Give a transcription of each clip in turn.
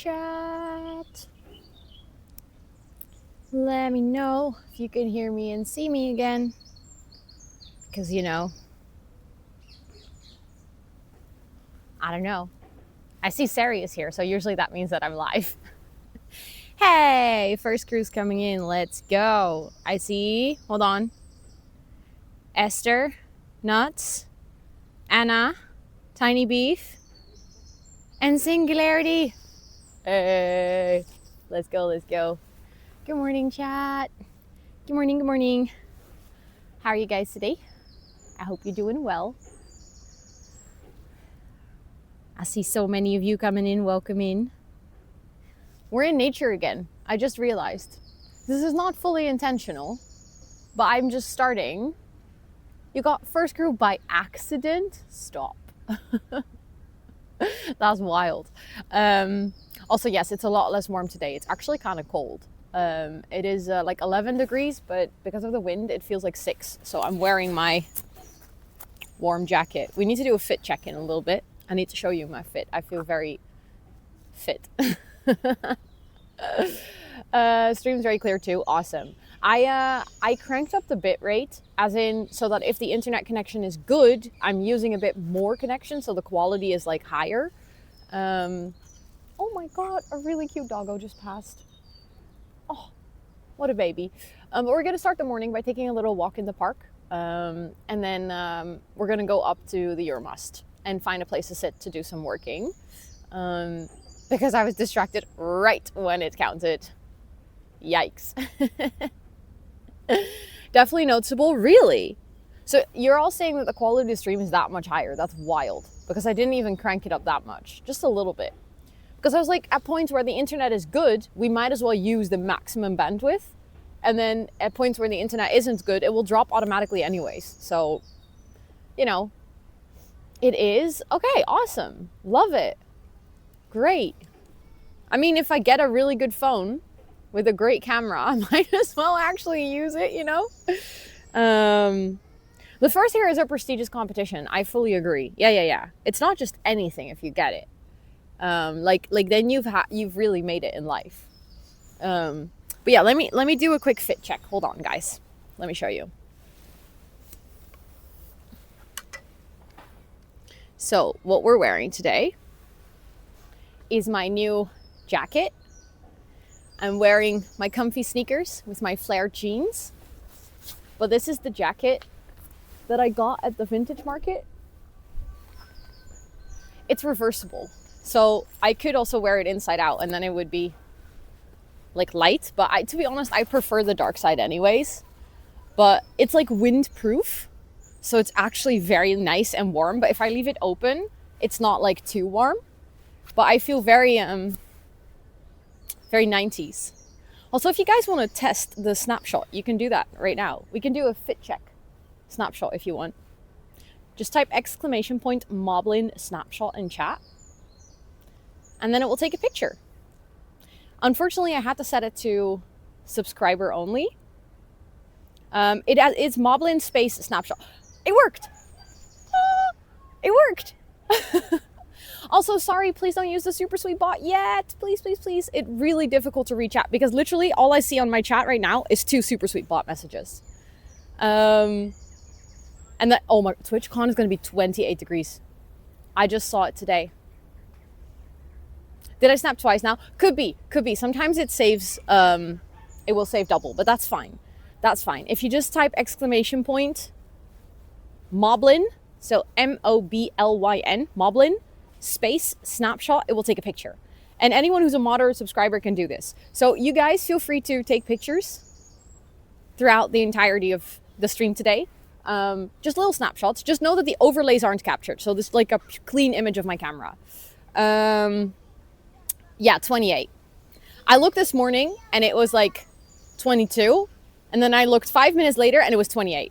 chat. Let me know if you can hear me and see me again. Because, I don't know. I see Sari is here, so usually that means that I'm live. Hey, first crew's coming in. Let's go. I see, hold on. Esther, Nuts, Anna, Tiny Beef, and Singularity. Hey, let's go. Good morning, chat. Good morning. How are you guys today? I hope you're doing well. I see so many of you coming in. Welcome in. We're in nature again. I just realized. This is not fully intentional, but I'm just starting. You got first crew by accident? Stop. That's wild. Also, yes, it's a lot less warm today. It's actually kind of cold. It is like 11 degrees, but because of the wind, it feels like 6. So I'm wearing my warm jacket. We need to do a fit check in a little bit. I need to show you my fit. I feel very fit. Stream's very clear too. Awesome. I cranked up the bit rate, as in so that if the internet connection is good, I'm using a bit more connection, so the quality is like higher. Oh my god, a really cute doggo just passed. Oh, what a baby. We're gonna start the morning by taking a little walk in the park, and then we're gonna go up to the Euromast and find a place to sit to do some working, because I was distracted right when it counted. Yikes. Definitely noticeable. Really? So you're all saying that the quality of the stream is that much higher. That's wild, because I didn't even crank it up that much, just a little bit. Because I was like, at points where the internet is good, we might as well use the maximum bandwidth. And then at points where the internet isn't good, it will drop automatically anyways. So, it is. Okay, awesome. Love it. Great. I mean, if I get a really good phone with a great camera, I might as well actually use it, The first here is a prestigious competition. I fully agree. Yeah. It's not just anything if you get it. Like then you've really made it in life. But yeah, let me do a quick fit check. Hold on, guys. Let me show you. So what we're wearing today is my new jacket. I'm wearing my comfy sneakers with my flared jeans. But this is the jacket that I got at the vintage market. It's reversible. So I could also wear it inside out and then it would be like light. But to be honest, I prefer the dark side anyways. But it's like windproof. So it's actually very nice and warm. But if I leave it open, it's not like too warm. But I feel very 90s. Also, if you guys want to test the snapshot, you can do that right now. We can do a fit check snapshot if you want. Just type ! Moblin snapshot in chat. And then it will take a picture. Unfortunately, I had to set it to subscriber only. It's Moblin space snapshot. It worked. It worked. Also, sorry, please don't use the super sweet bot yet. Please. It's really difficult to reach out because literally all I see on my chat right now is 2 super sweet bot messages. And that, oh my, TwitchCon is going to be 28 degrees. I just saw it today. Did I snap twice now? Could be. Sometimes it saves, it will save double, but that's fine. If you just type ! Moblin, so Moblyn, Moblin, space snapshot, it will take a picture. And anyone who's a moderate subscriber can do this. So you guys feel free to take pictures throughout the entirety of the stream today. Just little snapshots. Just know that the overlays aren't captured. So this is like a clean image of my camera. Yeah, 28. I looked this morning and it was like 22. And then I looked 5 minutes later and it was 28.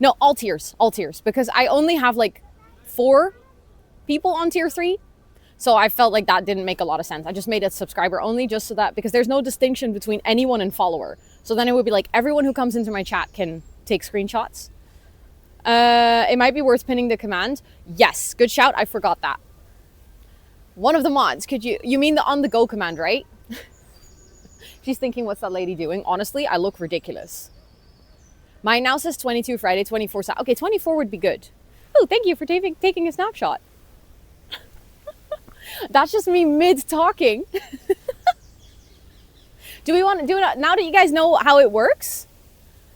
No, all tiers. Because I only have like 4 people on tier 3. So I felt like that didn't make a lot of sense. I just made it subscriber only just so that, because there's no distinction between anyone and follower. So then it would be like everyone who comes into my chat can take screenshots. It might be worth pinning the command. Yes, good shout. I forgot that. One of the mods, you mean the on the go command, right? She's thinking, what's that lady doing? Honestly, I look ridiculous. Mine now says 22 Friday, 24 Saturday. Okay, 24 would be good. Oh, thank you for taking a snapshot. That's just me mid-talking. Do we want to do it now that you guys know how it works?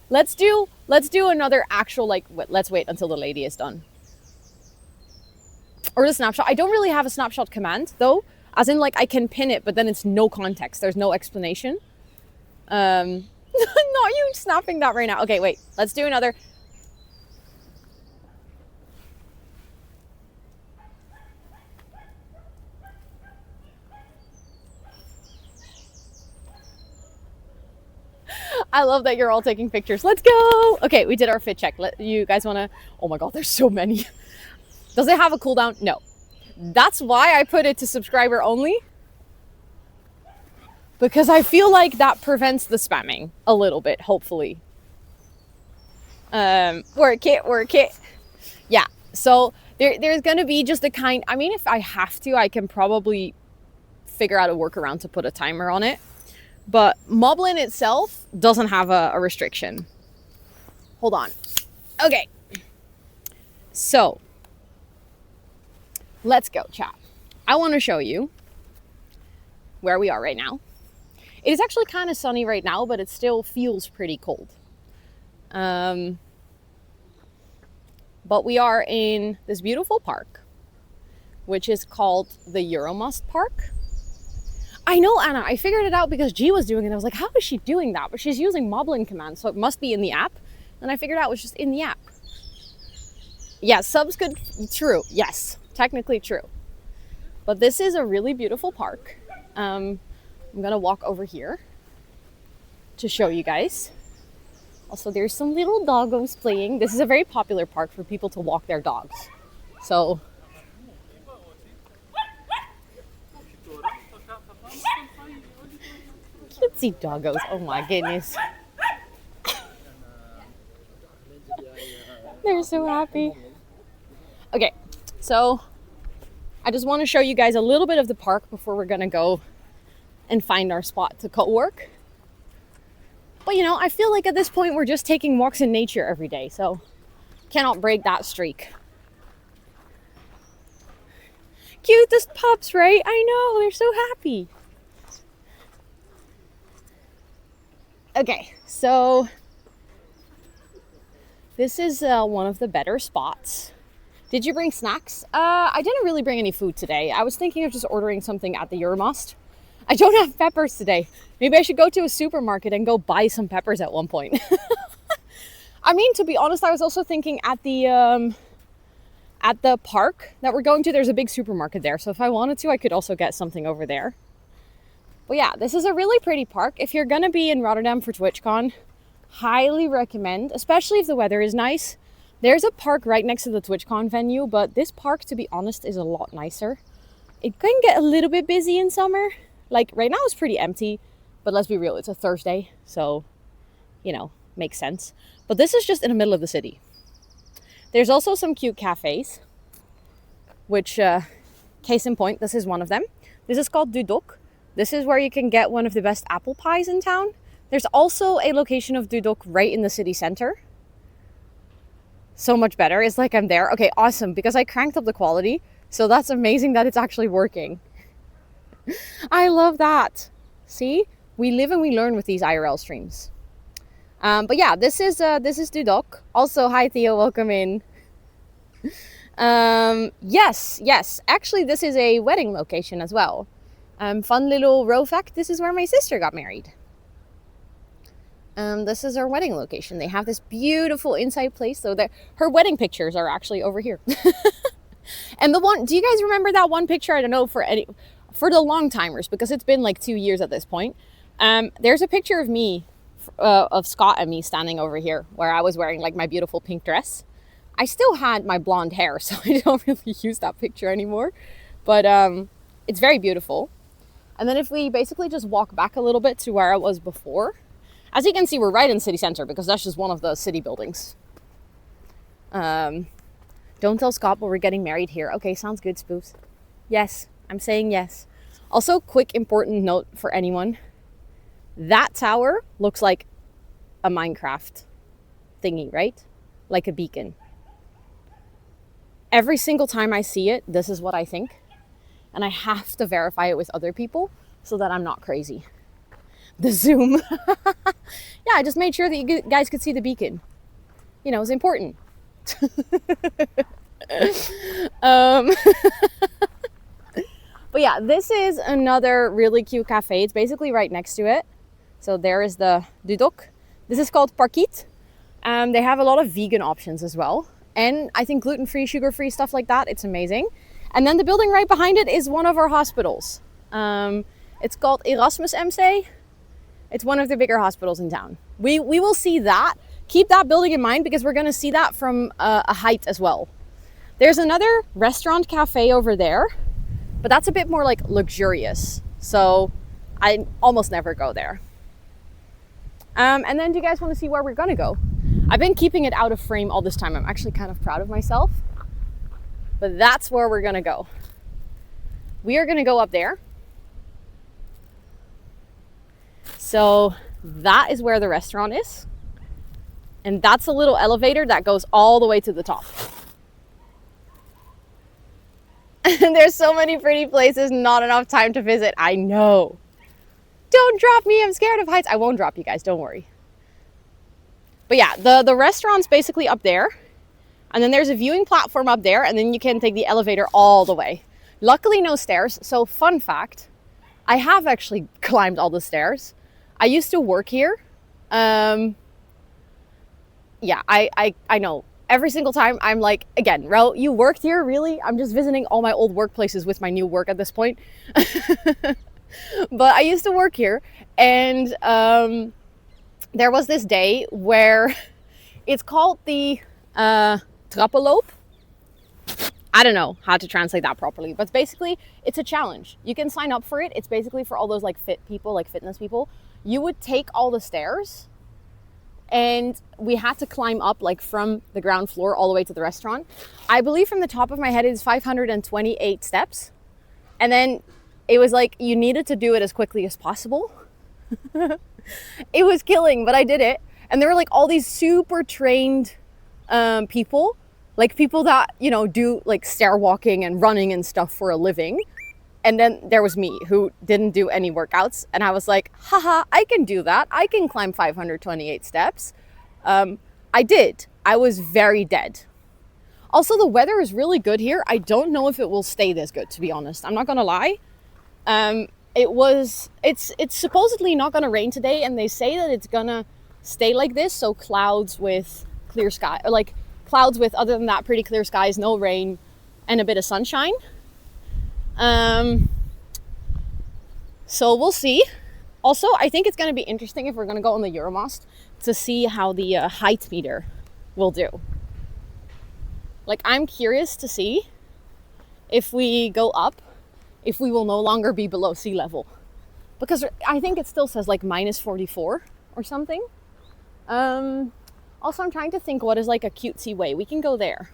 Let's do another actual, like, let's wait until the lady is done. Or the snapshot. I don't really have a snapshot command though. As in, like, I can pin it, but then it's no context. There's no explanation. Not you snapping that right now. Okay, wait. Let's do another. I love that you're all taking pictures. Let's go. Okay, we did our fit check. You guys want to... Oh my God, there's so many. Does it have a cooldown? No. That's why I put it to subscriber only. Because I feel like that prevents the spamming a little bit, hopefully. Work it. Yeah, so there's going to be just a kind... I mean, if I have to, I can probably figure out a workaround to put a timer on it. But Moblin itself doesn't have a restriction. Hold on. Okay. So, let's go, chat. I want to show you where we are right now. It is actually kind of sunny right now, but it still feels pretty cold. But we are in this beautiful park, which is called the Euromast Park. I know, Anna, I figured it out because G was doing it. I was like, how is she doing that? But she's using Moblin command, so it must be in the app. And I figured out it was just in the app. Yeah, subs could... True, yes, technically true. But this is a really beautiful park. I'm gonna walk over here to show you guys. Also, there's some little doggos playing. This is a very popular park for people to walk their dogs. So... cutesy doggos. Oh my goodness. They're so happy. Okay, so I just want to show you guys a little bit of the park before we're gonna go and find our spot to co-work. But you know, I feel like at this point we're just taking walks in nature every day, so cannot break that streak. Cutest pups, right? I know, they're so happy. Okay, so this is one of the better spots. Did you bring snacks? I didn't really bring any food today. I was thinking of just ordering something at the Euromast. I don't have peppers today. Maybe I should go to a supermarket and go buy some peppers at one point. I mean, to be honest, I was also thinking at the park that we're going to, there's a big supermarket there. So if I wanted to, I could also get something over there. But yeah, this is a really pretty park. If you're gonna be in Rotterdam for TwitchCon, highly recommend, especially if the weather is nice. There's a park right next to the TwitchCon venue, but this park, to be honest, is a lot nicer. It can get a little bit busy in summer. Like right now it's pretty empty, but let's be real, it's a Thursday, so, you know, makes sense. But this is just in the middle of the city. There's also some cute cafes, which, case in point, this is one of them. This is called Dudok. This is where you can get one of the best apple pies in town. There's also a location of Dudok right in the city center. So much better. It's like I'm there. Okay, awesome, because I cranked up the quality. So that's amazing that it's actually working. I love that. See? We live and we learn with these IRL streams. But yeah, this is Dudok. Also, hi Theo, welcome in. Yes. Actually, this is a wedding location as well. Fun little row fact, this is where my sister got married. This is our wedding location. They have this beautiful inside place. So her wedding pictures are actually over here. And the one, do you guys remember that one picture? I don't know for the long timers, because it's been like 2 years at this point. There's a picture of me, of Scott and me standing over here where I was wearing like my beautiful pink dress. I still had my blonde hair, so I don't really use that picture anymore. But it's very beautiful. And then if we basically just walk back a little bit to where I was before, as you can see, we're right in city center because that's just one of the city buildings. Don't tell Scott, but we're getting married here. Okay, sounds good, Spoofs. Yes, I'm saying yes. Also, quick important note for anyone. That tower looks like a Minecraft thingy, right? Like a beacon. Every single time I see it, this is what I think. And I have to verify it with other people so that I'm not crazy. The zoom. Yeah, I just made sure that you guys could see the beacon. You know, it's important. But yeah, this is another really cute cafe. It's basically right next to it. So there is the Dudok. This is called Parkiet. They have a lot of vegan options as well. And I think gluten-free, sugar-free, stuff like that. It's amazing. And then the building right behind it is one of our hospitals. It's called Erasmus MC. It's one of the bigger hospitals in town. We will see that. Keep that building in mind because we're going to see that from a height as well. There's another restaurant cafe over there, but that's a bit more like luxurious. So I almost never go there. And then do you guys want to see where we're going to go? I've been keeping it out of frame all this time. I'm actually kind of proud of myself. But that's where we're going to go. We are going to go up there. So that is where the restaurant is. And that's a little elevator that goes all the way to the top. And there's so many pretty places, not enough time to visit. I know. Don't drop me. I'm scared of heights. I won't drop you guys. Don't worry. But yeah, the restaurant's basically up there. And then there's a viewing platform up there. And then you can take the elevator all the way. Luckily, no stairs. So fun fact, I have actually climbed all the stairs. I used to work here. Yeah, I know. Every single time I'm like, again, Ro, you worked here? Really? I'm just visiting all my old workplaces with my new work at this point. But I used to work here. And there was this day where it's called the trappenloop. I don't know how to translate that properly, but basically it's a challenge. You can sign up for it. It's basically for all those like fit people, like fitness people. You would take all the stairs and we had to climb up like from the ground floor all the way to the restaurant. I believe from the top of my head it's 528 steps. And then it was like you needed to do it as quickly as possible. It was killing, but I did it. And there were like all these super trained people, like people that, you know, do like stair walking and running and stuff for a living. And then there was me who didn't do any workouts. And I was like, haha, I can do that. I can climb 528 steps. I did. I was very dead. Also, the weather is really good here. I don't know if it will stay this good, to be honest. I'm not going to lie. It's supposedly not going to rain today. And they say that it's going to stay like this. So clouds with clear sky, or like clouds with, other than that, pretty clear skies, no rain, and a bit of sunshine. So we'll see. Also, I think it's going to be interesting if we're going to go on the Euromast to see how the height meter will do. Like, I'm curious to see if we go up, if we will no longer be below sea level. Because I think it still says like minus 44 or something. Also, I'm trying to think what is like a cutesy way. We can go there.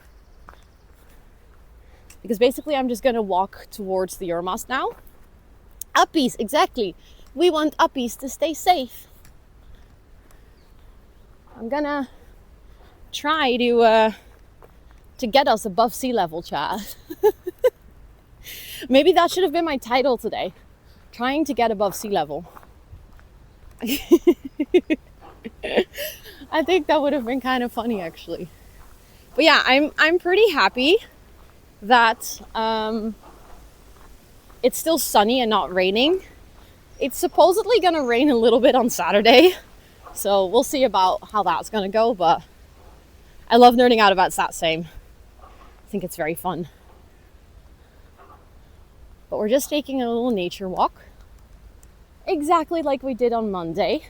Because basically I'm just going to walk towards the Euromast now. Uppies, exactly. We want uppies to stay safe. I'm going to try to get us above sea level, chat. Maybe that should have been my title today. Trying to get above sea level. I think that would have been kind of funny, actually. But yeah, I'm pretty happy that it's still sunny and not raining. It's supposedly gonna rain a little bit on Saturday, so we'll see about how that's gonna go, but I love nerding out about that same. I think it's very fun. But we're just taking a little nature walk, exactly like we did on Monday.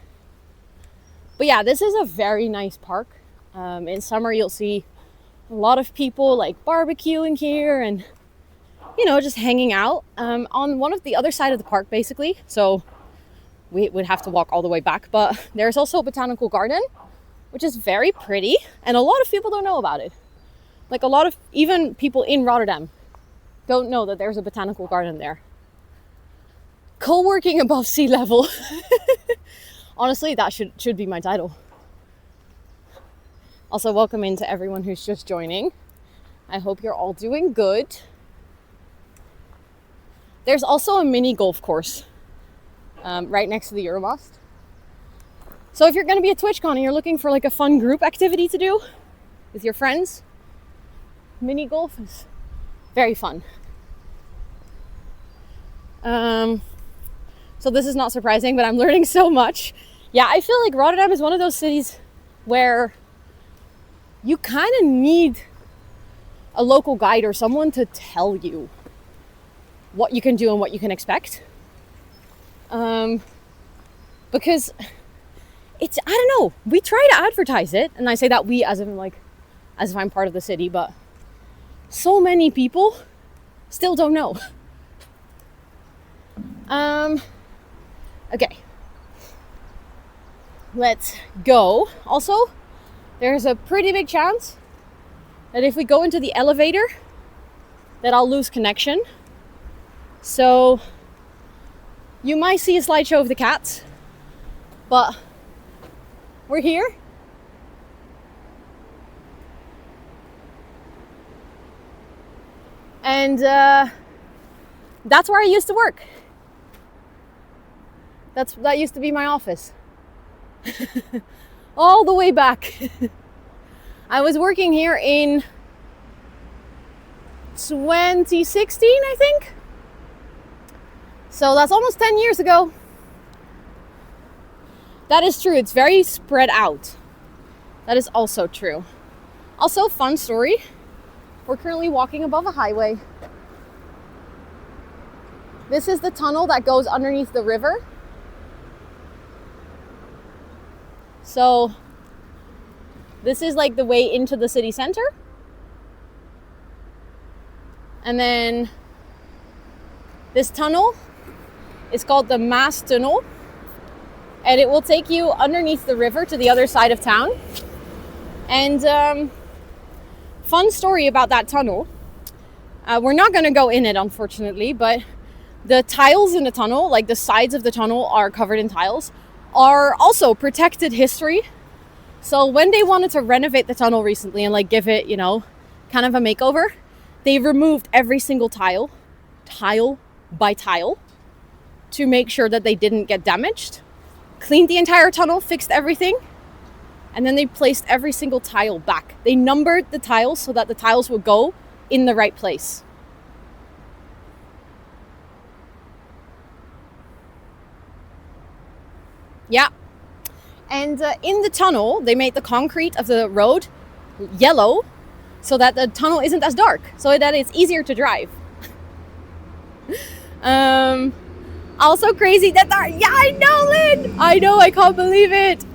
But yeah, this is a very nice park. In summer you'll see a lot of people like barbecuing here and, you know, just hanging out on one of the other side of the park, basically. So we would have to walk all the way back. But there's also a botanical garden, which is very pretty. And a lot of people don't know about it. Like a lot of even people in Rotterdam don't know that there's a botanical garden there. Co-working above sea level. Honestly, that should be my title. Also, welcome in to everyone who's just joining. I hope you're all doing good. There's also a mini golf course right next to the Euromast. So if you're going to be at TwitchCon and you're looking for like a fun group activity to do with your friends, mini golf is very fun. So this is not surprising, but I'm learning so much. Yeah, I feel like Rotterdam is one of those cities where you kind of need a local guide or someone to tell you what you can do and what you can expect. Because it's, I don't know, we try to advertise it, and I say that we as if I'm part of the city, but so many people still don't know. Okay, let's go. Also, there's a pretty big chance that if we go into the elevator that I'll lose connection. So you might see a slideshow of the cats, but we're here. And that's where I used to work. That used to be my office. All the way back. I was working here in 2016, I think. So that's almost 10 years ago. That is true. It's very spread out. That is also true. Also, fun story. We're currently walking above a highway. This is the tunnel that goes underneath the river. So this is like the way into the city center. And then this tunnel is called the Maas Tunnel. And it will take you underneath the river to the other side of town. And fun story about that tunnel. We're not going to go in it, unfortunately, but the tiles in the tunnel, like the sides of the tunnel are covered in tiles, are also protected history. So when they wanted to renovate the tunnel recently and like give it, you know, kind of a makeover, they removed every single tile by tile, to make sure that they didn't get damaged, cleaned the entire tunnel, fixed everything, and then they placed every single tile back. They numbered the tiles so that the tiles would go in the right place. Yeah. And in the tunnel, they made the concrete of the road yellow so that the tunnel isn't as dark, so that it's easier to drive. Also crazy that yeah, I know, Lynn! I know, I can't believe it!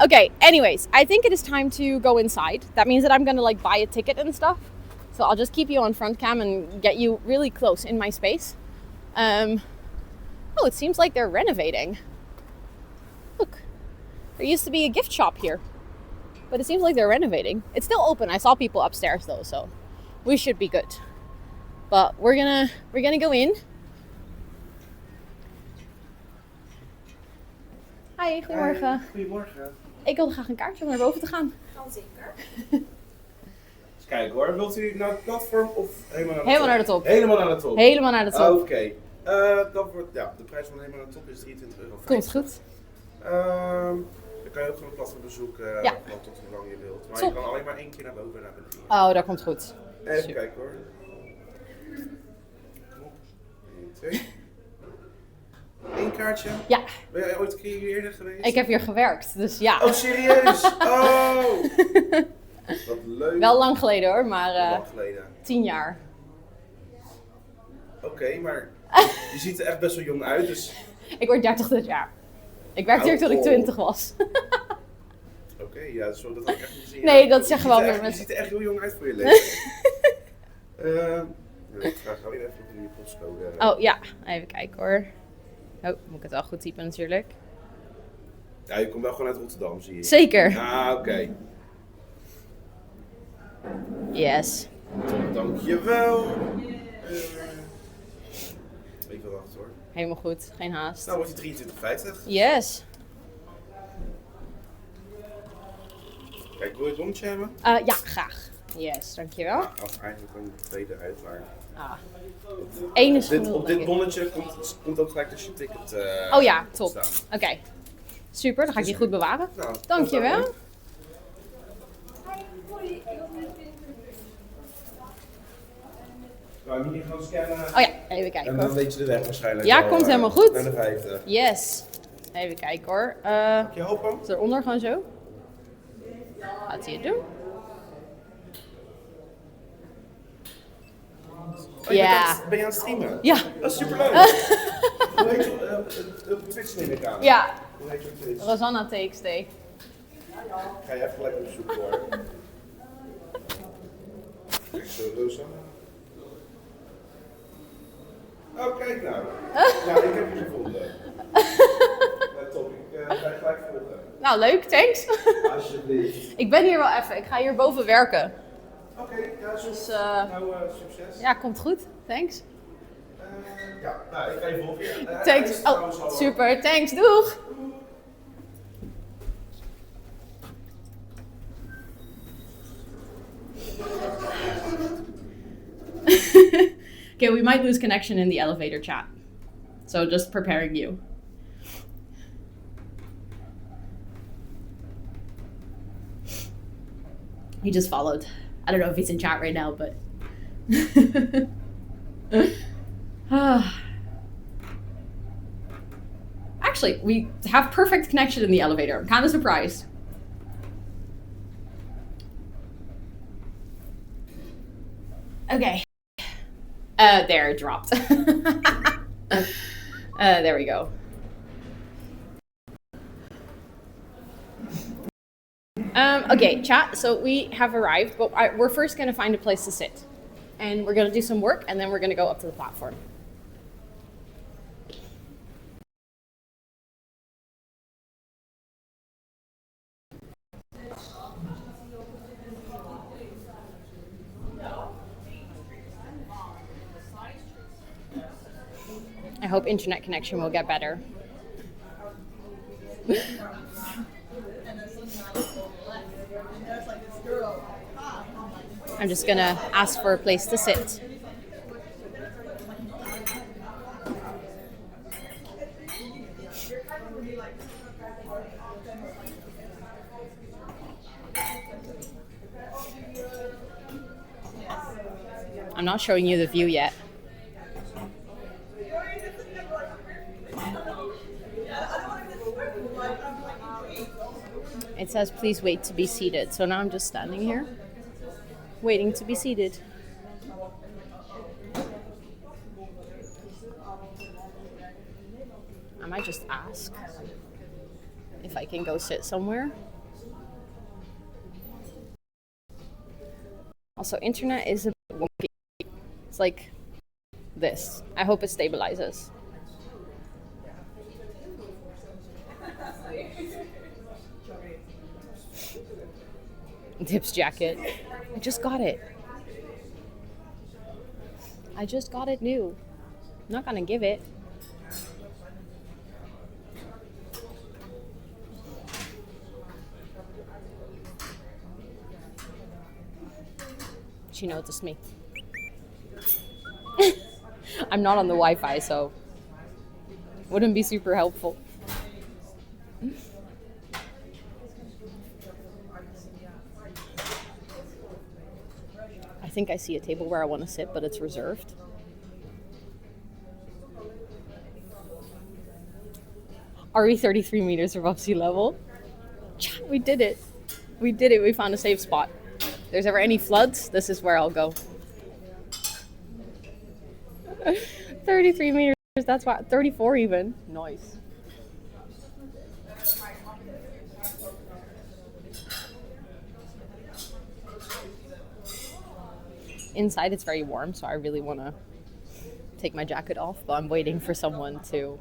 Okay, anyways, I think it is time to go inside. That means that I'm gonna like buy a ticket and stuff. So I'll just keep you on front cam and get you really close in my space. Oh, it seems like they're renovating. Look, there used to be a gift shop here, but it seems like they're renovating. It's still open. I saw people upstairs though, so we should be good. But we're gonna go in. Hi, goedemorgen. Goedemorgen. Ik wilde graag een kaartje om naar boven te gaan. Kan zeker. Eens kijken hoor. Wilt u naar het platform of Helemaal naar de top? Helemaal naar de top. Helemaal naar de top. Oké. Dan wordt, ja, de prijs van helemaal naar de top is €23,50. Komt goed. Dan kan je ook gewoon het platform bezoeken, Ja. tot hoe lang je wilt. Maar Top. je kan alleen maar 1 keer naar boven en naar beneden. Oh, dat komt goed. Even Super. kijken hoor. Kom op. 1, 2. 1 kaartje. Ja, Ben jij ooit een keer hier eerder geweest? ik heb hier gewerkt, dus ja. Oh, serieus? Oh! Wat leuk. Wel lang geleden hoor, maar Lang geleden. 10 jaar. Oké, maar je ziet er echt best wel jong uit, dus... Ik word 30 dit jaar. Ik werkte hier toen ik 20 was. Oké, ja, dat had ik echt niet gezien. Nee, dat zeggen wel meer Je mensen. ziet er echt heel jong uit voor je leeftijd. Ik vraag jou even op je postcode. Oh ja, even kijken hoor. Oh, moet ik het wel goed typen natuurlijk. Ja, je komt wel gewoon uit Rotterdam, zie je. Zeker. Ah, oké. Yes. Dankjewel. Even wachten hoor. Helemaal goed, geen haast. Nou wordt die 23,50. Yes. Kijk, wil je het bonnetje hebben? Ja, graag. Yes, dankjewel. Ja, als eigenlijk een tweede uit, maar... Eén is genoeg, op dit bonnetje komt ook gelijk dus je ticket oh ja, top. staan. Oké. Super, dan ga ik die goed bewaren. Nou, Dankjewel. Nou, jullie gaan scannen. Oh ja, even kijken En dan hoor. weet je de weg waarschijnlijk. Ja, wel, komt helemaal goed. Naar de 5e. Yes. Even kijken hoor. Mag je helpen? Is eronder gewoon zo? Gaat hij het doen? Oh, Ja. Ben je aan het streamen? Ja. Dat is superleuk. Hoe heet je op Twitch neem ik aan? Ja. Hoe heet je op Twitch? Rosannatxt. Ga je even lekker opzoeken hoor. Kijk zo, Rosanna. Oh, kijk nou. Ja, ik heb je gevonden. Ja, top, ik ga je gelijk volgen. Nou, leuk, thanks. Alsjeblieft. Ik ben hier wel even. Ik ga hier boven werken. Oké, ja, zo. Dus, nou, succes. ja, komt goed. Thanks. Ja, nou, ik ga je volgen. Thanks. Oh, super. Thanks. Doeg. Okay, we might lose connection in the elevator chat. So just preparing you. He just followed. I don't know if he's in chat right now, but... Actually, we have perfect connection in the elevator. I'm kind of surprised. Okay. There, it dropped. There we go. Okay, chat, so we have arrived, but we're first going to find a place to sit. And we're going to do some work, and then we're going to go up to the platform. I hope internet connection will get better. I'm just gonna ask for a place to sit. I'm not showing you the view yet. It says please wait to be seated. So now I'm just standing here, waiting to be seated. I might just ask if I can go sit somewhere. Also, internet is a bit wonky. It's like this. I hope it stabilizes. Dips jacket. I just got it. I just got it new. I'm not gonna give it. She noticed me. I'm not on the Wi-Fi, so wouldn't be super helpful. I think I see a table where I want to sit, but it's reserved. Are we 33 meters above sea level? We did it. We did it. We found a safe spot. If there's ever any floods, this is where I'll go. 33 meters, that's why, 34 even. Nice. Inside it's very warm, so I really want to take my jacket off, but I'm waiting for someone to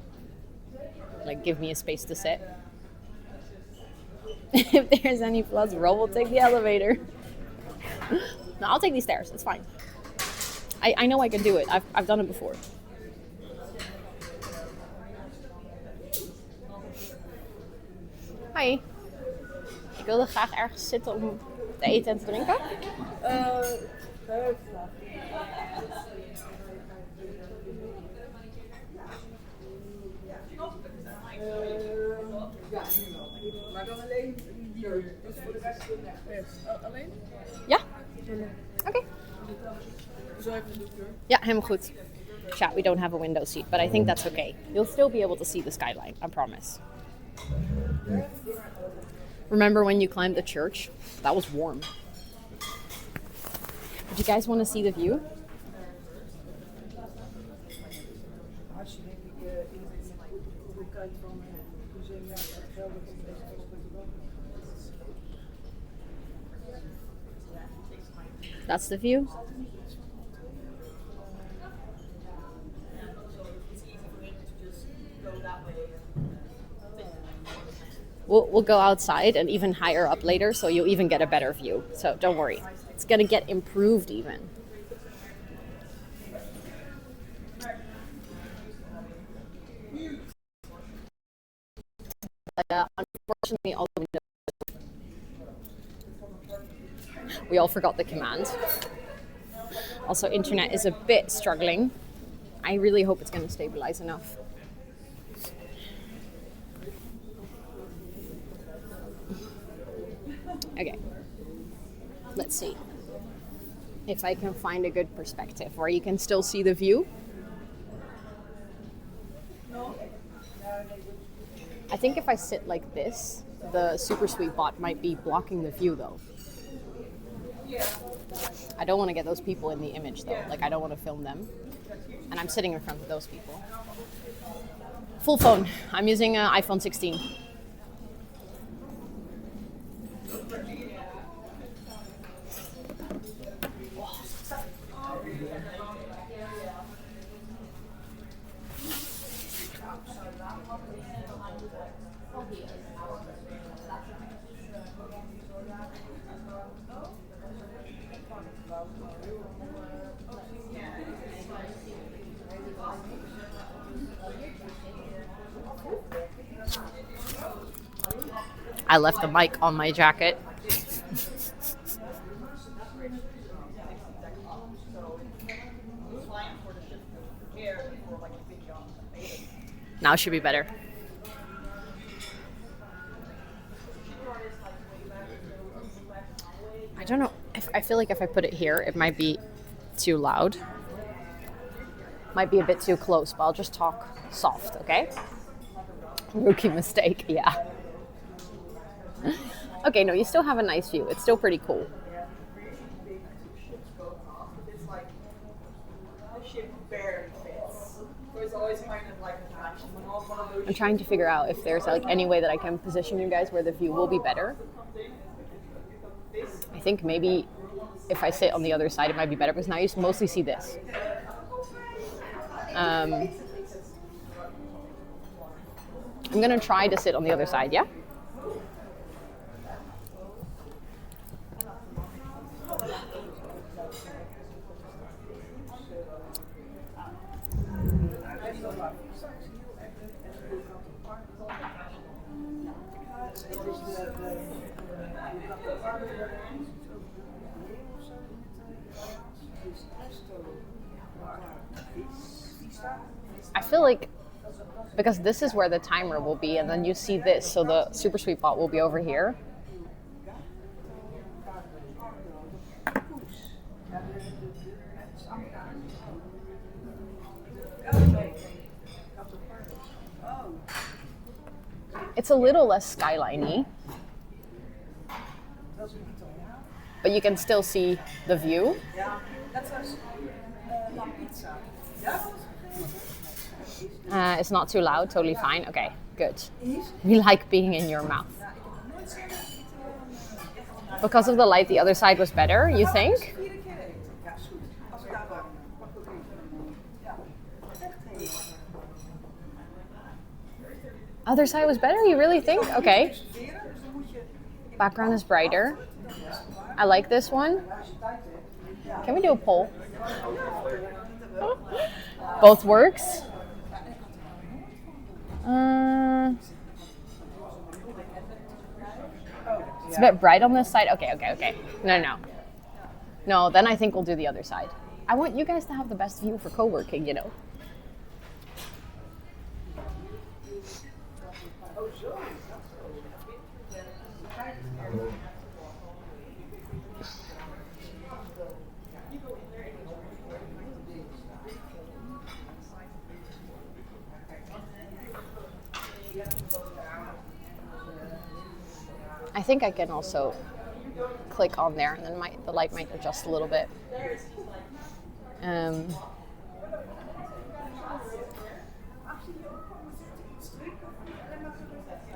like give me a space to sit. If there's any floods, Ro will take the elevator. No, I'll take these stairs. It's fine. I know I can do it. I've done it before. Hi. Ik wilde graag ergens zitten om te eten en te drinken. Maar dan alleen hier. Dus voor de rest alleen? Ja? Oké. Zo even de deur. Ja, helemaal goed. Chat, we don't have a window seat, but I think that's okay. You'll still be able to see the skyline, I promise. Remember when you climbed the church? That was warm. Did you guys want to see the view? Als je denk ik in de kant van het museum geldig op deze That's the view. We'll go outside and even higher up later, so you'll even get a better view. So don't worry. It's gonna get improved even. Unfortunately, all the windows. We all forgot the command. Also, internet is a bit struggling. I really hope it's going to stabilize enough. Okay, let's see if I can find a good perspective where you can still see the view. I think if I sit like this, the super sweet bot might be blocking the view though. I don't want to get those people in the image though. Like I don't want to film them. And I'm sitting in front of those people. Full phone. I'm using an iPhone 16. I left the mic on my jacket. Now should be better. I don't know. I feel like if I put it here, it might be too loud. Might be a bit too close, but I'll just talk soft, okay? Rookie mistake, yeah. Okay, no, you still have a nice view. It's still pretty cool. I'm trying to figure out if there's like any way that I can position you guys where the view will be better. I think maybe if I sit on the other side, it might be better because now you mostly see this. I'm gonna try to sit on the other side, yeah? I feel like because this is where the timer will be and then you see this, so the super sweet bot will be over here. It's a little less skyline-y, but you can still see the view. It's not too loud, totally fine. Okay, good. We like being in your mouth. Because of the light, the other side was better, you think? Other side was better, you really think? Okay. Background is brighter. I like this one. Can we do a poll? Both works? It's a bit bright on this side. Okay. No. No, then I think we'll do the other side. I want you guys to have the best view for co-working, you know. I think I can also click on there and then the light might adjust a little bit.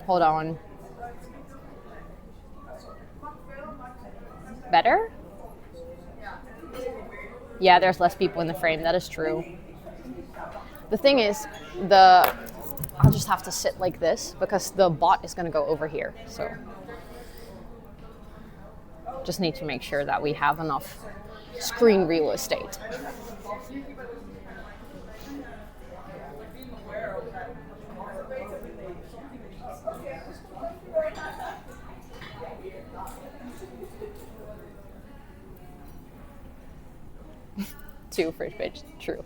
Hold on. Better? Yeah, there's less people in the frame. That is true. The thing is, I'll just have to sit like this because the bot is going to go over here. So just need to make sure that we have enough screen real estate. Two fridge page, true.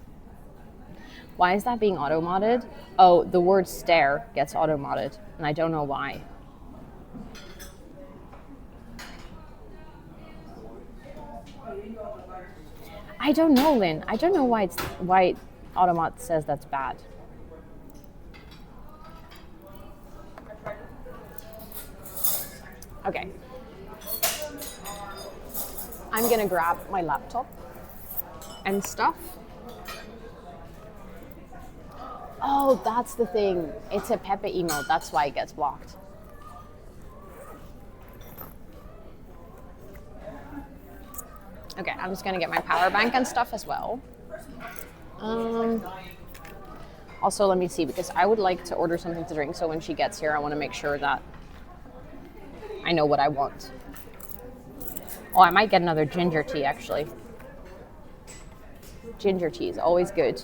Why is that being auto-modded? Oh, the word stare gets auto-modded, and I don't know why. I don't know, Lynn. I don't know why Automod says that's bad. Okay. I'm gonna grab my laptop and stuff. Oh, that's the thing. It's a Pepe email. That's why it gets blocked. Okay, I'm just gonna get my power bank and stuff as well. Also, let me see, because I would like to order something to drink, so when she gets here, I want to make sure that I know what I want. Oh, I might get another ginger tea, actually. Ginger tea is always good.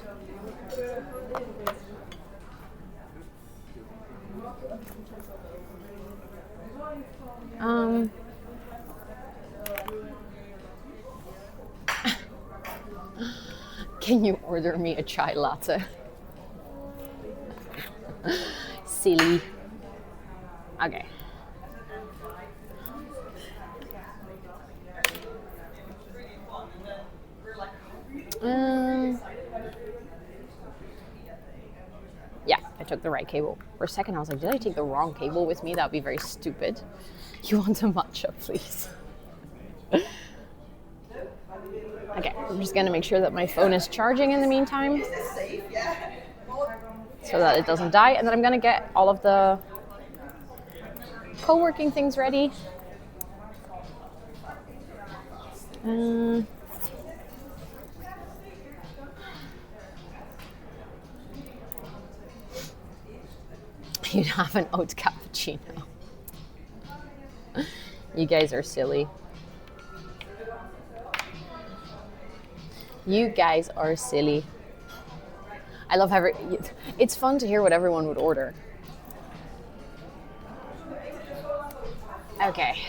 Can you order me a chai latte? Silly. Okay. Yeah, I took the right cable. For a second, I was like, did I take the wrong cable with me? That would be very stupid. You want a matcha, please? Okay, I'm just gonna make sure that my phone is charging in the meantime so that it doesn't die, and then I'm gonna get all of the co-working things ready. You'd have an oat cappuccino. You guys are silly. You guys are silly. I love having. It's fun to hear what everyone would order. Okay.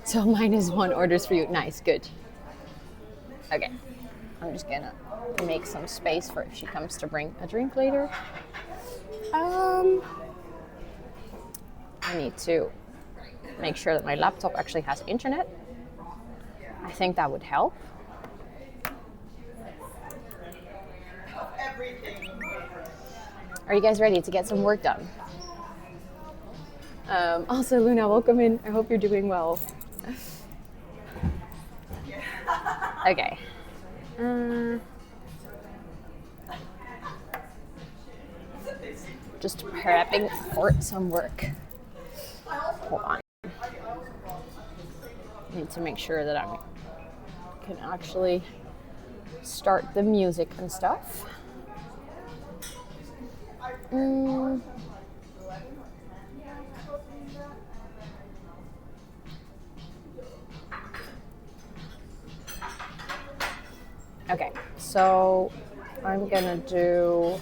So -1 orders for you. Nice, good. Okay. I'm just gonna make some space for if she comes to bring a drink later. I need to make sure that my laptop actually has internet. I think that would help. Are you guys ready to get some work done? Also, Luna, welcome in. I hope you're doing well. Okay. Just prepping for some work. Hold on. Need to make sure that I can actually start the music and stuff. Okay, so I'm gonna do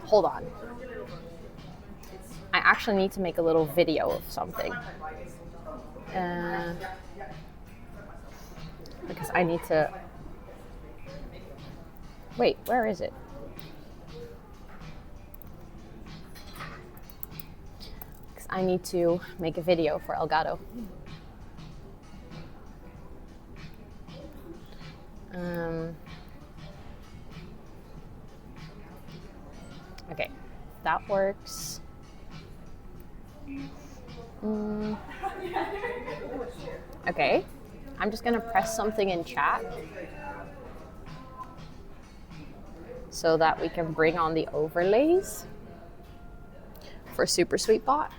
hold on. I actually need to make a little video of something. Because I need to... Wait, where is it? Because I need to make a video for Elgato. Okay, that works. Okay, I'm just gonna press something in chat so that we can bring on the overlays for Super Sweet Bot.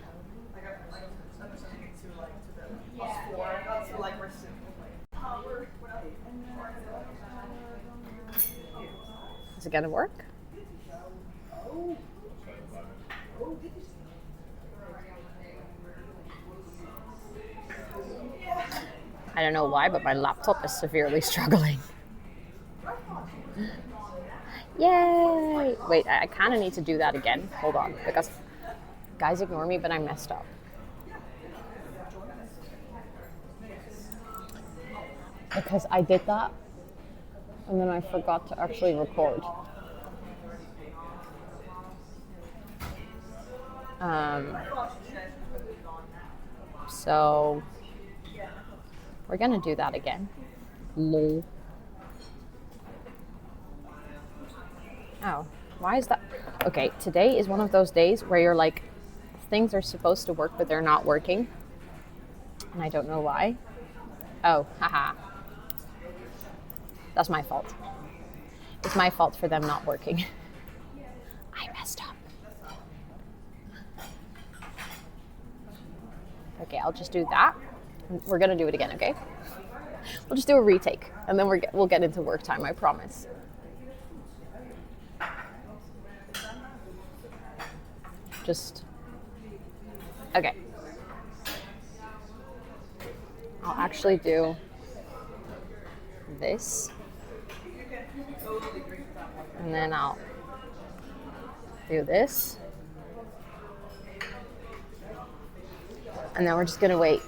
Is it gonna work? I don't know why, but my laptop is severely struggling. Yay! Wait, I kind of need to do that again. Hold on, because guys ignore me, but I messed up. Because I did that, and then I forgot to actually record. So we're gonna do that again. Lol. Oh, why is that? Okay, today is one of those days where you're like, things are supposed to work, but they're not working. And I don't know why. Oh, haha. That's my fault. It's my fault for them not working. I messed up. Okay, I'll just do that. We're gonna do it again, okay? We'll just do a retake, and then we'll get into work time, I promise. Okay. I'll actually do this. And then I'll do this. And then we're just gonna wait.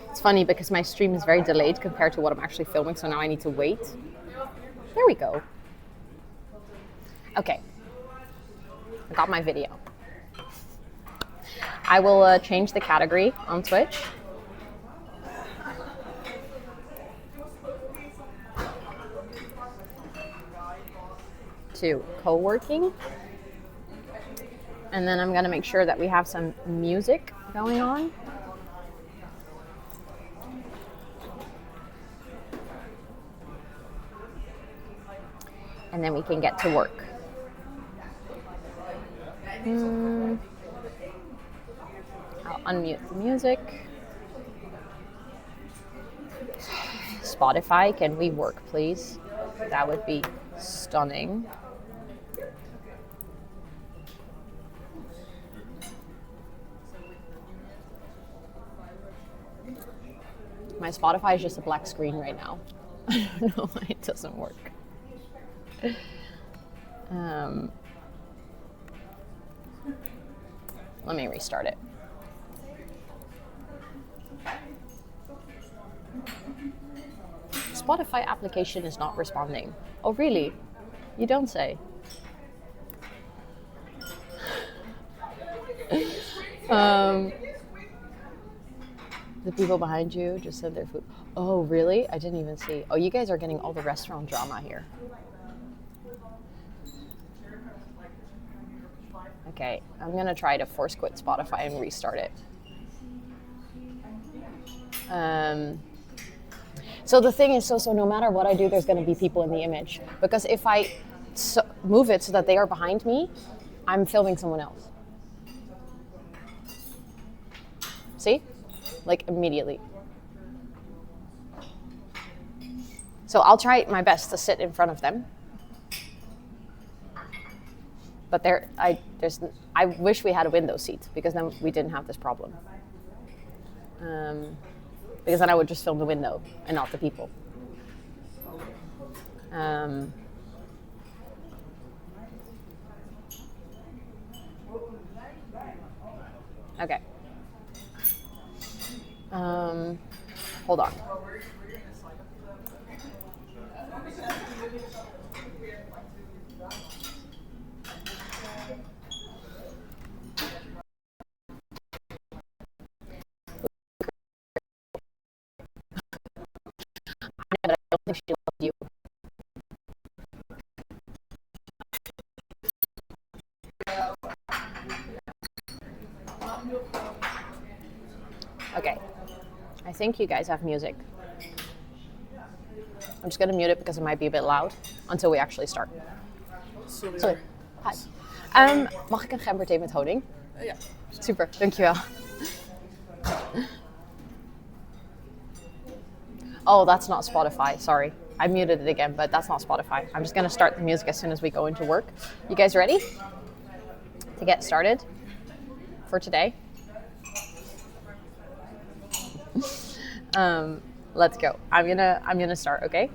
It's funny because my stream is very delayed compared to what I'm actually filming, so now I need to wait. There we go. Okay. I got my video. I will change the category on Twitch. To co-working. And then I'm gonna make sure that we have some music going on. And then we can get to work. I'll unmute the music. Spotify, can we work, please? That would be stunning. My Spotify is just a black screen right now. I don't know why it doesn't work. Let me restart it. Spotify application is not responding. Oh, really? You don't say. The people behind you just said their food. Oh, really? I didn't even see. Oh, you guys are getting all the restaurant drama here. Okay, I'm gonna try to force quit Spotify and restart it. So the thing is, so no matter what I do, there's gonna be people in the image. Because if I move it so that they are behind me, I'm filming someone else. See? Like immediately. So I'll try my best to sit in front of them. But I wish we had a window seat because then we didn't have this problem. Because then I would just film the window and not the people. Okay. Hold on. But I don't think she loved you. Okay. I think you guys have music. I'm just going to mute it because it might be a bit loud until we actually start. Sorry. Hi. Mag ik een gemberthee met honing? Ja. Super, dankjewel. Oh, that's not Spotify. Sorry. I muted it again, but that's not Spotify. I'm just going to start the music as soon as we go into work. You guys ready to get started for today? Let's go. I'm gonna start, okay?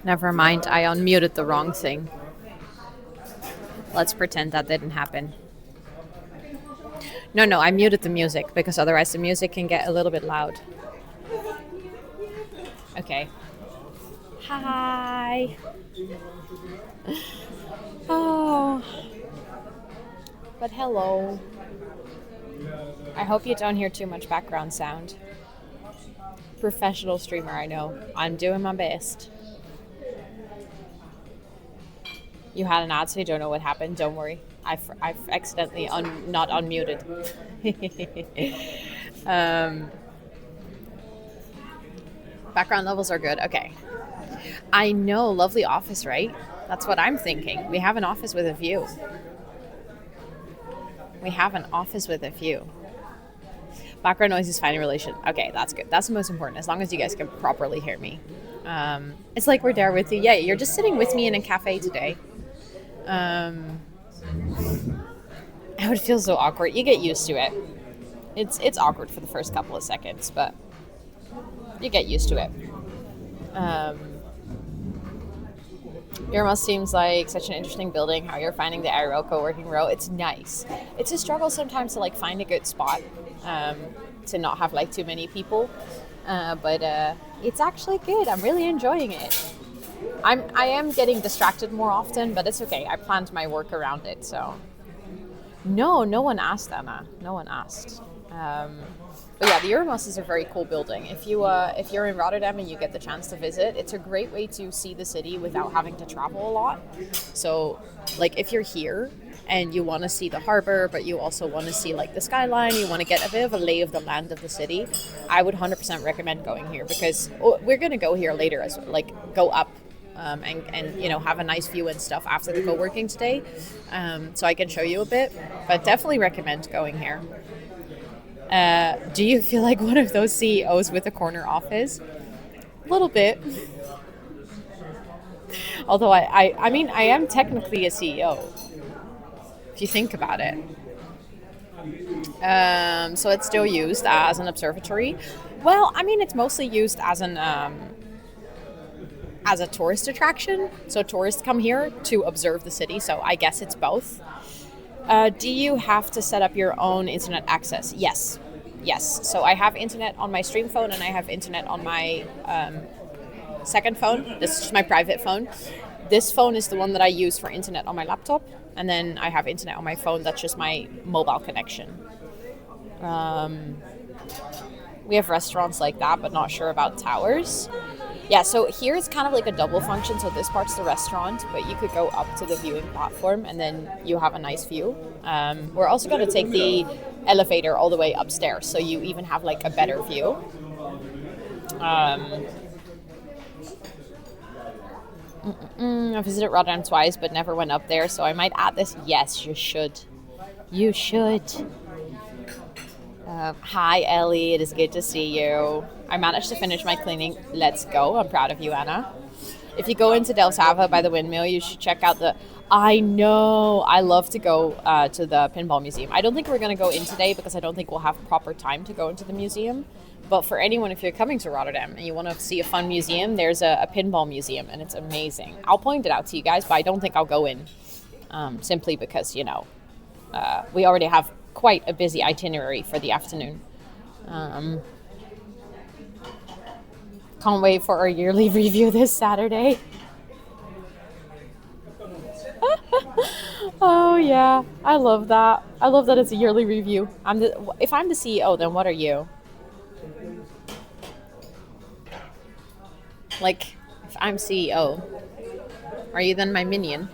Never mind, I unmuted the wrong thing. Let's pretend that didn't happen. No, I muted the music because otherwise the music can get a little bit loud. Okay. Hi. Oh. But hello. I hope you don't hear too much background sound. Professional streamer, I know. I'm doing my best. You had an ad, so you don't know what happened. Don't worry. I've accidentally not unmuted. Background levels are good. Okay. I know. Lovely office, right? That's what I'm thinking. We have an office with a view. Background noise is fine in relation. Okay, that's good. That's the most important, as long as you guys can properly hear me. It's like we're there with you. Yeah, you're just sitting with me in a cafe today. It would feel so awkward. You get used to it. It's awkward for the first couple of seconds, but you get used to it. Euromast seems like such an interesting building. How you're finding the IRL co-working row? It's nice. It's a struggle sometimes to like find a good spot, to not have like too many people, but it's actually good. I'm really enjoying it. I am getting distracted more often, but it's okay. I planned my work around it, so. No one asked, Anna. No one asked. But yeah, the Euromast is a very cool building. If you're in Rotterdam and you get the chance to visit, it's a great way to see the city without having to travel a lot. So, like, if you're here and you want to see the harbor, but you also want to see like the skyline, you want to get a bit of a lay of the land of the city, I would 100% recommend going here, because we're going to go here later as like go up. And you know, have a nice view and stuff after the co-working today, so I can show you a bit, but definitely recommend going here. Do you feel like one of those CEOs with a corner office? A little bit. Although I mean, I am technically a CEO, if you think about it. So it's still used as an observatory. Well, I mean, it's mostly used as a tourist attraction. So tourists come here to observe the city. So I guess it's both. Do you have to set up your own internet access? Yes. So I have internet on my stream phone and I have internet on my second phone. This is my private phone. This phone is the one that I use for internet on my laptop. And then I have internet on my phone. That's just my mobile connection. We have restaurants like that, but not sure about towers. Yeah, so here it's kind of like a double function. So this part's the restaurant, but you could go up to the viewing platform and then you have a nice view. We're also going to take the elevator all the way upstairs, so you even have like a better view. I visited Rotterdam twice, but never went up there, so I might add this. Yes, you should. You should. Hi, Ellie. It is good to see you. I managed to finish my cleaning. Let's go. I'm proud of you, Anna. If you go into Delfshaven by the windmill, you should check out the... I know. I love to go to the pinball museum. I don't think we're going to go in today because I don't think we'll have proper time to go into the museum. But for anyone, if you're coming to Rotterdam and you want to see a fun museum, there's a pinball museum and it's amazing. I'll point it out to you guys, but I don't think I'll go in simply because, you know, we already have quite a busy itinerary for the afternoon. Can't wait for our yearly review this Saturday. Oh yeah, I love that. I love that it's a yearly review. If I'm the CEO, then what are you? Like, if I'm CEO, are you then my minion?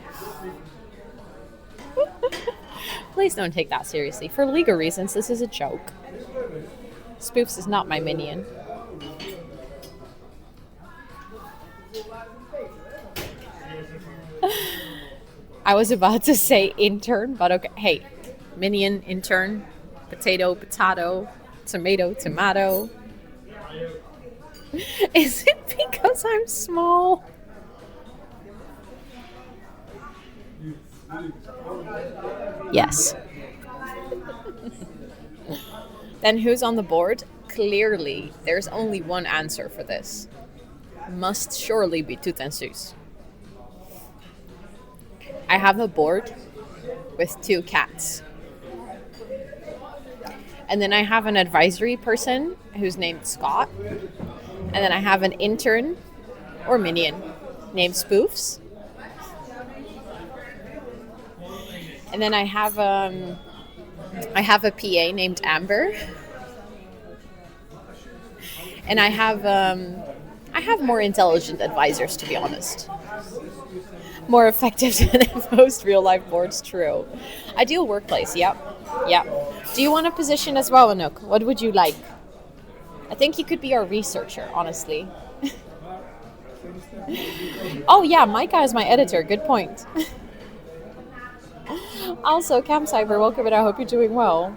Please don't take that seriously. For legal reasons, this is a joke. Spoofs is not my minion. I was about to say intern, but okay. Hey, minion, intern, potato, tomato. Is it because I'm small? Yes. Then who's on the board? Clearly, there's only one answer for this. must surely be Tutensus. I have a board with 2 cats. And then I have an advisory person who's named Scott. And then I have an intern or minion named Spoofs. And then I have a PA named Amber. And I have more intelligent advisors, to be honest. More effective than most real life boards, true. Ideal workplace, yep. Yep. Do you want a position as well, Anouk? What would you like? I think you could be our researcher, honestly. Oh yeah, Micah is my editor. Good point. Also, Cam Cyber, welcome, and I hope you're doing well.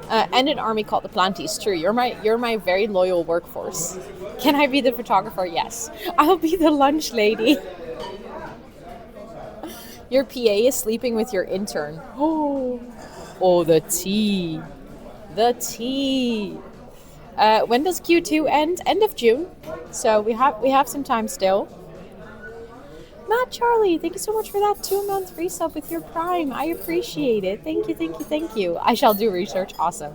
And an army called the Planties. True, you're my very loyal workforce. Can I be the photographer? Yes. I'll be the lunch lady. Your PA is sleeping with your intern. Oh, the tea. The tea. When does Q2 end? End of June. So we have some time still. Matt Charlie, thank you so much for that 2-month resub with your Prime. I appreciate it. Thank you. I shall do research. Awesome.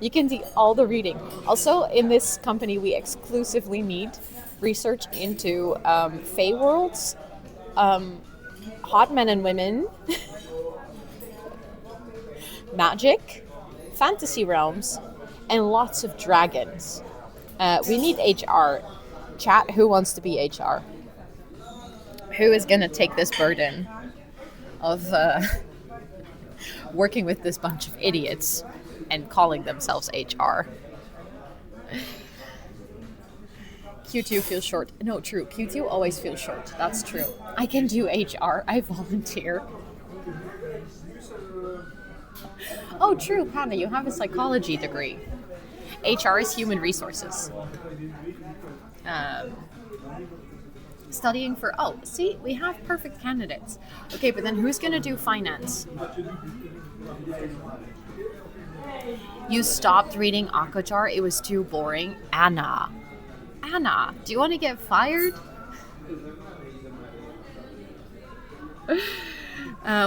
You can do all the reading. Also, in this company, we exclusively need research into Fey worlds, hot men and women, magic, fantasy realms, and lots of dragons. We need HR. Chat, who wants to be HR? Who is going to take this burden of working with this bunch of idiots and calling themselves HR? Q2 feels short. No, true. Q2 always feels short. That's true. I can do HR. I volunteer. Oh, true, Hannah. You have a psychology degree. HR is human resources. Studying for... Oh, see? We have perfect candidates. Okay, but then who's going to do finance? You stopped reading Akajar. It was too boring. Anna, do you want to get fired?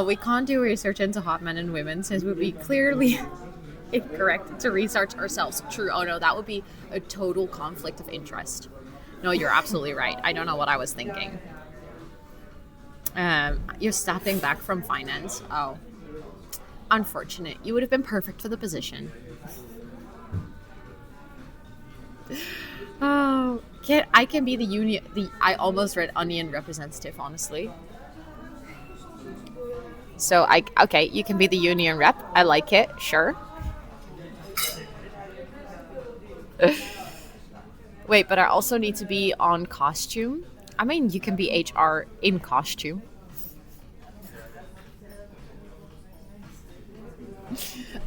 We can't do research into hot men and women since it would be clearly incorrect to research ourselves. True. Oh no, that would be a total conflict of interest. No, you're absolutely right. I don't know what I was thinking. You're stepping back from finance. Oh, unfortunate. You would have been perfect for the position. Oh, I can be the union. I almost read onion representative, honestly. So okay, you can be the union rep. I like it. Sure. Wait, but I also need to be on costume. I mean, you can be HR in costume.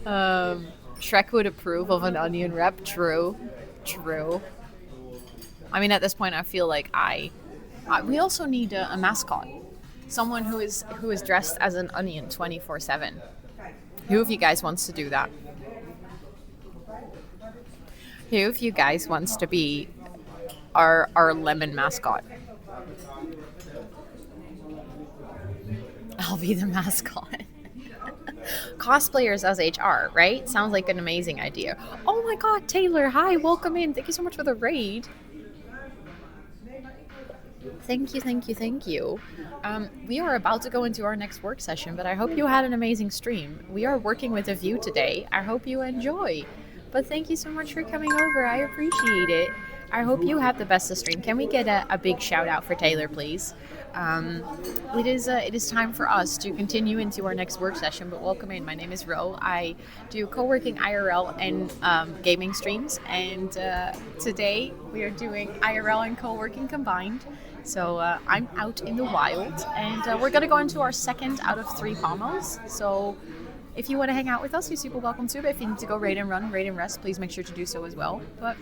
Shrek would approve of an onion rep. True. I mean, at this point, I feel like we also need a mascot, someone who is dressed as an onion 24/7. Who of you guys wants to do that? Who of you guys wants to be our lemon mascot? I'll be the mascot. Cosplayers as HR, right? Sounds like an amazing idea. Oh my god, Taylor, hi, welcome in. Thank you so much for the raid. Thank you. We are about to go into our next work session, but I hope you had an amazing stream. We are working with a view today. I hope you enjoy. But thank you so much for coming over. I appreciate it. I hope you had the best of stream. Can we get a big shout out for Taylor, please? It is time for us to continue into our next work session, but welcome in. My name is Ro. I do co-working IRL and gaming streams, and today we are doing IRL and co-working combined. So I'm out in the wild, and we're going to go into our second out of 3 pommels. So if you want to hang out with us, you're super welcome to. But if you need to go raid and run, raid and rest, please make sure to do so as well. But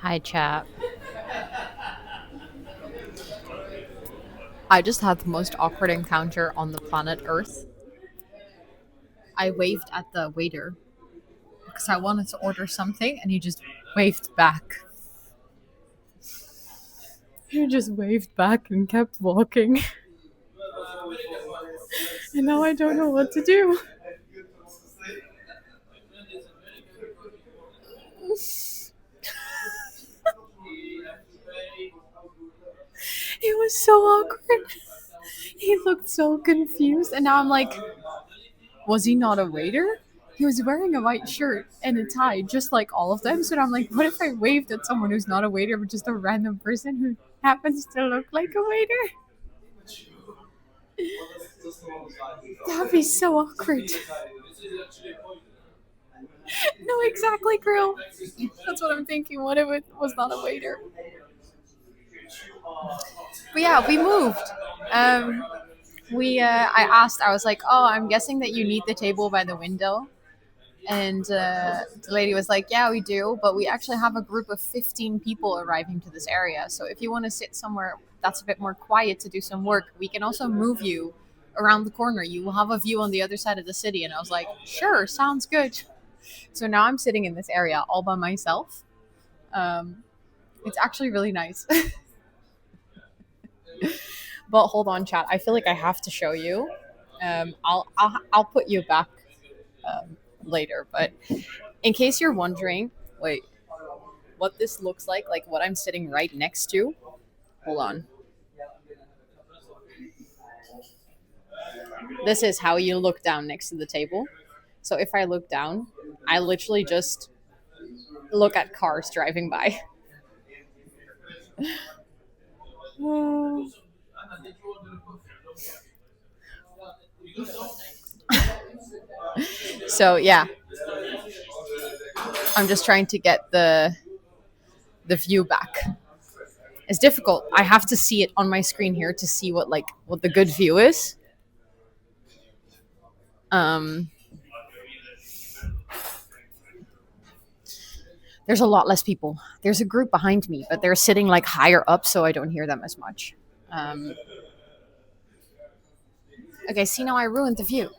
Hi, chap. I just had the most awkward encounter on the planet Earth. I waved at the waiter because I wanted to order something and he just waved back. He just waved back and kept walking. And now I don't know what to do. It was so awkward. He looked so confused. And now I'm like, was he not a waiter? He was wearing a white shirt and a tie, just like all of them. So I'm like, what if I waved at someone who's not a waiter, but just a random person who happens to look like a waiter? That'd be so awkward. No, exactly, girl. That's what I'm thinking. What if it was not a waiter? But yeah, we moved. I asked, I was like, oh, I'm guessing that you need the table by the window. And the lady was like, yeah, we do, but we actually have a group of 15 people arriving to this area. So if you want to sit somewhere that's a bit more quiet to do some work, we can also move you around the corner. You will have a view on the other side of the city. And I was like, sure, sounds good. So now I'm sitting in this area all by myself. It's actually really nice. But hold on, chat. I feel like I have to show you. I'll put you back later. But in case you're wondering, wait, what this looks like what I'm sitting right next to. Hold on. This is how you look down next to the table. So if I look down, I literally just look at cars driving by. So yeah, I'm just trying to get the view back. It's difficult. I have to see it on my screen here to see what the good view is. There's a lot less people. There's a group behind me, but they're sitting like higher up, so I don't hear them as much. Okay, see, now I ruined the view.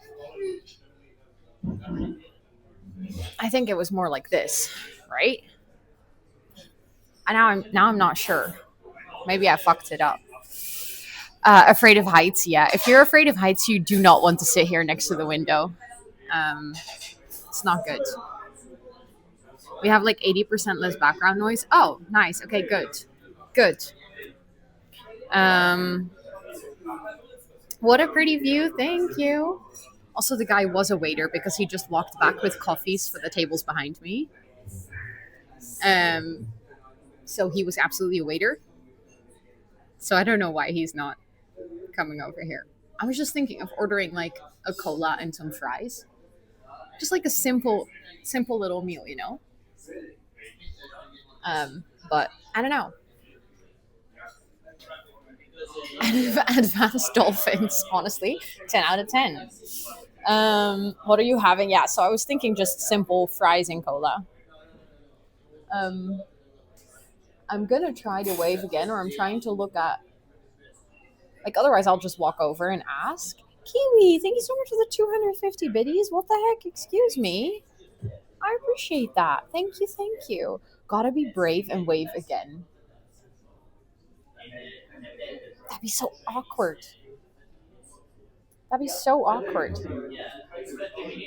I think it was more like this, right? And now I'm not sure. Maybe I fucked it up. Afraid of heights, yeah. If you're afraid of heights, you do not want to sit here next to the window. It's not good. We have like 80% less background noise. Oh, nice. Okay, good. Good. What a pretty view. Thank you. Also, the guy was a waiter because he just walked back with coffees for the tables behind me. So he was absolutely a waiter. So I don't know why he's not coming over here. I was just thinking of ordering like a cola and some fries. Just like a simple little meal, you know? But I don't know. Advanced dolphins, honestly, 10 out of 10. What are you having? Yeah, so I was thinking just simple fries and cola. I'm gonna try to wave again, or I'm trying to look at, otherwise I'll just walk over and ask. Kiwi, thank you so much for the 250 biddies. What the heck? Excuse me. I appreciate that. Thank you. Gotta be brave and wave again. That'd be so awkward.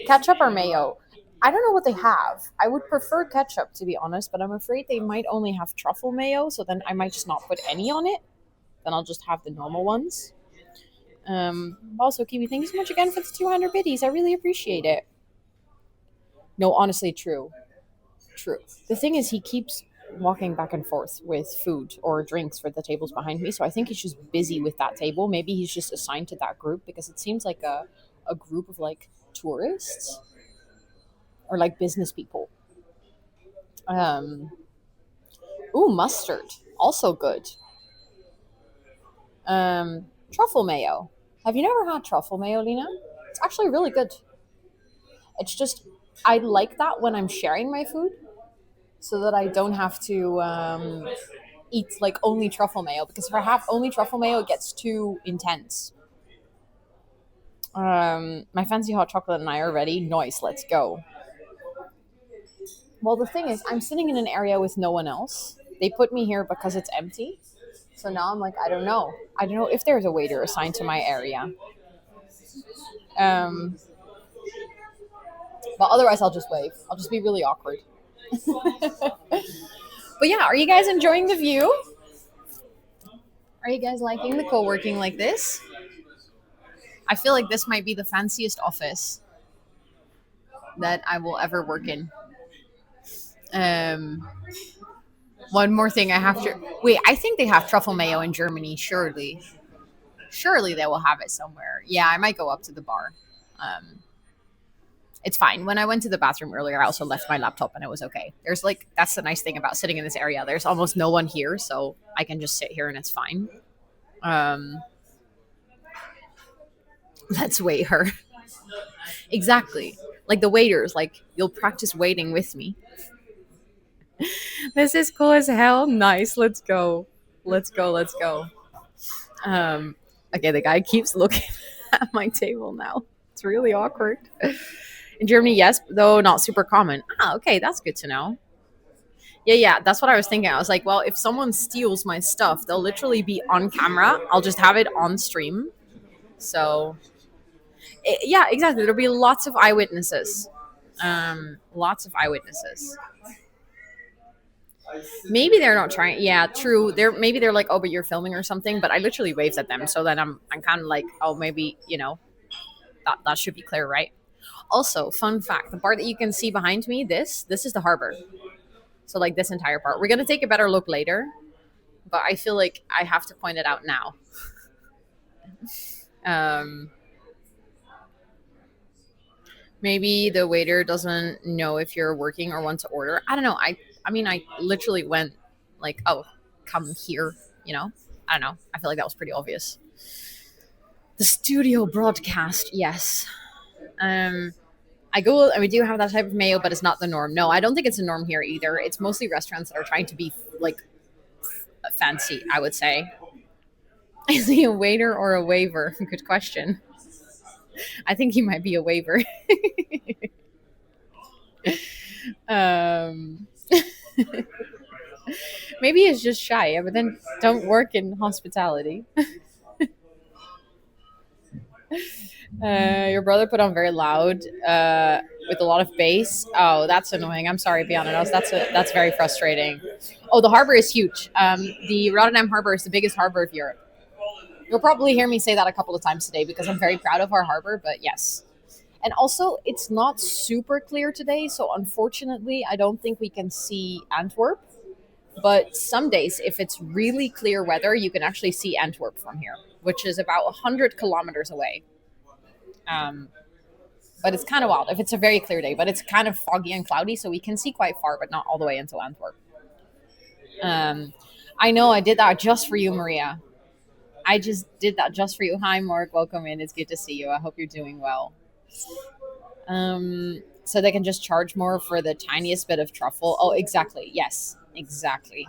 Ketchup or mayo? I don't know what they have. I would prefer ketchup, to be honest, but I'm afraid they might only have truffle mayo, so then I might just not put any on it. Then I'll just have the normal ones. Also, Kiwi, thank you so much again for the 200 biddies. I really appreciate it. No, honestly, true. The thing is, he keeps walking back and forth with food or drinks for the tables behind me, so I think he's just busy with that table. Maybe he's just assigned to that group because it seems like a group of like tourists or like business people. Ooh, mustard, also good. Truffle mayo. Have you never had truffle mayo, Lena? It's actually really good. It's just I like that when I'm sharing my food. so that I don't have to eat like only truffle mayo, because if I have only truffle mayo, it gets too intense. My fancy hot chocolate and I are ready. Nice, let's go. Well, the thing is, I'm sitting in an area with no one else. They put me here because it's empty. So now I'm like, I don't know. I don't know if there's a waiter assigned to my area. Um, but otherwise, I'll just wave. I'll just be really awkward. But yeah, are you guys enjoying the view? Are you guys liking the co-working like this? I feel like this might be the fanciest office that I will ever work in. Um, One more thing I have to wait. I think they have truffle mayo in Germany. Surely they will have it somewhere. Yeah, I might go up to the bar. It's fine. When I went to the bathroom earlier, I also left my laptop and it was okay. There's like that's the nice thing about sitting in this area. There's almost no one here, so I can just sit here and it's fine. Let's wait her. Exactly. Like the waiters, like you'll practice waiting with me. This is cool as hell. Nice. Let's go. Let's go. Let's go. Okay, the guy keeps looking at my table now. It's really awkward. In Germany, yes, though not super common. Ah, okay, that's good to know. Yeah, that's what I was thinking. I was like, well, if someone steals my stuff, they'll literally be on camera. I'll just have it on stream. So, yeah, exactly. There'll be lots of eyewitnesses. Lots of eyewitnesses. Maybe they're not trying. Yeah, true. Maybe they're like, oh, but you're filming or something. But I literally waved at them, so then I'm kind of like, oh, maybe that should be clear, right? Also, fun fact: the part that you can see behind me, this is the harbor. So like this entire part, we're gonna take a better look later, but I feel like I have to point it out now. Maybe the waiter doesn't know if you're working or want to order. I don't know. I mean, I literally went like, oh, come here. I don't know. I feel like that was pretty obvious. The studio broadcast, yes. I Googled, and we do have that type of mayo, but it's not the norm. No, I don't think it's a norm here either. It's mostly restaurants that are trying to be like fancy, I would say. Is he a waiter or a waiver? Good question. I think he might be a waiver. Maybe he's just shy, but then don't work in hospitality. Your brother put on very loud with a lot of bass. Oh, that's annoying. I'm sorry, Biananos. That's very frustrating. Oh, the harbor is huge. The Rotterdam harbor is the biggest harbor of Europe. You'll probably hear me say that a couple of times today because I'm very proud of our harbor, but yes. And also, it's not super clear today, so unfortunately, I don't think we can see Antwerp. But some days, if it's really clear weather, you can actually see Antwerp from here, which is about 100 kilometers away. But it's kind of wild if it's a very clear day, but it's kind of foggy and cloudy, so we can see quite far, but not all the way into Antwerp. I know I did that just for you, Maria. I just did that just for you. Hi, Mark. Welcome in. It's good to see you. I hope you're doing well. So they can just charge more for the tiniest bit of truffle. Oh, exactly. Yes, exactly.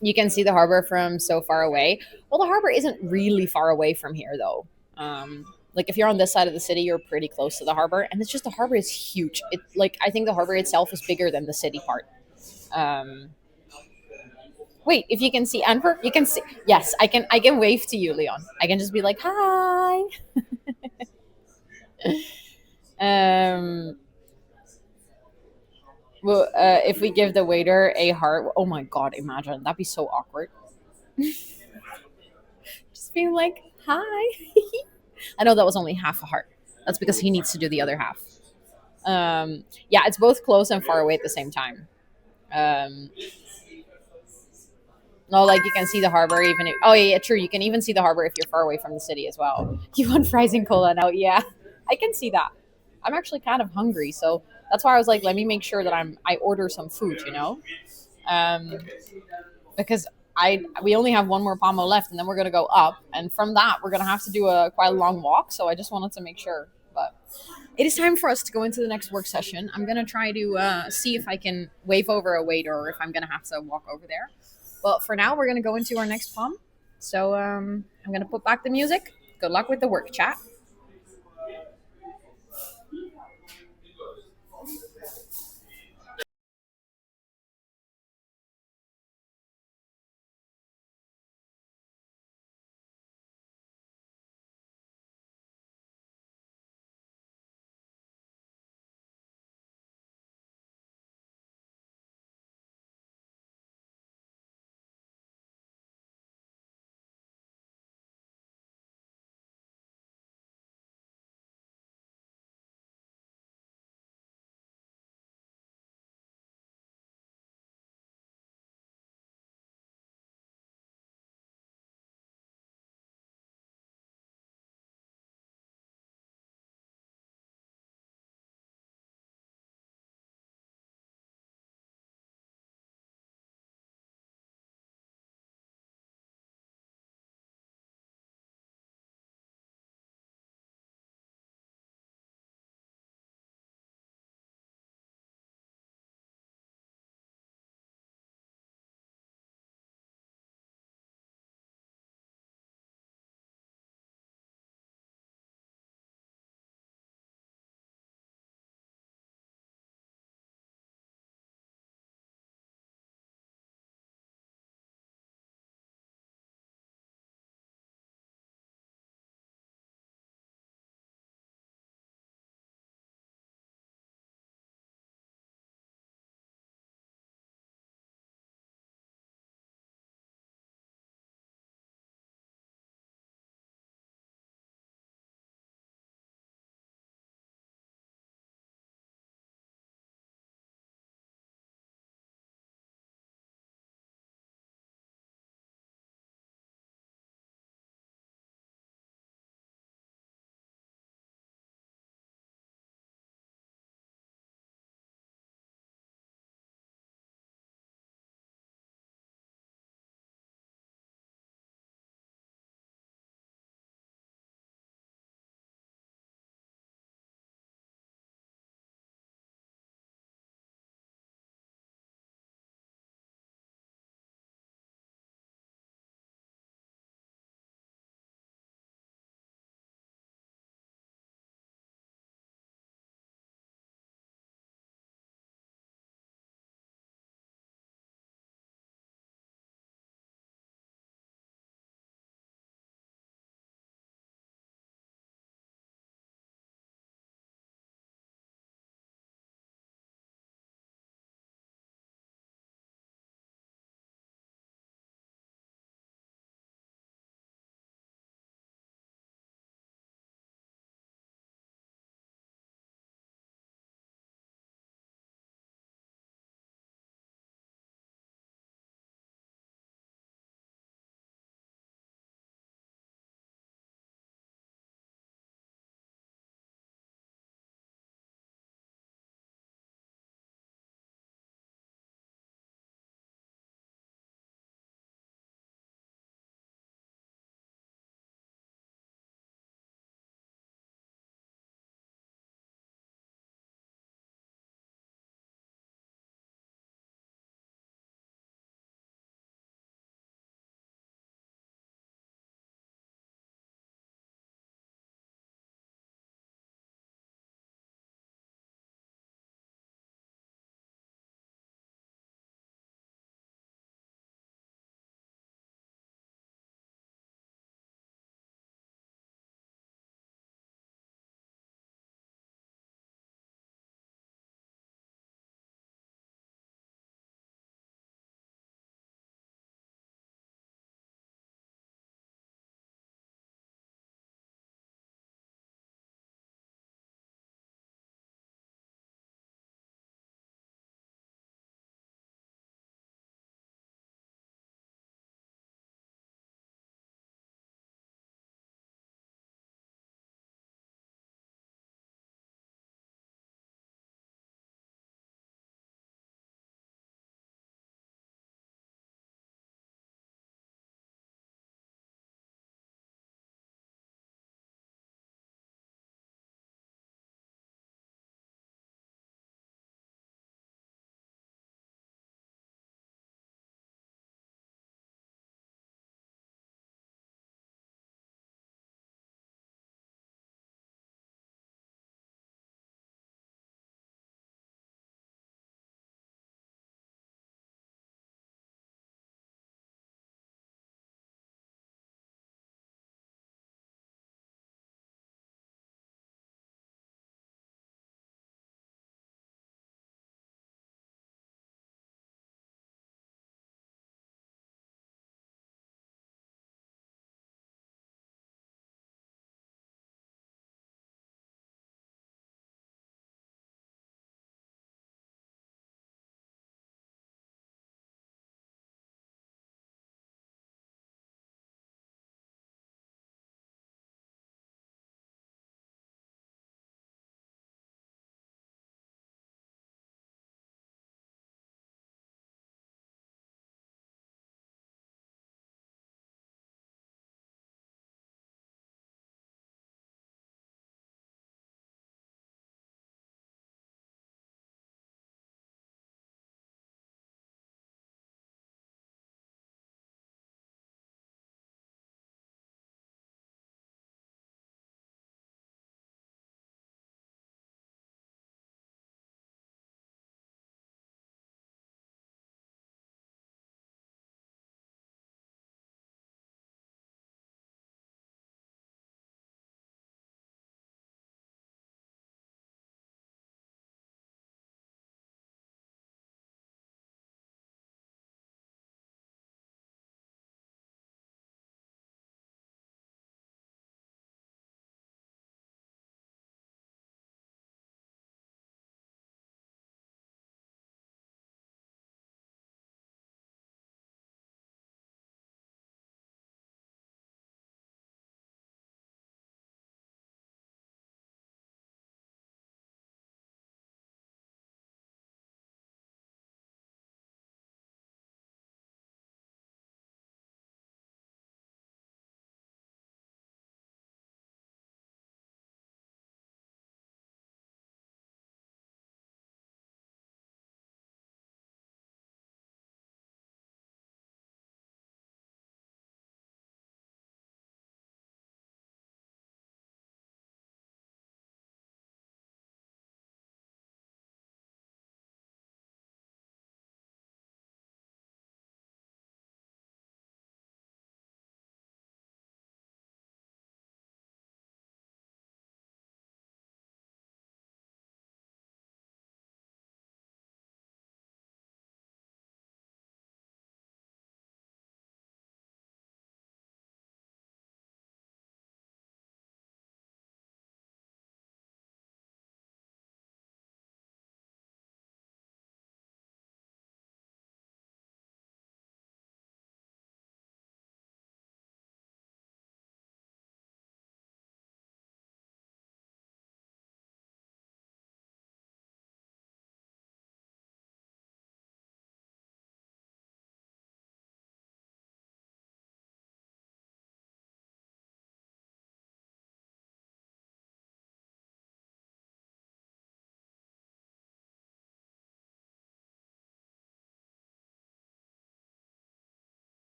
You can see the harbor from so far away. Well, the harbor isn't really far away from here, though. Like if you're on this side of the city, you're pretty close to the harbor, and it's just the harbor is huge. I think the harbor itself is bigger than the city part. Wait, if you can see Antwerp, you can see. Yes, I can. I can wave to you, Leon. I can just be like, hi. Well, if we give the waiter a heart, oh my god, imagine that'd be so awkward. Just being like, hi. I know that was only half a heart. That's because he needs to do the other half. Yeah, it's both close and far away at the same time. No, like you can see the harbor even if, oh yeah, true. You can even see the harbor if you're far away from the city as well. You want fries and cola now? Yeah, I can see that. I'm actually kind of hungry, so that's why I was like, let me make sure that I order some food, because we only have one more pomo left, and then we're gonna go up, and from that we're gonna have to do a quite a long walk. So I just wanted to make sure. But it is time for us to go into the next work session. I'm gonna try to see if I can wave over a waiter or if I'm gonna have to walk over there. But for now, we're gonna go into our next palm. So I'm gonna put back the music. Good luck with the work, chat.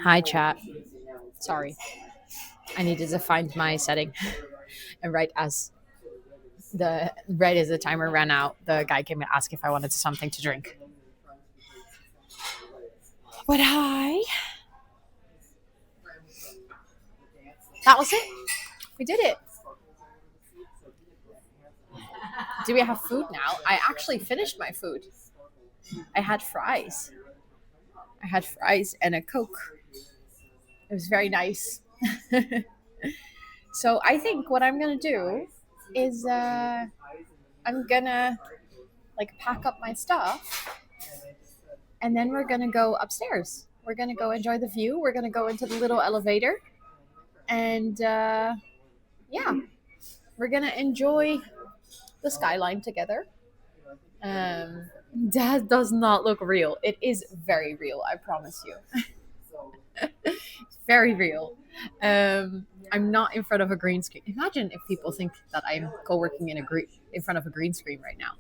Hi, chat. Sorry, I needed to find my setting. And right as the timer ran out, the guy came to ask if I wanted something to drink. But hi. That was it. We did it. Do we have food now? I actually finished my food. I had fries. I had fries and a Coke. It was very nice. So I think what I'm gonna do is I'm gonna like pack up my stuff, and then we're gonna go upstairs. We're gonna go enjoy the view. We're gonna go into the little elevator, and yeah, we're gonna enjoy the skyline together. That does not look real. It is very real, I promise you. It's very real. I'm not in front of a green screen. Imagine if people think that I'm co-working in front of a green screen right now.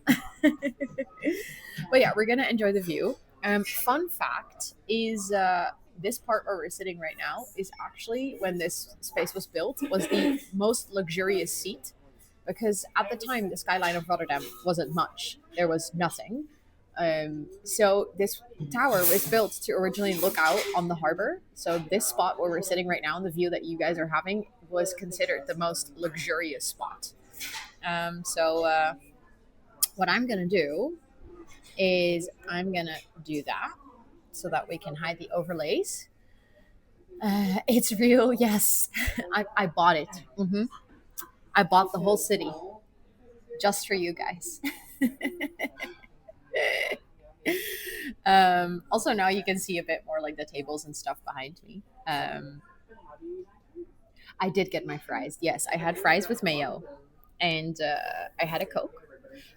But yeah, we're gonna enjoy the view. Fun fact is this part where we're sitting right now is actually, when this space was built, was the most luxurious seat, because at the time the skyline of Rotterdam wasn't much. There was nothing. So this tower was built to originally look out on the harbor. So this spot where we're sitting right now, and the view that you guys are having, was considered the most luxurious spot. So what I'm gonna do is I'm gonna do that so that we can hide the overlays. It's real, yes. I bought it. I bought the whole city just for you guys. Also, now you can see a bit more like the tables and stuff behind me. I did get my fries. Yes, I had fries with mayo, and I had a Coke.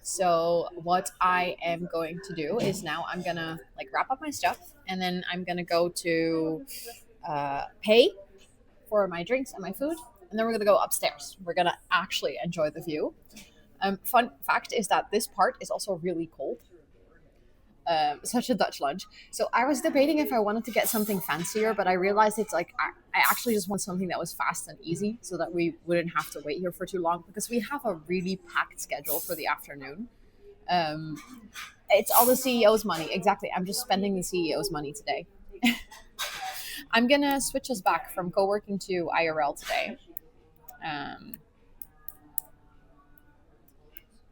So what I am going to do is now I'm gonna like wrap up my stuff, and then I'm gonna go to pay for my drinks and my food, and then we're gonna go upstairs. We're gonna actually enjoy the view. Fun fact is that this part is also really cold. Such a Dutch lunch. So I was debating if I wanted to get something fancier, but I realized it's like I actually just want something that was fast and easy, so that we wouldn't have to wait here for too long, because we have a really packed schedule for the afternoon. It's all the CEO's money. Exactly. I'm just spending the CEO's money today. I'm gonna switch us back from co-working to IRL today.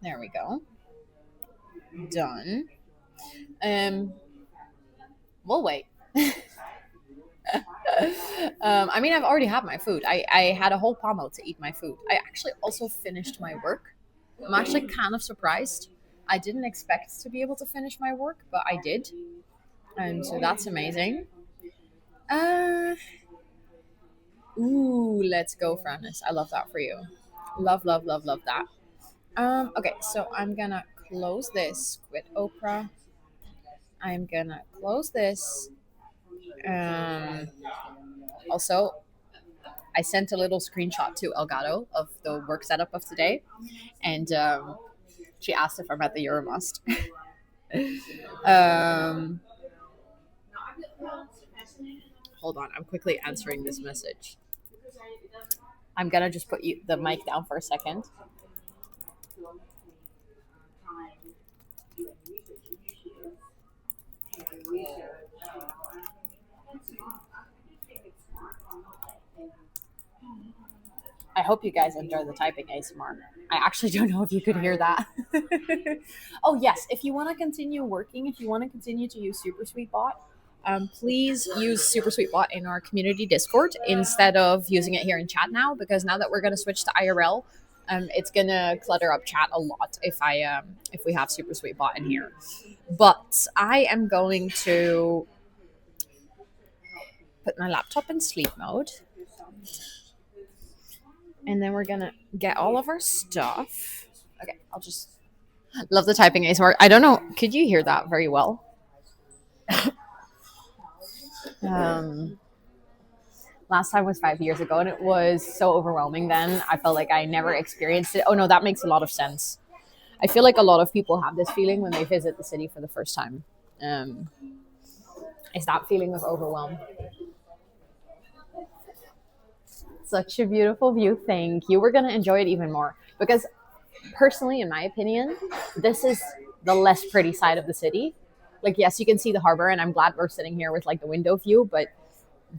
There we go. Done. We'll wait. I mean, I've already had my food. I had a whole pommel to eat my food. I actually also finished my work. I'm actually kind of surprised. I didn't expect to be able to finish my work, but I did. So that's amazing. Ooh, let's go, Francis. I love that for you. Love, love, love, love that. Okay, so I'm gonna close this. Quit Oprah. I'm gonna close this. Also, I sent a little screenshot to Elgato of the work setup of today, and she asked if I'm at the Euromast. Hold on, I'm quickly answering this message. I'm gonna just put the mic down for a second. I hope you guys enjoy the typing ASMR. I actually don't know if you could hear that. Oh yes, if you want to continue working, if you want to continue to use SuperSweetBot, please use SuperSweetBot in our community Discord instead of using it here in chat now, because now that we're going to switch to IRL, it's going to clutter up chat a lot if we have SuperSweetBot in here. But I am going to put my laptop in sleep mode. And then we're gonna get all of our stuff. Okay, I'll just love the typing ASMR. I don't know, could you hear that very well? Last time was 5 years ago, and it was so overwhelming then. I felt like I never experienced it. Oh no, that makes a lot of sense. I feel like a lot of people have this feeling when they visit the city for the first time. Is that feeling of overwhelm. Such a beautiful view. Thank you. We're going to enjoy it even more because, personally, in my opinion, this is the less pretty side of the city. Like, yes, you can see the harbor, and I'm glad we're sitting here with like the window view, but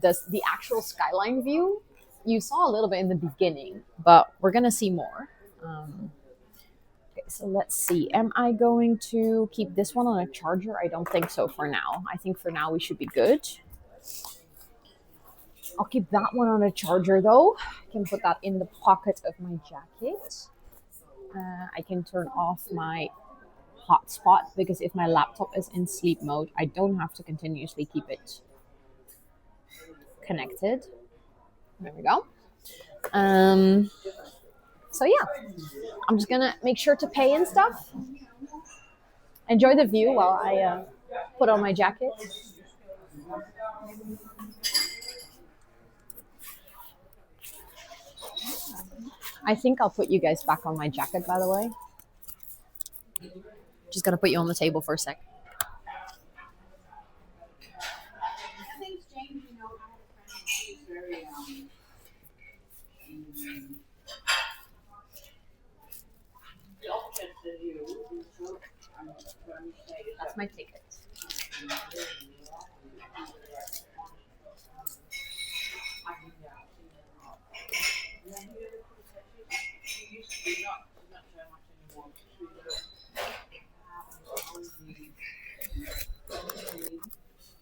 the actual skyline view, you saw a little bit in the beginning, but we're going to see more. Okay, so let's see. Am I going to keep this one on a charger? I don't think so for now. I think for now we should be good. I'll keep that one on a charger though. I can put that in the pocket of my jacket. I can turn off my hotspot because if my laptop is in sleep mode, I don't have to continuously keep it connected. There we go. So yeah, I'm just gonna make sure to pay and stuff. Enjoy the view while I put on my jacket. I think I'll put you guys back on my jacket, by the way. Just gonna put you on the table for a sec. Things change, you know. I have a friend who's very That's my ticket.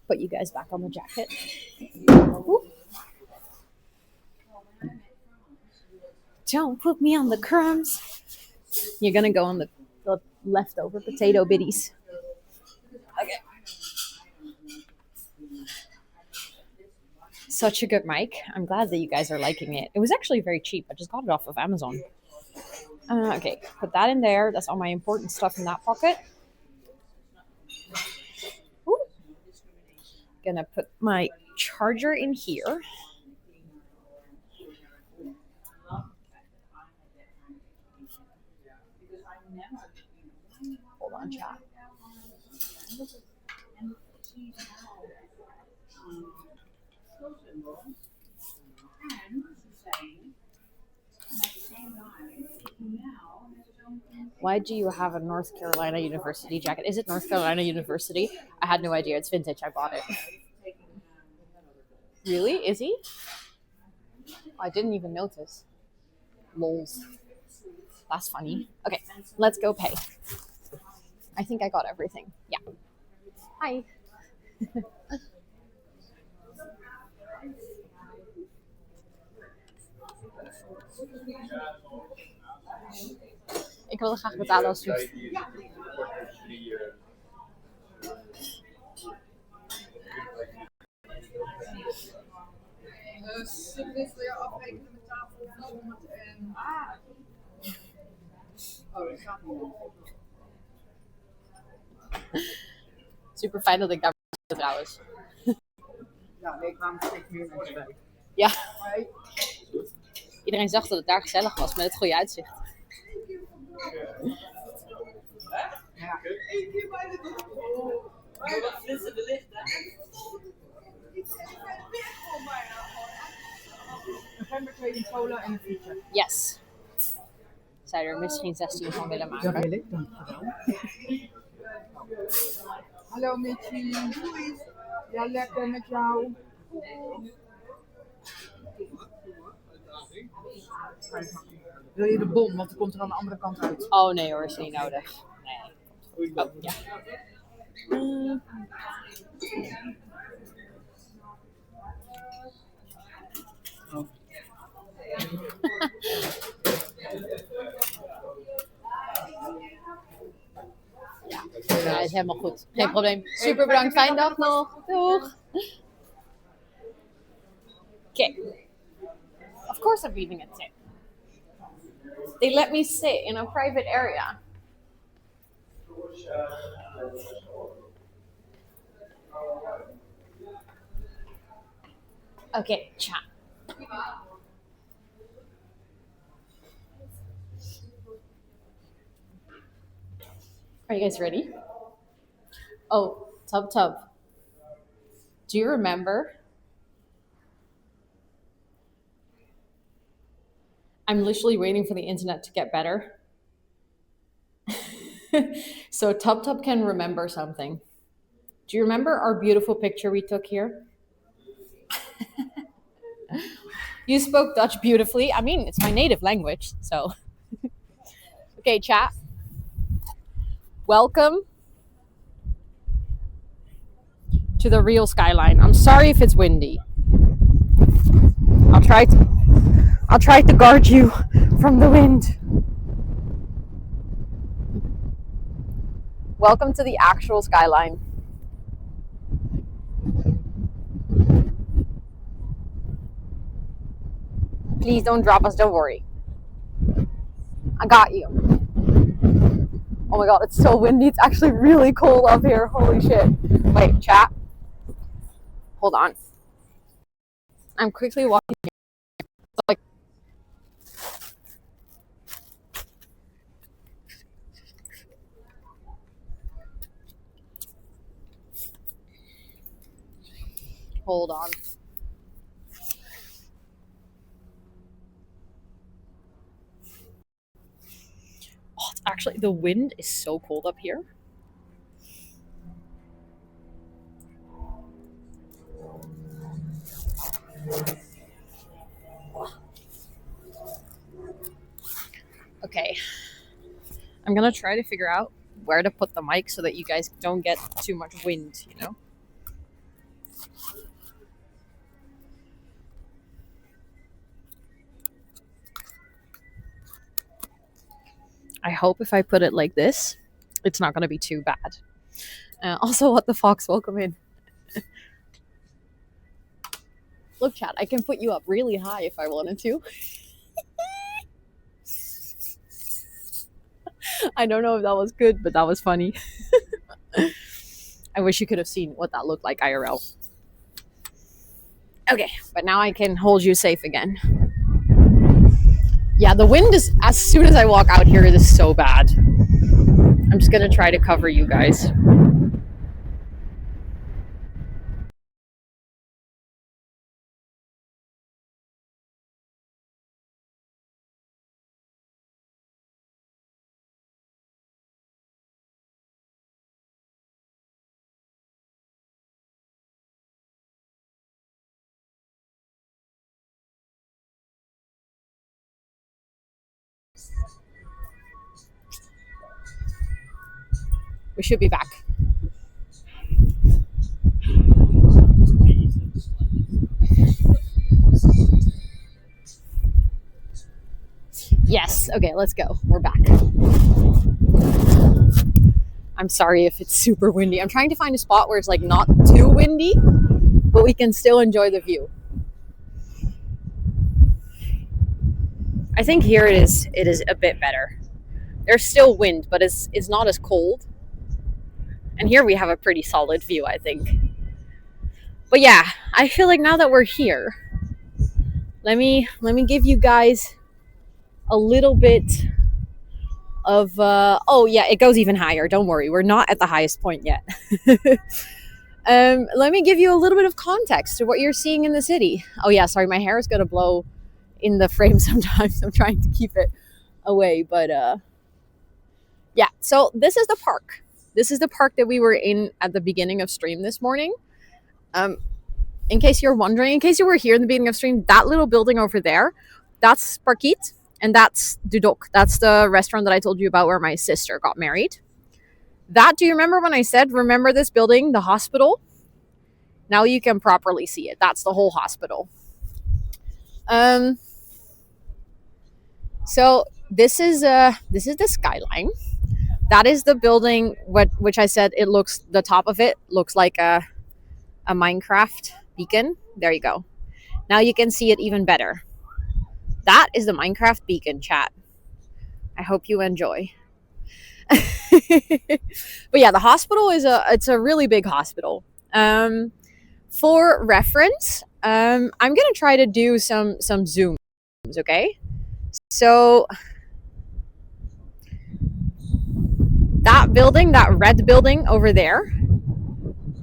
Put you guys back on the jacket. Ooh. Don't put me on the crumbs. You're gonna go on the leftover potato bitties. Okay. Such a good mic. I'm glad that you guys are liking it. It was actually very cheap. I just got it off of Amazon. Okay, put that in there. That's all my important stuff in that pocket. Ooh. Gonna put my charger in here. Hold on, chat. Why do you have a North Carolina University jacket? Is it North Carolina University? I had no idea. It's vintage. I bought it. Really? Is he? I didn't even notice. Lols. That's funny. Okay, let's go pay. I think I got everything. Yeah. Hi. Ik wilde graag betalen alsjeblieft. Dus ik wil voor jou afrekenen met tafel 400 en... Oh, dat gaat niet. Super fijn dat ik daar ben trouwens. Ja, nee, ik kwamen steeds meer mensen bij. Ja. Iedereen zag dat het daar gezellig was met het goede uitzicht. Ja. Eén keer bij de doel. Wat vissen de licht, hè? November 2 in cola en een frietje. Yes. Zou er misschien 16 van willen maken? Dat wil ik, dankjewel. Hallo Mitchie. Doei. Ja, lekker met jou. Wil je de bom, want die komt er aan de andere kant uit. Oh nee hoor, is niet nodig. Nee. Oh, ja. Oh. Ja, is helemaal goed. Geen probleem. Super bedankt. Fijne dag nog. Doeg. Okay. Of course I'm leaving a tip. They let me sit in a private area. Okay, chat. Are you guys ready? Oh, tub. Do you remember? I'm literally waiting for the internet to get better. So Tub Tub can remember something. Do you remember our beautiful picture we took here? You spoke Dutch beautifully. I mean, it's my native language, so. Okay, chat. Welcome to the real skyline. I'm sorry if it's windy. I'll try to guard you from the wind. Welcome to the actual skyline. Please don't drop us, don't worry. I got you. Oh my god, it's so windy. It's actually really cold up here. Holy shit. Wait, chat. Hold on. I'm quickly walking here. Like, hold on. Oh, it's actually, the wind is so cold up here. Okay. I'm gonna try to figure out where to put the mic so that you guys don't get too much wind, you know? I hope if I put it like this, it's not gonna be too bad. Also, what the fox, welcome in. Look, chat, I can put you up really high if I wanted to. I don't know if that was good, but that was funny. I wish you could have seen what that looked like IRL. Okay, but now I can hold you safe again. Yeah, the wind is, as soon as I walk out here, it is so bad. I'm just gonna try to cover you guys. We should be back. Yes, okay, let's go. We're back. I'm sorry if it's super windy. I'm trying to find a spot where it's like not too windy, but we can still enjoy the view. I think here it is a bit better. There's still wind, but it's not as cold. And here we have a pretty solid view, I think. But yeah, I feel like now that we're here, let me give you guys a little bit of oh yeah, it goes even higher. Don't worry, we're not at the highest point yet. Let me give you a little bit of context to what you're seeing in the city. Oh yeah, sorry, my hair is gonna blow in the frame sometimes. I'm trying to keep it away, but yeah, so this is the park. This is the park that we were in at the beginning of stream this morning. In case you're wondering, in case you were here in the beginning of stream, that little building over there, that's Parkiet, and that's Dudok. That's the restaurant that I told you about where my sister got married. That, do you remember when I said, remember this building, the hospital? Now you can properly see it. That's the whole hospital. So this is the skyline. That is the building which I said it looks, the top of it looks like a Minecraft beacon. There you go. Now you can see it even better. That is the Minecraft beacon, chat. I hope you enjoy. But yeah, the hospital is it's a really big hospital. For reference, I'm gonna try to do some zooms, okay? So that building, that red building over there,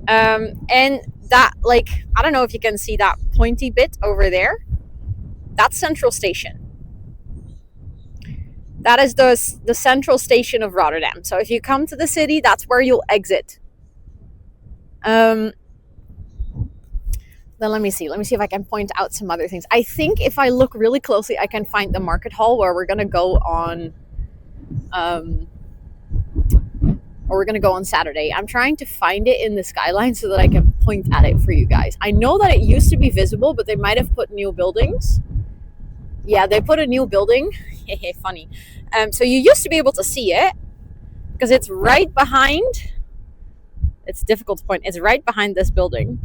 and that, like, I don't know if you can see that pointy bit over there. That's Central Station. That is the central station of Rotterdam. So if you come to the city, that's where you'll exit. Then let me see if I can point out some other things. I think if I look really closely, I can find the market hall where we're gonna go on Saturday. I'm trying to find it in the skyline so that I can point at it for you guys. I know that it used to be visible, but they might have put new buildings. Yeah, they put a new building. Funny. So you used to be able to see it because it's right behind. It's difficult to point. It's right behind this building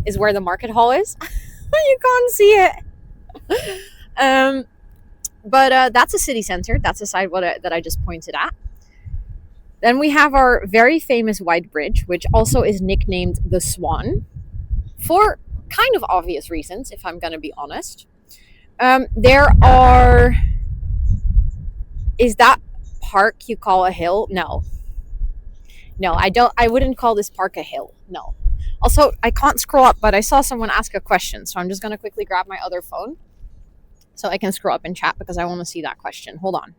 is where the market hall is. You can't see it. But that's a city center. That's the side that I just pointed at. Then we have our very famous white bridge, which also is nicknamed the Swan for kind of obvious reasons, if I'm going to be honest. Is that park you call a hill? No, I wouldn't call this park a hill. No. Also, I can't scroll up, but I saw someone ask a question, so I'm just going to quickly grab my other phone so I can scroll up in chat because I want to see that question. Hold on.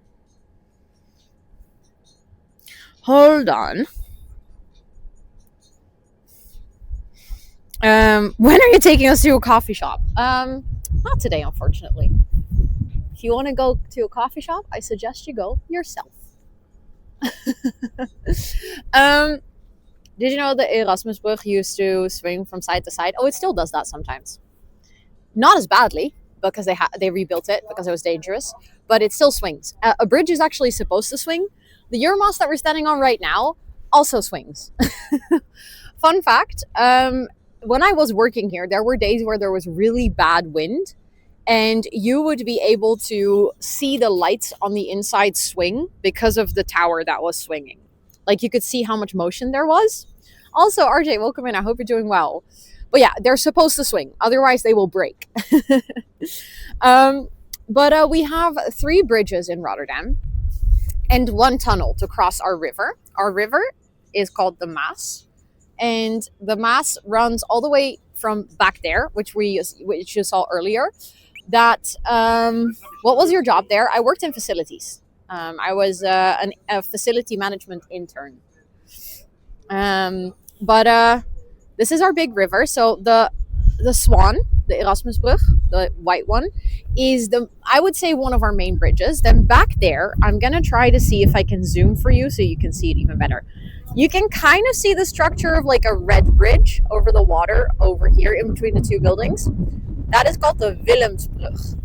When are you taking us to a coffee shop? Not today, unfortunately. If you want to go to a coffee shop, I suggest you go yourself. Did you know the Erasmusbrug used to swing from side to side? Oh, it still does that sometimes. Not as badly because they rebuilt it because it was dangerous, but it still swings. A bridge is actually supposed to swing. The Euromast that we're standing on right now also swings. Fun fact, when I was working here, there were days where there was really bad wind and you would be able to see the lights on the inside swing because of the tower that was swinging. Like you could see how much motion there was. Also, RJ, welcome in. I hope you're doing well. But yeah, they're supposed to swing. Otherwise, they will break. But we have 3 bridges in Rotterdam and 1 tunnel to cross our river. Our river is called the Maas. And the Maas runs all the way from back there, which you saw earlier. What was your job there? I worked in facilities. I was a facility management intern. But this is our big river. So the Swan, the Erasmusbrug, the white one, is I would say one of our main bridges. Then back there, I'm gonna try to see if I can zoom for you so you can see it even better. You can kind of see the structure of like a red bridge over the water over here in between the 2 buildings. That is called the Willemsbrug,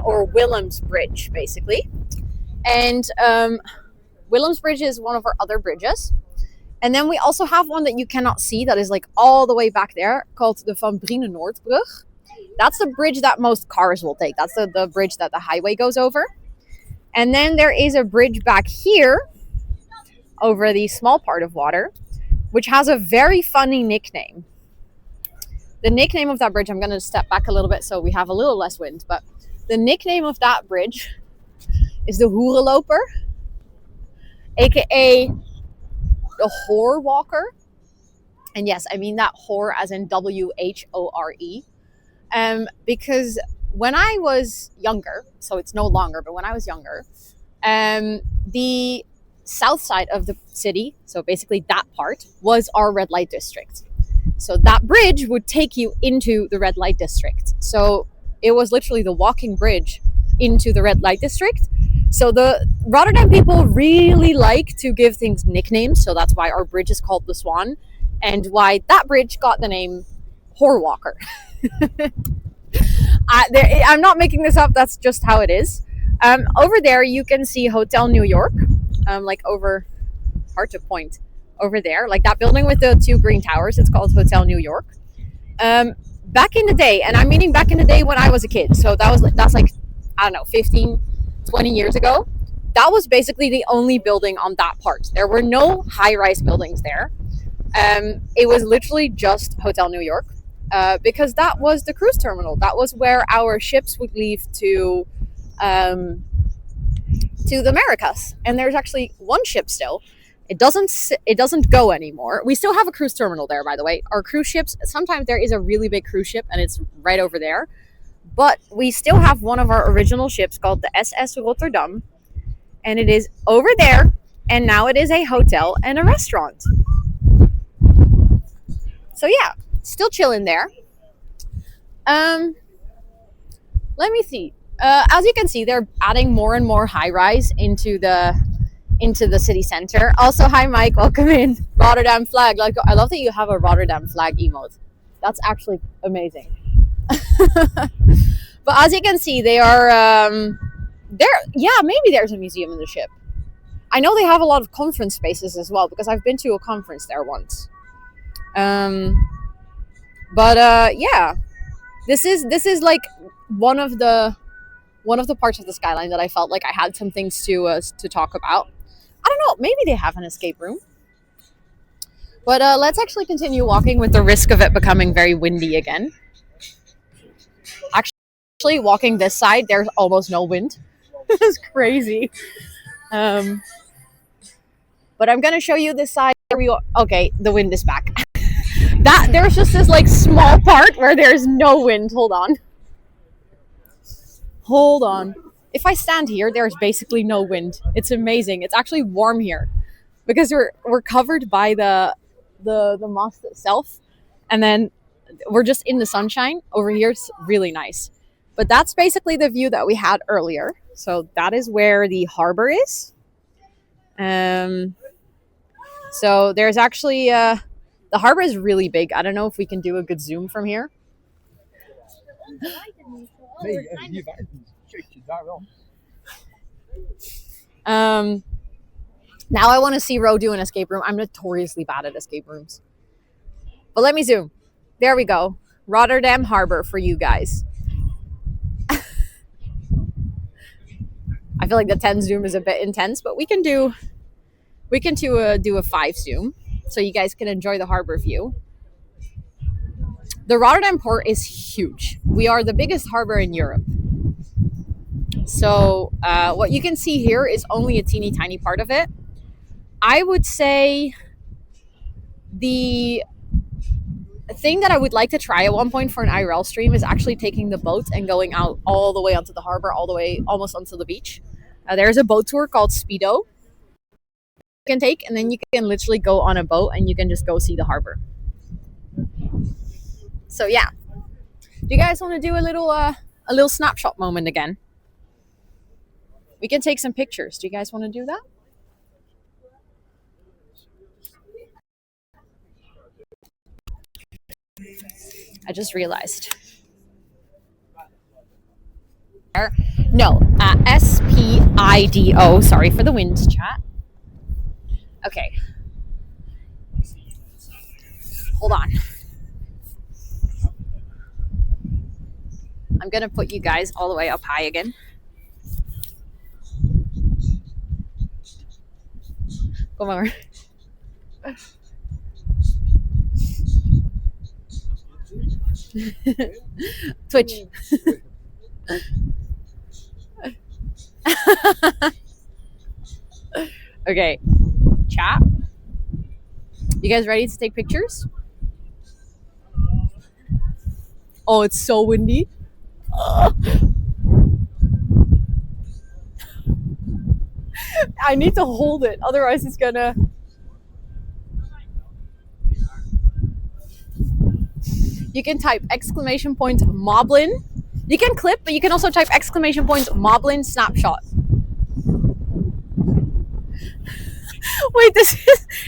or Willems Bridge, basically. And Willems Bridge is one of our other bridges. And then we also have one that you cannot see that is like all the way back there called the Van Brienenoordbrug. That's the bridge that most cars will take. That's the bridge that the highway goes over. And then there is a bridge back here over the small part of water, which has a very funny nickname. The nickname of that bridge, I'm going to step back a little bit so we have a little less wind, but the nickname of that bridge is the Hoerenloper, aka the whore walker. And yes, I mean that whore as in WHORE. Because when I was younger, so it's no longer, but when I was younger, the south side of the city, so basically that part, was our red light district. So that bridge would take you into the red light district. So it was literally the walking bridge into the red light district. So the Rotterdam people really like to give things nicknames. So that's why our bridge is called the Swan, and why that bridge got the name Whore Walker. I'm not making this up. That's just how it is. Over there, you can see Hotel New York, hard to point, over there, like that building with the 2 green towers. It's called Hotel New York. Back in the day, and I'm meaning back in the day when I was a kid. So that's like, I don't know, 15, 20 years ago. That was basically the only building on that part. There were no high-rise buildings there. It was literally just Hotel New York. Because that was the cruise terminal. That was where our ships would leave to the Americas. And there's actually one ship still. It doesn't go anymore. We still have a cruise terminal there, by the way. Our cruise ships, sometimes there is a really big cruise ship and it's right over there. But we still have one of our original ships called the SS Rotterdam, and it is over there, and now it is a hotel and a restaurant. So yeah, still chilling there. Let me see. As you can see, they're adding more and more high-rise into the city center. Also, hi Mike, welcome in. Rotterdam flag. Like, I love that you have a Rotterdam flag emote. That's actually amazing. But as you can see, they are maybe there's a museum in the ship. I know they have a lot of conference spaces as well, because I've been to a conference there once. Yeah, this is like one of the parts of the skyline that I felt like I had some things to talk about. I don't know, maybe they have an escape room. But let's actually continue walking with the risk of it becoming very windy again. Actually, walking this side, there's almost no wind. It's crazy. But I'm gonna show you this side. Okay, the wind is back. There's just this like small part where there's no wind. Hold on. If I stand here, there's basically no wind. It's amazing. It's actually warm here because we're covered by the mast itself, and then we're just in the sunshine. Over here, it's really nice. But that's basically the view that we had earlier. So that is where the harbor is. So there's actually the harbor is really big. I don't know if we can do a good zoom from here. Now I want to see Ro do an escape room. I'm notoriously bad at escape rooms. But let me zoom. There we go. Rotterdam Harbor for you guys. I feel like the 10 zoom is a bit intense, but we can do a 5 zoom so you guys can enjoy the harbor view. The Rotterdam port is huge. We are the biggest harbor in Europe. So what you can see here is only a teeny tiny part of it. I would say the thing that I would like to try at one point for an IRL stream is actually taking the boat and going out all the way onto the harbor, all the way almost onto the beach. There's a boat tour called Speedo you can take, and then you can literally go on a boat and you can just go see the harbor. So yeah, do you guys want to do a little snapshot moment again? We can take some pictures. Do you guys want to do that? I just realized. No, SPIDO. Sorry for the wind, chat. Okay. Hold on. I'm gonna put you guys all the way up high again. Come on. Twitch. Okay, chat. You guys ready to take pictures? Oh, it's so windy. I need to hold it, otherwise it's gonna... You can type exclamation point Moblin. You can clip, but you can also type exclamation point Moblin snapshot. Wait,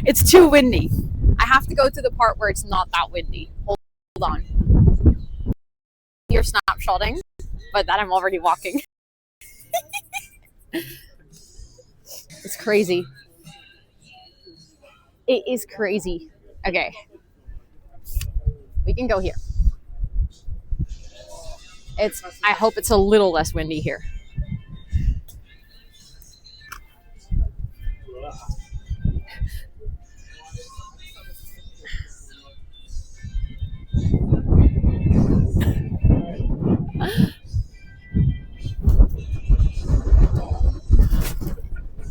it's too windy. I have to go to the part where it's not that windy. Hold on. You're snapshotting, but that I'm already walking. It's crazy. It is crazy. Okay. We can go here. I hope it's a little less windy here.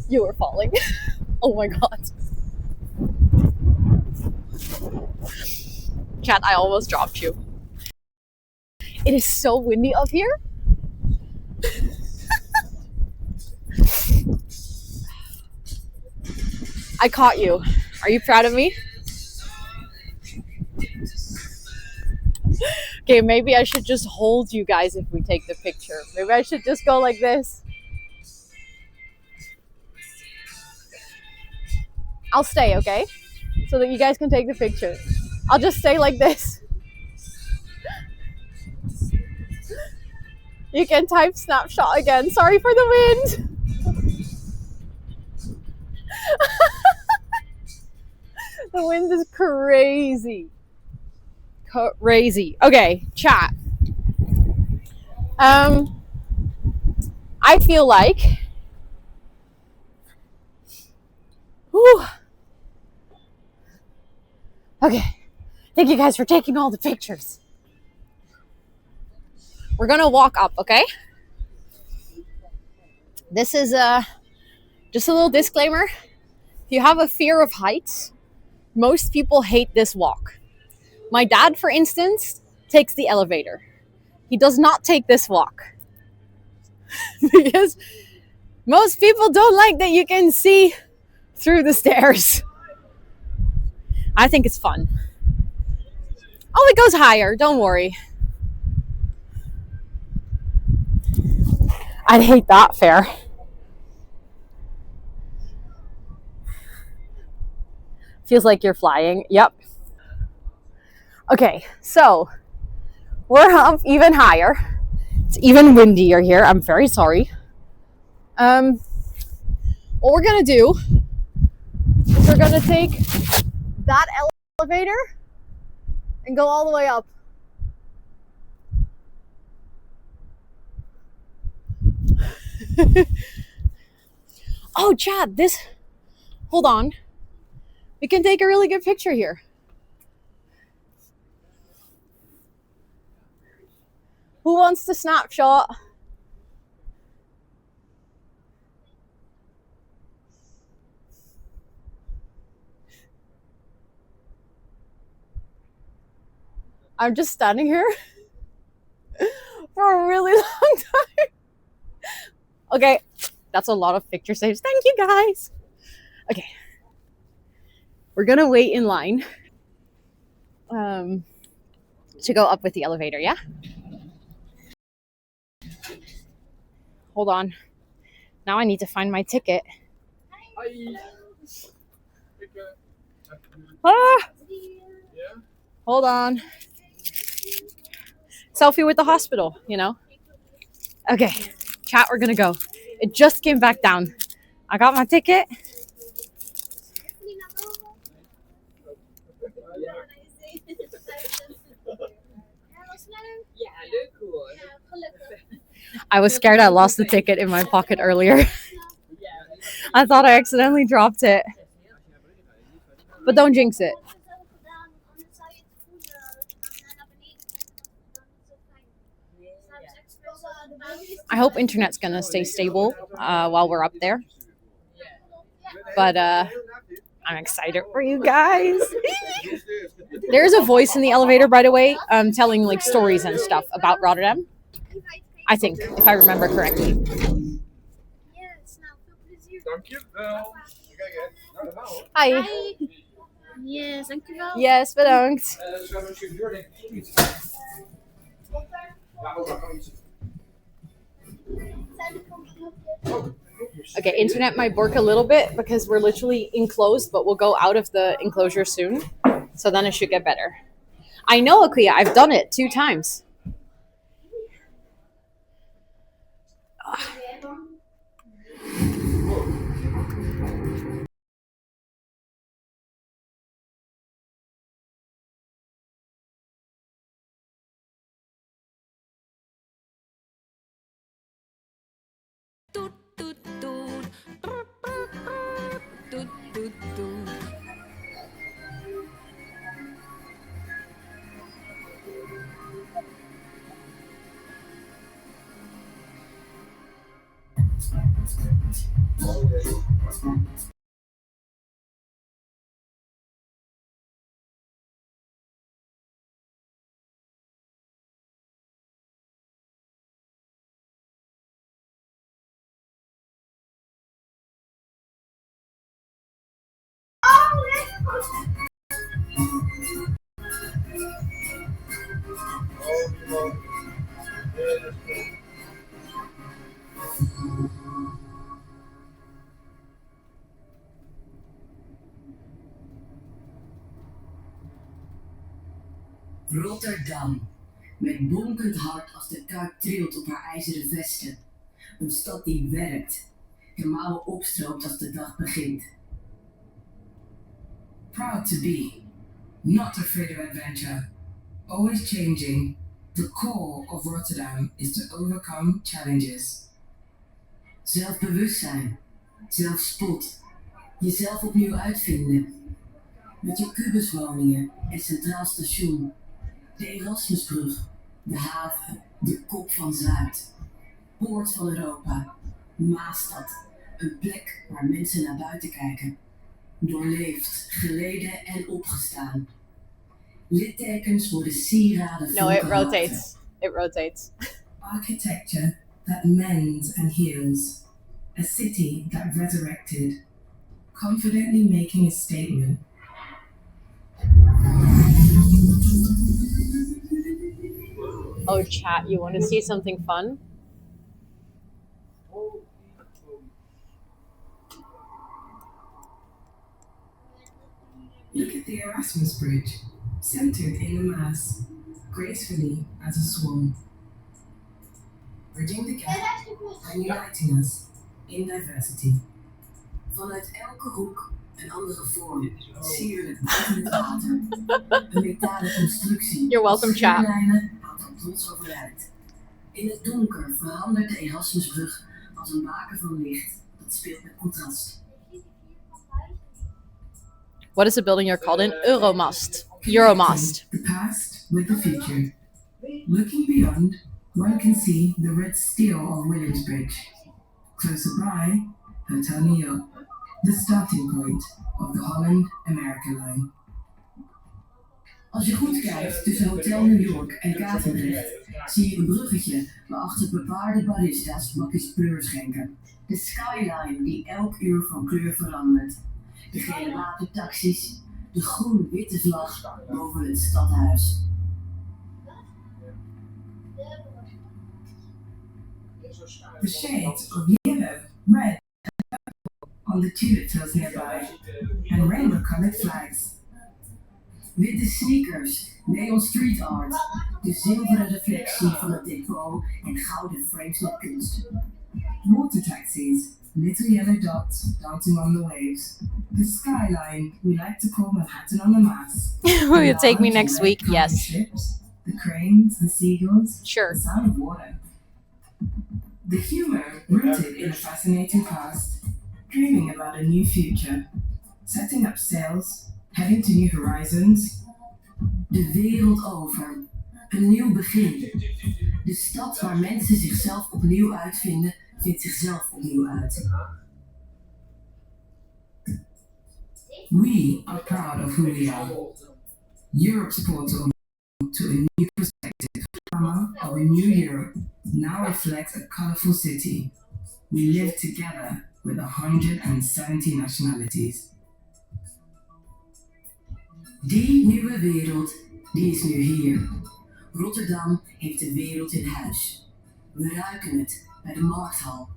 You are falling. Oh my god. Chat, I almost dropped you. It is so windy up here. I caught you. Are you proud of me? Okay, maybe I should just hold you guys if we take the picture. Maybe I should just go like this. I'll stay, okay? So that you guys can take the picture. I'll just stay like this. You can type snapshot again. Sorry for the wind. The wind is crazy. Crazy. Okay, chat. I feel like whew. Okay. Thank you guys for taking all the pictures. We're gonna walk up, okay? This is just a little disclaimer. If you have a fear of heights, most people hate this walk. My dad, for instance, takes the elevator. He does not take this walk. Because most people don't like that you can see through the stairs. I think it's fun. Oh, it goes higher, don't worry. I'd hate that fair. Feels like you're flying. Yep. Okay, so we're up even higher. It's even windier here. I'm very sorry. What we're gonna do is we're gonna take that elevator and go all the way up. Oh, Chad, hold on. We can take a really good picture here. Who wants to snapshot? I'm just standing here for a really long time. Okay, that's a lot of picture saves. Thank you guys. Okay, we're gonna wait in line to go up with the elevator, yeah? Hold on. Now I need to find my ticket. Ah! Hold on. Selfie with the hospital, you know? Okay, chat, we're gonna go. It just came back down. I got my ticket. I was scared I lost the ticket in my pocket earlier. I thought I accidentally dropped it. But don't jinx it. I hope internet's gonna stay stable while we're up there. But I'm excited for you guys. There's a voice in the elevator, by the way, telling like stories and stuff about Rotterdam. I think, if I remember correctly. Hi. Yes, dankjewel. Yes, bedankt. Okay, internet might work a little bit because we're literally enclosed, but we'll go out of the enclosure soon. So then it should get better. I know, Akuya, I've done it 2 times. Rotterdam. Met bonkend hart als de kuik trilt op haar ijzeren vesten. Een stad die werkt, de mouwen opstroopt als de dag begint. Proud to be, not afraid of adventure, always changing. The core of Rotterdam is to overcome challenges. Zelfbewustzijn, zelfspot, jezelf opnieuw uitvinden. Met je kubuswoningen en centraal station, de Erasmusbrug, de haven, de kop van Zuid, poort van Europa, Maastad, een plek waar mensen naar buiten kijken. Doorleefd, geleden en opgestaan. Littekens worden sieraden van No, it karakter. rotates. It rotates. Architecture that mends and heals. A city that resurrected. Confidently making a statement. Oh, chat, you want to see something fun? Look at the Erasmus Bridge, centered in the Maas, gracefully as a swan. Bridging the gap and uniting us in diversity. Vanuit elke hoek een andere vorm, sierlijk boven het water. Een metalen constructie. You're welcome, chat. Schermlijnen houdt er trots overeind. In het donker verandert de Erasmusbrug als een baken van licht dat speelt met contrast. What is the building you're called in? Euromast. Euromast. The past with the future. Looking beyond, one can see the red steel of Williamsbridge. Closer by, Hotel New York, the starting point of the Holland-America line. Als je goed kijkt tussen Hotel New York en Katendrecht, zie je een bruggetje waarachter bepaarde baristas bakjes peur schenken. De skyline die elk uur van kleur verandert. De gele watertaxis, de groen-witte vlag boven het stadhuis. The shades of yellow, red, and purple on the tulip fields nearby, and rainbow-colored flags. Witte sneakers, neon street art, de zilveren reflectie van het decor en gouden frames met kunst. Water taxis, little yellow dots dancing on the waves. The skyline we like to call Manhattan on the Maas. Will you take me next week? Yes. Ships, the cranes, the seagulls, Sure. the sound of water. The humor rooted in a fascinating past, dreaming about a new future, setting up sails, heading to new horizons. De wereld over, een nieuw begin. De stad waar mensen zichzelf opnieuw uitvinden, vindt zichzelf opnieuw uit. We are proud of who we are. Europe's portal to a new perspective. Of a new Europe now reflects a colorful city. We live together with 170 nationalities. Die nieuwe wereld, die is nu hier. Rotterdam heeft de wereld in huis. We ruiken het bij de markthal.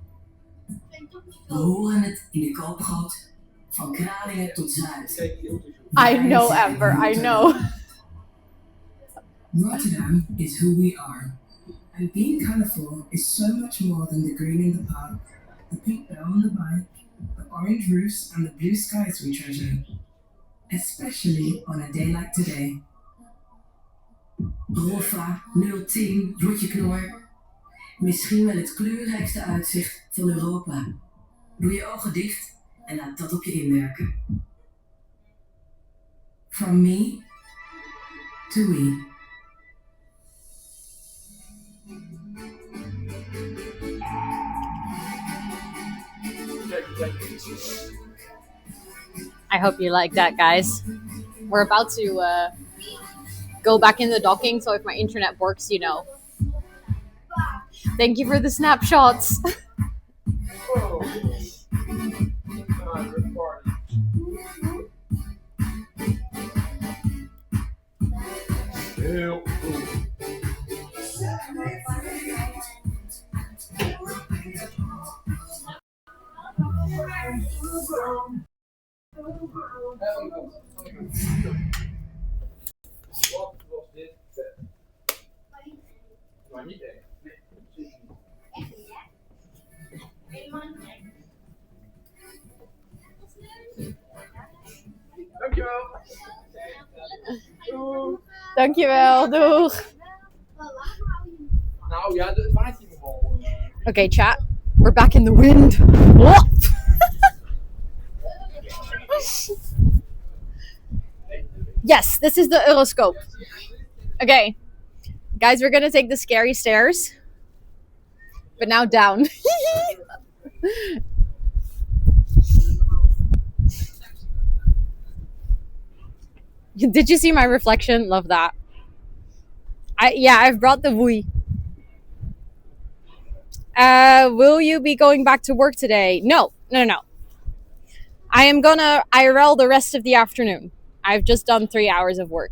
We horen het in de koopgoot, van Kralingen tot Zuid. I know, Amber, I know. Rotterdam is who we are. And being colourful is so much more than the green in the park, the pink bell on the bike, the orange roofs and the blue skies we treasure. Especially on a day like today. Roffa, 010, Rotje Knor. Misschien wel het kleurrijkste uitzicht van Europa. Doe je ogen dicht en laat dat op je inwerken. From me to we. I hope you like that, guys. We're about to go back in the docking, so if my internet works, you know. Thank you for the snapshots. Dankjewel, doeg. Okay, chat. We're back in the wind. What? Yes, this is the Euroscope. Okay, guys, we're gonna take the scary stairs, but now down. Did you see my reflection? Love that. I've brought the wui. Will you be going back to work today? No. I am gonna IRL the rest of the afternoon. I've just done 3 hours of work.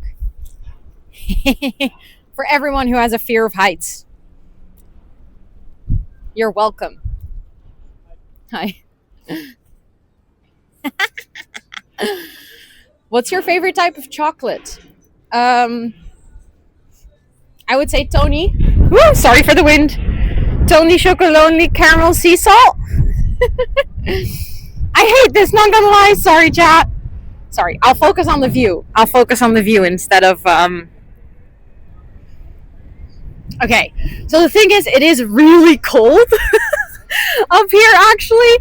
For everyone who has a fear of heights. You're welcome. Hi. What's your favorite type of chocolate? I would say Tony. Woo, sorry for the wind. Tony Chocolonely Caramel Sea Salt. I hate this, not gonna lie. Sorry, chat. Sorry, I'll focus on the view. Instead of Okay, so the thing is, it is really cold up here, actually.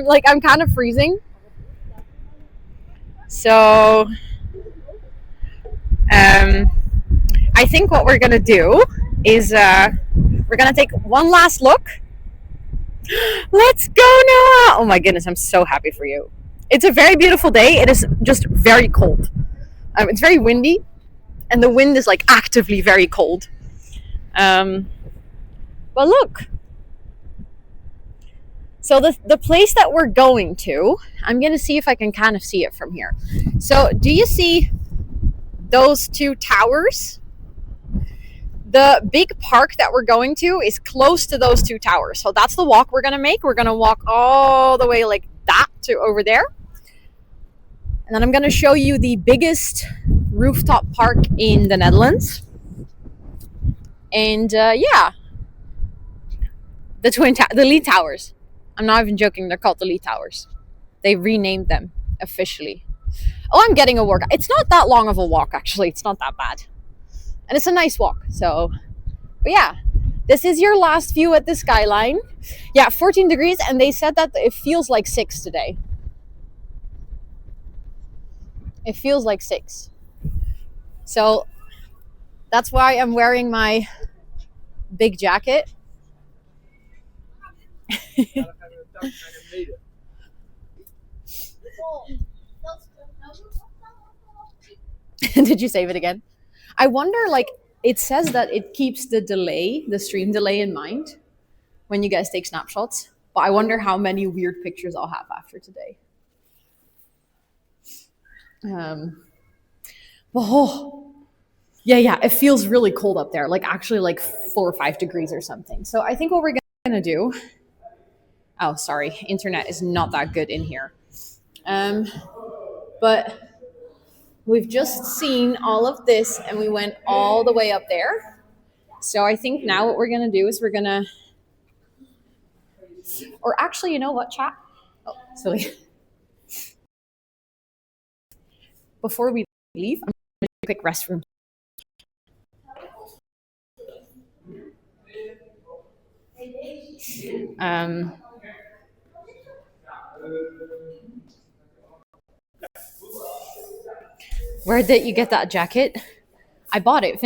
Like, I'm kind of freezing. So, I think what we're gonna do is we're gonna take one last look. Let's go, Noah! Oh my goodness, I'm so happy for you. It's a very beautiful day. It is just very cold. It's very windy, and the wind is like actively very cold. But look. So the place that we're going to, I'm going to see if I can kind of see it from here. So do you see those two towers? The big park that we're going to is close to those two towers. So that's the walk we're going to make. We're going to walk all the way like that to over there. And then I'm going to show you the biggest rooftop park in the Netherlands. And yeah, the Lee Towers. I'm not even joking. They're called the Lee Towers. They renamed them officially. Oh, I'm getting a workout. It's not that long of a walk, actually. It's not that bad. And it's a nice walk. So, but yeah, this is your last view at the skyline. Yeah, 14 degrees. And they said that it feels like 6 today. It feels like 6. So that's why I'm wearing my big jacket. Did you save it again? I wonder, like, it says that it keeps the delay, the stream delay in mind when you guys take snapshots. But I wonder how many weird pictures I'll have after today. Oh, yeah, it feels really cold up there. Like, actually, like 4 or 5 degrees or something. So I think what we're gonna do. Oh, sorry, internet is not that good in here. But we've just seen all of this, and we went all the way up there. So I think now what we're gonna do is we're gonna, or actually, you know what, chat? Oh, silly. Before we leave, I'm gonna do a quick restroom. Where did you get that jacket? I bought it.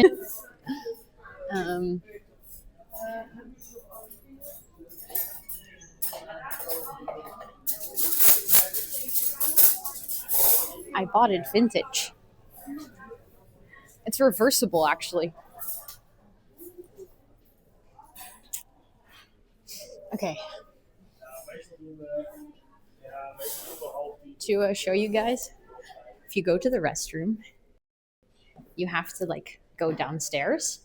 I bought it vintage. It's reversible, actually. Okay. To show you guys, if you go to the restroom, you have to like go downstairs.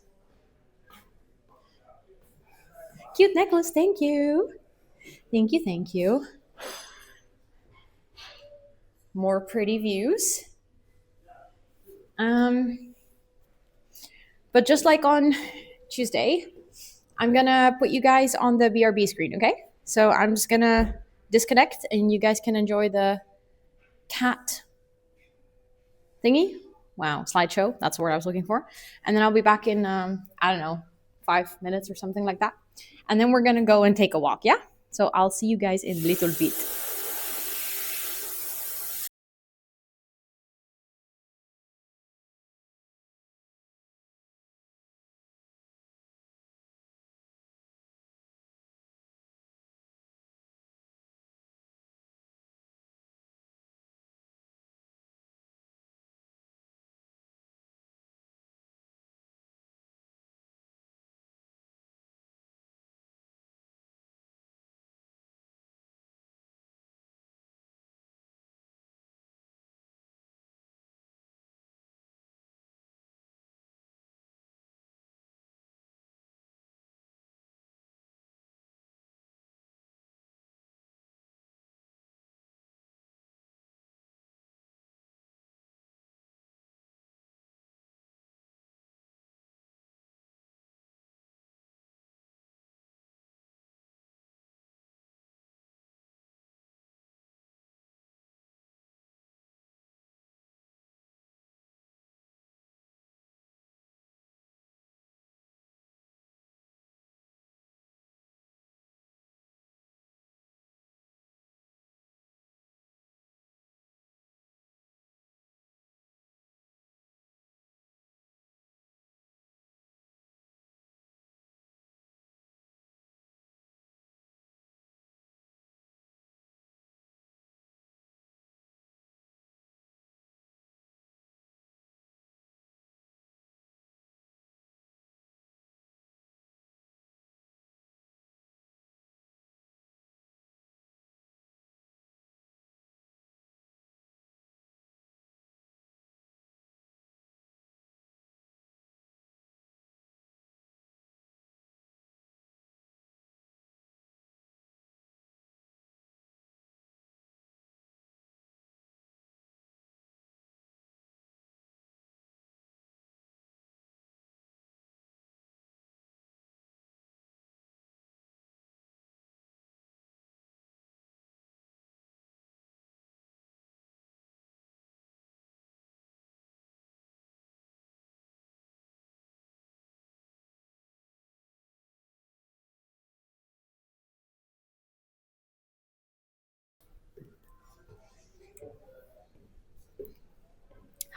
Cute necklace, thank you. Thank you. more pretty views. But just like on Tuesday, I'm gonna put you guys on the BRB screen, okay? So I'm just gonna disconnect and you guys can enjoy the cat thingy. Wow, slideshow. That's the word I was looking for. And then I'll be back in, I don't know, 5 minutes or something like that. And then we're gonna go and take a walk, yeah? So I'll see you guys in a little bit.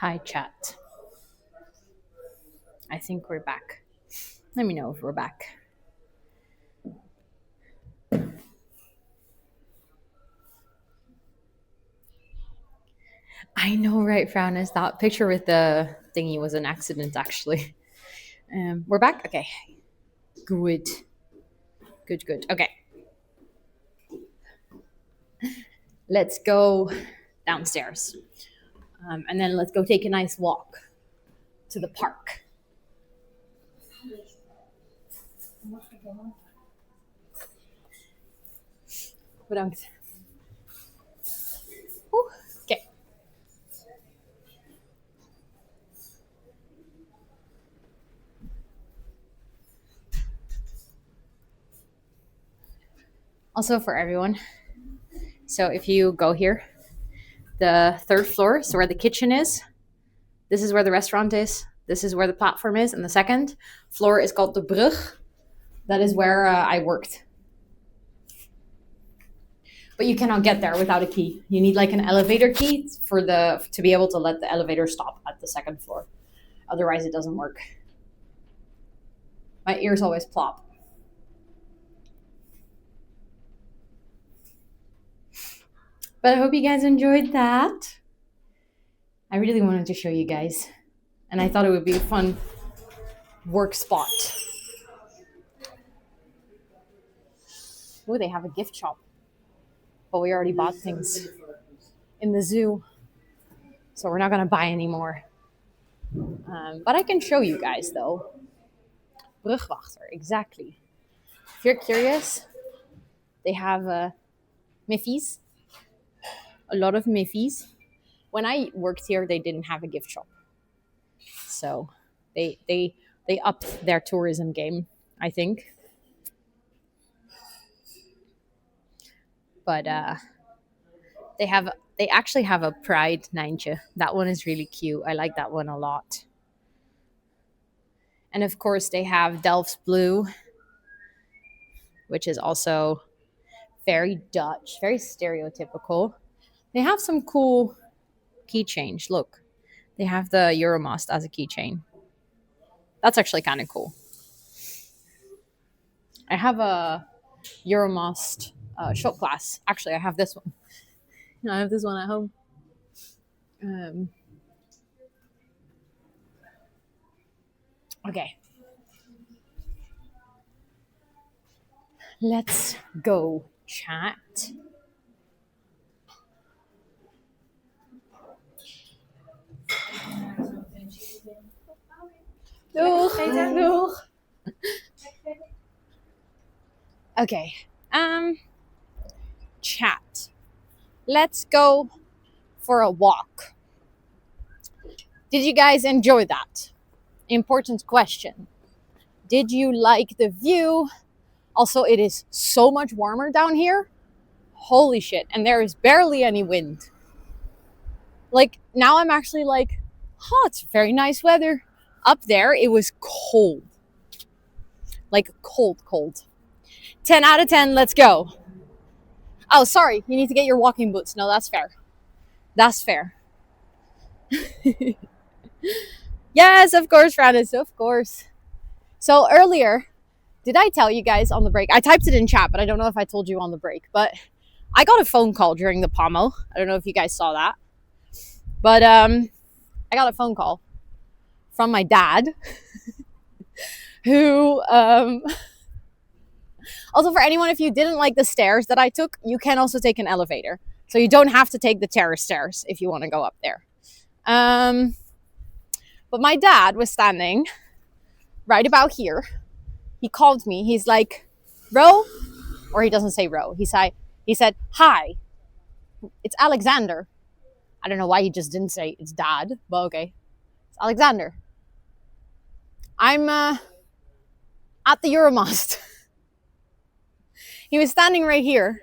Hi, chat. I think we're back. Let me know if we're back. I know, right, Frownis? That picture with the thingy was an accident, actually. We're back? Okay. Good. Good, good. Okay. Let's go downstairs. And then let's go take a nice walk to the park. Bedankt. Okay. Also for everyone. So if you go here, the third floor, so where the kitchen is, this is where the restaurant is, this is where the platform is, and the second floor is called the Brug. That is where I worked. But you cannot get there without a key. You need like an elevator key to be able to let the elevator stop at the second floor. Otherwise, it doesn't work. My ears always plop. But I hope you guys enjoyed that. I really wanted to show you guys. And I thought it would be a fun work spot. Oh, they have a gift shop. But we already bought things in the zoo. So we're not going to buy anymore. But I can show you guys, though. Brugwachter, exactly. If you're curious, they have Miffies. A lot of Miffies. when I worked here, they didn't have a gift shop. So they upped their tourism game, I think. But they actually have a Pride Nijntje. That one is really cute. I like that one a lot. And of course, they have Delft's Blue, which is also very Dutch, very stereotypical. They have some cool keychains. Look, they have the Euromast as a keychain. That's actually kind of cool. I have a Euromast shot glass. Actually, I have this one. I have this one at home. Okay. Let's go, chat. Doeg. Okay. Chat. Let's go for a walk. Did you guys enjoy that? Important question. Did you like the view? Also, it is so much warmer down here. Holy shit. And there is barely any wind. Like, now I'm actually like, it's very nice weather. Up there, it was cold. Like, cold. 10 out of 10, let's go. Oh, sorry, you need to get your walking boots. No, that's fair. That's fair. Yes, of course, Francis, of course. So earlier, did I tell you guys on the break? I typed it in chat, but I don't know if I told you on the break. But I got a phone call during the pommel. I don't know if you guys saw that. But I got a phone call from my dad, who... Also, for anyone, if you didn't like the stairs that I took, you can also take an elevator. So you don't have to take the terrace stairs if you want to go up there. But my dad was standing right about here. He called me. He's like, Ro, or he doesn't say Ro. He said, hi, it's Alexander. I don't know why he just didn't say it's dad, but okay. It's Alexander. I'm at the Euromast. He was standing right here.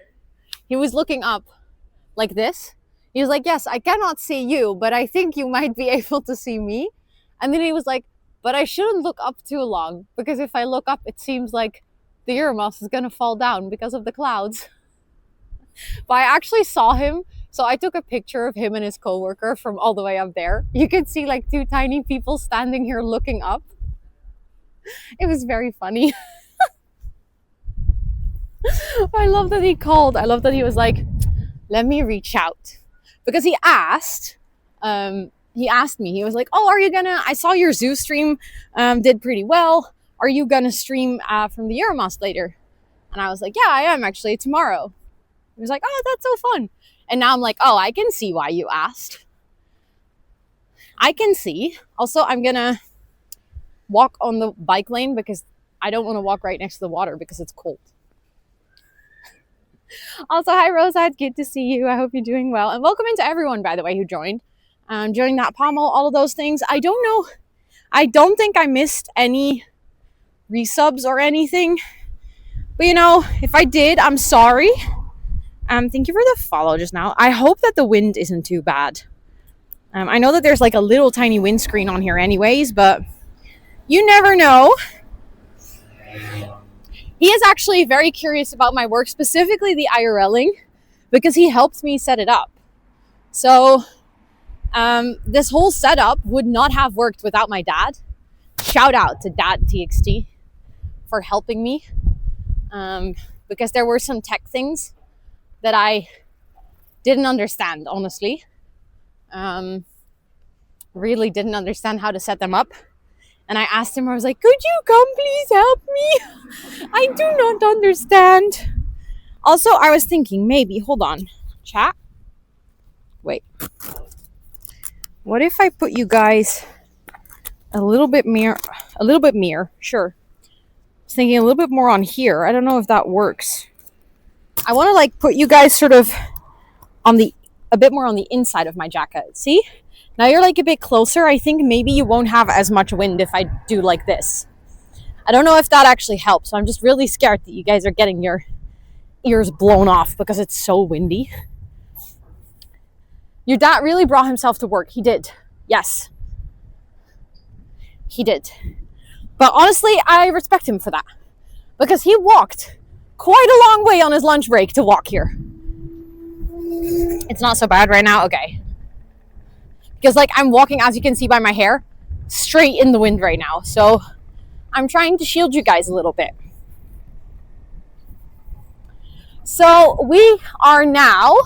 He was looking up like this. He was like, yes, I cannot see you, but I think you might be able to see me. And then he was like, but I shouldn't look up too long, because if I look up, it seems like the Euromast is going to fall down because of the clouds. But I actually saw him. So I took a picture of him and his coworker from all the way up there. You could see like two tiny people standing here looking up. It was very funny. I love that he called. I love that he was like, let me reach out. Because he asked me, he was like, oh, are you gonna, I saw your zoo stream did pretty well. Are you gonna stream from the Euromast later? And I was like, yeah, I am actually tomorrow. He was like, oh, that's so fun. And now I'm like, oh, I can see why you asked. I can see. Also, I'm gonna walk on the bike lane because I don't want to walk right next to the water because it's cold. Also, hi Rosa, good to see you. I hope you're doing well. And welcome into everyone, by the way, who joined. During that pommel, all of those things. I don't know. I don't think I missed any resubs or anything. But you know, if I did, I'm sorry. Thank you for the follow just now. I hope that the wind isn't too bad. I know that there's like a little tiny windscreen on here anyways, but you never know. He is actually very curious about my work, specifically the IRLing, because he helped me set it up. So this whole setup would not have worked without my dad. Shout out to Dad TXT for helping me, because there were some tech things that I didn't understand, honestly. Really didn't understand how to set them up. And I asked him, I was like, could you come please help me? I do not understand. Also, I was thinking maybe, hold on, chat. Wait. What if I put you guys a little bit near, sure. I was thinking a little bit more on here. I don't know if that works. I want to like put you guys sort of on the a bit more on the inside of my jacket. See? Now you're like a bit closer. I think maybe you won't have as much wind if I do like this. I don't know if that actually helps. I'm just really scared that you guys are getting your ears blown off because it's so windy. Your dad really brought himself to work. He did. Yes. He did. But honestly, I respect him for that. Because he walked quite a long way on his lunch break to walk here. It's not so bad right now? Okay. Because like I'm walking, as you can see by my hair, straight in the wind right now. So I'm trying to shield you guys a little bit. So we are now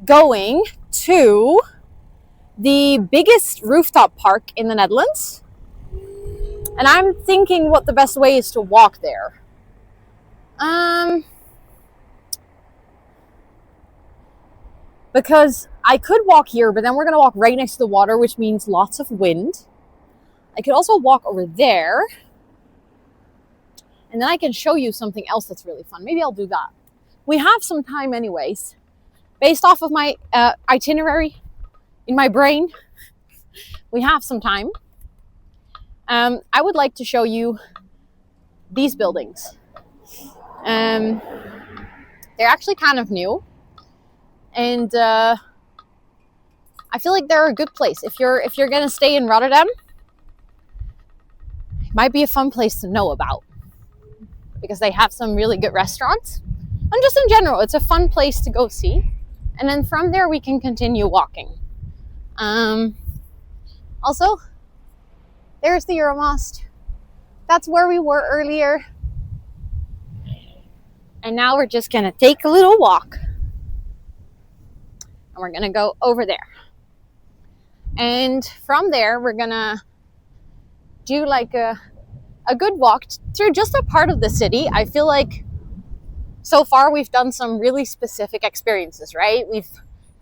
going to the biggest rooftop park in the Netherlands. And I'm thinking what the best way is to walk there. Because I could walk here, but then we're going to walk right next to the water, which means lots of wind. I could also walk over there. And then I can show you something else that's really fun. Maybe I'll do that. We have some time anyways. Based off of my itinerary in my brain, we have some time. I would like to show you these buildings. They're actually kind of new. And I feel like they're a good place. If you're gonna stay in Rotterdam, it might be a fun place to know about. Because they have some really good restaurants. And just in general, it's a fun place to go see. And then from there we can continue walking. Also, there's the Euromast. That's where we were earlier. And now we're just gonna take a little walk. And we're gonna go over there. And from there, we're gonna do like a good walk through just a part of the city. I feel like so far we've done some really specific experiences, right?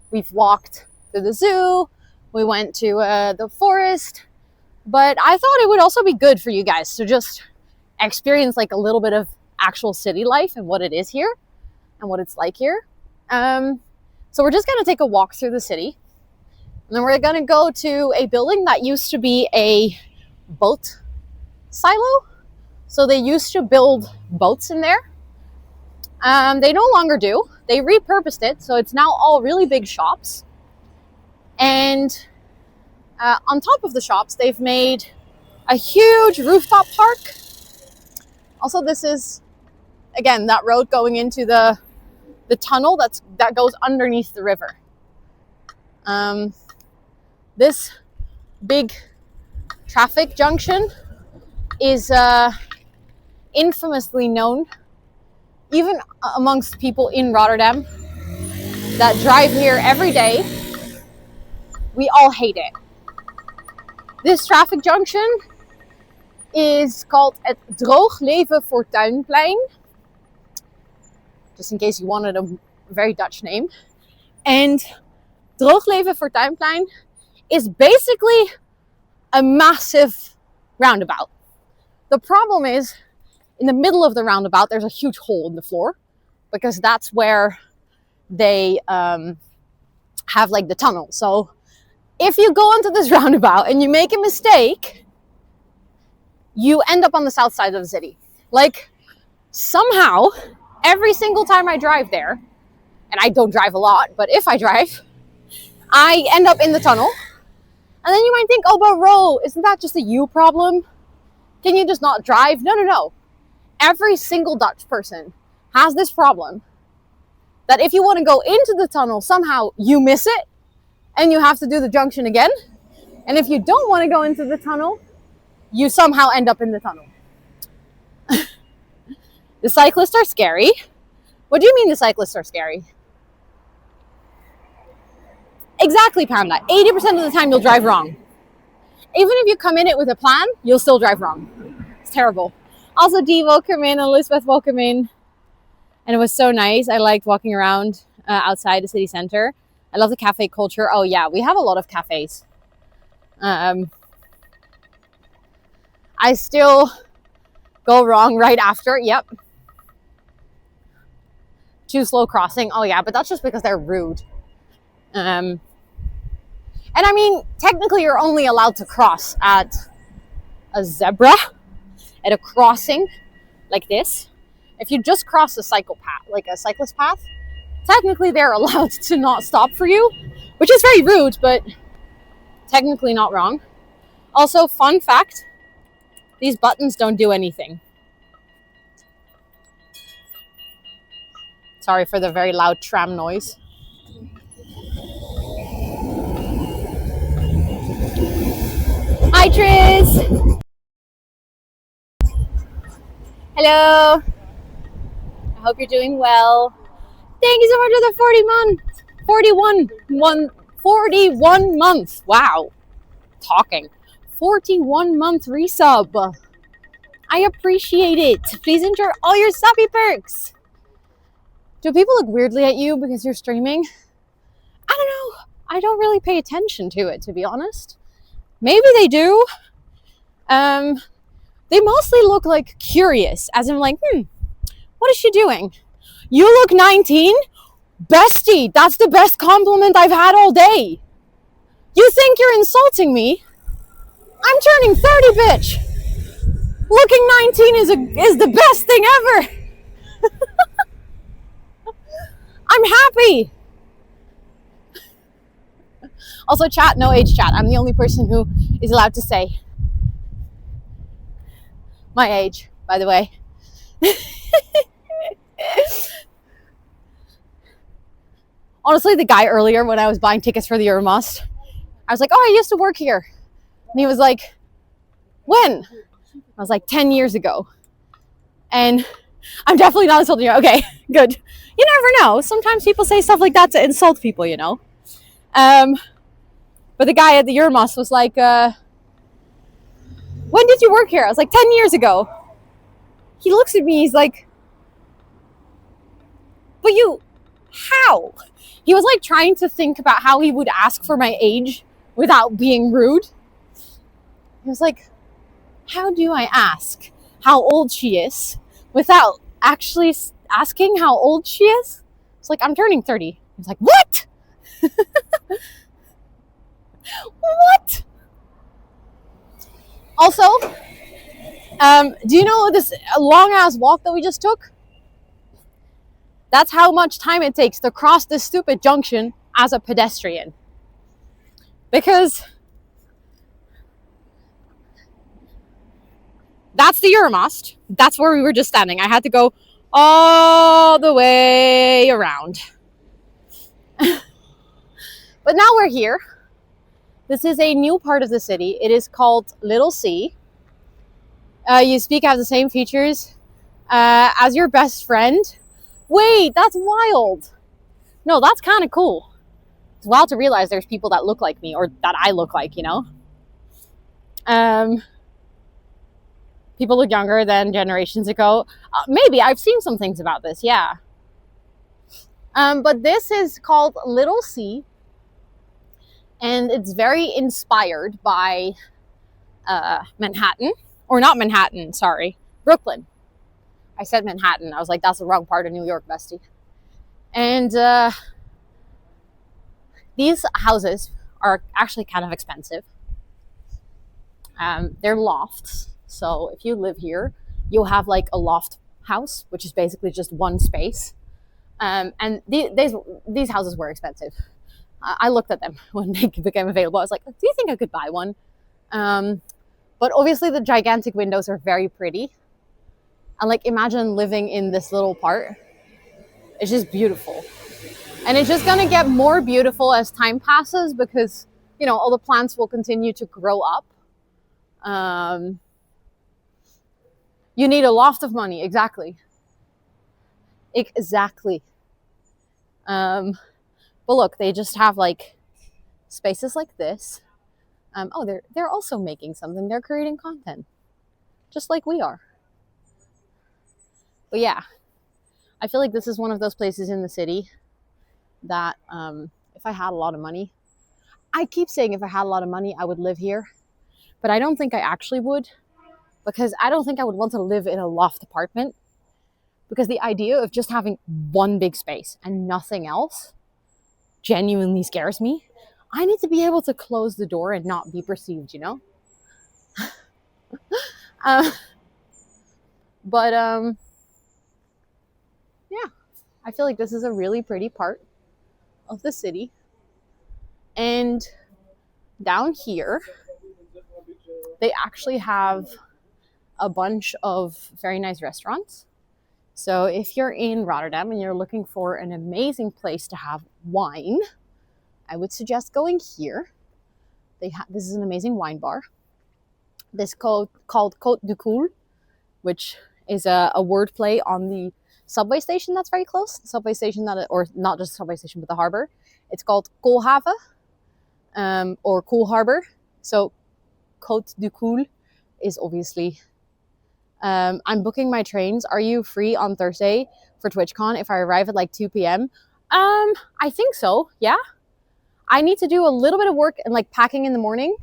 We've walked to the zoo, we went to the forest, but I thought it would also be good for you guys to just experience like a little bit of actual city life and what it is here and what it's like here. So we're just gonna take a walk through the city, and then we're gonna go to a building that used to be a boat silo. So they used to build boats in there. They no longer do. They repurposed it, so it's now all really big shops. And on top of the shops, they've made a huge rooftop park. Also, this is, again, that road going into the tunnel that goes underneath the river. This big traffic junction is infamously known, even amongst people in Rotterdam that drive here every day. We all hate it. This traffic junction is called het Droogleven Fortuinplein. Just in case you wanted a very Dutch name. And Droogleven Fortuinplein is basically a massive roundabout. The problem is, in the middle of the roundabout, there's a huge hole in the floor because that's where they have like the tunnel. So if you go into this roundabout and you make a mistake, you end up on the south side of the city. Like somehow, every single time I drive there, and I don't drive a lot, but if I drive, I end up in the tunnel. And then you might think, oh, but Ro, isn't that just a you problem? Can you just not drive? No. Every single Dutch person has this problem that if you want to go into the tunnel, somehow you miss it and you have to do the junction again. And if you don't want to go into the tunnel, you somehow end up in the tunnel. The cyclists are scary. What do you mean the cyclists are scary? Exactly, Panda. 80% of the time you'll drive wrong. Even if you come in it with a plan, you'll still drive wrong. It's terrible. Also, Dee, welcome in. Elizabeth, welcome in. And it was so nice. I liked walking around outside the city center. I love the cafe culture. Oh yeah, we have a lot of cafes. I still go wrong right after. Yep. Too slow crossing. Oh yeah, but that's just because they're rude. And I mean, technically you're only allowed to cross at a zebra, at a crossing like this. If you just cross a cycle path, like a cyclist path, technically they're allowed to not stop for you, which is very rude, but technically not wrong. Also, fun fact, these buttons don't do anything. Sorry for the very loud tram noise. Hi, Tris. Hello. I hope you're doing well. Thank you so much for the 41 months. Wow. Talking. 41 month resub. I appreciate it. Please enjoy all your subby perks. Do people look weirdly at you because you're streaming? I don't know. I don't really pay attention to it, to be honest. Maybe they do. They mostly look like curious, as in like, what is she doing? You look 19? Bestie, that's the best compliment I've had all day. You think you're insulting me? I'm turning 30, bitch. Looking 19 is the best thing ever. I'm happy. Also, chat, no age chat. I'm the only person who is allowed to say my age, by the way. Honestly, the guy earlier when I was buying tickets for the Euromast, I was like, oh, I used to work here. And he was like, when? I was like, 10 years ago. And I'm definitely not insulting you. Okay, good. You never know. Sometimes people say stuff like that to insult people, you know. But the guy at the Euromast was like, when did you work here? I was like, 10 years ago. He looks at me, he's like, but you, how? He was like trying to think about how he would ask for my age without being rude. He was like, how do I ask how old she is without actually asking how old she is? It's like, I'm turning 30. He's like, what? What? Also, do you know this long ass walk that we just took? That's how much time it takes to cross this stupid junction as a pedestrian. Because that's the Euromast. That's where we were just standing. I had to go all the way around. But now we're here. This is a new part of the city. It is called Little C. You speak have the same features as your best friend. Wait, that's wild. No, that's kind of cool. It's wild to realize there's people that look like me, or that I look like, you know. People look younger than generations ago. Maybe I've seen some things about this, yeah. But this is called Little C, and it's very inspired by Manhattan, or not Manhattan, sorry, Brooklyn. I said Manhattan. I was like, that's the wrong part of New York, bestie. And these houses are actually kind of expensive. They're lofts. So if you live here, you'll have like a loft house, which is basically just one space. And these houses were expensive. I looked at them when they became available. I was like, do you think I could buy one? But obviously the gigantic windows are very pretty. And like, imagine living in this little part. It's just beautiful. And it's just gonna get more beautiful as time passes because, you know, all the plants will continue to grow up. You need a loft of money, exactly. Exactly. But look, they just have like spaces like this. Oh, they're also making something. They're creating content, just like we are. But yeah, I feel like this is one of those places in the city that if I had a lot of money, I keep saying if I had a lot of money, I would live here. But I don't think I actually would, because I don't think I would want to live in a loft apartment. Because the idea of just having one big space and nothing else, genuinely scares me. I need to be able to close the door and not be perceived, you know? But yeah, I feel like this is a really pretty part of the city. And down here, they actually have a bunch of very nice restaurants. So if you're in Rotterdam and you're looking for an amazing place to have wine, I would suggest going here. This is an amazing wine bar. This called Côte du Coul, which is a wordplay on the subway station that's very close. The subway station or not just the subway station, but the harbor. It's called Koolhaven, or Cool Harbor. So Côte du Coul is obviously. I'm booking my trains. Are you free on Thursday for TwitchCon if I arrive at like 2 p.m.? I think so, yeah. I need to do a little bit of work and like packing in the morning.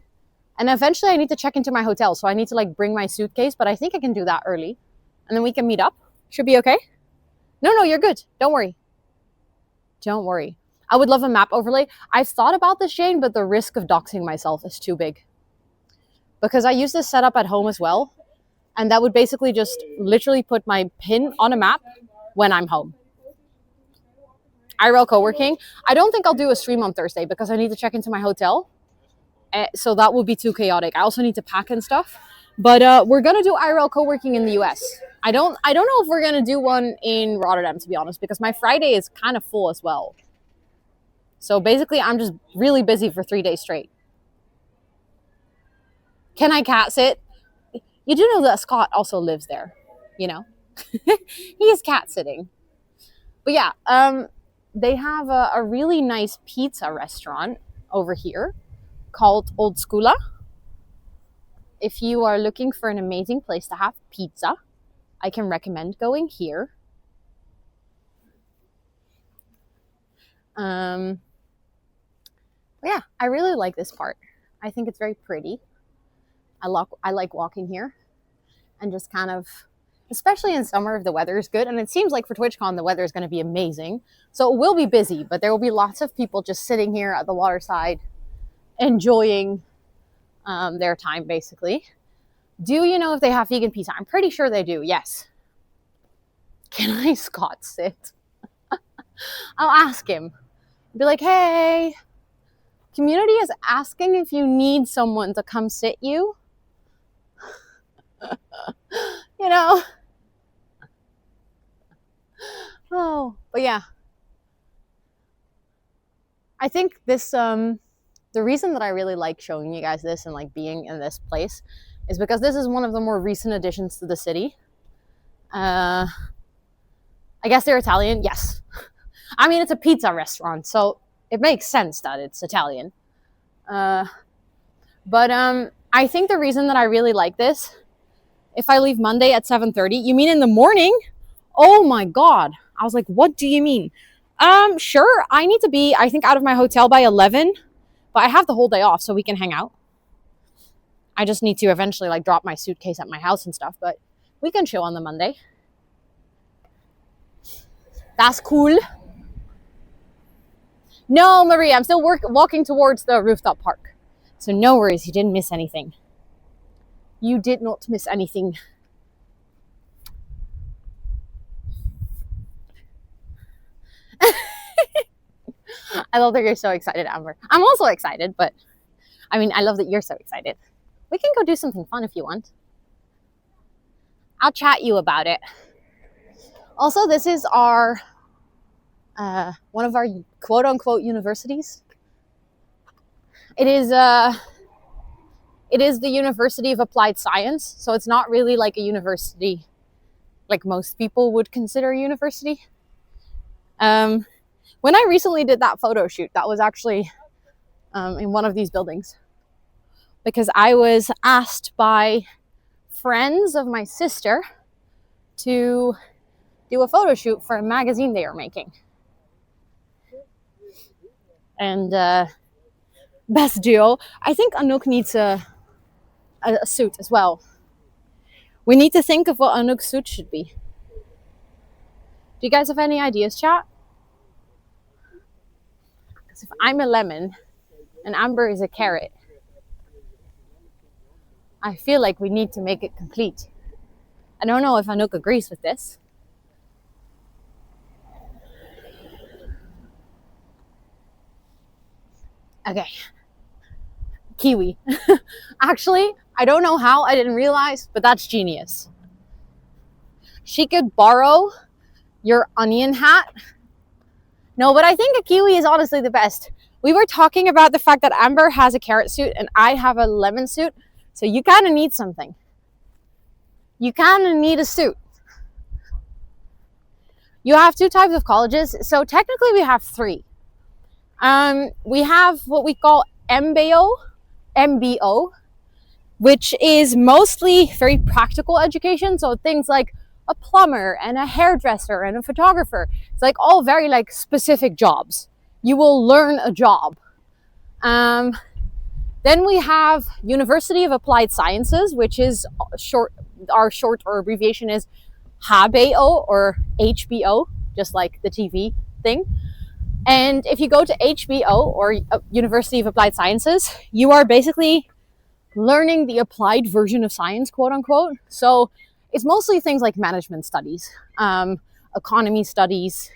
And eventually I need to check into my hotel. So I need to like bring my suitcase, but I think I can do that early. And then we can meet up. Should be okay. No, you're good. Don't worry. Don't worry. I would love a map overlay. I've thought about this, Jane, but the risk of doxing myself is too big. Because I use this setup at home as well. And that would basically just literally put my pin on a map when I'm home. IRL co-working. I don't think I'll do a stream on Thursday because I need to check into my hotel. So that would be too chaotic. I also need to pack and stuff. But we're going to do IRL co-working in the US. I don't know if we're going to do one in Rotterdam, to be honest, because my Friday is kind of full as well. So basically, I'm just really busy for 3 days straight. Can I cat sit? You do know that Scott also lives there, you know? He is cat sitting. But yeah, they have a really nice pizza restaurant over here called Old Skoola. If you are looking for an amazing place to have pizza, I can recommend going here. Yeah, I really like this part. I think it's very pretty. I like walking here and just kind of, especially in summer if the weather is good. And it seems like for TwitchCon, the weather is going to be amazing. So it will be busy, but there will be lots of people just sitting here at the waterside, enjoying their time, basically. Do you know if they have vegan pizza? I'm pretty sure they do, yes. Can I Scott sit? I'll ask him. Be like, hey, community is asking if you need someone to come sit you. You know? Oh, but yeah. I think this, the reason that I really like showing you guys this and like being in this place is because this is one of the more recent additions to the city. I guess they're Italian, yes. I mean, it's a pizza restaurant, so it makes sense that it's Italian. But I think the reason that I really like this, if I leave Monday at 7:30, you mean in the morning? Oh my God. I was like, what do you mean? Sure, I need to be, I think, out of my hotel by 11, but I have the whole day off so we can hang out. I just need to eventually like drop my suitcase at my house and stuff, but we can chill on the Monday. That's cool. No, Marie, I'm still walking towards the rooftop park. So no worries, you didn't miss anything. You did not miss anything. I love that you're so excited, Amber. I'm also excited, but I mean, I love that you're so excited. We can go do something fun if you want. I'll chat you about it. Also, this is our one of our quote-unquote universities. It is the University of Applied Science, so it's not really like a university like most people would consider a university. When I recently did that photo shoot, that was actually in one of these buildings, because I was asked by friends of my sister to do a photo shoot for a magazine they are making. And best duo, I think Anouk needs a suit as well. We need to think of what Anouk's suit should be. Do you guys have any ideas, chat? So if I'm a lemon and Amber is a carrot, I feel like we need to make it complete. I don't know if Anouk agrees with this. Okay. Kiwi. Actually, I don't know how, I didn't realize, but that's genius. She could borrow your onion hat. No, but I think a kiwi is honestly the best. We were talking about the fact that Amber has a carrot suit and I have a lemon suit. So you kind of need something. You kind of need a suit. You have 2 types of colleges. So technically we have 3. We have what we call MBO, which is mostly very practical education. So things like a plumber and a hairdresser and a photographer. It's like all very like specific jobs. You will learn a job. Then we have University of Applied Sciences, which is our short or abbreviation is HBO or HBO, just like the TV thing. And if you go to HBO or University of Applied Sciences, you are basically learning the applied version of science, quote unquote. So it's mostly things like management studies, economy studies.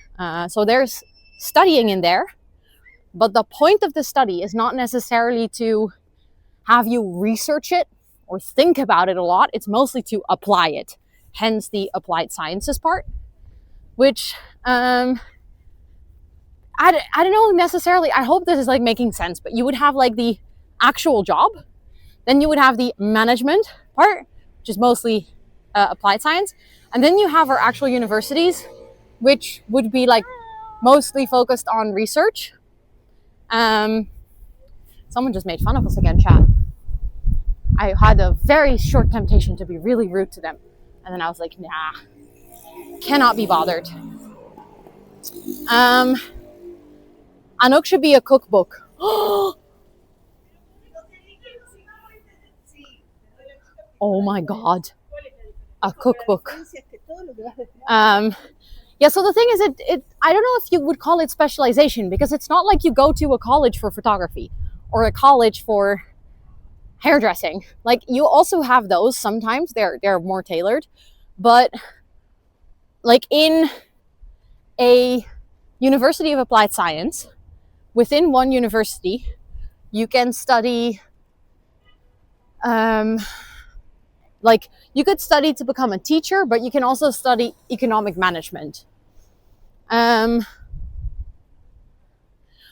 So there's studying in there. But the point of the study is not necessarily to have you research it or think about it a lot. It's mostly to apply it. Hence the applied sciences part, which I don't know necessarily. I hope this is like making sense, but you would have like the actual job. Then you would have the management part, which is mostly applied science. And then you have our actual universities, which would be like mostly focused on research. Someone just made fun of us again, chat. I had a very short temptation to be really rude to them. And then I was like, nah, cannot be bothered. Anouk should be a cookbook. Oh my God. A cookbook. Yeah, so the thing is, I don't know if you would call it specialization, because it's not like you go to a college for photography or a college for hairdressing. Like, you also have those sometimes. They're more tailored. But like in a University of Applied Science, within one university, you can study like you could study to become a teacher, but you can also study economic management.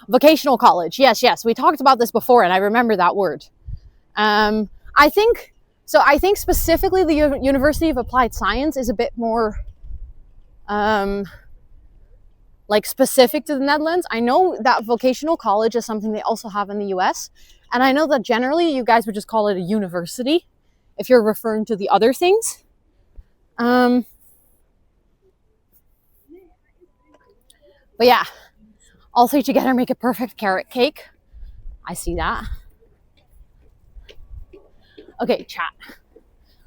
Vocational college. Yes. We talked about this before and I remember that word. I think specifically the University of Applied Science is a bit more like specific to the Netherlands. I know that vocational college is something they also have in the US. And I know that generally you guys would just call it a university if you're referring to the other things. But yeah, all 3 together make a perfect carrot cake. I see that. Okay, chat.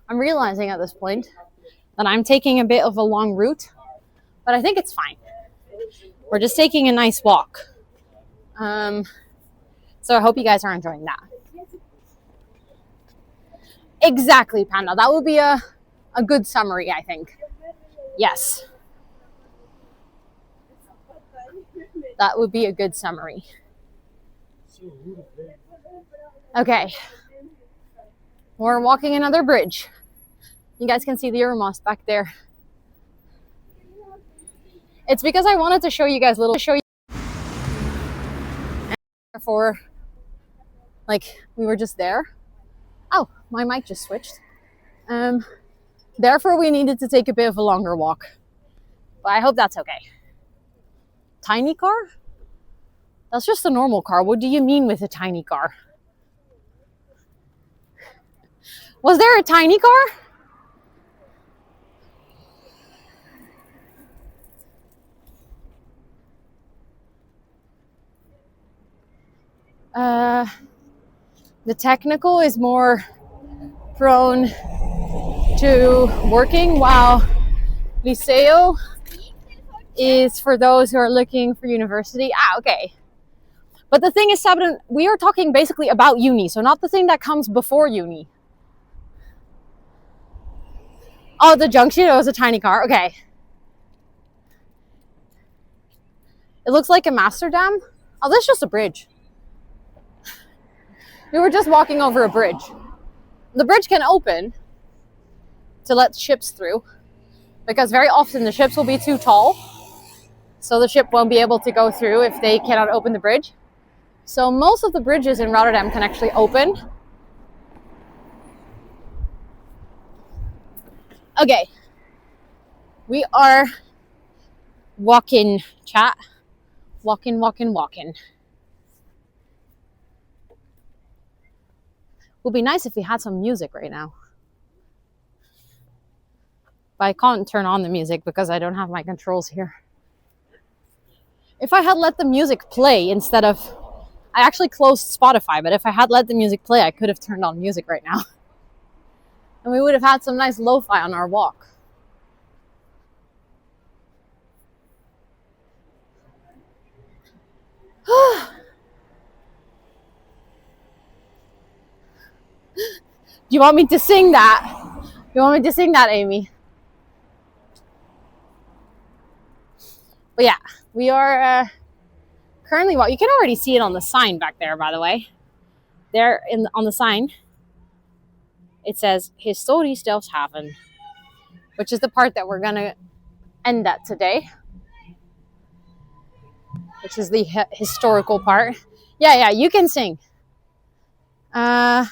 I'm realizing at this point that I'm taking a bit of a long route, but I think it's fine. We're just taking a nice walk. So I hope you guys are enjoying that. Exactly, Panda. That would be a good summary, I think. Yes. That would be a good summary. Okay. We're walking another bridge. You guys can see the Euromast back there. It's because I wanted to show you guys for like we were just there. Oh, my mic just switched. Therefore we needed to take a bit of a longer walk. But I hope that's okay. Tiny car? That's just a normal car. What do you mean with a tiny car? Was there a tiny car? The technical is more prone to working, while Liceo is for those who are looking for university. Okay. But the thing is, Sabrin, we are talking basically about uni, so not the thing that comes before uni. Oh, the junction, it was a tiny car. Okay. It looks like Amsterdam. Oh, that's just a bridge. We were just walking over a bridge. The bridge can open to let ships through, because very often the ships will be too tall, so the ship won't be able to go through if they cannot open the bridge. So most of the bridges in Rotterdam can actually open. Okay. We are walking, chat. Walking. Would be nice if we had some music right now. But I can't turn on the music because I don't have my controls here. If I had let the music play instead of... I actually closed Spotify, but if I had let the music play, I could have turned on music right now. And we would have had some nice lo-fi on our walk. Do you want me to sing that? You want me to sing that, Amy? But yeah, we are currently, well, you can already see it on the sign back there, by the way. There on the sign, it says Historisch Delfshaven, which is the part that we're going to end at today, which is the historical part. Yeah, you can sing. From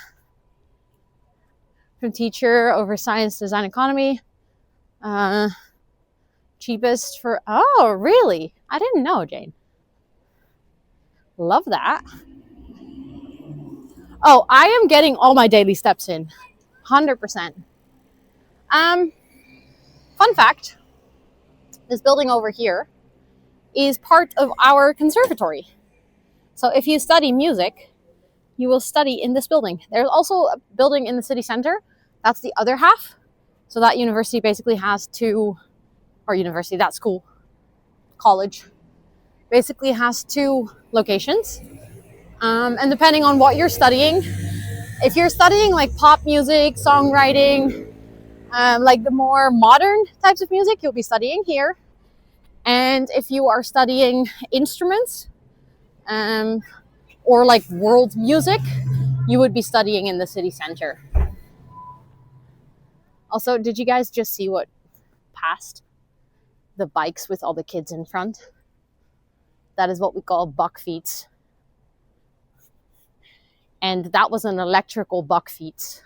teacher over science, design, economy. Cheapest for... Oh, really? I didn't know, Jane. Love that. Oh, I am getting all my daily steps in. 100%. Fun fact. This building over here is part of our conservatory. So if you study music, you will study in this building. There's also a building in the city center. That's the other half. So that university basically has two... Or university, that school, college, basically has two locations. And depending on what you're studying, if you're studying like pop music, songwriting, like the more modern types of music, you'll be studying here. And if you are studying instruments or like world music, you would be studying in the city center. Also, did you guys just see what passed? The bikes with all the kids in front. That is what we call bakfiets. And that was an electrical bakfiets.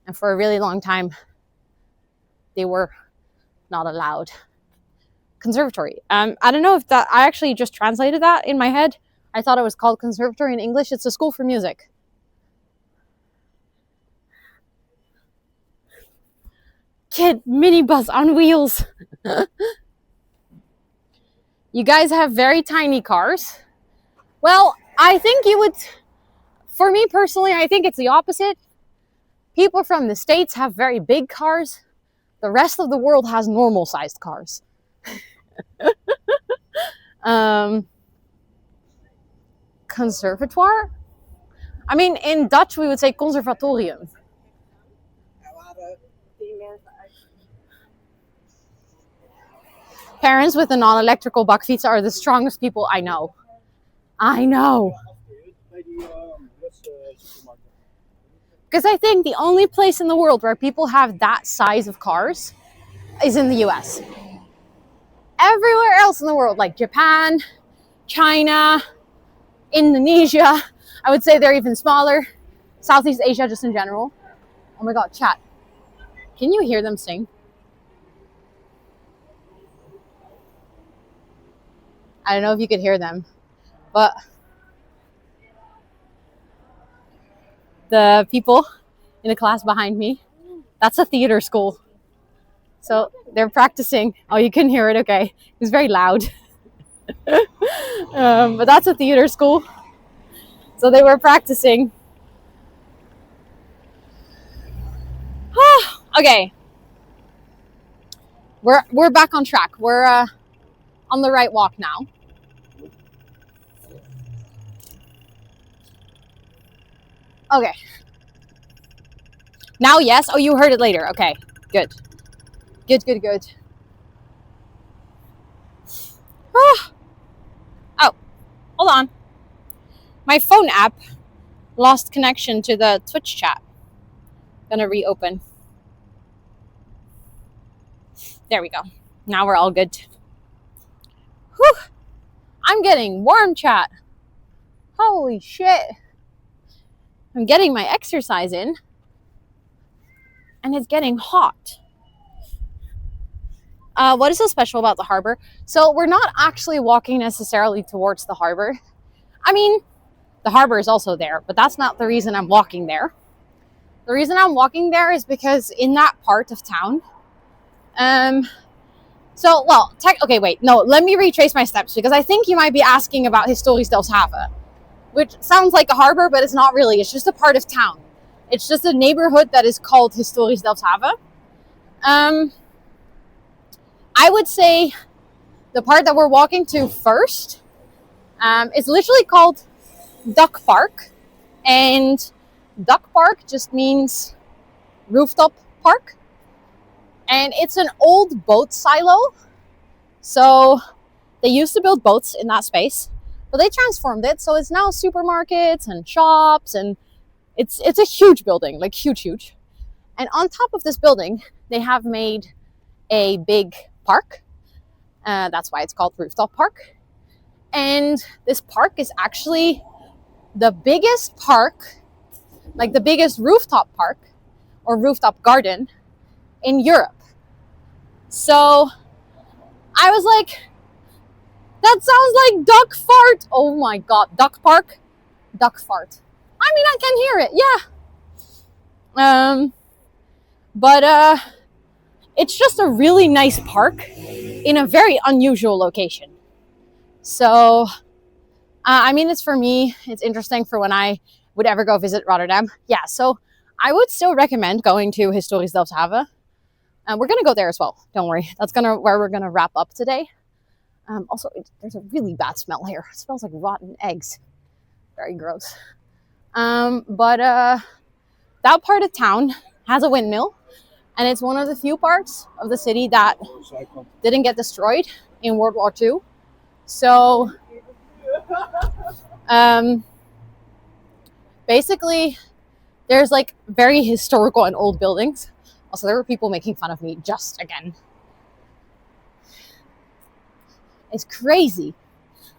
And for a really long time, they were not allowed. Conservatory. I don't know if that... I actually just translated that in my head. I thought it was called conservatory in English. It's a school for music. Kid minibus on wheels. You guys have very tiny cars. Well, I think you would... For me personally, I think it's the opposite. People from the States have very big cars. The rest of the world has normal-sized cars. Conservatoire? I mean, in Dutch, we would say conservatorium. Parents with a non-electrical bakfiets are the strongest people I know. I know. Because I think the only place in the world where people have that size of cars is in the US. Everywhere else in the world, like Japan, China, Indonesia, I would say they're even smaller. Southeast Asia, just in general. Oh my God, chat. Can you hear them sing? I don't know if you could hear them, but the people in the class behind me, that's a theater school. So they're practicing. Oh, you couldn't hear it? Okay. It was very loud. But that's a theater school. So they were practicing. Okay. We're back on track. We're on the right walk now. Okay. Now, yes. Oh, you heard it later. Okay. Good. Good, good, good. Oh, hold on. My phone app lost connection to the Twitch chat. Gonna reopen. There we go. Now we're all good. Whew. I'm getting warm, chat. Holy shit. I'm getting my exercise in. And it's getting hot. What is so special about the harbor? So we're not actually walking necessarily towards the harbor. I mean, the harbor is also there, but that's not the reason I'm walking there. The reason I'm walking there is because in that part of town, okay, wait, no, let me retrace my steps because I think you might be asking about Historisch Delfshaven, which sounds like a harbor, but it's not really. It's just a part of town. It's just a neighborhood that is called Historisch Delfshaven. I would say the part that we're walking to first is literally called Duck Park. And Duck Park just means rooftop park. And it's an old boat silo. So they used to build boats in that space, but they transformed it. So it's now supermarkets and shops, and it's a huge building, like huge. And on top of this building, they have made a big park. That's why it's called Rooftop Park. And this park is actually the biggest park, like the biggest rooftop park or rooftop garden in Europe. So I was like, that sounds like duck fart. Oh my God, duck park, duck fart. I mean, I can hear it, yeah. But it's just a really nice park in a very unusual location. So, I mean, it's for me, it's interesting for when I would ever go visit Rotterdam. Yeah, so I would still recommend going to Historisch Delfshaven. We're going to go there as well. Don't worry. That's where we're going to wrap up today. Also, there's a really bad smell here. It smells like rotten eggs. Very gross. But that part of town has a windmill. And it's one of the few parts of the city that didn't get destroyed in World War II. So, basically, there's like very historical and old buildings. Also, there were people making fun of me just again. It's crazy.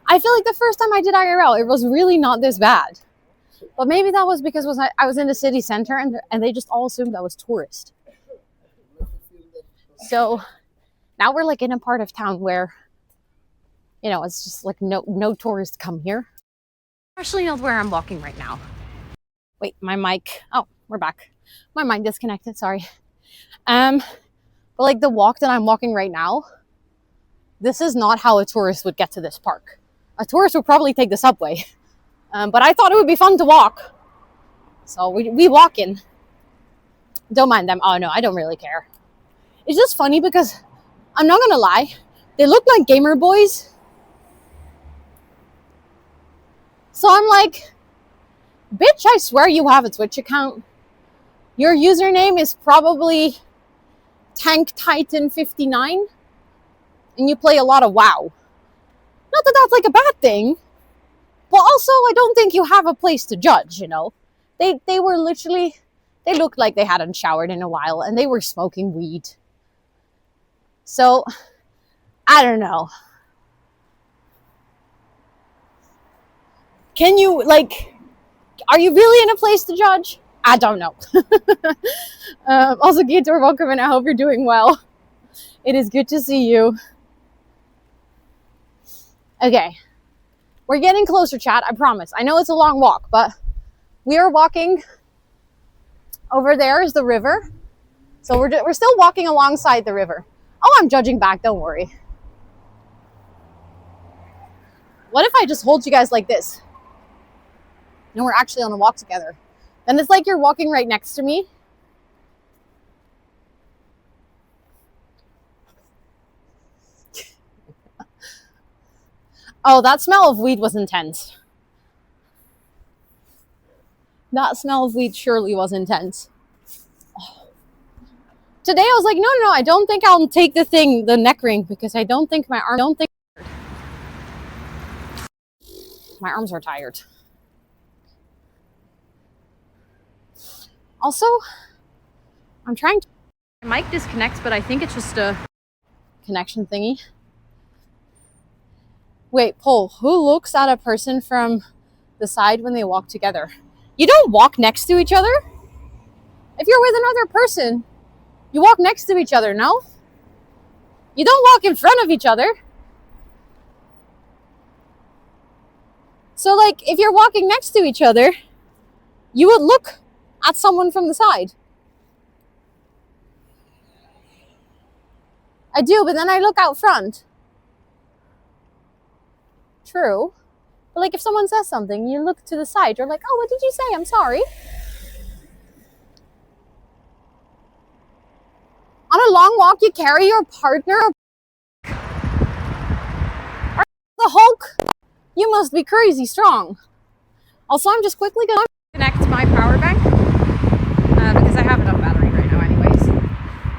I feel like the first time I did IRL, it was really not this bad. But maybe that was because I was in the city center and they just all assumed I was tourist. So now we're like in a part of town where, you know, it's just like no tourists come here. Actually, not where I'm walking right now. Wait, my mic. Oh, we're back. My mic disconnected. Sorry. But like the walk that I'm walking right now, this is not how a tourist would get to this park. A tourist would probably take the subway. But I thought it would be fun to walk. So we walk in. Don't mind them. Oh no, I don't really care. It's just funny because I'm not gonna lie, they look like gamer boys. So I'm like, bitch, I swear you have a Twitch account. Your username is probably Tank Titan 59 and you play a lot of WoW. Not that that's like a bad thing, but also I don't think you have a place to judge, you know. They were literally, they looked like they hadn't showered in a while and they were smoking weed. So, I don't know. Can you, like, are you really in a place to judge? I don't know. Also, Gator, welcome and I hope you're doing well. It is good to see you. Okay. We're getting closer, chat, I promise. I know it's a long walk, but we are walking. Over there is the river. So we're still walking alongside the river. Oh, I'm judging back, don't worry. What if I just hold you guys like this? And we're actually on a walk together. Then it's like you're walking right next to me. Oh, that smell of weed was intense. That smell of weed surely was intense. Today I was like, no, I don't think I'll take the neck ring, because I don't think my arms are tired. Also, I'm trying to, my mic disconnects, but I think it's just a connection thingy. Wait, Paul, who looks at a person from the side when they walk together? You don't walk next to each other. If you're with another person, you walk next to each other, no? You don't walk in front of each other. So, like, if you're walking next to each other, you would look at someone from the side. I do, but then I look out front. True. But, like, if someone says something, you look to the side. You're like, oh, what did you say? I'm sorry. On a long walk, you carry your partner. The Hulk? You must be crazy strong. Also, I'm just quickly going to connect my power bank because I have enough battery right now anyways.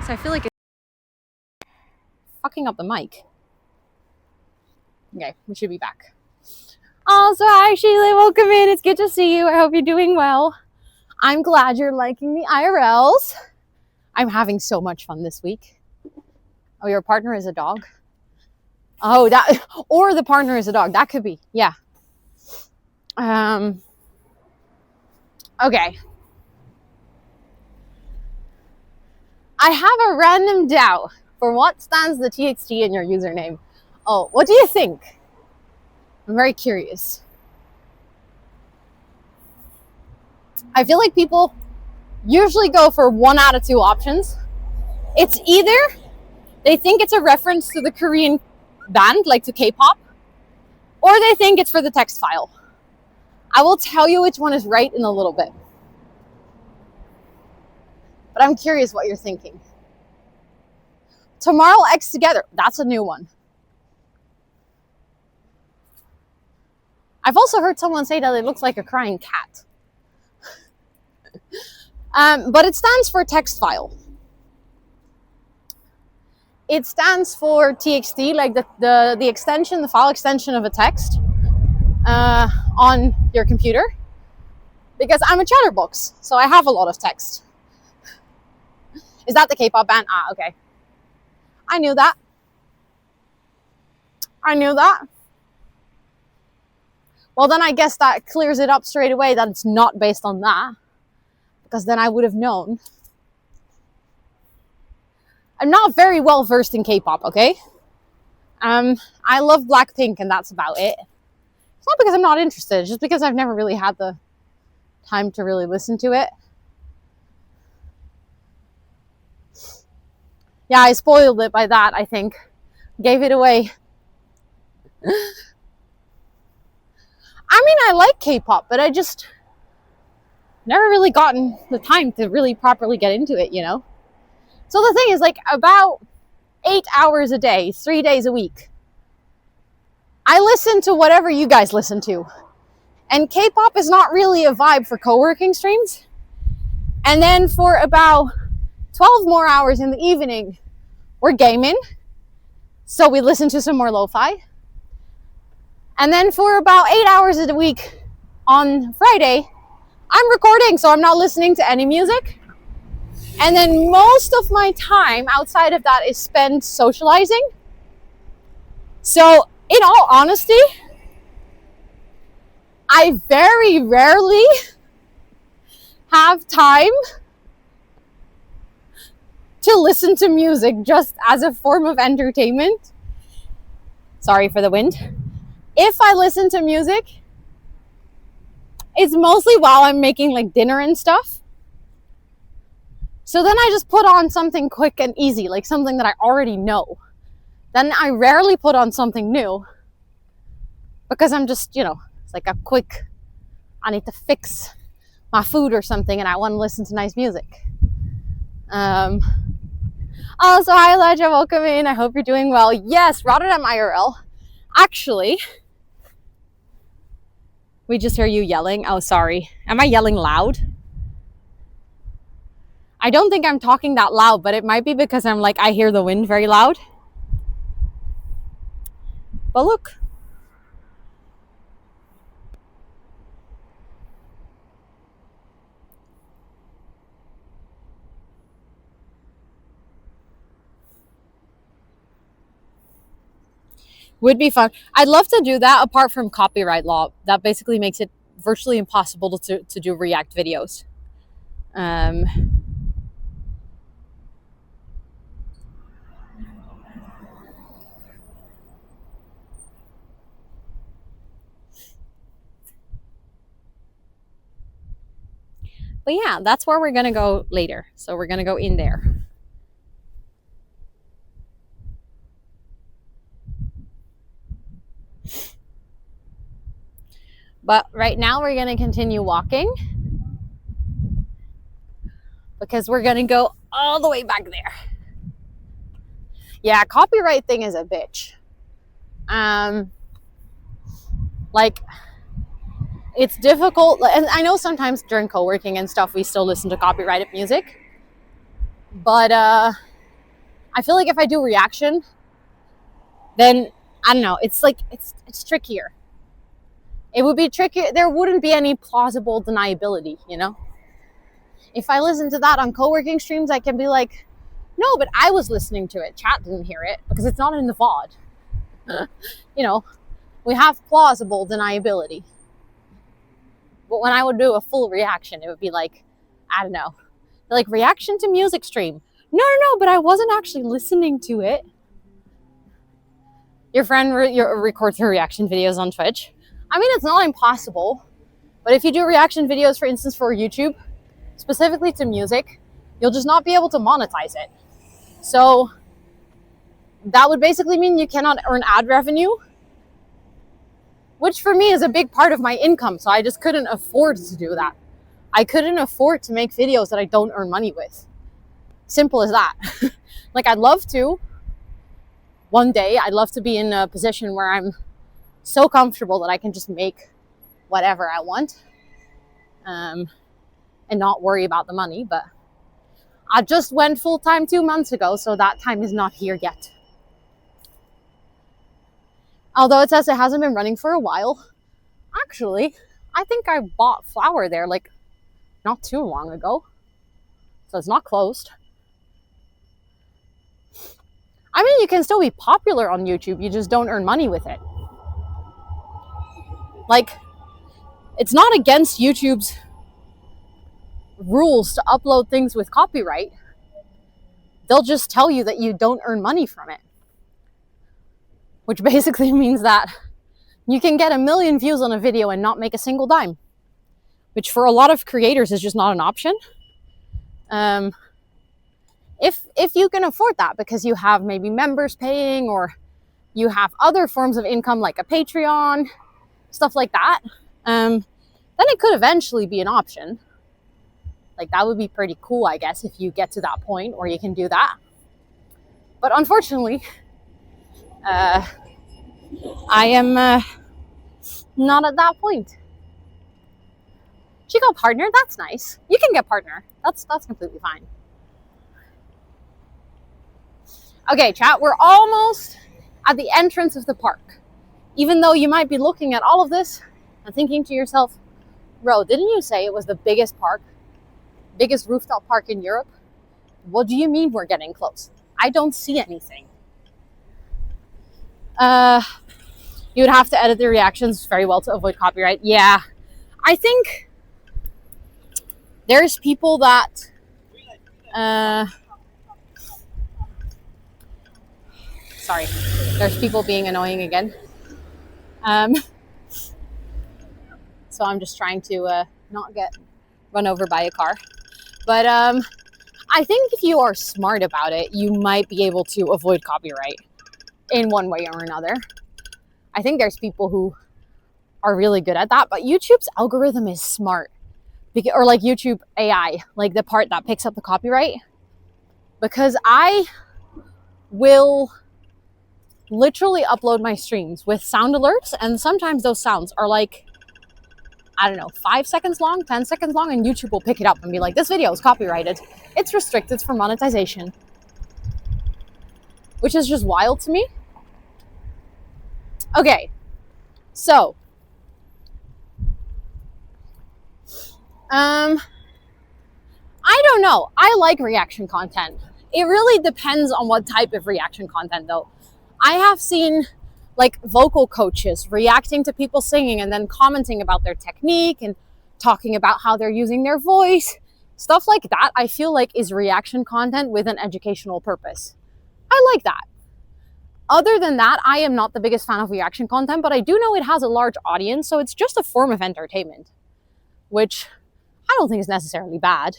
So I feel like it's fucking up the mic. Okay, we should be back. Also, hi Sheila, welcome in. It's good to see you. I hope you're doing well. I'm glad you're liking the IRLs. I'm having so much fun this week. Oh, your partner is a dog? Oh, that, or the partner is a dog. That could be, yeah. Okay. I have a random doubt. For what stands the TXT in your username? Oh, what do you think? I'm very curious. I feel like people usually go for one out of two options. It's either they think it's a reference to the Korean band, like to K-pop, or they think it's for the text file. I will tell you which one is right in a little bit. But I'm curious what you're thinking. Tomorrow X Together, that's a new one. I've also heard someone say that it looks like a crying cat. But it stands for text file. It stands for TXT, like the extension, the file extension of a text on your computer. Because I'm a chatterbox, so I have a lot of text. Is that the K-pop band? Ah, okay. I knew that. Well, then I guess that clears it up straight away that it's not based on that. Because then I would have known. I'm not very well versed in K-pop, okay? I love Blackpink and that's about it. It's not because I'm not interested, it's just because I've never really had the time to really listen to it. Yeah, I spoiled it by that, I think. Gave it away. I mean, I like K-pop, but I just never really gotten the time to really properly get into it, you know? So the thing is, like, about 8 hours a day, 3 days a week, I listen to whatever you guys listen to. And K-pop is not really a vibe for co-working streams. And then for about 12 more hours in the evening, we're gaming. So we listen to some more lo-fi. And then for about 8 hours a week on Friday, I'm recording, so I'm not listening to any music. And then most of my time outside of that is spent socializing. So in all honesty, I very rarely have time to listen to music just as a form of entertainment. Sorry for the wind. If I listen to music, it's mostly while I'm making like dinner and stuff. So then I just put on something quick and easy, like something that I already know. Then I rarely put on something new because I'm just, you know, it's like a quick, I need to fix my food or something and I want to listen to nice music. Also, hi Elijah, welcome in. I hope you're doing well. Yes, Rotterdam IRL. Actually, We just hear you yelling. Oh, sorry. Am I yelling loud? I don't think I'm talking that loud, but it might be because I'm like, I hear the wind very loud. But look. Would be fun. I'd love to do that apart from copyright law. That basically makes it virtually impossible to do React videos. But yeah, that's where we're going to go later. So we're going to go in there. But right now we're going to continue walking because we're going to go all the way back there. Yeah, copyright thing is a bitch. Like, it's difficult. And I know sometimes during co-working and stuff, we still listen to copyrighted music. But I feel like if I do reaction, then, I don't know, it's like, it's trickier. It would be tricky. There wouldn't be any plausible deniability, you know? If I listen to that on co-working streams, I can be like, no, but I was listening to it. Chat didn't hear it because it's not in the VOD. You know, we have plausible deniability. But when I would do a full reaction, it would be like, I don't know, like reaction to music stream. No, but I wasn't actually listening to it. Your friend records her reaction videos on Twitch. I mean, it's not impossible, but if you do reaction videos, for instance, for YouTube, specifically to music, you'll just not be able to monetize it. So that would basically mean you cannot earn ad revenue, which for me is a big part of my income. So I just couldn't afford to do that. I couldn't afford to make videos that I don't earn money with. Simple as that. Like, I'd love to. One day, I'd love to be in a position where I'm so comfortable that I can just make whatever I want and not worry about the money. But I just went full-time 2 months ago, so that time is not here yet. Although it says it hasn't been running for a while. Actually, I think I bought flour there like not too long ago. So it's not closed. I mean, you can still be popular on YouTube. You just don't earn money with it. Like, it's not against YouTube's rules to upload things with copyright. They'll just tell you that you don't earn money from it. Which basically means that you can get 1 million views on a video and not make a single dime. Which for a lot of creators is just not an option. If you can afford that because you have maybe members paying or you have other forms of income like a Patreon, stuff like that, then it could eventually be an option. Like, that would be pretty cool, I guess, if you get to that point where you can do that. But unfortunately, I am not at that point. She got partner? That's nice. You can get partner. That's completely fine. Okay, chat, we're almost at the entrance of the park. Even though you might be looking at all of this and thinking to yourself, Ro, didn't you say it was the biggest park? Biggest rooftop park in Europe? What do you mean we're getting close? I don't see anything. You would have to edit the reactions very well to avoid copyright. Yeah, I think there's people that sorry, there's people being annoying again. So I'm just trying to not get run over by a car. But I think if you are smart about it, you might be able to avoid copyright in one way or another. I think there's people who are really good at that, but YouTube's algorithm is smart. Or like YouTube AI, like the part that picks up the copyright. Because I will literally upload my streams with sound alerts, and sometimes those sounds are like I don't know, 5 seconds long, 10 seconds long, and YouTube will pick it up and be like, this video is copyrighted. It's restricted for monetization. Which is just wild to me. Okay, so I don't know. I like reaction content. It really depends on what type of reaction content though. I have seen like vocal coaches reacting to people singing and then commenting about their technique and talking about how they're using their voice. Stuff like that I feel like is reaction content with an educational purpose. I like that. Other than that, I am not the biggest fan of reaction content, but I do know it has a large audience, so it's just a form of entertainment, which I don't think is necessarily bad.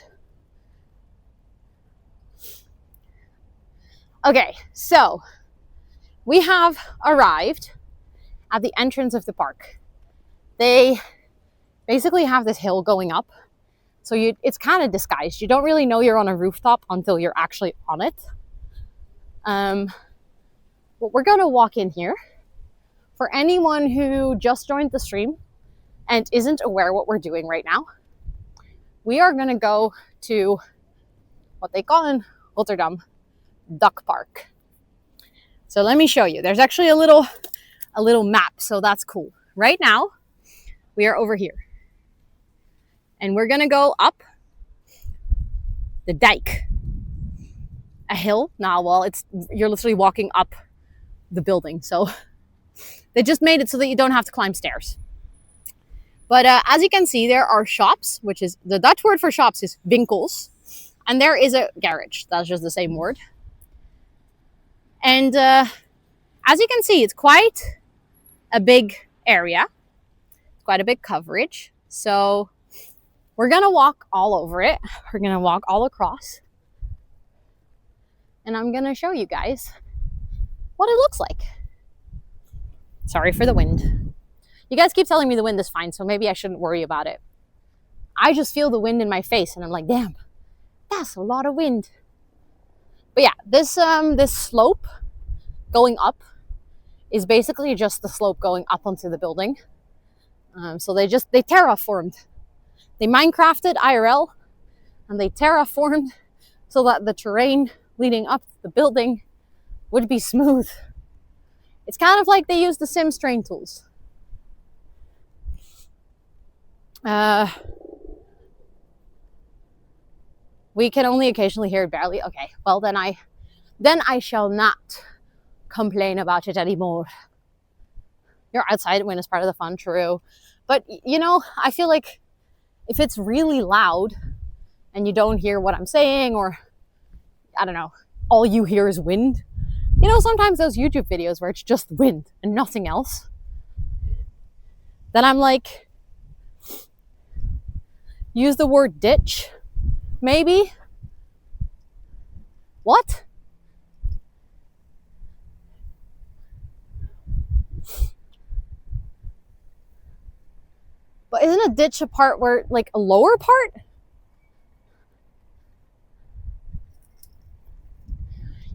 Okay, so we have arrived at the entrance of the park. They basically have this hill going up, so it's kind of disguised. You don't really know you're on a rooftop until you're actually on it. But we're gonna walk in here. For anyone who just joined the stream and isn't aware what we're doing right now, we are gonna go to what they call in Rotterdam Duck Park. So let me show you. There's actually a little map, so that's cool. Right now, we are over here. And we're gonna go up the dike. A hill. Nah, well, you're literally walking up the building. So they just made it so that you don't have to climb stairs. But as you can see, there are shops, which is the Dutch word for shops is winkels. And there is a garage. That's just the same word. And as you can see, it's quite a big area. It's quite a big coverage. So we're going to walk all over it. We're going to walk all across. And I'm going to show you guys what it looks like. Sorry for the wind. You guys keep telling me the wind is fine, so maybe I shouldn't worry about it. I just feel the wind in my face and I'm like, damn, that's a lot of wind. But yeah, this slope going up is basically just the slope going up onto the building. So they terraformed. They Minecrafted IRL and they terraformed so that the terrain leading up to the building would be smooth. It's kind of like they use the Sims terrain tools. We can only occasionally hear it barely. Okay, well then I shall not complain about it anymore. You're outside when it's part of the fun, true. But you know, I feel like if it's really loud and you don't hear what I'm saying, or I don't know, all you hear is wind. You know, sometimes those YouTube videos where it's just wind and nothing else. Then I'm like, use the word ditch, maybe? What? But isn't a ditch a part where, like, a lower part?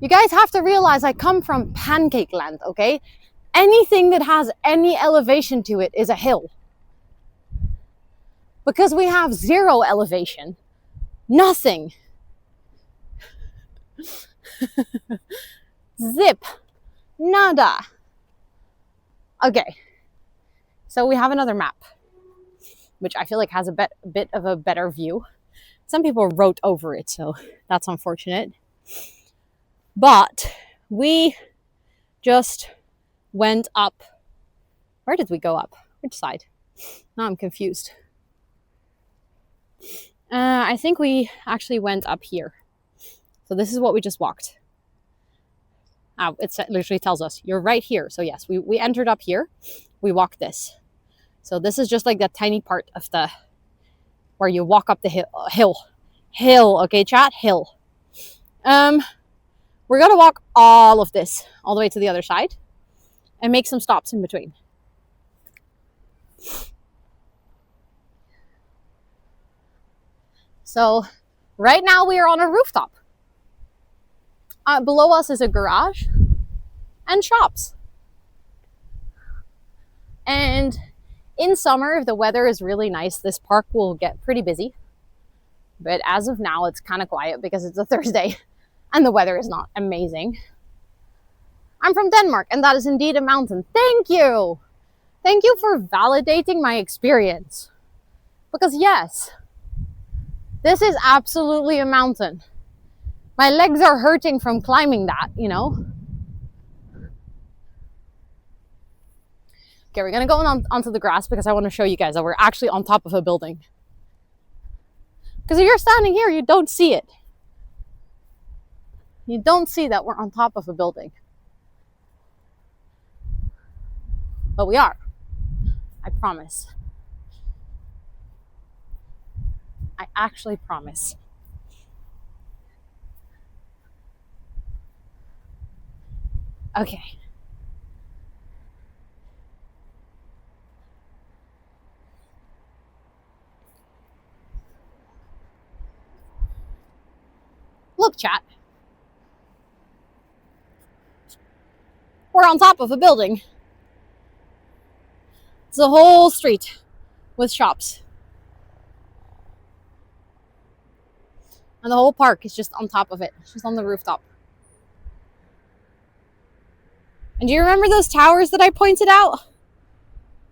You guys have to realize I come from pancake land, okay? Anything that has any elevation to it is a hill. Because we have zero elevation. Nothing. Zip. Nada. Okay. So we have another map, which I feel like has a bit of a better view. Some people wrote over it, so that's unfortunate. But we just went up. Where did we go up? Which side? Now I'm confused. I think we actually went up here. So this is what we just walked. It literally tells us, you're right here. So yes, we entered up here. We walked this. So this is just like that tiny part of where you walk up the hill. Okay, chat? Hill. We're going to walk all of this all the way to the other side and make some stops in between. So right now we are on a rooftop. Below us is a garage and shops. And In summer, if the weather is really nice, this park will get pretty busy. But as of now, it's kind of quiet because it's a Thursday and the weather is not amazing. I'm from Denmark, and that is indeed a mountain. Thank you! Thank you for validating my experience. Because yes, this is absolutely a mountain. My legs are hurting from climbing that, you know? Okay, we're gonna go onto the grass because I want to show you guys that we're actually on top of a building. Because if you're standing here, you don't see it. You don't see that we're on top of a building. But we are. I promise. I actually promise. Okay. Look, chat. We're on top of a building. It's a whole street with shops. And the whole park is just on top of it. It's just on the rooftop. And do you remember those towers that I pointed out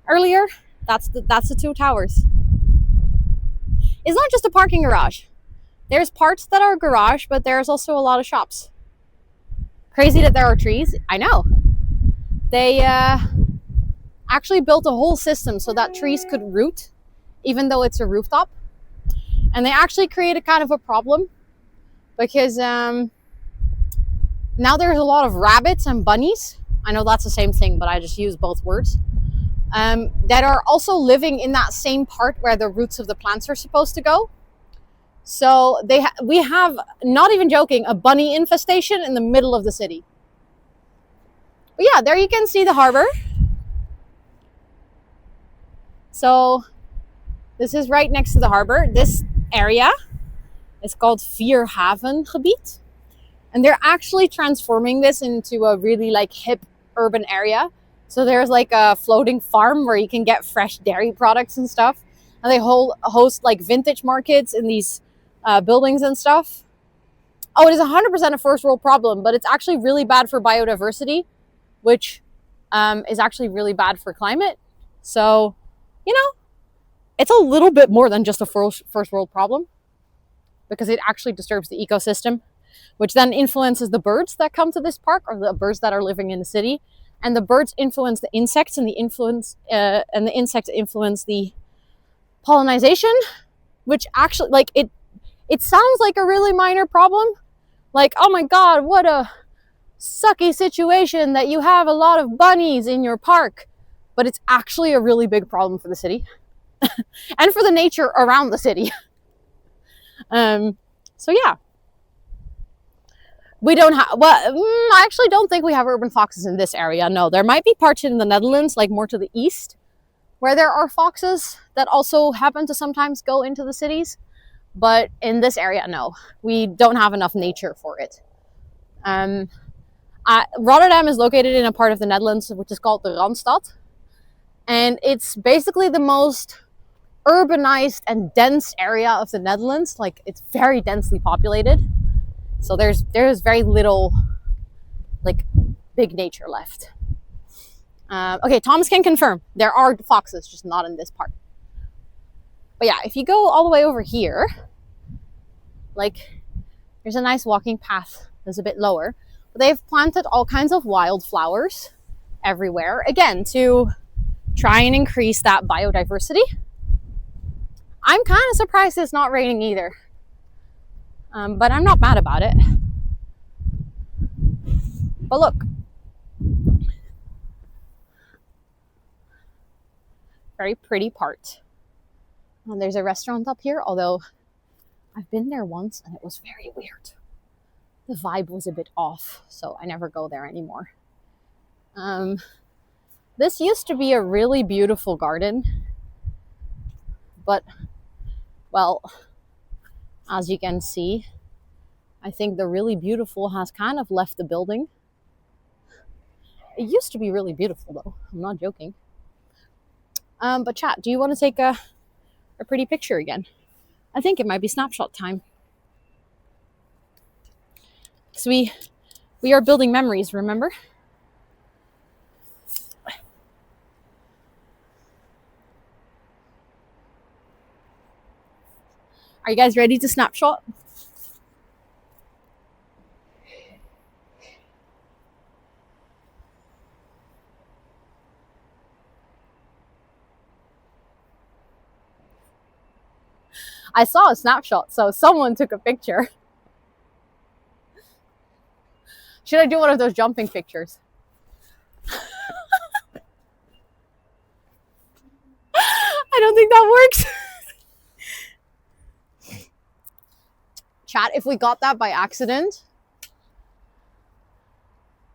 earlier? That's the two towers. It's not just a parking garage. There's parts that are garage, but there's also a lot of shops. Crazy that there are trees. I know. They actually built a whole system so that trees could root, even though it's a rooftop. And they actually created kind of a problem because now there's a lot of rabbits and bunnies. I know that's the same thing, but I just use both words. That are also living in that same part where the roots of the plants are supposed to go. So we have, not even joking, a bunny infestation in the middle of the city. But yeah, there you can see the harbor. So this is right next to the harbor. This area is called Vierhaven gebied. And they're actually transforming this into a really like hip urban area. So there's like a floating farm where you can get fresh dairy products and stuff. And they host like vintage markets in these buildings and stuff. Oh, it is 100% a first world problem, but it's actually really bad for biodiversity, which is actually really bad for climate. So, you know, it's a little bit more than just a first world problem because it actually disturbs the ecosystem, which then influences the birds that come to this park or the birds that are living in the city. And the birds influence the insects, and the insects influence the pollination, which actually, like, it sounds like a really minor problem. Like, oh my God, what a sucky situation that you have a lot of bunnies in your park. But it's actually a really big problem for the city and for the nature around the city. So yeah. We don't have, well, I actually don't think we have urban foxes in this area. No, there might be parts in the Netherlands, like more to the east, where there are foxes that also happen to sometimes go into the cities. But in this area, no, we don't have enough nature for it. Rotterdam is located in a part of the Netherlands, which is called the Randstad. And it's basically the most urbanized and dense area of the Netherlands. Like, it's very densely populated. So there's very little like big nature left. Okay, Thomas can confirm there are foxes, just not in this part. But yeah, if you go all the way over here, like there's a nice walking path that's a bit lower. But they've planted all kinds of wildflowers everywhere, again, to try and increase that biodiversity. I'm kind of surprised it's not raining either. But I'm not mad about it. But look. Very pretty part. And there's a restaurant up here, although I've been there once and it was very weird. The vibe was a bit off, so I never go there anymore. This used to be a really beautiful garden. But, well, as you can see, I think the really beautiful has kind of left the building. It used to be really beautiful though, I'm not joking. But chat, do you want to take a pretty picture again? I think it might be snapshot time. Because we are building memories, remember? Are you guys ready to snapshot? I saw a snapshot, so someone took a picture. Should I do one of those jumping pictures? I don't think that works. Chat, if we got that by accident,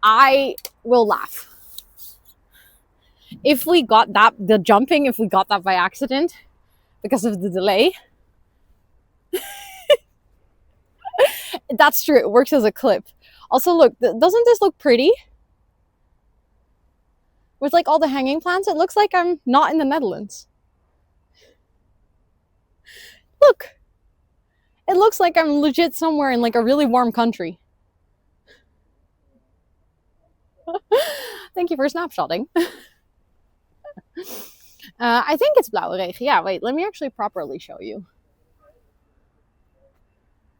I will laugh. If we got that, the jumping, if we got that by accident because of the delay, that's true. It works as a clip. Also, look, doesn't this look pretty? With like all the hanging plants, it looks like I'm not in the Netherlands. Look, it looks like I'm legit somewhere in like a really warm country. Thank you for snapshotting. I think it's blauwe regen. Yeah, wait, let me actually properly show you.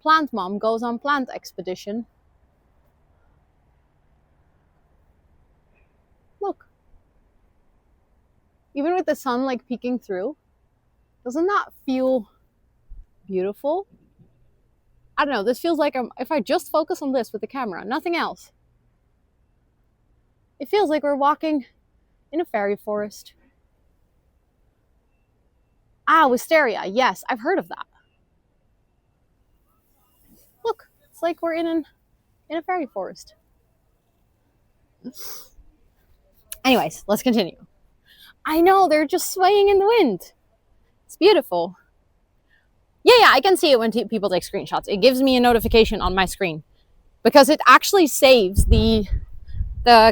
Plant mom goes on plant expedition. Look. Even with the sun like peeking through, doesn't that feel beautiful? I don't know, this feels like if I just focus on this with the camera, nothing else. It feels like we're walking in a fairy forest. Ah, wisteria. Yes, I've heard of that. Look, it's like we're in a fairy forest. Anyways, let's continue. I know, they're just swaying in the wind. It's beautiful. Yeah, I can see it when people take screenshots. It gives me a notification on my screen because it actually saves the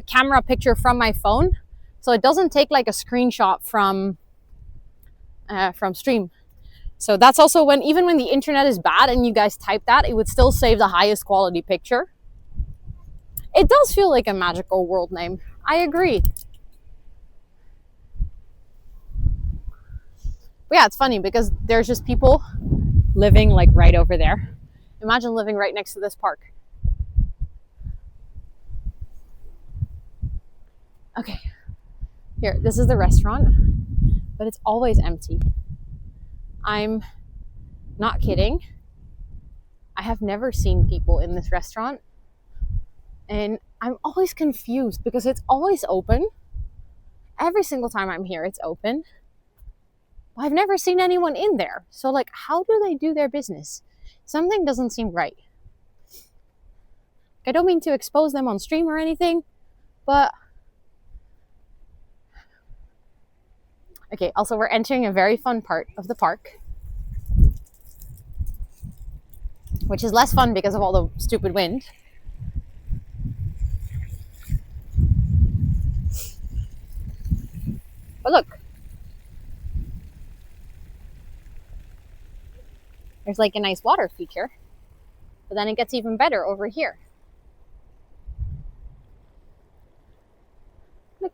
camera picture from my phone, so it doesn't take like a screenshot from stream. So that's also when, even when the internet is bad and you guys type that, it would still save the highest quality picture. It does feel like a magical world name. I agree. But yeah, it's funny because there's just people living like right over there. Imagine living right next to this park. Okay, here, this is the restaurant, but it's always empty. I'm not kidding. I have never seen people in this restaurant, and I'm always confused because it's always open. Every single time I'm here, it's open. I've never seen anyone in there. So like, how do they do their business? Something doesn't seem right. I don't mean to expose them on stream or anything, but okay, also we're entering a very fun part of the park, which is less fun because of all the stupid wind. But look, there's like a nice water feature, but then it gets even better over here. Look.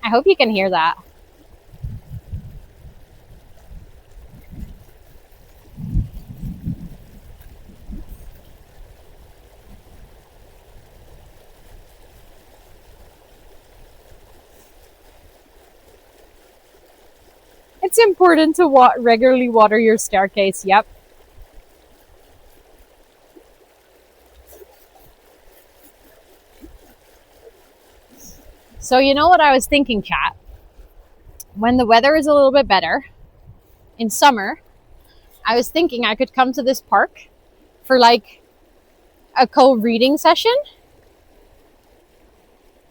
I hope you can hear that. It's important to regularly water your staircase, yep. So you know what I was thinking, chat? When the weather is a little bit better, in summer, I was thinking I could come to this park for like a co-reading session.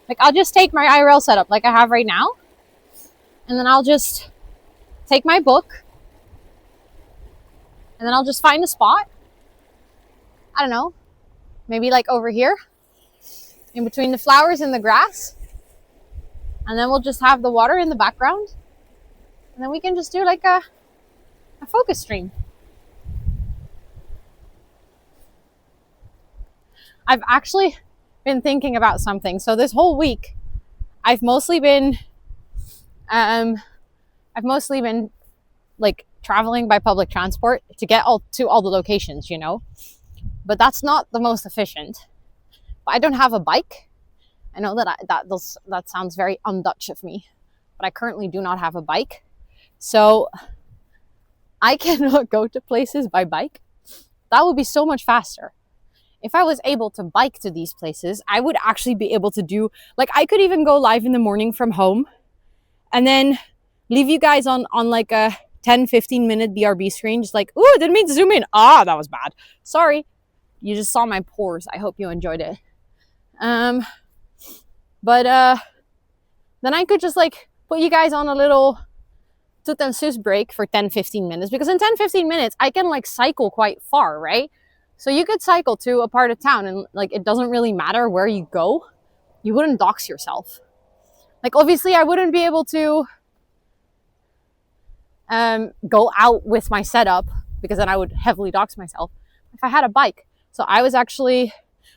Like, I'll just take my IRL setup like I have right now, and then I'll just take my book, and then I'll just find a spot. I don't know, maybe like over here, in between the flowers and the grass. And then we'll just have the water in the background. And then we can just do like a focus stream. I've actually been thinking about something. So this whole week, I've mostly been like traveling by public transport to get to all the locations, you know. But that's not the most efficient. But I don't have a bike. I know that sounds very un-Dutch of me, but I currently do not have a bike. So I cannot go to places by bike. That would be so much faster. If I was able to bike to these places, I would actually be able to do, like, I could even go live in the morning from home and then leave you guys on like a 10-15 minute BRB screen, just like, ooh, didn't mean to zoom in. Ah, that was bad. Sorry. You just saw my pores. I hope you enjoyed it. But then I could just like put you guys on a little tut and sus break for 10-15 minutes, because in 10-15 minutes I can like cycle quite far, right? So you could cycle to a part of town and like it doesn't really matter where you go. You wouldn't dox yourself. Like, obviously I wouldn't be able to go out with my setup, because then I would heavily dox myself if I had a bike. So I was actually,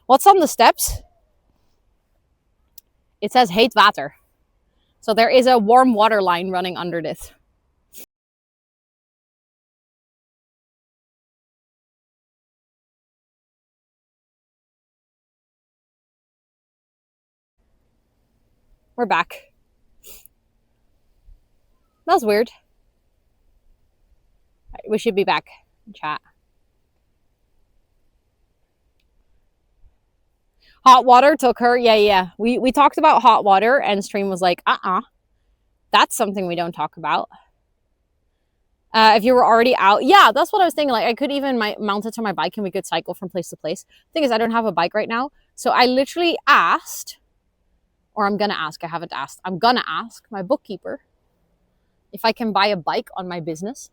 what's on the steps? It says heet water. So there is a warm water line running under this. We're back. That's weird. We should be back in chat. Hot water took her. Yeah. We talked about hot water, and stream was like, that's something we don't talk about. If you were already out. Yeah, that's what I was thinking. Like, I could even mount it to my bike and we could cycle from place to place. Thing is, I don't have a bike right now. So I literally asked, or I'm going to ask, I haven't asked. I'm going to ask my bookkeeper if I can buy a bike on my business.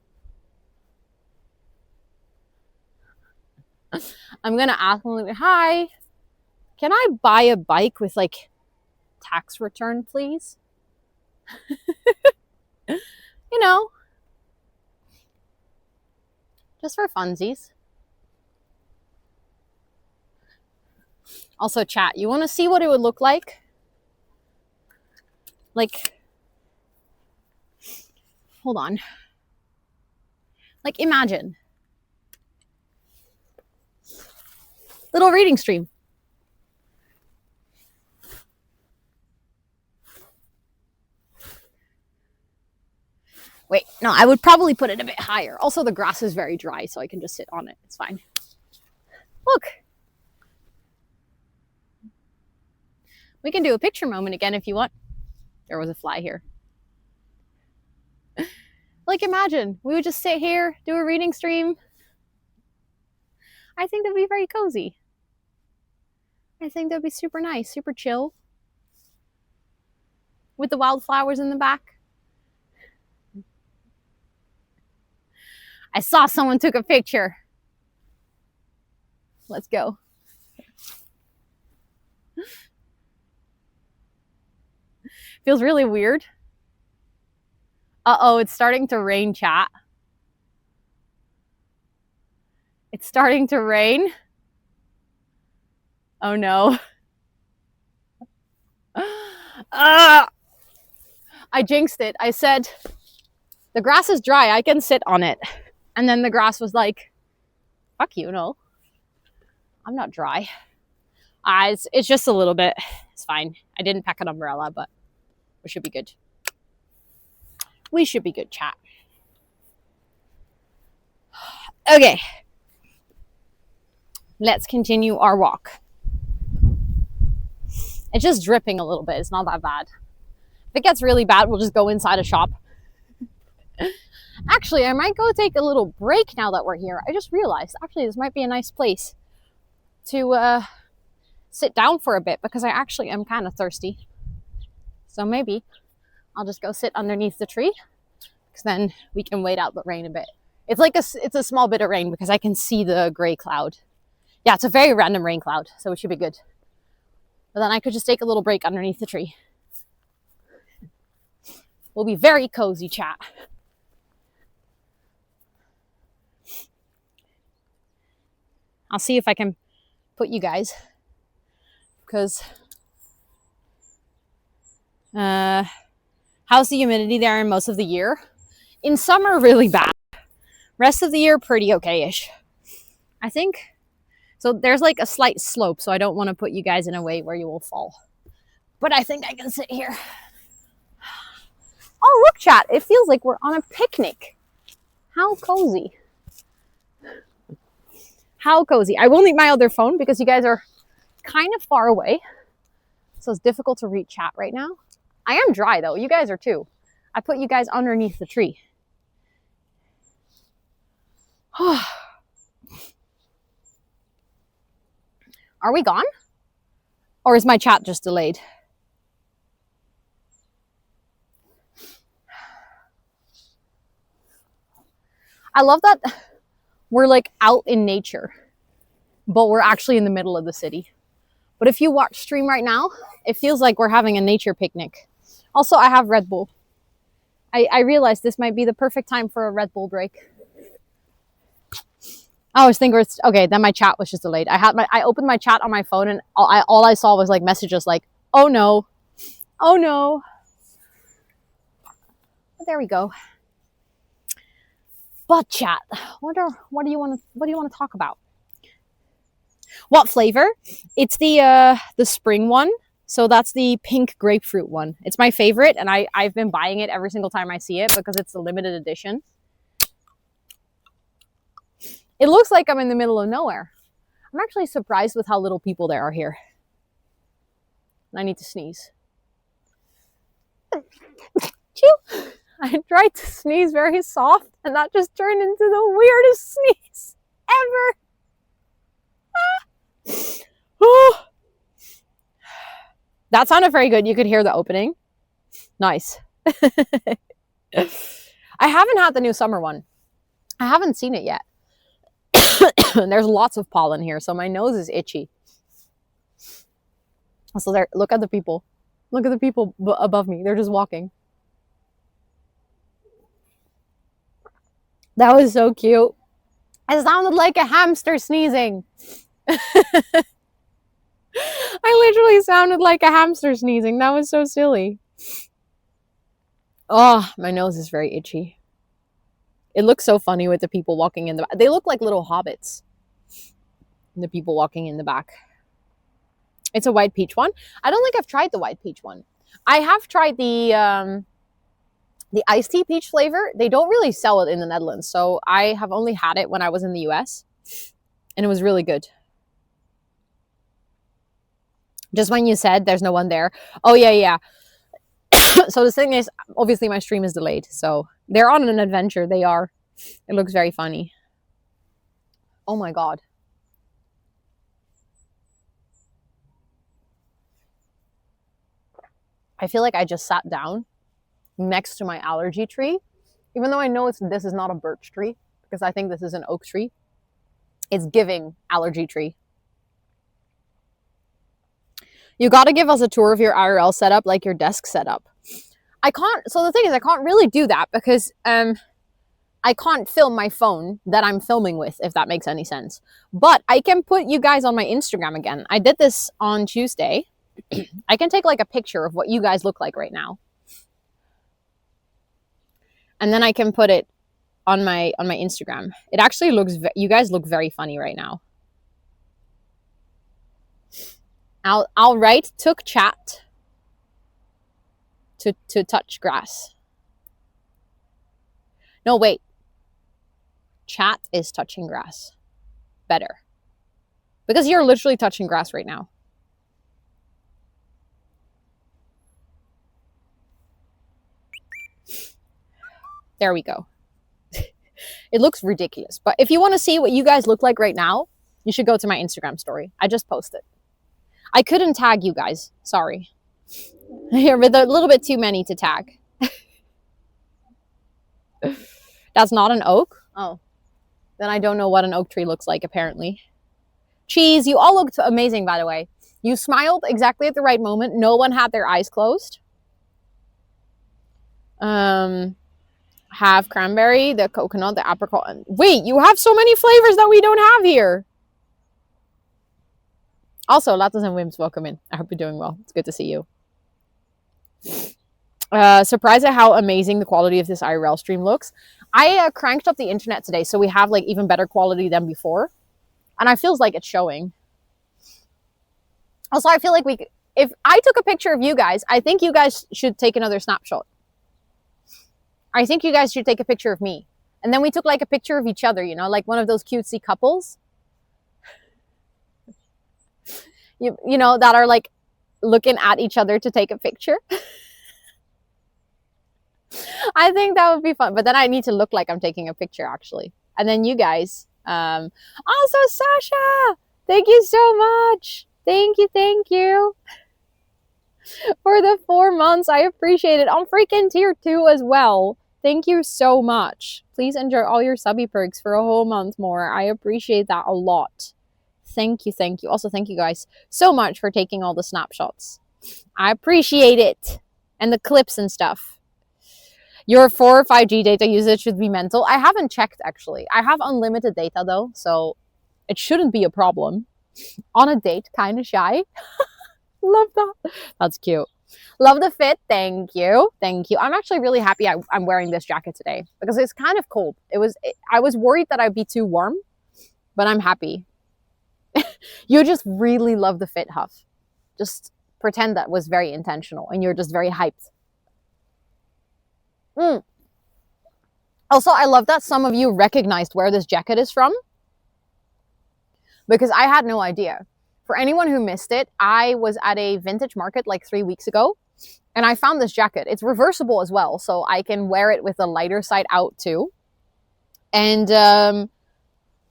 I'm going to ask him, hi, can I buy a bike with like tax return, please? You know, just for funsies. Also, chat, you want to see what it would look like? Like, hold on. Like, imagine. Little reading stream. Wait, no, I would probably put it a bit higher. Also, the grass is very dry, so I can just sit on it. It's fine. Look. We can do a picture moment again if you want. There was a fly here. Like, imagine, we would just sit here, do a reading stream. I think that'd be very cozy. I think that'd be super nice, super chill. With the wildflowers in the back. I saw someone took a picture. Let's go. Feels really weird. Uh-oh, it's starting to rain, chat. It's starting to rain. Oh no. I jinxed it. I said, the grass is dry, I can sit on it. And then the grass was like, fuck you, no. I'm not dry. It's just a little bit. It's fine. I didn't pack an umbrella, but we should be good. We should be good, chat. Okay. Let's continue our walk. It's just dripping a little bit. It's not that bad. If it gets really bad, we'll just go inside a shop. Actually, I might go take a little break now that we're here. I just realized, actually, this might be a nice place to sit down for a bit because I actually am kind of thirsty. So maybe I'll just go sit underneath the tree because then we can wait out the rain a bit. It's like it's a small bit of rain because I can see the gray cloud. Yeah, it's a very random rain cloud, so it should be good. But then I could just take a little break underneath the tree. We'll be very cozy, chat. I'll see if I can put you guys, because how's the humidity there in most of the year? In summer, really bad. Rest of the year, pretty okay-ish. I think, so there's like a slight slope, so I don't want to put you guys in a way where you will fall. But I think I can sit here. Oh, look, chat. It feels like we're on a picnic. How cozy. How cozy. I will need my other phone because you guys are kind of far away. So it's difficult to read chat right now. I am dry though. You guys are too. I put you guys underneath the tree. Are we gone? Or is my chat just delayed? I love that we're like out in nature, but we're actually in the middle of the city. But if you watch stream right now, it feels like we're having a nature picnic. Also, I have Red Bull. I realized this might be the perfect time for a Red Bull break. I was thinking, okay, then my chat was just delayed. I opened my chat on my phone and all I saw was like messages like, oh no, oh no. But there we go. But chat, what do you want to talk about? What flavor? It's the spring one. So that's the pink grapefruit one. It's my favorite, and I've been buying it every single time I see it because it's the limited edition. It looks like I'm in the middle of nowhere. I'm actually surprised with how little people there are here. I need to sneeze. Chew. I tried to sneeze very soft, and that just turned into the weirdest sneeze ever. Oh. That sounded very good. You could hear the opening. Nice. I haven't had the new summer one. I haven't seen it yet. There's lots of pollen here, so my nose is itchy. So there, look at the people. Look at the people above me. They're just walking. That was so cute. It sounded like a hamster sneezing. I literally sounded like a hamster sneezing. That was so silly. Oh, my nose is very itchy. It looks so funny with the people walking in the back. They look like little hobbits. The people walking in the back. It's a white peach one. I don't think I've tried the white peach one. I have tried the iced tea peach flavor. They don't really sell it in the Netherlands, so I have only had it when I was in the US, and it was really good. Just when you said there's no one there. Oh, yeah. So the thing is, obviously my stream is delayed, so they're on an adventure. They are. It looks very funny. Oh my God. I feel like I just sat down next to my allergy tree, even though I know this is not a birch tree, because I think this is an oak tree. It's giving allergy tree. You got to give us a tour of your IRL setup, like your desk setup. I can't, so the thing is, I can't really do that because I can't film my phone that I'm filming with, if that makes any sense. But I can put you guys on my Instagram again. I did this on Tuesday. I can take like a picture of what you guys look like right now. And then I can put it on my Instagram. It actually looks, you guys look very funny right now. I'll write took chat to touch grass. No, wait. Chat is touching grass. Better. Because you're literally touching grass right now. There we go. It looks ridiculous. But if you want to see what you guys look like right now, you should go to my Instagram story. I just posted. I couldn't tag you guys. Sorry. Here with a little bit too many to tag. That's not an oak? Oh. Then I don't know what an oak tree looks like, apparently. Cheese, you all looked amazing, by the way. You smiled exactly at the right moment. No one had their eyes closed. Have cranberry, the coconut, the apricot. Wait, you have so many flavors that we don't have here. Also, Lattes and Wims, welcome in. I hope you're doing well. It's good to see you. Surprised at how amazing the quality of this IRL stream looks. I cranked up the internet today, so we have like even better quality than before. And I feels like it's showing. Also, I feel like if I took a picture of you guys, I think you guys should take another snapshot. I think you guys should take a picture of me. And then we took like a picture of each other, you know, like one of those cutesy couples. You know, that are like looking at each other to take a picture. I think that would be fun. But then I need to look like I'm taking a picture, actually. And then you guys. Also, Sasha, thank you so much. Thank you. For the 4 months. I appreciate it. I'm freaking tier 2 as well. Thank you so much. Please enjoy all your subby perks for a whole month more. I appreciate that a lot. Thank you. Also, thank you guys so much for taking all the snapshots. I appreciate it. And the clips and stuff. Your 4 or 5G data usage should be mental. I haven't checked, actually. I have unlimited data, though, so it shouldn't be a problem. On a date, kind of shy. Love that. That's cute. Love the fit. Thank you. I'm actually really happy I'm wearing this jacket today because it's kind of cold. I was worried that I'd be too warm, but I'm happy. You just really love the fit, Huff. Just pretend that was very intentional and you're just very hyped. Also, I love that some of you recognized where this jacket is from because I had no idea. For anyone who missed it, I was at a vintage market like 3 weeks ago and I found this jacket. It's reversible as well, so I can wear it with the lighter side out too. And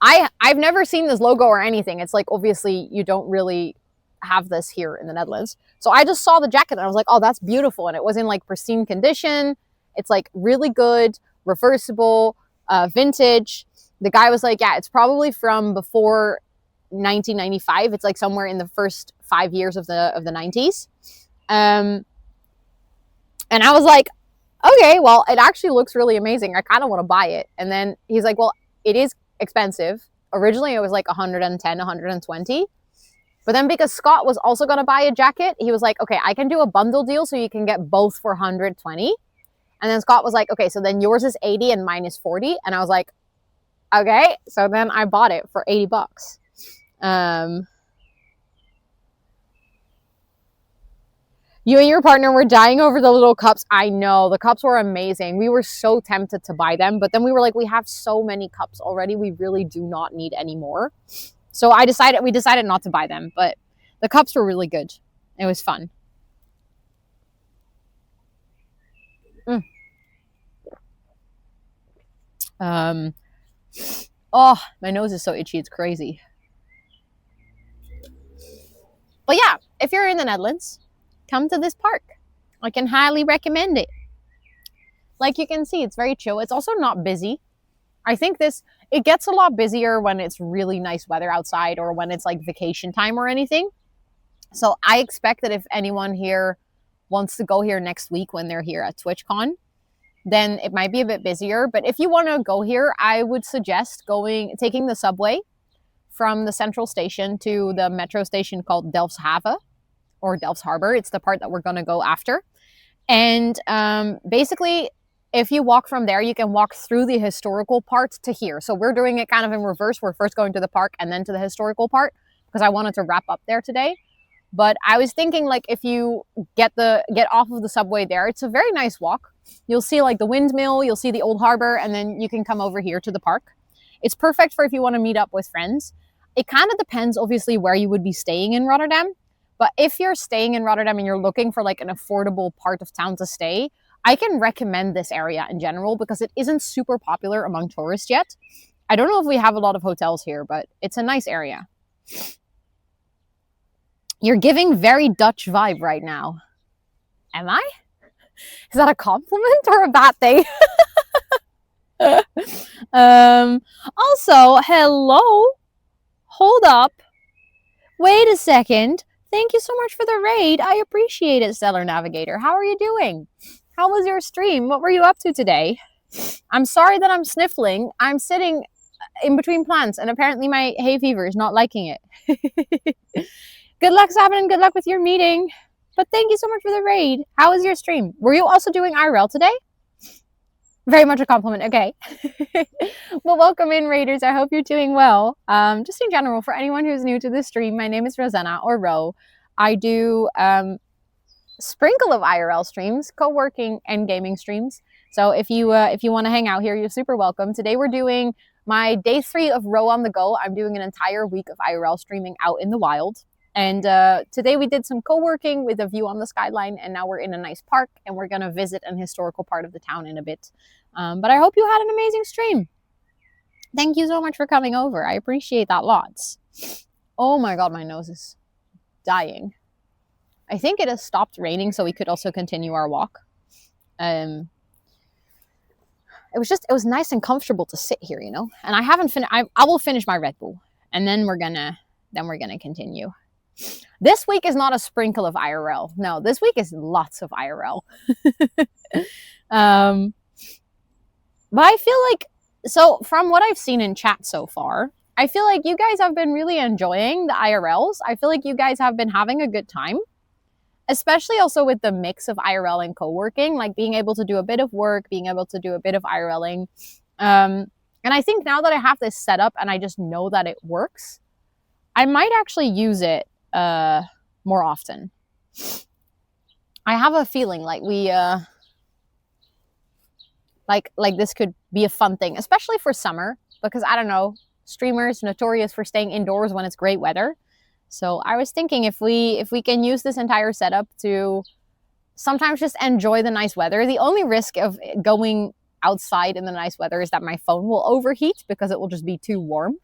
I've never seen this logo or anything. It's like, obviously, you don't really have this here in the Netherlands. So I just saw the jacket and I was like, oh, that's beautiful. And it was in like pristine condition. It's like really good, reversible, vintage. The guy was like, yeah, it's probably from before 1995. It's like somewhere in the first 5 years of the 90s. And I was like, okay, well, it actually looks really amazing. I kind of want to buy it. And then he's like, well, it is expensive. Originally, it was like 110, 120. But then because Scott was also going to buy a jacket, he was like, okay, I can do a bundle deal so you can get both for 120. And then Scott was like, okay, so then yours is 80 and mine is 40. And I was like, okay. So then I bought it for 80 bucks. You and your partner were dying over the little cups. I know, the cups were amazing. We were so tempted to buy them, but then we were like, we have so many cups already. We really do not need any more. So we decided not to buy them, but the cups were really good. It was fun. Oh, my nose is so itchy. It's crazy. But yeah, if you're in the Netherlands, come to this park. I can highly recommend it. Like you can see, it's very chill. It's also not busy. I think it gets a lot busier when it's really nice weather outside or when it's like vacation time or anything. So I expect that if anyone here wants to go here next week when they're here at TwitchCon, then it might be a bit busier. But if you want to go here, I would suggest taking the subway from the central station to the metro station called Delfshaven or Delfs Harbor. It's the part that we're going to go after. And basically, if you walk from there, you can walk through the historical part to here. So we're doing it kind of in reverse. We're first going to the park and then to the historical part because I wanted to wrap up there today. But I was thinking, like, if you get off of the subway there, it's a very nice walk. You'll see like the windmill, you'll see the old harbor, and then you can come over here to the park. It's perfect for if you want to meet up with friends. It kind of depends, obviously, where you would be staying in Rotterdam. But if you're staying in Rotterdam and you're looking for like an affordable part of town to stay, I can recommend this area in general because it isn't super popular among tourists yet. I don't know if we have a lot of hotels here, but it's a nice area. You're giving very Dutch vibe right now. Am I? Is that a compliment or a bad thing? Also, hello. Hold up. Wait a second. Thank you so much for the raid. I appreciate it, Stellar Navigator. How are you doing? How was your stream? What were you up to today? I'm sorry that I'm sniffling. I'm sitting in between plants, and apparently my hay fever is not liking it. Good luck, Sabin, and good luck with your meeting. But thank you so much for the raid. How was your stream? Were you also doing IRL today? Very much a compliment. Okay. Well, welcome in, Raiders. I hope you're doing well. Just in general, for anyone who's new to this stream, my name is Rosanna, or Ro. I do sprinkle of IRL streams, co-working and gaming streams. So if you want to hang out here, you're super welcome. Today we're doing my day 3 of Ro on the go. I'm doing an entire week of IRL streaming out in the wild. And today we did some co-working with a view on the skyline, and now we're in a nice park, and we're going to visit an historical part of the town in a bit. But I hope you had an amazing stream. Thank you so much for coming over. I appreciate that lots. Oh my god, my nose is dying. I think it has stopped raining, so we could also continue our walk. It was nice and comfortable to sit here, you know. And I haven't finished. I will finish my Red Bull, and then we're gonna continue. This week is not a sprinkle of IRL. No, this week is lots of IRL. But I feel like, so from what I've seen in chat so far, I feel like you guys have been really enjoying the IRLs. I feel like you guys have been having a good time, especially also with the mix of IRL and co-working, like being able to do a bit of work, being able to do a bit of IRLing. And I think now that I have this set up and I just know that it works, I might actually use it more often. I have a feeling like we like this could be a fun thing, especially for summer, because I don't know, streamers notorious for staying indoors when it's great weather. So I was thinking if we can use this entire setup to sometimes just enjoy the nice weather. The only risk of going outside in the nice weather is that my phone will overheat because it will just be too warm.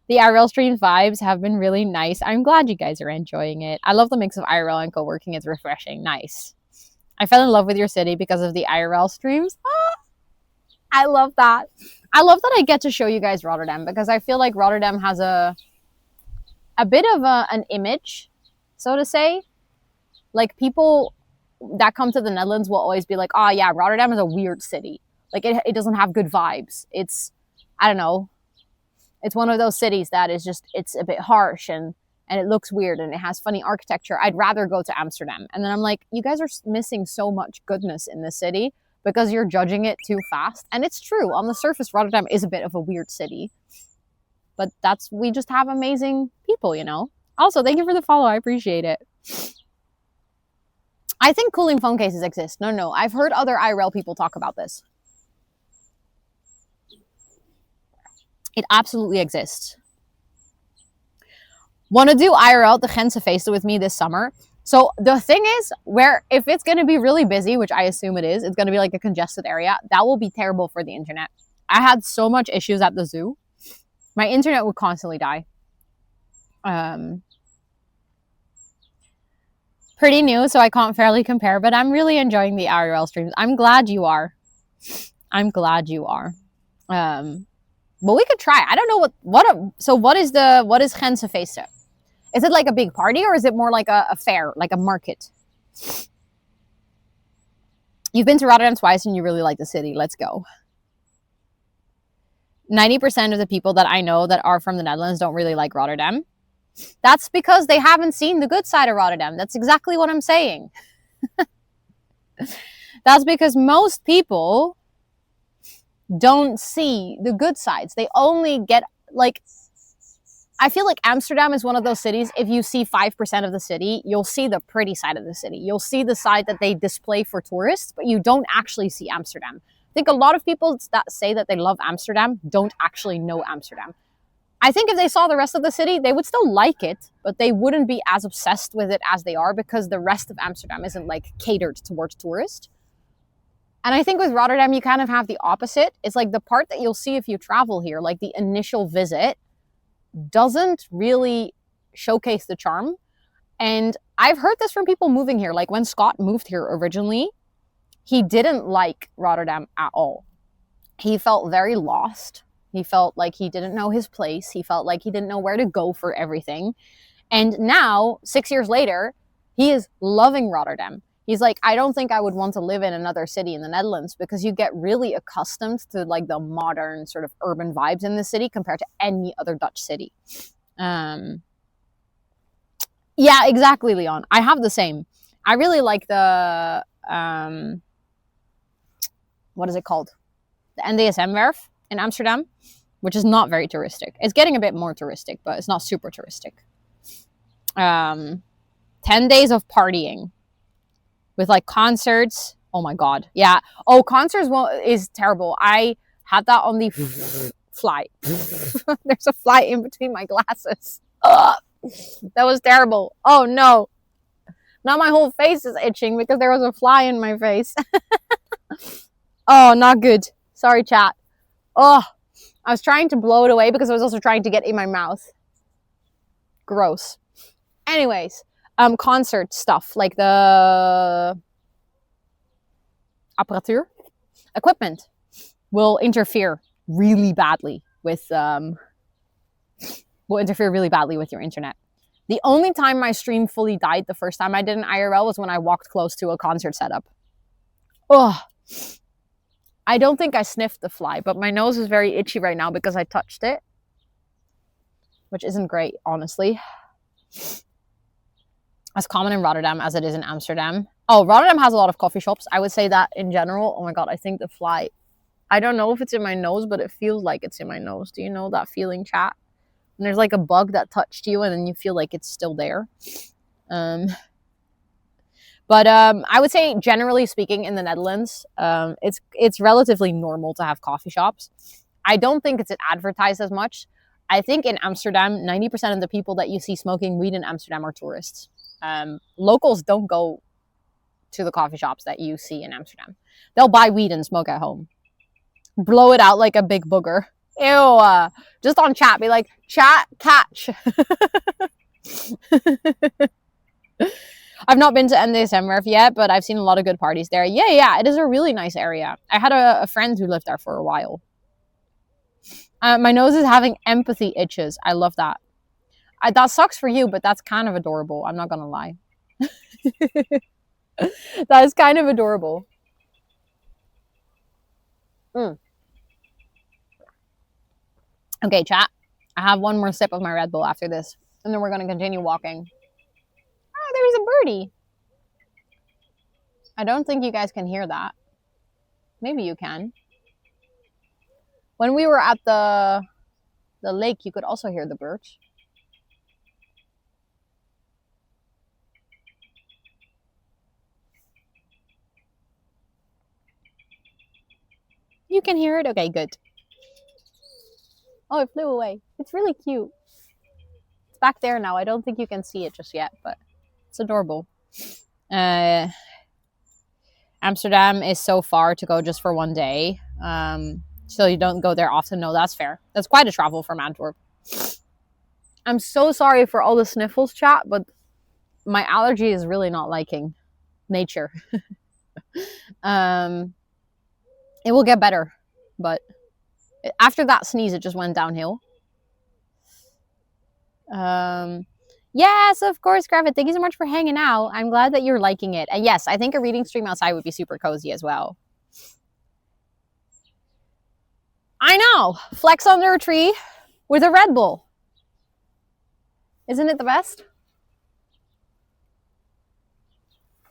The IRL stream vibes have been really nice. I'm glad you guys are enjoying it. I love the mix of IRL and co-working. It's refreshing. Nice. I fell in love with your city because of the IRL streams. I love that. I love that I get to show you guys Rotterdam, because I feel like Rotterdam has a bit of an image, so to say. Like, people that come to the Netherlands will always be like, oh yeah, Rotterdam is a weird city. Like, it doesn't have good vibes. It's, I don't know, it's one of those cities that is just, it's a bit harsh and it looks weird and it has funny architecture. I'd rather go to Amsterdam. And then I'm like, you guys are missing so much goodness in this city because you're judging it too fast. And it's true. On the surface, Rotterdam is a bit of a weird city. But we just have amazing people, you know? Also, thank you for the follow. I appreciate it. I think cooling phone cases exist. No. I've heard other IRL people talk about this. It absolutely exists. Want to do IRL the Grenzenfeesten with me this summer? So the thing is, if it's going to be really busy, which I assume it is, it's going to be like a congested area, that will be terrible for the internet. I had so much issues at the zoo. My internet would constantly die. Pretty new, so I can't fairly compare, but I'm really enjoying the IRL streams. I'm glad you are. But we could try. I don't know what is Grenzenfeesten? Is it like a big party, or is it more like a fair, like a market? You've been to Rotterdam twice and you really like the city. Let's go. 90% of the people that I know that are from the Netherlands don't really like Rotterdam. That's because they haven't seen the good side of Rotterdam. That's exactly what I'm saying. That's because most people don't see the good sides. They only get, like, I feel like Amsterdam is one of those cities, if you see 5% of the city, you'll see the pretty side of the city. You'll see the side that they display for tourists, but you don't actually see Amsterdam. I think a lot of people that say that they love Amsterdam don't actually know Amsterdam. I think if they saw the rest of the city, they would still like it, but they wouldn't be as obsessed with it as they are, because the rest of Amsterdam isn't like catered towards tourists. And I think with Rotterdam, you kind of have the opposite. It's like the part that you'll see if you travel here, like the initial visit, doesn't really showcase the charm. And I've heard this from people moving here. Like when Scott moved here originally, he didn't like Rotterdam at all. He felt very lost. He felt like he didn't know his place. He felt like he didn't know where to go for everything. And now, 6 years later, he is loving Rotterdam. He's like, I don't think I would want to live in another city in the Netherlands because you get really accustomed to like the modern sort of urban vibes in the city compared to any other Dutch city. Yeah, exactly, Leon. I have the same. I really like the, what is it called? The NDSM-werf in Amsterdam, which is not very touristic. It's getting a bit more touristic, but it's not super touristic. 10 days of partying with like concerts. Oh my God. Yeah. Oh, concerts is terrible. I had that on the flight. There's a fly in between my glasses. Ugh. That was terrible. Oh no. Now my whole face is itching because there was a fly in my face. Oh, not good. Sorry, chat. Oh, I was trying to blow it away because I was also trying to get in my mouth. Gross. Anyways, concert stuff like the apparatuur, equipment will interfere really badly with your internet. The only time my stream fully died the first time I did an IRL was when I walked close to a concert setup. Oh, I don't think I sniffed the fly, but my nose is very itchy right now because I touched it, which isn't great, honestly. As common in Rotterdam as it is in Amsterdam. Oh, Rotterdam has a lot of coffee shops. I would say that in general. Oh my God, I think the fly, I don't know if it's in my nose, but it feels like it's in my nose. Do you know that feeling, chat? And there's like a bug that touched you and then you feel like it's still there. But I would say, generally speaking, in the Netherlands, it's relatively normal to have coffee shops. I don't think it's advertised as much. I think in Amsterdam, 90% of the people that you see smoking weed in Amsterdam are tourists. Locals don't go to the coffee shops that you see in Amsterdam. They'll buy weed and smoke at home. Blow it out like a big booger. Ew. Just on chat, be like, chat, catch. I've not been to NDSM-werf yet, but I've seen a lot of good parties there. Yeah, it is a really nice area. I had a friend who lived there for a while. My nose is having empathy itches. I love that. That sucks for you, but that's kind of adorable. I'm not gonna lie. That is kind of adorable. Okay, chat. I have one more sip of my Red Bull after this, and then we're gonna continue walking. Oh, there's a birdie. I don't think you guys can hear that. Maybe you can. When we were at the lake, you could also hear the birds. You can hear it? Okay, good. Oh, it flew away. It's really cute. It's back there now. I don't think you can see it just yet, but it's adorable. Amsterdam is so far to go just for one day. So you don't go there often. No, that's fair. That's quite a travel from Antwerp. I'm so sorry for all the sniffles, chat, but my allergy is really not liking nature. It will get better, but after that sneeze, it just went downhill. Yes, of course, Gravid. Thank you so much for hanging out. I'm glad that you're liking it. And yes, I think a reading stream outside would be super cozy as well. I know. Flex under a tree with a Red Bull. Isn't it the best?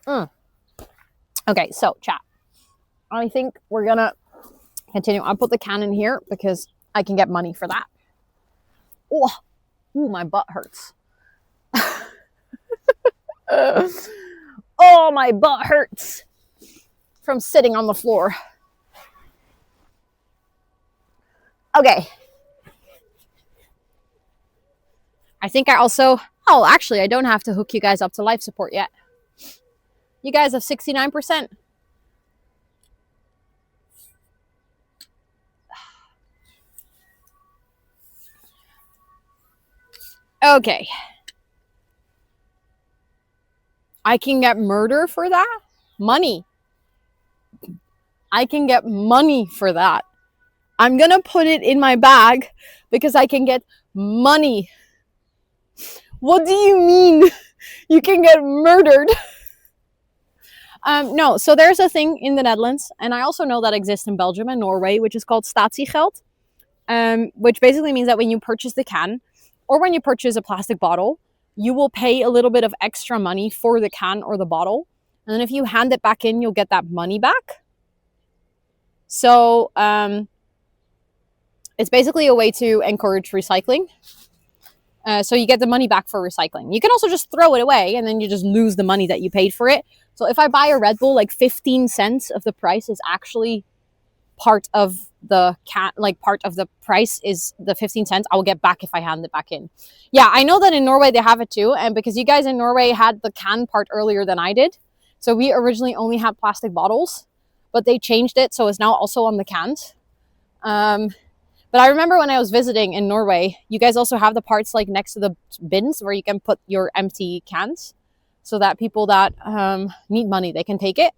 Okay, so chat. I think we're gonna continue. I'll put the can in here because I can get money for that. Oh, ooh, my butt hurts. Oh, my butt hurts from sitting on the floor. Okay. I think I also... Oh, actually, I don't have to hook you guys up to life support yet. You guys have 69%. Okay. I can get murder for that? Money. I can get money for that. I'm gonna put it in my bag because I can get money. What do you mean you can get murdered? No, so there's a thing in the Netherlands, and I also know that exists in Belgium and Norway, which is called statiegeld, which basically means that when you purchase the can or when you purchase a plastic bottle, you will pay a little bit of extra money for the can or the bottle. And then if you hand it back in, you'll get that money back. So it's basically a way to encourage recycling. So you get the money back for recycling. You can also just throw it away and then you just lose the money that you paid for it. So if I buy a Red Bull, like 15 cents of the price is actually part of the can, like part of the price is the 15 cents I will get back if I hand it back in. Yeah, I know that in Norway they have it too. And because you guys in Norway had the can part earlier than I did. So we originally only had plastic bottles, but they changed it. So it's now also on the cans. But I remember when I was visiting in Norway, you guys also have the parts like next to the bins where you can put your empty cans so that people that need money, they can take it.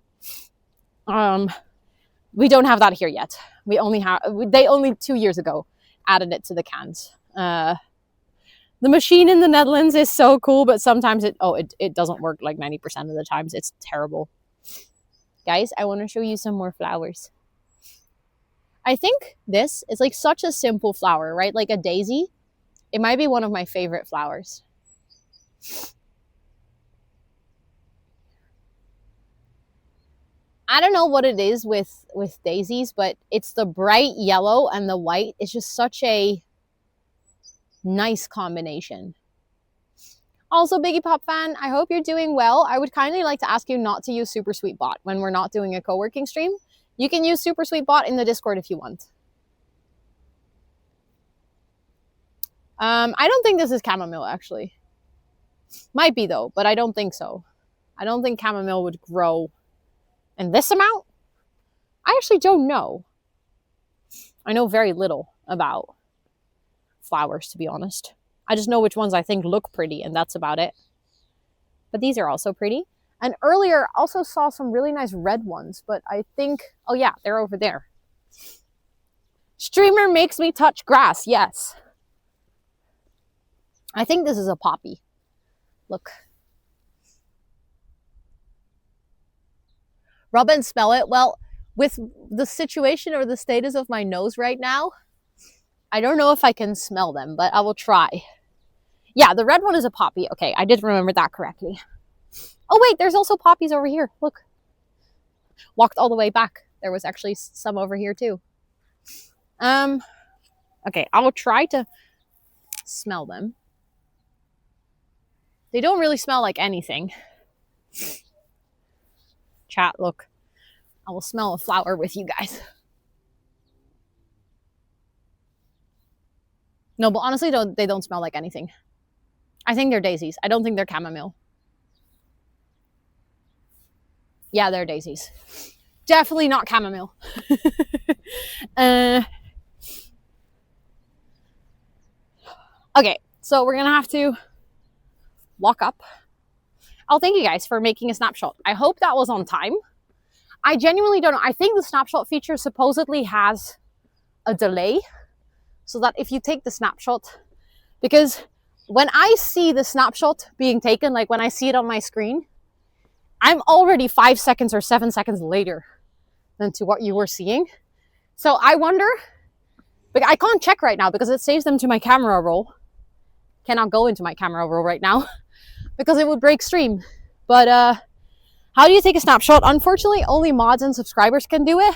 We don't have that here yet. They only 2 years ago added it to the cans. The machine in the Netherlands is so cool, but sometimes it doesn't work like 90% of the times. It's terrible. Guys, I want to show you some more flowers. I think this is like such a simple flower, right? Like a daisy. It might be one of my favorite flowers. I don't know what it is with daisies, but it's the bright yellow and the white. It's just such a nice combination. Also, Biggie Pop fan, I hope you're doing well. I would kindly like to ask you not to use Super Sweet Bot when we're not doing a co-working stream. You can use Super Sweet Bot in the Discord if you want. I don't think this is chamomile, actually. Might be, though, but I don't think so. I don't think chamomile would grow in this amount. I actually don't know. I know very little about flowers, to be honest. I just know which ones I think look pretty, and that's about it. But these are also pretty. And earlier, also saw some really nice red ones, but I think, oh yeah, they're over there. Streamer makes me touch grass, yes. I think this is a poppy. Look. Rub and smell it. Well, with the situation or the status of my nose right now, I don't know if I can smell them, but I will try. Yeah, the red one is a poppy. Okay, I did remember that correctly. Oh wait, there's also poppies over here. Look. Walked all the way back. There was actually some over here too. Okay, I will try to smell them. They don't really smell like anything. Chat, look. I will smell a flower with you guys. No, but honestly, they don't smell like anything. I think they're daisies. I don't think they're chamomile. Yeah, they're daisies. Definitely not chamomile. Okay, so we're gonna have to walk up. I'll thank you guys for making a snapshot. I hope that was on time. I genuinely don't know. I think the snapshot feature supposedly has a delay so that if you take the snapshot, because when I see the snapshot being taken, like when I see it on my screen, I'm already 5 seconds or 7 seconds later than to what you were seeing. So I wonder, but I can't check right now because it saves them to my camera roll. Cannot go into my camera roll right now because it would break stream. But how do you take a snapshot? Unfortunately, only mods and subscribers can do it.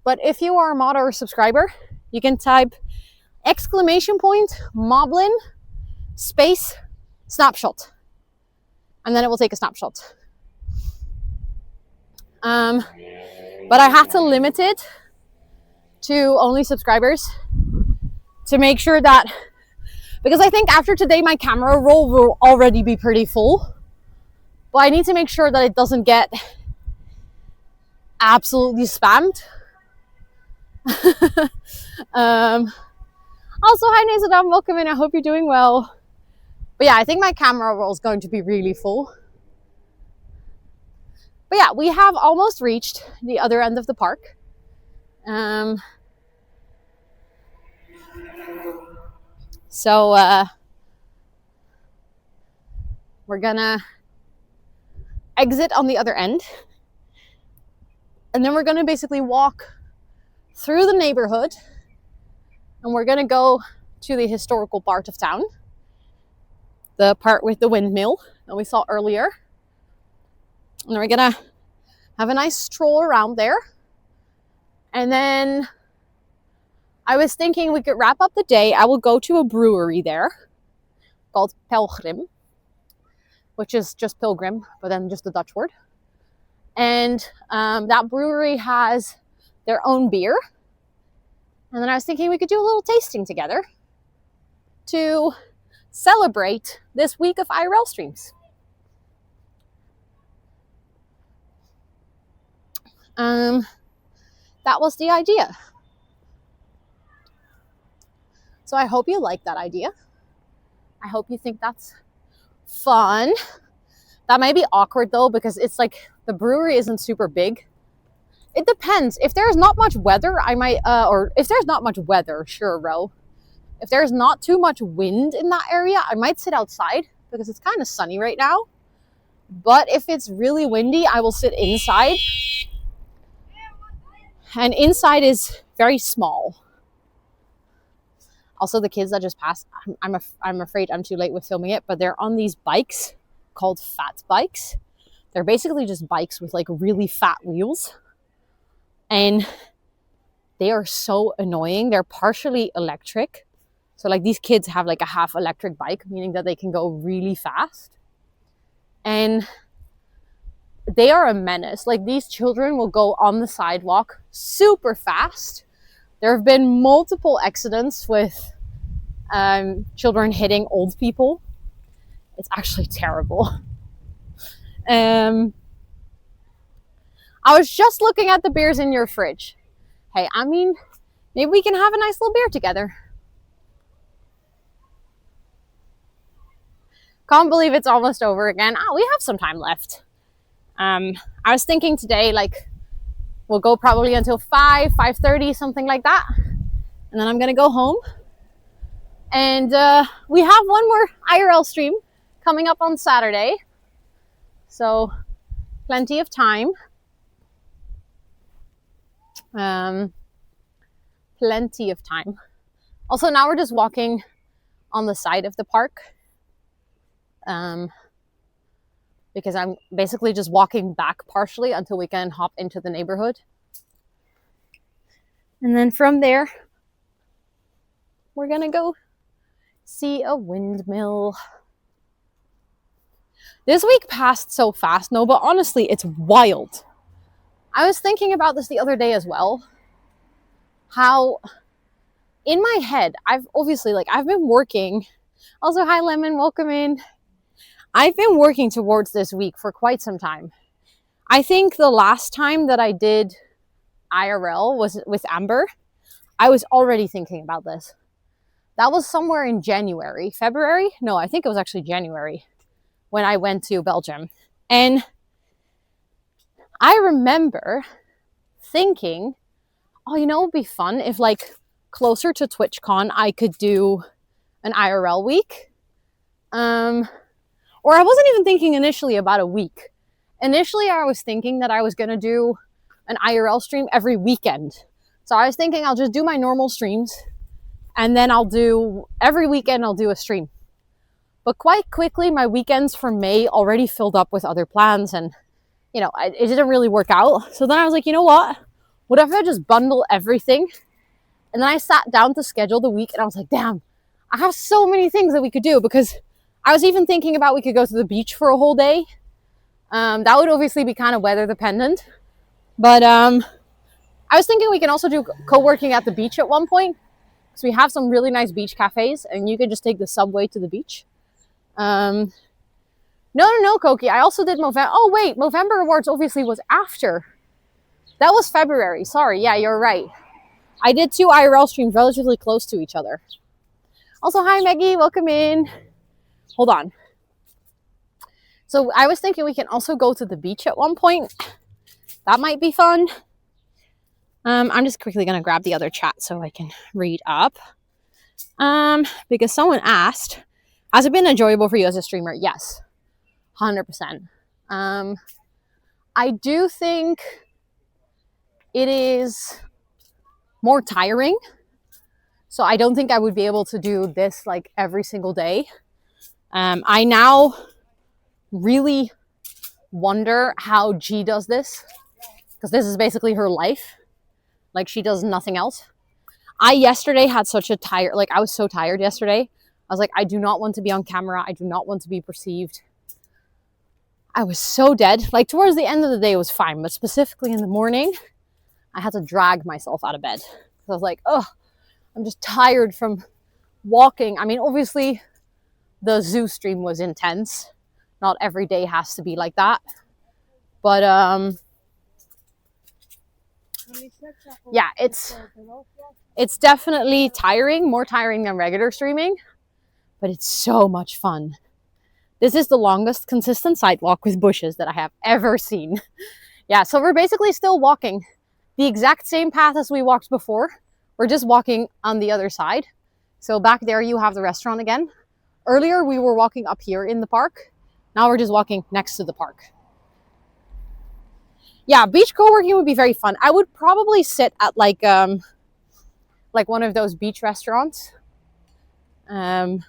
But if you are a mod or a subscriber, you can type !moblin space snapshot. And then it will take a snapshot. But I have to limit it to only subscribers to make sure that, because I think after today my camera roll will already be pretty full, but I need to make sure that it doesn't get absolutely spammed. Also, hi Nazadam, welcome in. I hope you're doing well. But yeah, I think my camera roll is going to be really full. But yeah, we have almost reached the other end of the park. So we're gonna exit on the other end. And then we're gonna basically walk through the neighborhood. And we're gonna go to the historical part of town. The part with the windmill that we saw earlier. And we're gonna have a nice stroll around there. And then I was thinking we could wrap up the day. I will go to a brewery there called Pelgrim, which is just pilgrim, but then just the Dutch word. And that brewery has their own beer. And then I was thinking we could do a little tasting together to celebrate this week of IRL streams. That was the idea. So I hope you like that idea. I hope you think that's fun. That might be awkward though, because it's like the brewery isn't super big. It depends. If there's not much weather, I might, or if there's not much weather, sure, Ro. If there's not too much wind in that area, I might sit outside because it's kind of sunny right now. But if it's really windy, I will sit inside. And inside is very small. Also, the kids that just passed, I'm afraid I'm too late with filming it, but they're on these bikes called fat bikes. They're basically just bikes with like really fat wheels. And they are so annoying. They're partially electric. So like these kids have like a half electric bike, meaning that they can go really fast. And they are a menace. Like these children will go on the sidewalk super fast. There have been multiple accidents with children hitting old people. It's actually terrible. I was just looking at the beers in your fridge. Hey, I mean, maybe we can have a nice little beer together. Can't believe it's almost over again. Oh, we have some time left. I was thinking today, like, we'll go probably until 5:30, something like that. And then I'm going to go home. And we have one more IRL stream coming up on Saturday. So, plenty of time. Plenty of time. Also, now we're just walking on the side of the park. Because I'm basically just walking back partially until we can hop into the neighborhood. And then from there, we're gonna go see a windmill. This week passed so fast, no, but honestly, it's wild. I was thinking about this the other day as well. How in my head, I've been working. Also, hi Lemon, welcome in. I've been working towards this week for quite some time. I think the last time that I did IRL was with Amber. I was already thinking about this. That was somewhere in January, February? No, I think it was actually January when I went to Belgium. And I remember thinking, oh, you know, it would be fun if like closer to TwitchCon, I could do an IRL week. Or I wasn't even thinking initially about a week. Initially, I was thinking that I was going to do an IRL stream every weekend. So I was thinking I'll just do my normal streams and then every weekend I'll do a stream. But quite quickly, my weekends for May already filled up with other plans and, you know, it didn't really work out. So then I was like, you know what? What if I just bundle everything? And then I sat down to schedule the week and I was like, damn, I have so many things that we could do because I was even thinking about we could go to the beach for a whole day. That would obviously be kind of weather dependent. But I was thinking we can also do co-working at the beach at one point. Because we have some really nice beach cafes and you can just take the subway to the beach. No, Koki. I also did Movember. Oh, wait. Movember Awards obviously was after. That was February. Sorry. Yeah, you're right. I did 2 IRL streams relatively close to each other. Also, hi, Maggie. Welcome in. hold on. So I was thinking we can also go to the beach at one point. That might be fun. I'm just quickly going to grab the other chat so I can read up. Because someone asked, has it been enjoyable for you as a streamer? Yes, 100%. I do think it is more tiring. So I don't think I would be able to do this like every single day. I now really wonder how G does this, because this is basically her life. Like, she does nothing else. I yesterday had such a tired, like, I was so tired yesterday. I was like, I do not want to be on camera. I do not want to be perceived. I was so dead. Like, towards the end of the day, it was fine. But specifically in the morning, I had to drag myself out of bed. So I was like, oh, I'm just tired from walking. I mean, obviously, the zoo stream was intense. Not every day has to be like that. But, yeah, it's definitely tiring, more tiring than regular streaming, but it's so much fun. This is the longest consistent sidewalk with bushes that I have ever seen. Yeah, so we're basically still walking the exact same path as we walked before. We're just walking on the other side. So back there you have the restaurant again. Earlier we were walking up here in the park. Now we're just walking next to the park. Yeah, beach co-working would be very fun. I would probably sit at like one of those beach restaurants to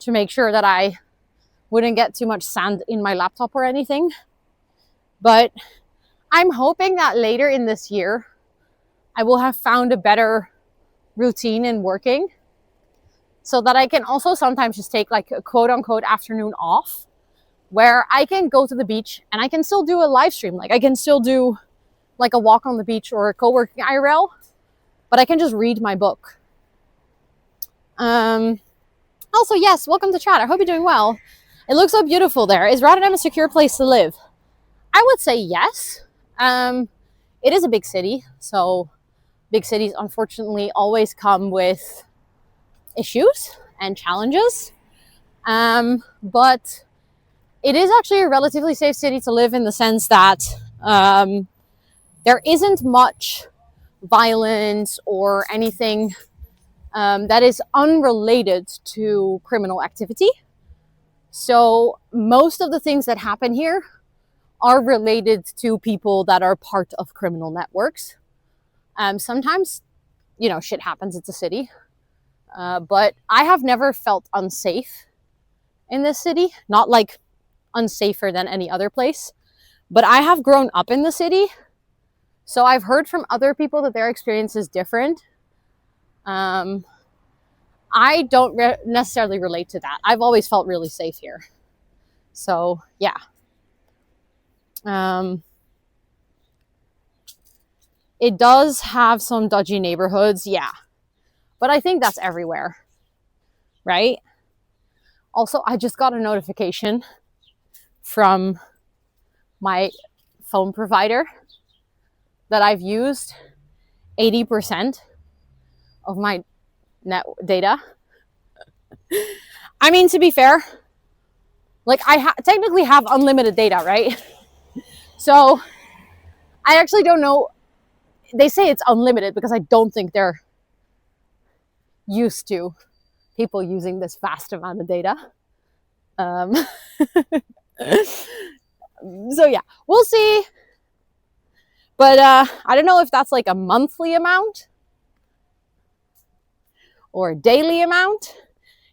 make sure that I wouldn't get too much sand in my laptop or anything. But I'm hoping that later in this year, I will have found a better routine in working so that I can also sometimes just take like a quote unquote afternoon off where I can go to the beach and I can still do a live stream. Like, I can still do like a walk on the beach or a co-working IRL, but I can just read my book. Also, yes, welcome to chat. I hope you're doing well. It looks so beautiful there. Is Rotterdam a secure place to live? I would say yes. It is a big city, so big cities unfortunately always come with issues and challenges. But it is actually a relatively safe city to live in the sense that there isn't much violence or anything that is unrelated to criminal activity. So most of the things that happen here are related to people that are part of criminal networks. Sometimes, you know, shit happens. It's a city. But I have never felt unsafe in this city. Not like unsafer than any other place. But I have grown up in the city. So I've heard from other people that their experience is different. I don't necessarily relate to that. I've always felt really safe here. So, yeah. It does have some dodgy neighborhoods, yeah. But I think that's everywhere, right? Also, I just got a notification from my phone provider that I've used 80% of my net data. I mean, to be fair, like I technically have unlimited data, right? So I actually don't know. They say it's unlimited because I don't think they're used to people using this vast amount of data. So yeah, we'll see. But I don't know if that's like a monthly amount or a daily amount.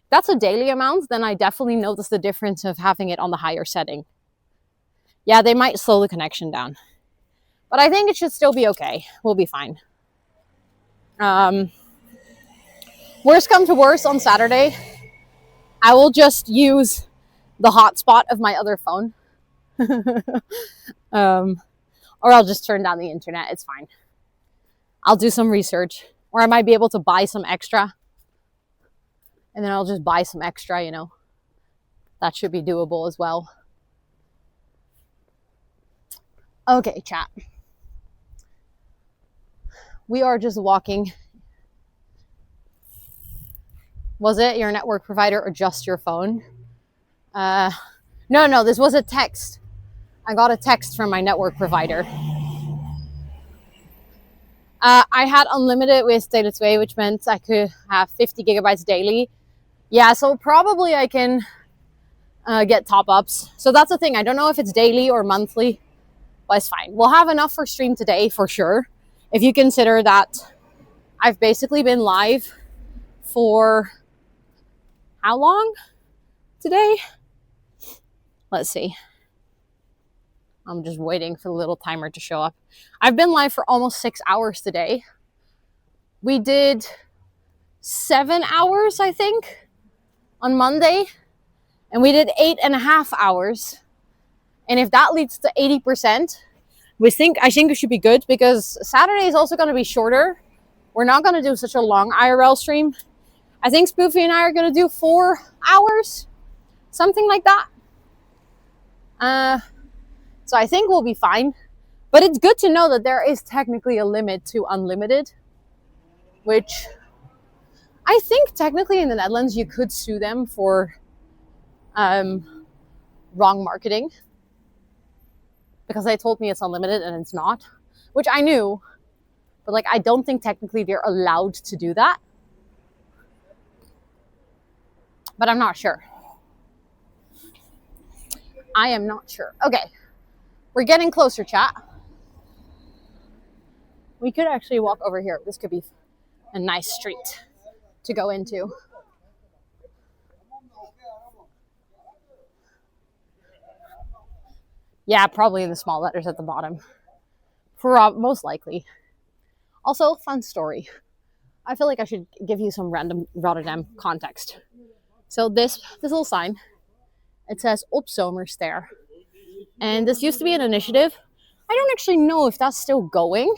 If that's a daily amount, then I definitely notice the difference of having it on the higher setting. Yeah, they might slow the connection down. But I think it should still be okay. We'll be fine. Worst come to worst, on Saturday, I will just use the hotspot of my other phone. Or I'll just turn down the internet. It's fine. I'll do some research. Or I might be able to buy some extra. And then I'll just buy some extra, you know. That should be doable as well. Okay, chat. We are just walking Was it your network provider or just your phone? No, this was a text. I got a text from my network provider. I had unlimited with Tele2, which meant I could have 50 gigabytes daily. Yeah, so probably I can get top-ups. So that's the thing. I don't know if it's daily or monthly, but it's fine. We'll have enough for stream today for sure. If you consider that I've basically been live for how long today? Let's see. I'm just waiting for the little timer to show up. I've been live for almost 6 hours today. We did 7 hours, I think, on Monday. And we did 8.5 hours. And if that leads to 80%, I think it should be good, because Saturday is also going to be shorter. We're not going to do such a long IRL stream. I think Spoofy and I are going to do 4 hours, something like that. So I think we'll be fine. But it's good to know that there is technically a limit to unlimited, which I think technically in the Netherlands you could sue them for wrong marketing, because they told me it's unlimited and it's not, which I knew, but like I don't think technically they're allowed to do that. But I'm not sure. I am not sure. Okay. We're getting closer, chat. We could actually walk over here. This could be a nice street to go into. Yeah, probably in the small letters at the bottom. Most likely. Also, fun story. I feel like I should give you some random Rotterdam context. So this little sign, it says Op Zomerster. And this used to be an initiative. I don't actually know if that's still going,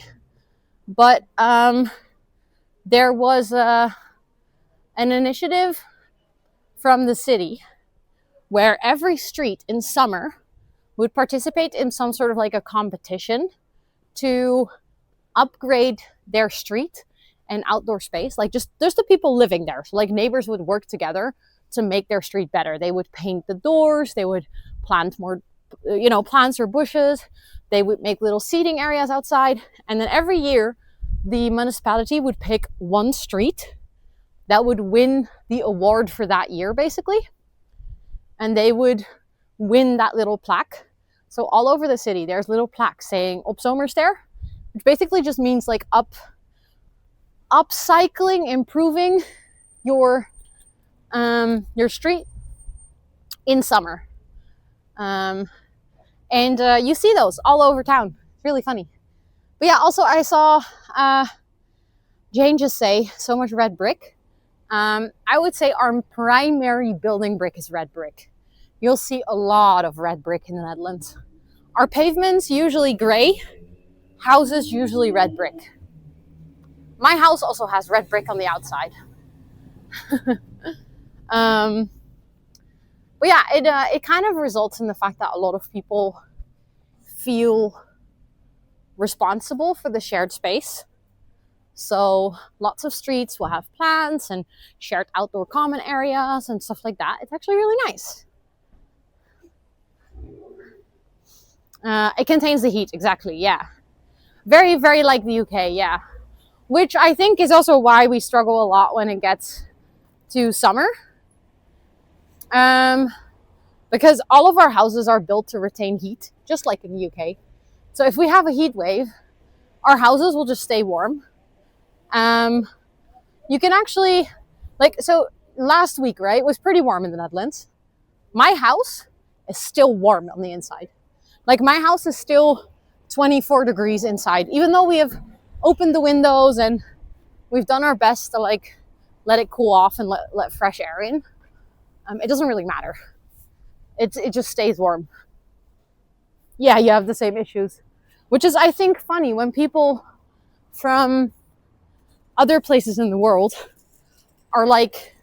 but there was an initiative from the city where every street in summer would participate in some sort of like a competition to upgrade their street and outdoor space. Like just the people living there. So like neighbors would work together to make their street better. They would paint the doors, they would plant more plants or bushes. They would make little seating areas outside. And then every year, the municipality would pick one street that would win the award for that year, basically. And they would win that little plaque. So all over the city, there's little plaques saying Op Zomerster, which basically just means like upcycling, improving your street in summer. And you see those all over town. It's really funny. But yeah, also I saw Jane just say so much red brick. I would say our primary building brick is red brick. You'll see a lot of red brick in the Netherlands. Our pavements usually gray, houses usually red brick. My house also has red brick on the outside. But yeah, it kind of results in the fact that a lot of people feel responsible for the shared space. So lots of streets will have plants and shared outdoor common areas and stuff like that. It's actually really nice. It contains the heat, exactly, yeah. Very, very like the UK, yeah. Which I think is also why we struggle a lot when it gets to summer. Because all of our houses are built to retain heat, just like in the UK. So if we have a heat wave, our houses will just stay warm. You can actually, so last week, right, was pretty warm in the Netherlands. My house is still warm on the inside. Like my house is still 24 degrees inside, even though we have opened the windows and we've done our best to like let it cool off and let fresh air in. It doesn't really matter. It just stays warm. Yeah, you have the same issues, which is, I think, funny when people from other places in the world are like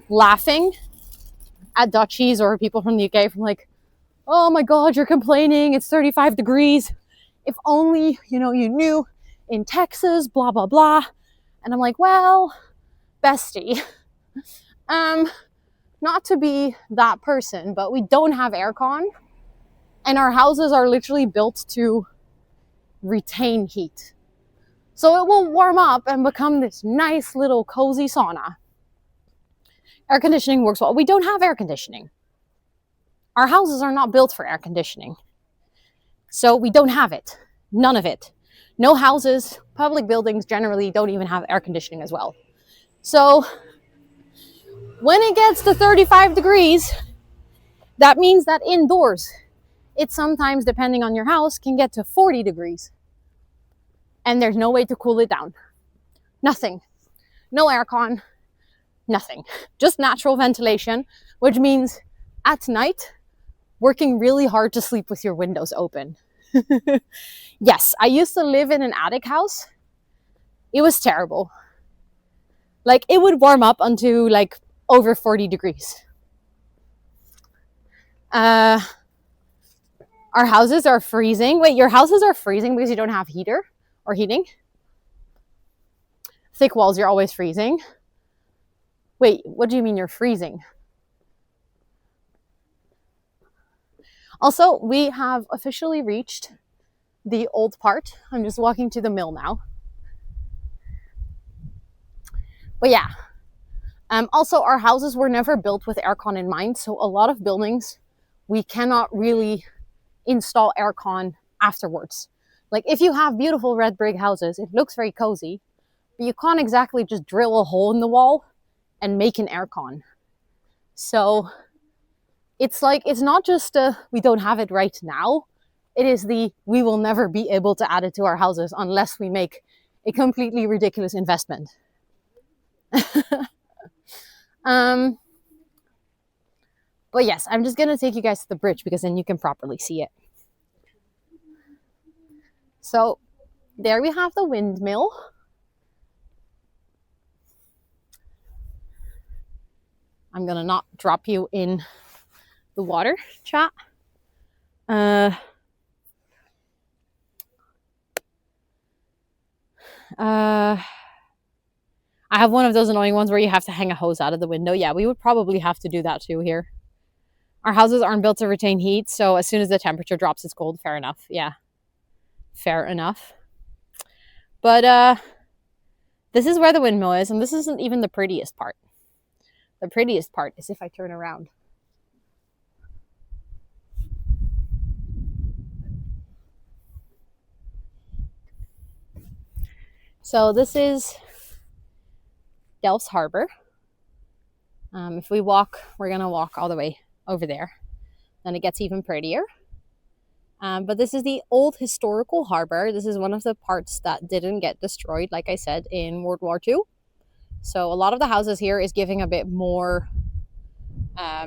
laughing at Dutchies or people from the UK from like, oh my God, you're complaining. It's 35 degrees. If only, you knew in Texas, blah, blah, blah. And I'm like, well, bestie, Not to be that person, but we don't have aircon, and our houses are literally built to retain heat. So it will warm up and become this nice little cozy sauna. Air conditioning works well. We don't have air conditioning. Our houses are not built for air conditioning. So we don't have it. None of it. No houses, public buildings generally don't even have air conditioning as well. So when it gets to 35 degrees, that means that indoors, it sometimes, depending on your house, can get to 40 degrees. And there's no way to cool it down. Nothing. No aircon. Nothing. Just natural ventilation, which means at night, working really hard to sleep with your windows open. Yes, I used to live in an attic house. It was terrible. Like, it would warm up until like over 40 degrees. Our houses are freezing. Wait, your houses are freezing because you don't have heater or heating? Thick walls, you're always freezing. Wait, what do you mean you're freezing? Also, we have officially reached the old part. I'm just walking to the mill now. But yeah. Also, our houses were never built with aircon in mind. So a lot of buildings, we cannot really install aircon afterwards. Like, if you have beautiful red brick houses, it looks very cozy, but you can't exactly just drill a hole in the wall and make an aircon. So it's like, it's not just we don't have it right now. It is we will never be able to add it to our houses unless we make a completely ridiculous investment. But yes, I'm just gonna take you guys to the bridge because then you can properly see it. So there we have the windmill. I'm gonna not drop you in the water, chat. I have one of those annoying ones where you have to hang a hose out of the window. Yeah, we would probably have to do that too here. Our houses aren't built to retain heat, so as soon as the temperature drops, it's cold. Fair enough. Yeah, fair enough. But this is where the windmill is, and this isn't even the prettiest part. The prettiest part is if I turn around. So this is Delfs Harbor. If we walk, we're gonna walk all the way over there. Then it gets even prettier. But this is the old historical harbor. This is one of the parts that didn't get destroyed, like I said, in World War II. So a lot of the houses here is giving a bit more, I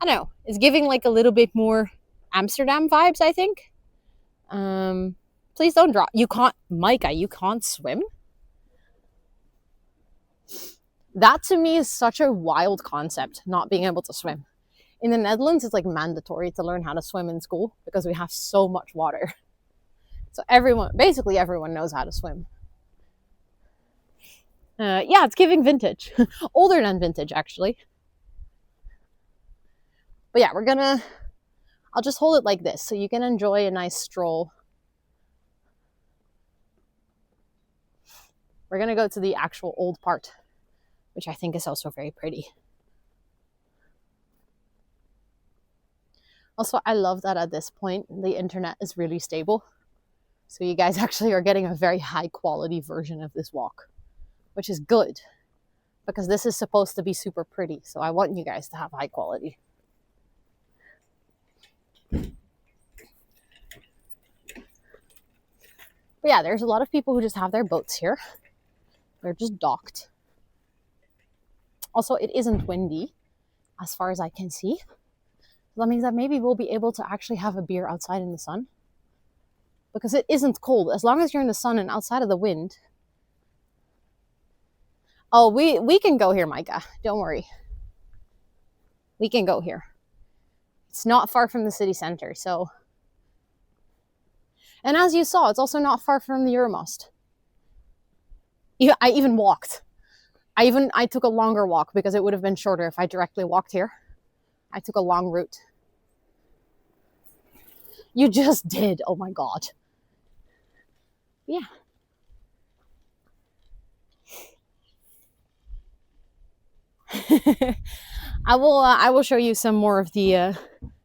don't know, it's giving like a little bit more Amsterdam vibes, I think. Please don't drop. You can't, Micah, you can't swim? That to me is such a wild concept, not being able to swim. In the Netherlands, it's like mandatory to learn how to swim in school because we have so much water. So basically everyone knows how to swim. Yeah, it's giving vintage. Older than vintage, actually. But yeah, I'll just hold it like this so you can enjoy a nice stroll. We're gonna go to the actual old part, which I think is also very pretty. Also, I love that at this point, the internet is really stable. So you guys actually are getting a very high quality version of this walk, which is good because this is supposed to be super pretty. So I want you guys to have high quality. But yeah, there's a lot of people who just have their boats here. They're just docked. Also, it isn't windy as far as I can see. That means that maybe we'll be able to actually have a beer outside in the sun. Because it isn't cold. As long as you're in the sun and outside of the wind. Oh, we can go here, Micah. Don't worry. We can go here. It's not far from the city center, so. And as you saw, it's also not far from the Euromast. I even walked. I took a longer walk because it would have been shorter if I directly walked here. I took a long route. You just did. Oh my God. Yeah. I will show you some more of the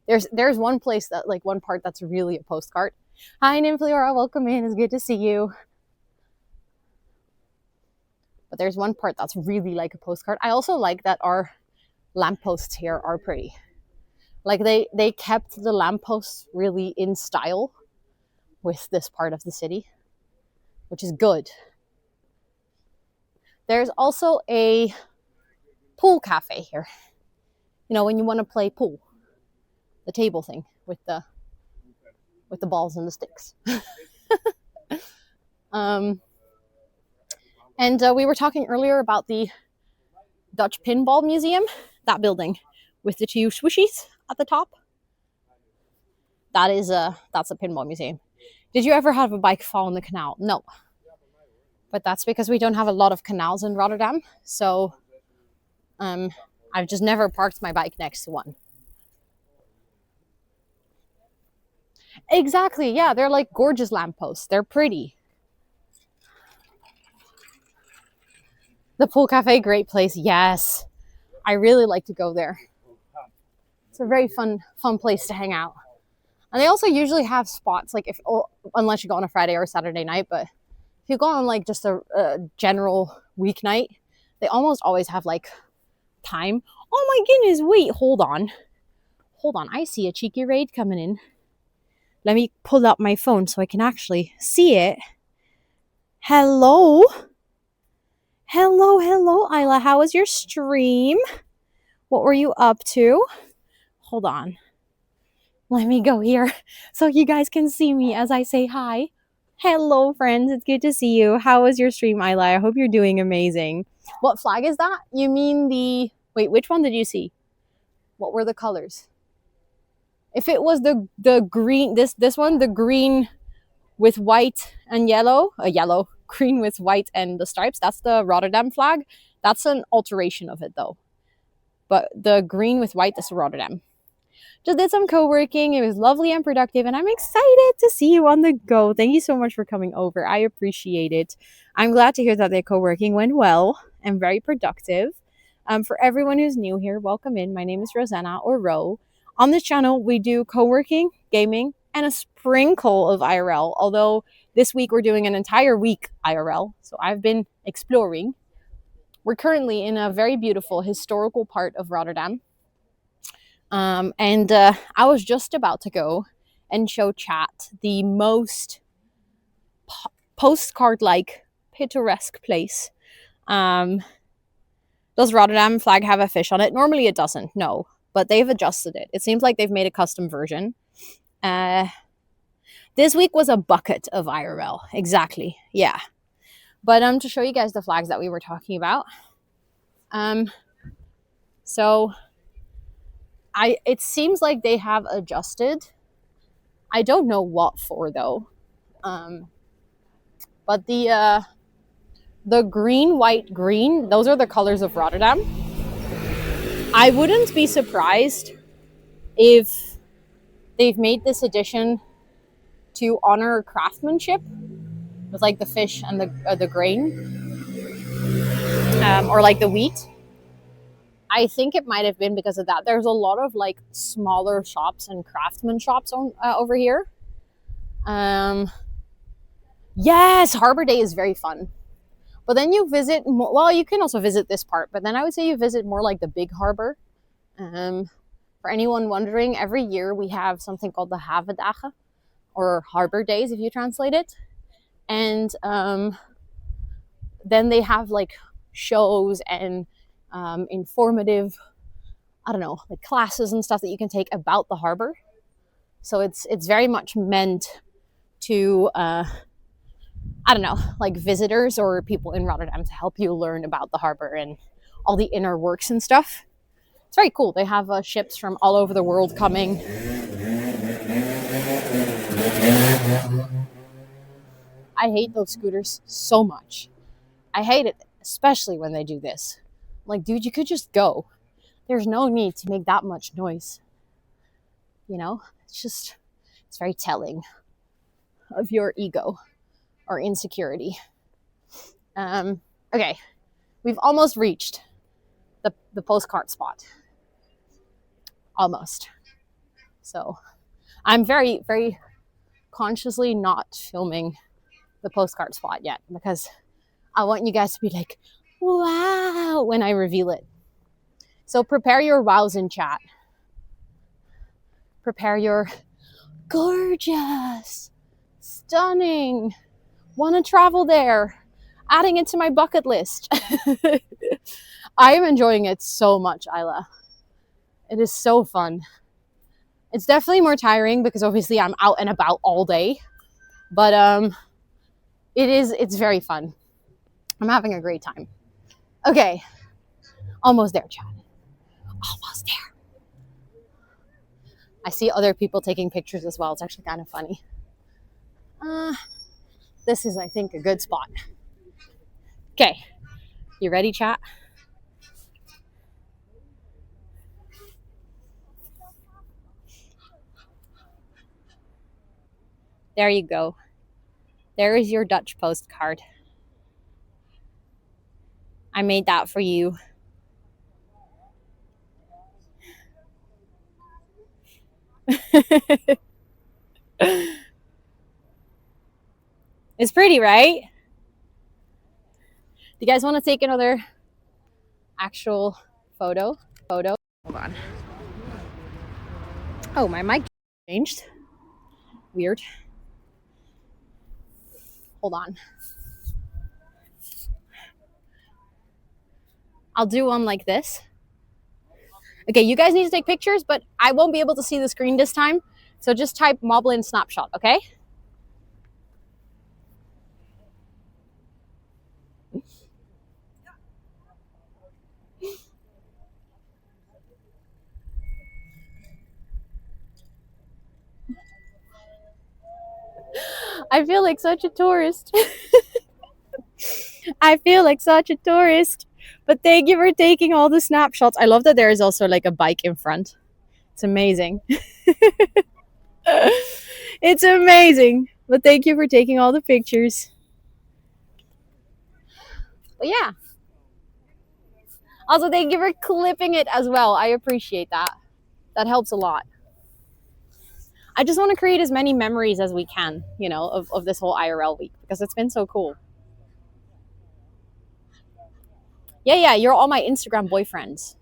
there's one place that, like, one part that's really a postcard. Hi Nymphlora, welcome in. It's good to see you. But there's one part that's really like a postcard. I also like that our lampposts here are pretty. Like they kept the lampposts really in style with this part of the city, which is good. There's also a pool cafe here. You know, when you want to play pool, the table thing with the balls and the sticks. And we were talking earlier about the Dutch Pinball Museum, that building with the two swooshies at the top. That's a pinball museum. Did you ever have a bike fall in the canal? No. But that's because we don't have a lot of canals in Rotterdam. So I've just never parked my bike next to one. Exactly, yeah, they're like gorgeous lampposts. They're pretty. The pool cafe, great place. Yes, I really like to go there. It's a very fun place to hang out. And they also usually have spots, like unless you go on a Friday or a Saturday night, but if you go on like just a general weeknight, they almost always have like time. Oh my goodness, wait, hold on. I see a cheeky raid coming in. Let me pull up my phone so I can actually see it. Hello, Isla. How was your stream? What were you up to? Hold on. Let me go here so you guys can see me as I say hi. Hello, friends. It's good to see you. How was your stream, Isla? I hope you're doing amazing. What flag is that? You mean the... Wait, which one did you see? What were the colors? If it was the green, this one, the green with white and yellow, green with white and the stripes, that's the Rotterdam flag. That's an alteration of it though. But the green with white is Rotterdam. Just did some co-working. It was lovely and productive, and I'm excited to see you on the go. Thank you so much for coming over. I appreciate it. I'm glad to hear that the co-working went well and very productive. For everyone who's new here, welcome in. My name is Rosanna, or Ro. On this channel, we do co-working, gaming, and a sprinkle of IRL. Although this week we're doing an entire week IRL, so I've been exploring. We're currently in a very beautiful historical part of Rotterdam. And I was just about to go and show chat the most postcard-like picturesque place. Does Rotterdam flag have a fish on it? Normally it doesn't, no. But they've adjusted it. It seems like they've made a custom version. This week was a bucket of IRL. Exactly, yeah. But to show you guys the flags that we were talking about. So... it seems like they have adjusted. I don't know what for though. But the green, white, green, those are the colors of Rotterdam. I wouldn't be surprised if they've made this addition to honor craftsmanship with like the fish and the grain, or like the wheat. I think it might have been because of that. There's a lot of like smaller shops and craftsman shops over here. Yes, Harbor Day is very fun. But then you visit, well, you can also visit this part, but then I would say you visit more like the big harbor. For anyone wondering, every year we have something called the Havendagen, or Harbor Days if you translate it. And then they have like shows and informative, I don't know, like classes and stuff that you can take about the harbor. So it's very much meant to, I don't know, like visitors or people in Rotterdam to help you learn about the harbor and all the inner works and stuff. It's very cool. They have ships from all over the world coming. I hate those scooters so much. I hate it. especially when they do this. Like, dude, you could just go. There's no need to make that much noise. You know, it's very telling of your ego or insecurity. Okay, we've almost reached the postcard spot. Almost. So I'm very, very consciously not filming the postcard spot yet because I want you guys to be like, wow, when I reveal it. So prepare your wows in chat. Prepare your gorgeous, stunning, want to travel there, adding it to my bucket list. I am enjoying it so much, Isla. It is so fun. It's definitely more tiring because obviously I'm out and about all day, but it's very fun. I'm having a great time. Okay, almost there, Chad. Almost there. I see other people taking pictures as well. It's actually kind of funny. This is, I think, a good spot. Okay, you ready, chat? There you go. There is your Dutch postcard. I made that for you. It's pretty, right? Do you guys want to take another actual photo? Hold on. Oh, my mic changed. Weird. Hold on. I'll do one like this. Okay, you guys need to take pictures, but I won't be able to see the screen this time. So just type Moblin snapshot, okay? I feel like such a tourist. I feel like such a tourist. But thank you for taking all the snapshots. I love that there is also like a bike in front. It's amazing. It's amazing. But thank you for taking all the pictures. But yeah. Also, thank you for clipping it as well. I appreciate that. That helps a lot. I just want to create as many memories as we can, you know, of this whole IRL week because it's been so cool. Yeah, you're all my Instagram boyfriends.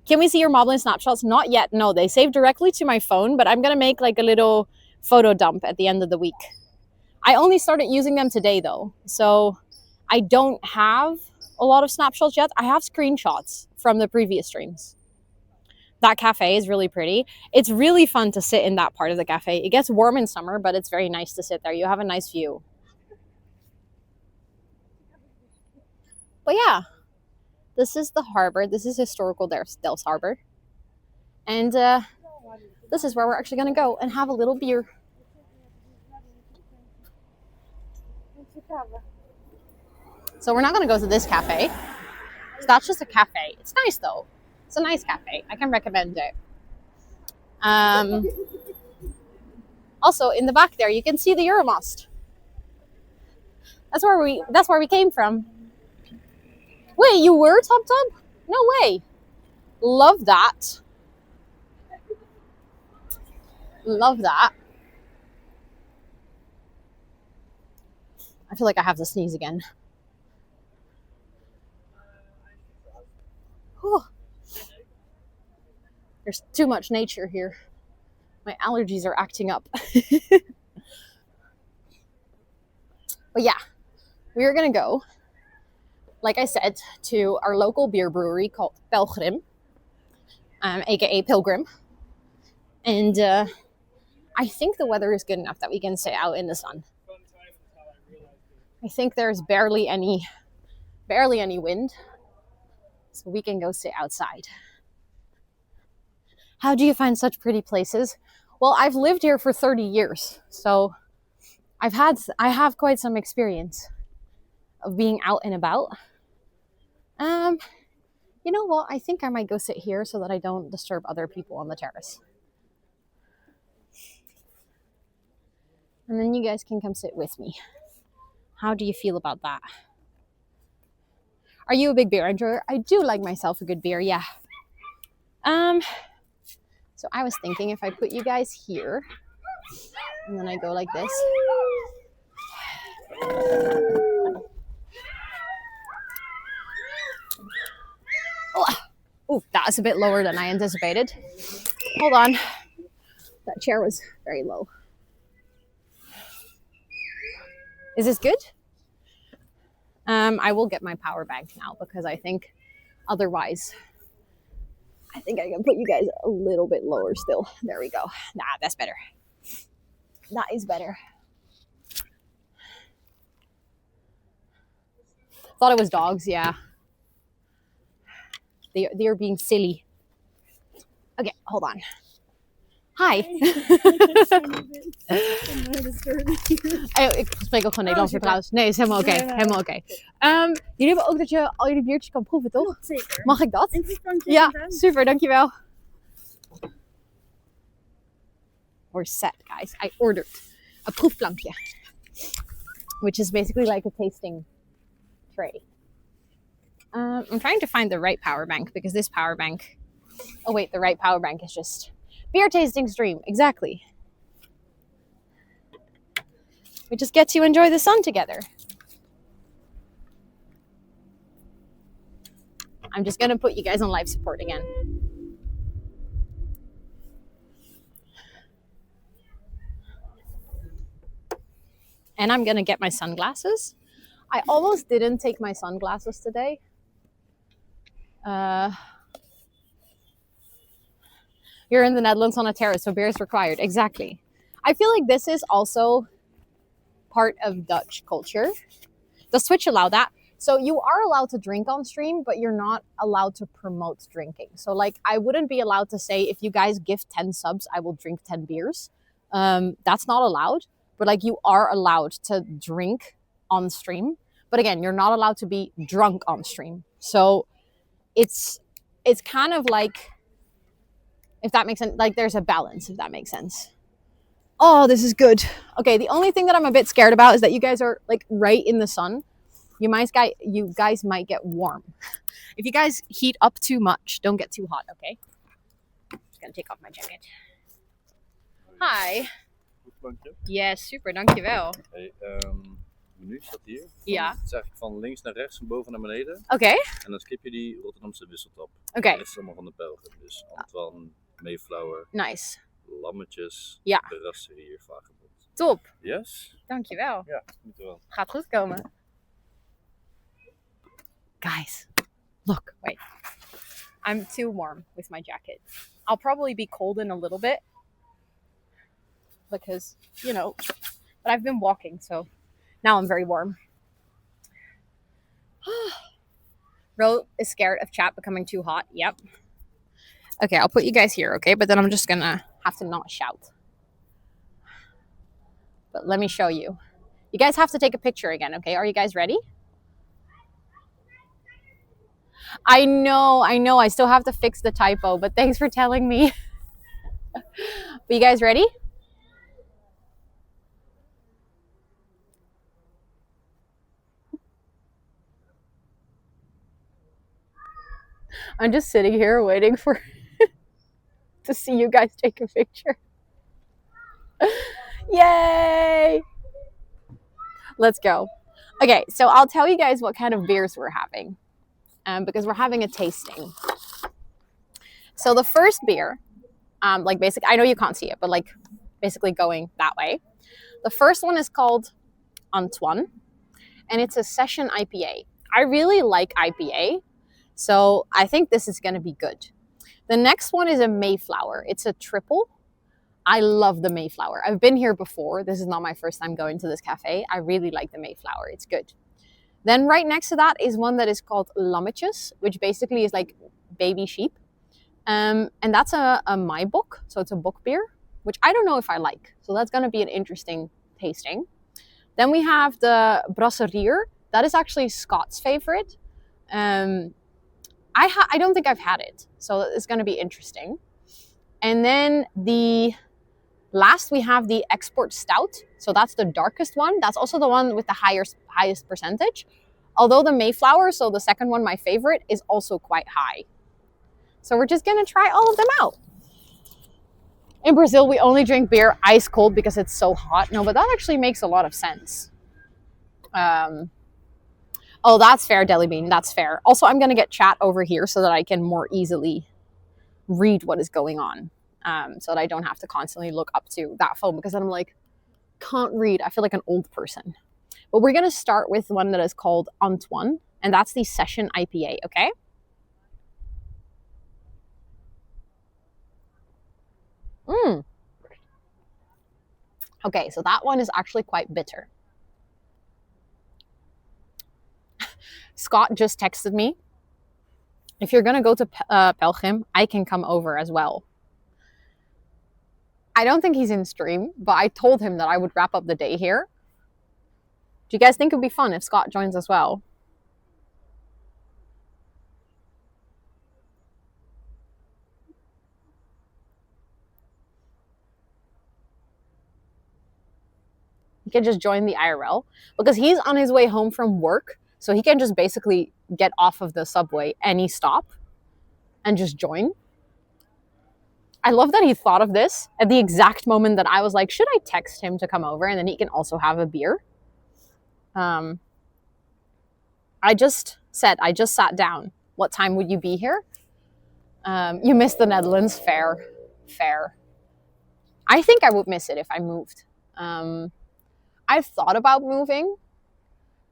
Can we see your Moblin snapshots? Not yet. No, they save directly to my phone, but I'm going to make like a little photo dump at the end of the week. I only started using them today though. So I don't have a lot of snapshots yet. I have screenshots from the previous streams. That cafe is really pretty. It's really fun to sit in that part of the cafe. It gets warm in summer, but it's very nice to sit there. You have a nice view. But yeah, this is the harbor. This is historical Delfs Harbor. And this is where we're actually going to go and have a little beer. So we're not going to go to this cafe. So that's just a cafe. It's nice though. It's a nice cafe. I can recommend it. Also, in the back there, you can see the Euromast. That's where we came from. Wait, you were Top Tub? No way. Love that. Love that. I feel like I have to sneeze again. Whew. There's too much nature here. My allergies are acting up. But yeah, we are going to go, like I said, to our local beer brewery called Pelgrim, aka Pilgrim. And I think the weather is good enough that we can sit out in the sun. I think there's barely any wind, so we can go sit outside. How do you find such pretty places? Well, I've lived here for 30 years, so I have quite some experience of being out and about. You know what? I think I might go sit here so that I don't disturb other people on the terrace. And then you guys can come sit with me. How do you feel about that? Are you a big beer enjoyer? I do like myself a good beer, yeah. So I was thinking if I put you guys here, and then I go like this. Oh, that is a bit lower than I anticipated. Hold on. That chair was very low. Is this good? I will get my power bank now because I think otherwise, I think I can put you guys a little bit lower still. There we go. Nah, that's better. That is better. Thought it was dogs, yeah. They're being silly. Okay, hold on. Hi. Ik spreek ook gewoon Nederlands trouwens. Nee, is helemaal oké. Helemaal oké. Jullie hebben ook dat je al jullie biertjes kan proeven, toch? Zeker. Mag ik dat? Ja, super, dankjewel. We're set, guys. I ordered a proefplankje, which is basically like a tasting tray. I'm trying to find the right power bank because this power bank... Oh wait, the right power bank is just... Beer tasting stream, exactly. We just get to enjoy the sun together. I'm just gonna put you guys on life support again. And I'm gonna get my sunglasses. I almost didn't take my sunglasses today. You're in the Netherlands on a terrace, so beer is required. Exactly. I feel like this is also part of Dutch culture. Does Twitch allow that? So you are allowed to drink on stream, but you're not allowed to promote drinking. So like I wouldn't be allowed to say, if you guys give 10 subs, I will drink 10 beers. That's not allowed. But like you are allowed to drink on stream. But again, you're not allowed to be drunk on stream. So it's kind of like... If that makes sense, like there's a balance, if that makes sense. Oh, this is good. Okay, the only thing that I'm a bit scared about is that you guys are like right in the sun. You guys might get warm. If you guys heat up too much, don't get too hot, okay? Just gonna take off my jacket. Hi. Yes, super, dankjewel. Hey, menu staat hier. Ja. Het is eigenlijk van links naar rechts, van boven naar beneden. Oké. En dan skip je die Rotterdamse wisseltop. Oké. Dat is allemaal van de Belgen. Dus Antoine, Mayflower, Nice. Lammetjes, Ja. Terrasserie hier, Vagebond. Top. Yes? Dankjewel. Ja, moet er wel. Gaat goed komen. Guys, look, wait. I'm too warm with my jacket. I'll probably be cold in a little bit. Because, you know, but I've been walking, so now I'm very warm. Ro is scared of chat becoming too hot. Yep. Okay, I'll put you guys here, okay? But then I'm just gonna have to not shout. But let me show you. You guys have to take a picture again, okay? Are you guys ready? I know. I still have to fix the typo, but thanks for telling me. But you guys ready? I'm just sitting here waiting for to see you guys take a picture. Yay! Let's go. Okay, so I'll tell you guys what kind of beers we're having, because we're having a tasting. So the first beer, like basic, I know you can't see it, but like basically going that way. The first one is called Antoine, and it's a session IPA. I really like IPA, so I think this is going to be good. The next one is a Mayflower. It's a triple. I love the Mayflower. I've been here before. This is not my first time going to this cafe. I really like the Mayflower. It's good. Then right next to that is one that is called Lammetjes, which basically is like baby sheep. And that's a Maibock, so it's a bock beer, which I don't know if I like. So that's going to be an interesting tasting. Then we have the Brasserier, That is actually Scott's favorite. I don't think I've had it, so it's going to be interesting. And then the last we have the Export Stout. So that's the darkest one. That's also the one with the highest percentage. Although the Mayflower, so the second one, my favorite, is also quite high. So we're just going to try all of them out. In Brazil, we only drink beer ice cold because it's so hot. No, but that actually makes a lot of sense. Oh, that's fair, Deli Bean. That's fair. Also, I'm going to get chat over here so that I can more easily read what is going on. So that I don't have to constantly look up to that phone because then I'm like, can't read. I feel like an old person. But we're going to start with one that is called Antoine, and that's the Session IPA, okay? Okay, so that one is actually quite bitter. Scott just texted me. If you're going to go to Pelgrim, I can come over as well. I don't think he's in stream, but I told him that I would wrap up the day here. Do you guys think it would be fun if Scott joins as well? He can just join the IRL because he's on his way home from work. So he can just basically get off of the subway any stop and just join. I love that he thought of this at the exact moment that I was like, should I text him to come over and then he can also have a beer? I just sat down. What time would you be here? You missed the Netherlands. Fair. I think I would miss it if I moved. I've thought about moving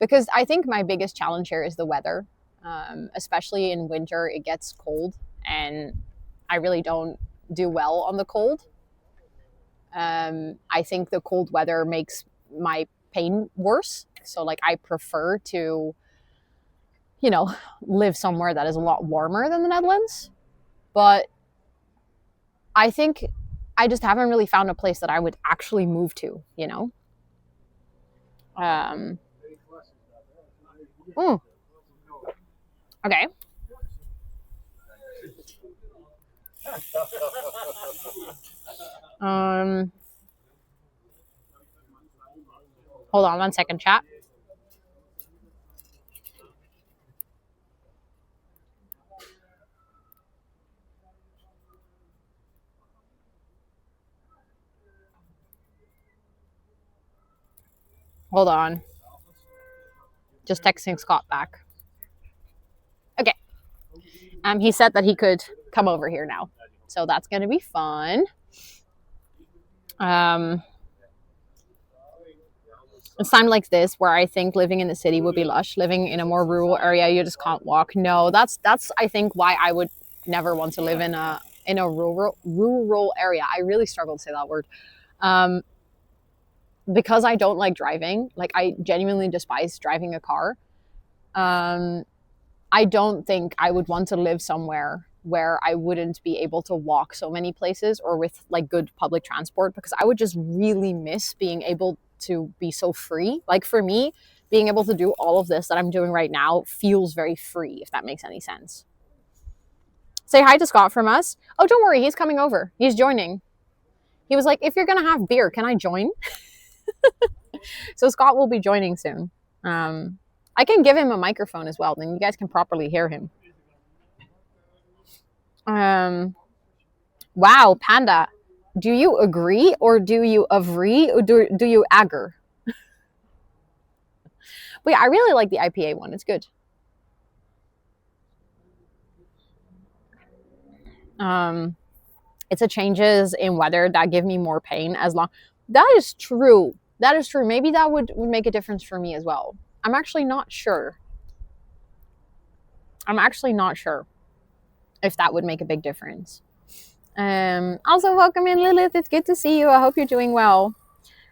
because I think my biggest challenge here is the weather. Especially in winter, it gets cold and I really don't do well on the cold. I think the cold weather makes my pain worse. So like I prefer to, live somewhere that is a lot warmer than the Netherlands. But I think I just haven't really found a place that I would actually move to, Okay. Hold on 1 second, chat. Hold on. Just texting Scott back. Okay. He said that he could come over here now. So that's going to be fun. It's time like this where I think living in the city would be lush. Living in a more rural area, you just can't walk. No, that's I think why I would never want to live in a rural area. I really struggle to say that word. Because I don't like driving. Like I genuinely despise driving a car. I don't think I would want to live somewhere where I wouldn't be able to walk so many places or with like good public transport, because I would just really miss being able to be so free. Like for me, being able to do all of this that I'm doing right now feels very free, if that makes any sense. Say hi to Scott from us. Oh, don't worry, he's coming over. He's joining. He was like, if you're gonna have beer, can I join? So Scott will be joining soon. I can give him a microphone as well, then you guys can properly hear him. Wow, Panda, do you agree or do you agree or do you agger? But yeah, I really like the IPA one. It's good. It's a changes in weather that give me more pain as long. That is true. That is true. Maybe that would make a difference for me as well. I'm actually not sure. If that would make a big difference. Also, welcome in, Lilith. It's good to see you. I hope you're doing well.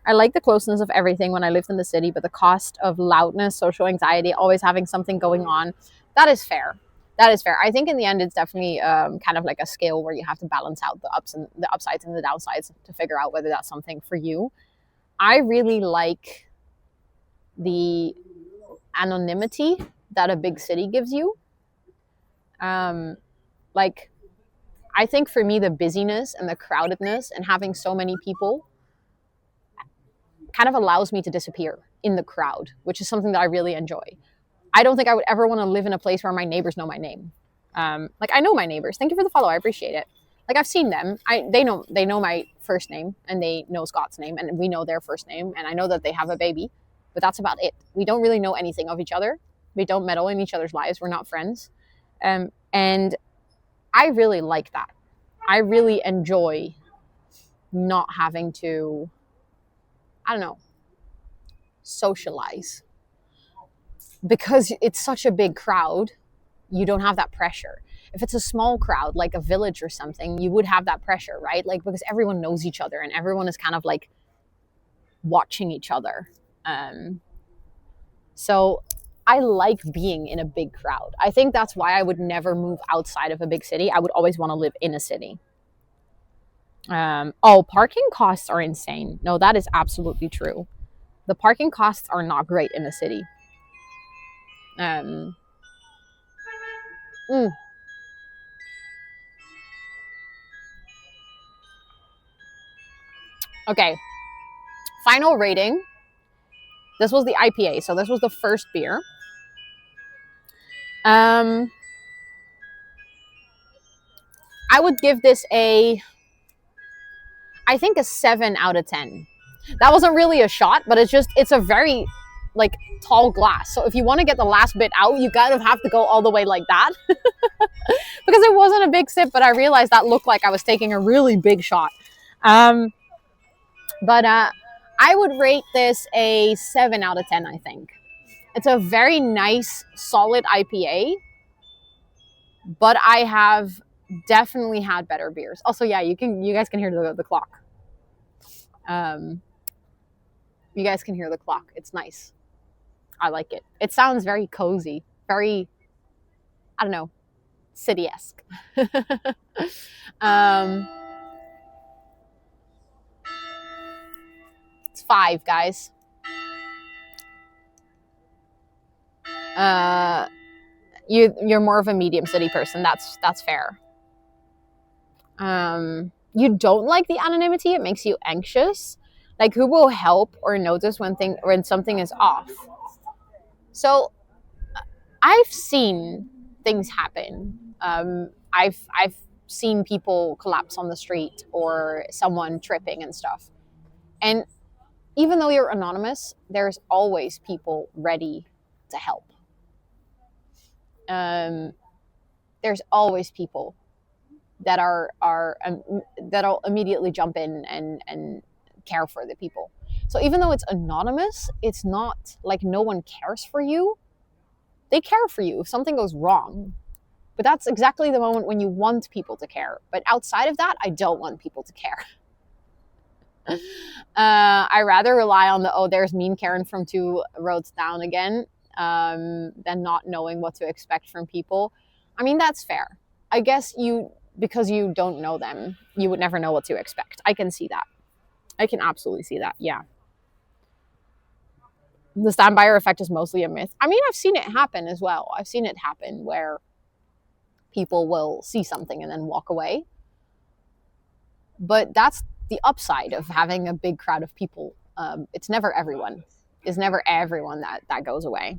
I like the closeness of everything when I lived in the city, but the cost of loudness, social anxiety, always having something going on, that is fair. I think in the end, it's definitely kind of like a scale where you have to balance out the upsides and the downsides to figure out whether that's something for you. I really like the anonymity that a big city gives you. Like, I think for me, the busyness and the crowdedness and having so many people kind of allows me to disappear in the crowd, which is something that I really enjoy. I don't think I would ever want to live in a place where my neighbors know my name. Like, I know my neighbors. Thank you for the follow. I appreciate it. Like, I've seen them. They know my first name, and they know Scott's name, and we know their first name, and I know that they have a baby, but that's about it. We don't really know anything of each other. We don't meddle in each other's lives. We're not friends. And I really like that. I really enjoy not having to, I don't know, socialize. Because it's such a big crowd, you don't have that pressure. If it's a small crowd, like a village or something, you would have that pressure, right? Like, because everyone knows each other and everyone is kind of like watching each other. So I like being in a big crowd. I think that's why I would never move outside of a big city. I would always want to live in a city. Parking costs are insane. No, that is absolutely true. The parking costs are not great in a city. Okay, final rating. This was the IPA, so this was the first beer. I would give this I think a 7 out of 10. That wasn't really a shot, but it's a very like tall glass. So if you want to get the last bit out, you kind of have to go all the way like that. Because it wasn't a big sip, but I realized that looked like I was taking a really big shot. But I would rate this a 7 out of 10, I think. It's a very nice, solid IPA, but I have definitely had better beers. Also, yeah, you guys can hear the clock. You guys can hear the clock. It's nice. I like it. It sounds very cozy, very, I don't know, city-esque. It's 5, guys. You're more of a medium city person. That's fair. You don't like the anonymity. It makes you anxious. Like, who will help or notice when something is off? So I've seen things happen. I've seen people collapse on the street or someone tripping and stuff. And even though you're anonymous, there's always people ready to help. There's always people that that'll immediately jump in and care for the people. So even though it's anonymous, it's not like no one cares for you. They care for you if something goes wrong. But that's exactly the moment when you want people to care. But outside of that, I don't want people to care. I rather rely on there's mean Karen from 2 roads down again, than not knowing what to expect from people. I mean, that's fair. I guess because you don't know them, you would never know what to expect. I can see that. I can absolutely see that. Yeah. The stand-buyer effect is mostly a myth. I mean, I've seen it happen as well. I've seen it happen where people will see something and then walk away. But that's the upside of having a big crowd of people. It's never everyone. It's never everyone that goes away.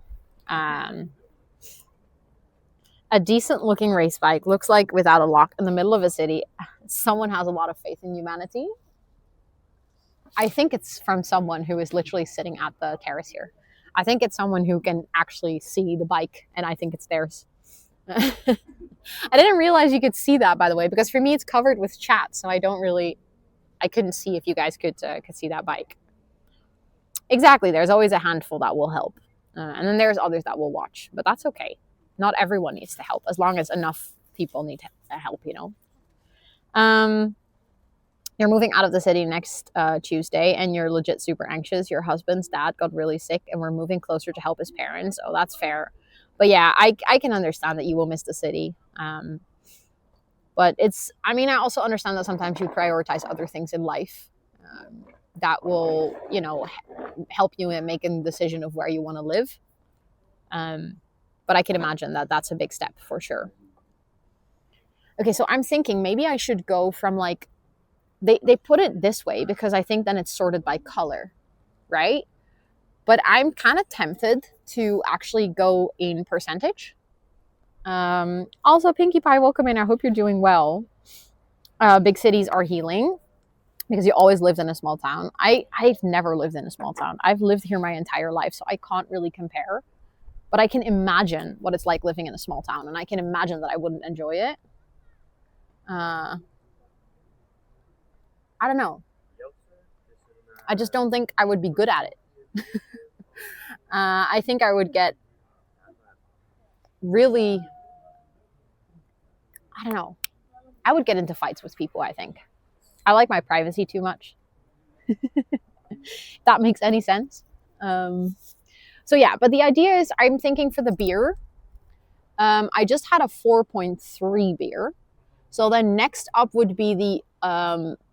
A decent looking race bike looks like without a lock in the middle of a city. Someone has a lot of faith in humanity. I think it's from someone who is literally sitting at the terrace here. I think it's someone who can actually see the bike, and I think it's theirs. I didn't realize you could see that, by the way, because for me it's covered with chat, so I couldn't see if you guys could see that bike. Exactly, there's always a handful that will help. And then there's others that will watch, but that's okay. Not everyone needs to help, as long as enough people need help, you know. You're moving out of the city next Tuesday, and you're legit super anxious. Your husband's dad got really sick, and we're moving closer to help his parents. Oh, that's fair. But yeah, I can understand that you will miss the city. But I also understand that sometimes you prioritize other things in life that will, you know, help you in making the decision of where you want to live. But I can imagine that that's a big step for sure. Okay, so I'm thinking maybe I should go from like, they put it this way because I think then it's sorted by color, right? But I'm kind of tempted to actually go in percentage. Also, Pinkie Pie, welcome in. I hope you're doing well. Big cities are healing because you always lived in a small town. I've never lived in a small town. I've lived here my entire life, so I can't really compare. But I can imagine what it's like living in a small town, and I can imagine that I wouldn't enjoy it. I don't know. I just don't think I would be good at it. I think I would get really, I don't know. I would get into fights with people, I think. I like my privacy too much. If that makes any sense. So yeah, but the idea is I'm thinking for the beer, I just had a 4.3 beer. So then next up would be the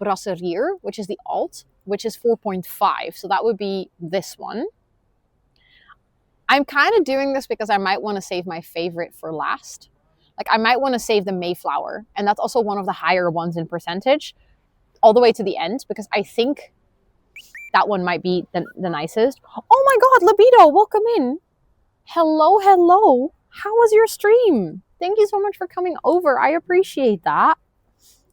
Brasserier, which is the alt, which is 4.5. So that would be this one. I'm kind of doing this because I might want to save my favorite for last. Like I might want to save the Mayflower. And that's also one of the higher ones in percentage all the way to the end because I think that one might be the nicest. Oh my God, Libido, welcome in. Hello, hello. How was your stream? Thank you so much for coming over. I appreciate that.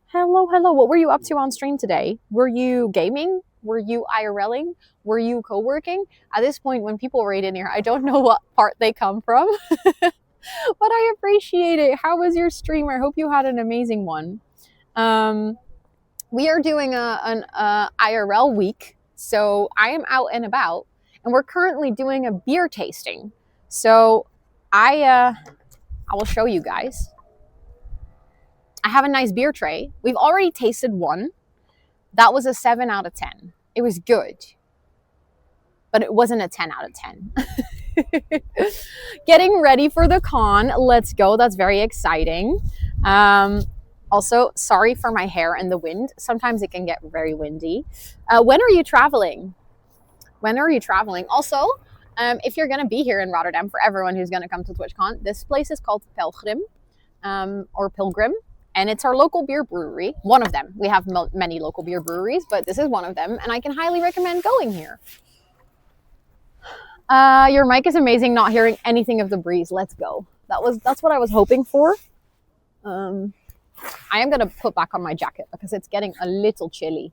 Hello, hello. What were you up to on stream today? Were you gaming? Were you IRLing? Were you co-working? At this point, when people raid in here, I don't know what part they come from, but I appreciate it. How was your stream? I hope you had an amazing one. We are doing an IRL week, so I am out and about, and we're currently doing a beer tasting. So I will show you guys. I have a nice beer tray. We've already tasted one. That was a 7 out of 10. It was good, but it wasn't a 10 out of 10. Getting ready for the con. Let's go. That's very exciting. Also, sorry for my hair and the wind. Sometimes it can get very windy. When are you traveling? When are you traveling? Also, if you're going to be here in Rotterdam, for everyone who's going to come to TwitchCon, this place is called Pelgrim, or Pilgrim, and it's our local beer brewery. One of them. We have many local beer breweries, but this is one of them, and I can highly recommend going here. Your mic is amazing, not hearing anything of the breeze. Let's go. That's what I was hoping for. I am going to put back on my jacket because it's getting a little chilly.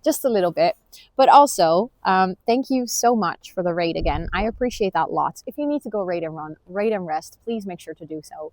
Just a little bit. But also, thank you so much for the raid again. I appreciate that lots. If you need to go raid and run, raid and rest, please make sure to do so.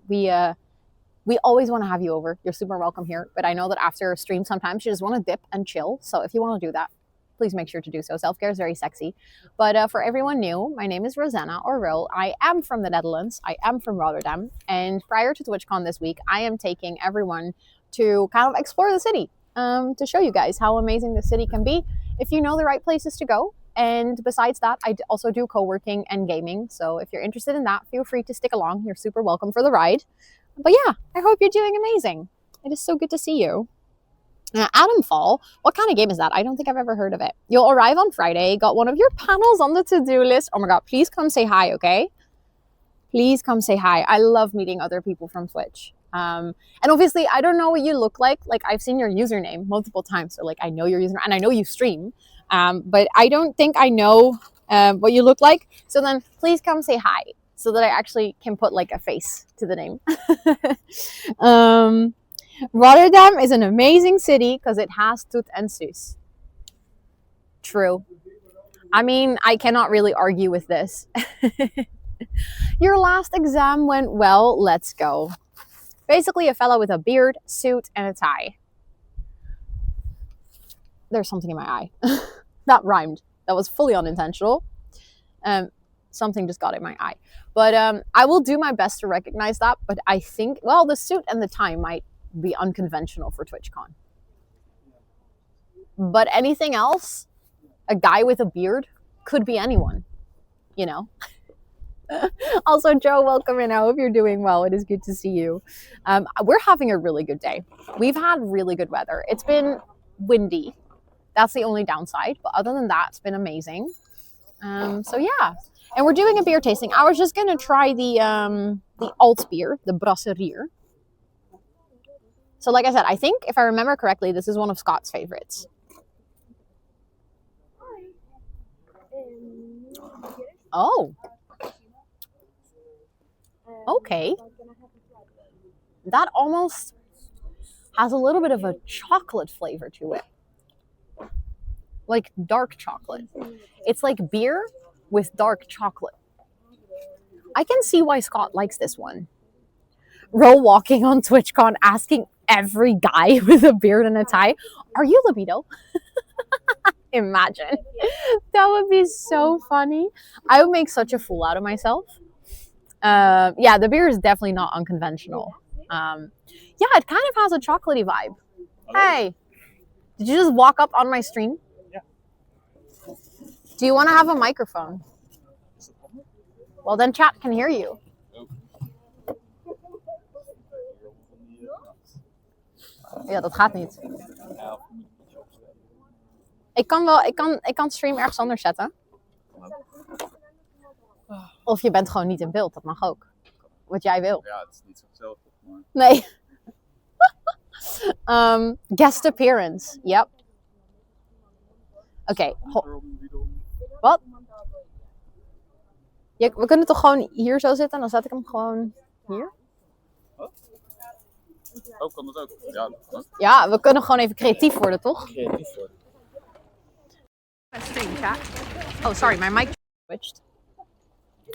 We always want to have you over. You're super welcome here. But I know that after a stream, sometimes you just want to dip and chill. So if you want to do that, please make sure to do so. Self-care is very sexy. But for everyone new, my name is Rosanna, or Ro. I am from the Netherlands. I am from Rotterdam. And prior to TwitchCon this week, I am taking everyone to kind of explore the city, to show you guys how amazing the city can be if you know the right places to go. And besides that, I also do co-working and gaming. So if you're interested in that, feel free to stick along. You're super welcome for the ride. But yeah, I hope you're doing amazing. It is so good to see you. Adamfall, what kind of game is that? I don't think I've ever heard of it. You'll arrive on Friday. Got one of your panels on the to-do list. Oh my God, please come say hi, okay? Please come say hi. I love meeting other people from Twitch. And obviously, I don't know what you look like. Like, I've seen your username multiple times. So, like, I know your username and I know you stream. But I don't think I know what you look like. So then please come say hi so that I actually can put, like, a face to the name. Rotterdam is an amazing city because it has Toet en Suus. True. I mean, I cannot really argue with this. Your last exam went well. Let's go. Basically, a fella with a beard, suit, and a tie. There's something in my eye. That rhymed. That was fully unintentional. Something just got in my eye. But I will do my best to recognize that. But I think, well, the suit and the tie might be unconventional for TwitchCon. But anything else, a guy with a beard could be anyone, you know? Also, Joe, welcome in. I hope you're doing well. It is good to see you. We're having a really good day. We've had really good weather. It's been windy. That's the only downside. But other than that, it's been amazing. So yeah. And we're doing a beer tasting. I was just gonna try the alt beer, the Brasserier. So like I said, I think if I remember correctly, this is one of Scott's favorites. Oh. Okay. That almost has a little bit of a chocolate flavor to it. Like dark chocolate. It's like beer with dark chocolate. I can see why Scott likes this one. Ro walking on TwitchCon asking every guy with a beard and a tie, "Are you libido?" Imagine. That would be so funny. I would make such a fool out of myself. Yeah, the beer is definitely not unconventional. Yeah, it kind of has a chocolatey vibe. Hey, did you just walk up on my stream? Yeah. Do you want to have a microphone? Well, then chat can hear you. Ja, dat gaat niet. Ik kan stream ergens anders zetten. Of je bent gewoon niet in beeld, dat mag ook. Wat jij wil. Ja, het is niet zo gezellig. Maar... Nee. Guest appearance, yep. Oké. Wat? Ja, we kunnen toch gewoon hier zo zitten en dan zet ik hem gewoon hier? Oh, kan dat ook? Ja, dat kan. Ja, we kunnen gewoon even creatief worden, toch? Creatief worden. Stream chat. Oh, sorry, my mic switched.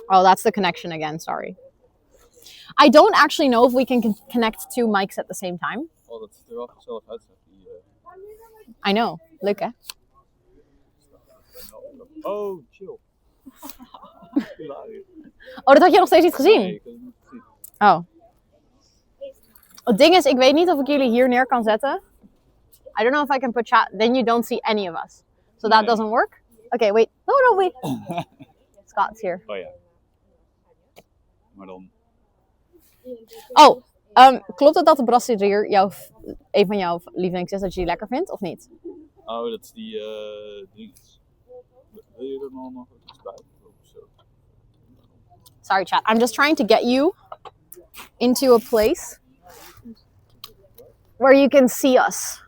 Oh, that's the connection again, sorry. I don't actually know if we can connect two mics at the same time. Oh, dat ziet er wel gezellig uit. I know. Leuk, hè? Oh, chill. Oh, dat had je nog steeds niet gezien? Nee, ik heb het niet gezien. Oh. Het ding is, ik weet niet of ik jullie hier neer kan zetten. I don't know if I can put chat. Then you don't see any of us. So that doesn't work? Okay, wait. No, wait. Scott's here. Oh ja. Maar dan... Oh, klopt het dat de Brasserier een van jouw lievelings is, dat je die lekker vindt, of niet? Oh, dat is die dingetjes. Wil je er nog iets bij? Sorry chat, I'm just trying to get you into a place where you can see us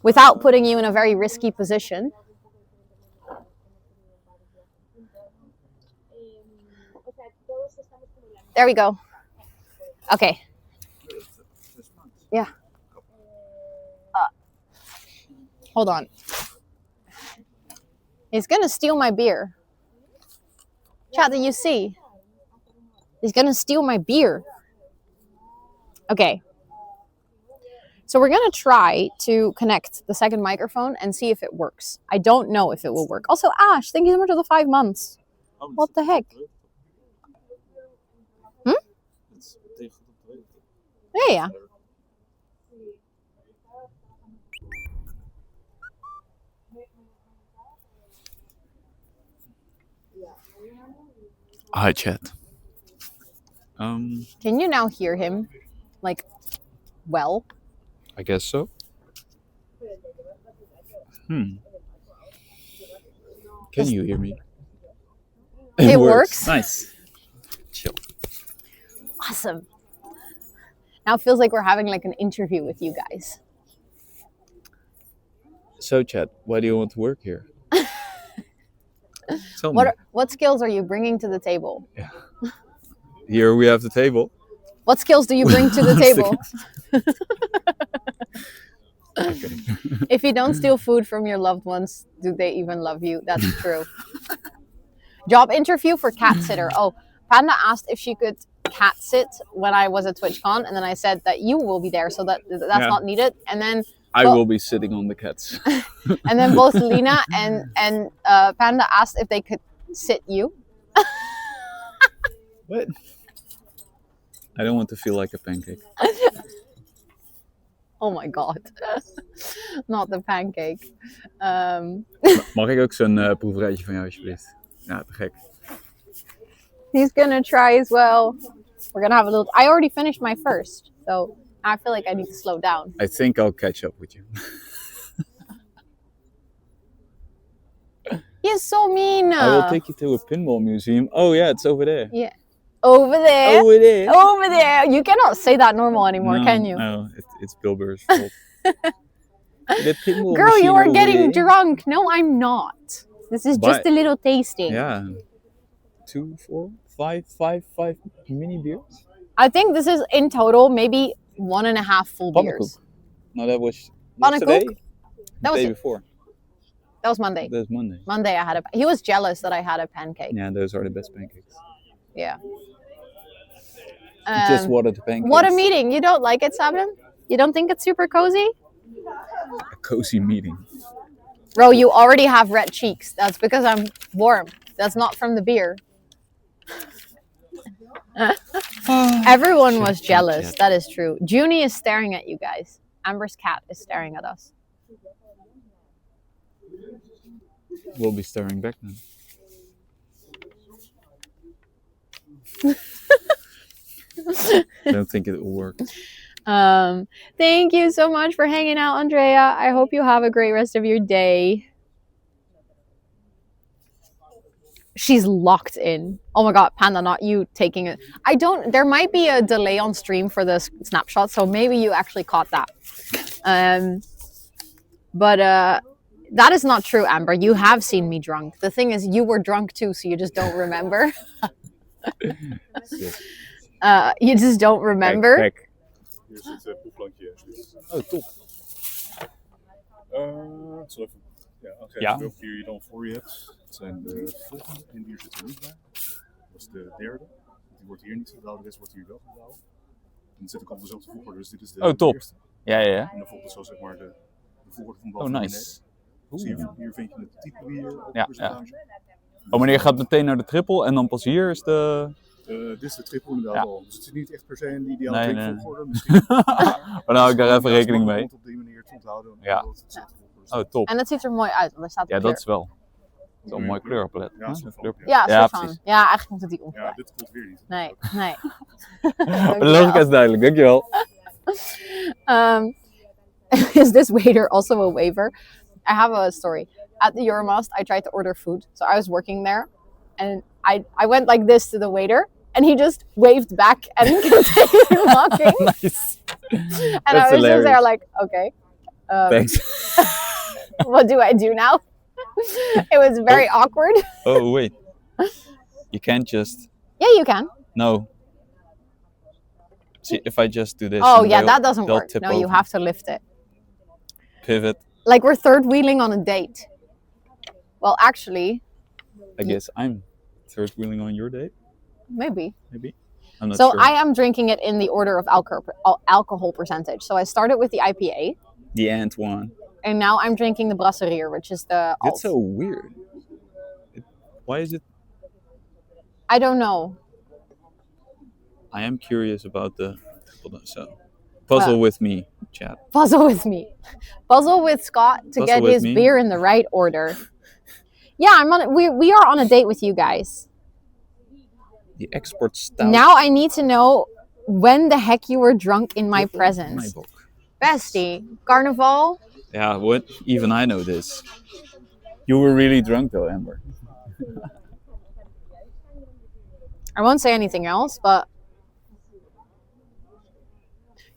without putting you in a very risky position. There we go. Okay. Yeah. Hold on. He's gonna steal my beer. Chat, that you see? He's gonna steal my beer. Okay. So we're gonna try to connect the second microphone and see if it works. I don't know if it will work. Also, Ash, thank you so much for the 5 months. What the heck? Yeah. Hi, chat. Can you now hear him? Like, well? I guess so. Can you hear me? It works. Nice. Chill. Awesome. Now it feels like we're having like an interview with you guys. So, chat, why do you want to work here? Tell me. What skills are you bringing to the table? Yeah. Here we have the table. What skills do you bring to the table? Okay. If you don't steal food from your loved ones, do they even love you? That's true. Job interview for cat sitter. Oh, Panda asked if she could cat sit when I was at TwitchCon, and then I said that you will be there, so that's not needed. And then I will be sitting on the cats. And then both Lina and Panda asked if they could sit you. What? I don't want to feel like a pancake. Oh my god. Not the pancake. Mag ik ook zo'n proeverijtje van jou alsjeblieft? Ja, te gek. He's gonna try as well. We're gonna have a little... I already finished my first, so I feel like I need to slow down. I think I'll catch up with you. He is so mean. I will take you to a pinball museum. Oh yeah, it's over there. Yeah. Over there. Over there. Over there. You cannot say that normal anymore, No, can you? No, it's Bill Burr's fault. The pinball Girl, you machine are over getting there. drunk. No, I'm not. This is just But- a little tasting. Yeah. 2, 4, 5 mini beers. I think this is in total maybe 1.5 full beers. Pannenkoek. No, that was Pannenkoek? yesterday. That was the day it. before. That was Monday. That was Monday. Monday I had he was jealous that I had a pancake. Yeah, those are the best pancakes. Yeah. Just water the pancakes. What a meeting. You don't like it, Sabrin? You don't think it's super cozy? A cozy meeting. Bro, you already have red cheeks. That's because I'm warm. That's not from the beer. Everyone was jealous. That is true. Junie is staring at you guys. Amber's cat is staring at us. We'll be staring back then. I don't think it will work. Thank you so much for hanging out, Andrea. I hope you have a great rest of your day. She's locked in. Oh my god, Panda, not you taking it. There might be a delay on stream for the snapshot, so maybe you actually caught that. But that is not true, Amber. You have seen me drunk. The thing is, you were drunk too, so you just don't remember. You just don't remember. Kijk. Hier zit het proefplankje. Oh, top. Ik zal even aangeven Ja. welke bier je dan voor je hebt. Het zijn de volgende. En bier zit er niet bij. Dat is de derde. Die wordt hier niet gebrouwen, de rest wordt hier wel gebrouwen. En het zit ook op dezelfde volgorde, dus dit is de Oh, top. eerste. Ja. En dan volgt zo zeg maar de volgorde van boven Oh, naar nice. beneden. Dus hier vind je het type bier, ook Ja, percentage. Oh, meneer gaat meteen naar de triple en dan pas hier is de... Dit is de triple inderdaad Ja. al. Dus het is niet echt per se een ideale Nee, drinkvolgorde. Misschien. Maar nou hou ik daar even rekening mee. Om het op die manier te onthouden. Ja. omdat het dezelfde volgorde is. Oh, top. En het ziet er mooi uit, want er staat Ja, een dat kleur. is wel. Dat is wel een mooi kleurpalet. Ja, hè? soort van, Kleur- Ja, Ja, soort van. precies. Ja, eigenlijk moet het die Ja, omgedraaid. dit klopt weer niet. Nee. De logica is duidelijk, dankjewel. Is this waiter also a waiver? I have a story. At the Euromast, I tried to order food. So I was working there, and I went like this to the waiter, and he just waved back and continued walking. Nice. And That's I was just there hilarious. like, okay, Thanks. what do I do now? It was very awkward. Oh, wait. You can't just... Yeah, you can. No. See, if I just do this... Oh then yeah, they'll- that doesn't they'll work. tip No, you over. have to lift it. Pivot. Like we're third wheeling on a date. Well, actually, I guess I'm third wheeling on your date, maybe. maybe? I'm not So sure. I am drinking it in the order of alcohol percentage. So I started with the IPA, The Antoine. and now I'm drinking the Brasserier, which is the alt. That's so weird. Why is it... I don't know. I am curious about the... So, puzzle with me, chat. Puzzle with me. Puzzle with Scott to Puzzle get with his me. beer in the right order. Yeah, I'm on. We are on a date with you guys. The export stout. Now I need to know when the heck you were drunk in my presence. My book. Bestie, Carnival. Yeah, what? Even I know this. You were really drunk though, Amber. I won't say anything else, but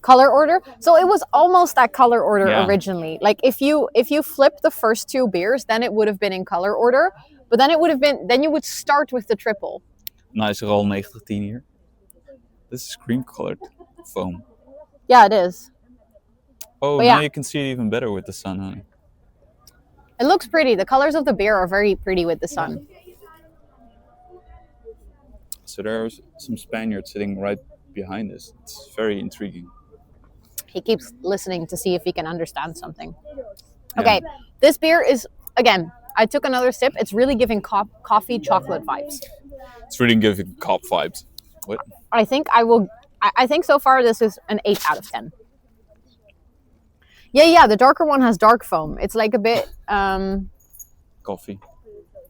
color order. So it was almost that color order Yeah. originally. Like if you flip the first two beers, then it would have been in color order. But then it would have been, then you would start with the triple. Nice roll 9010 hier. This is cream colored foam. Yeah, it is. Oh, But now yeah. you can see it even better with the sun, honey. It looks pretty. The colors of the beer are very pretty with the sun. So there's some Spaniards sitting right behind us. It's very intriguing. He keeps listening to see if he can understand something. Yeah. Okay, this beer is, again, I took another sip. It's really giving coffee chocolate vibes. It's really giving cop vibes. What? I think I think so far this is an 8 out of 10. Yeah, the darker one has dark foam. It's like a bit, Coffee.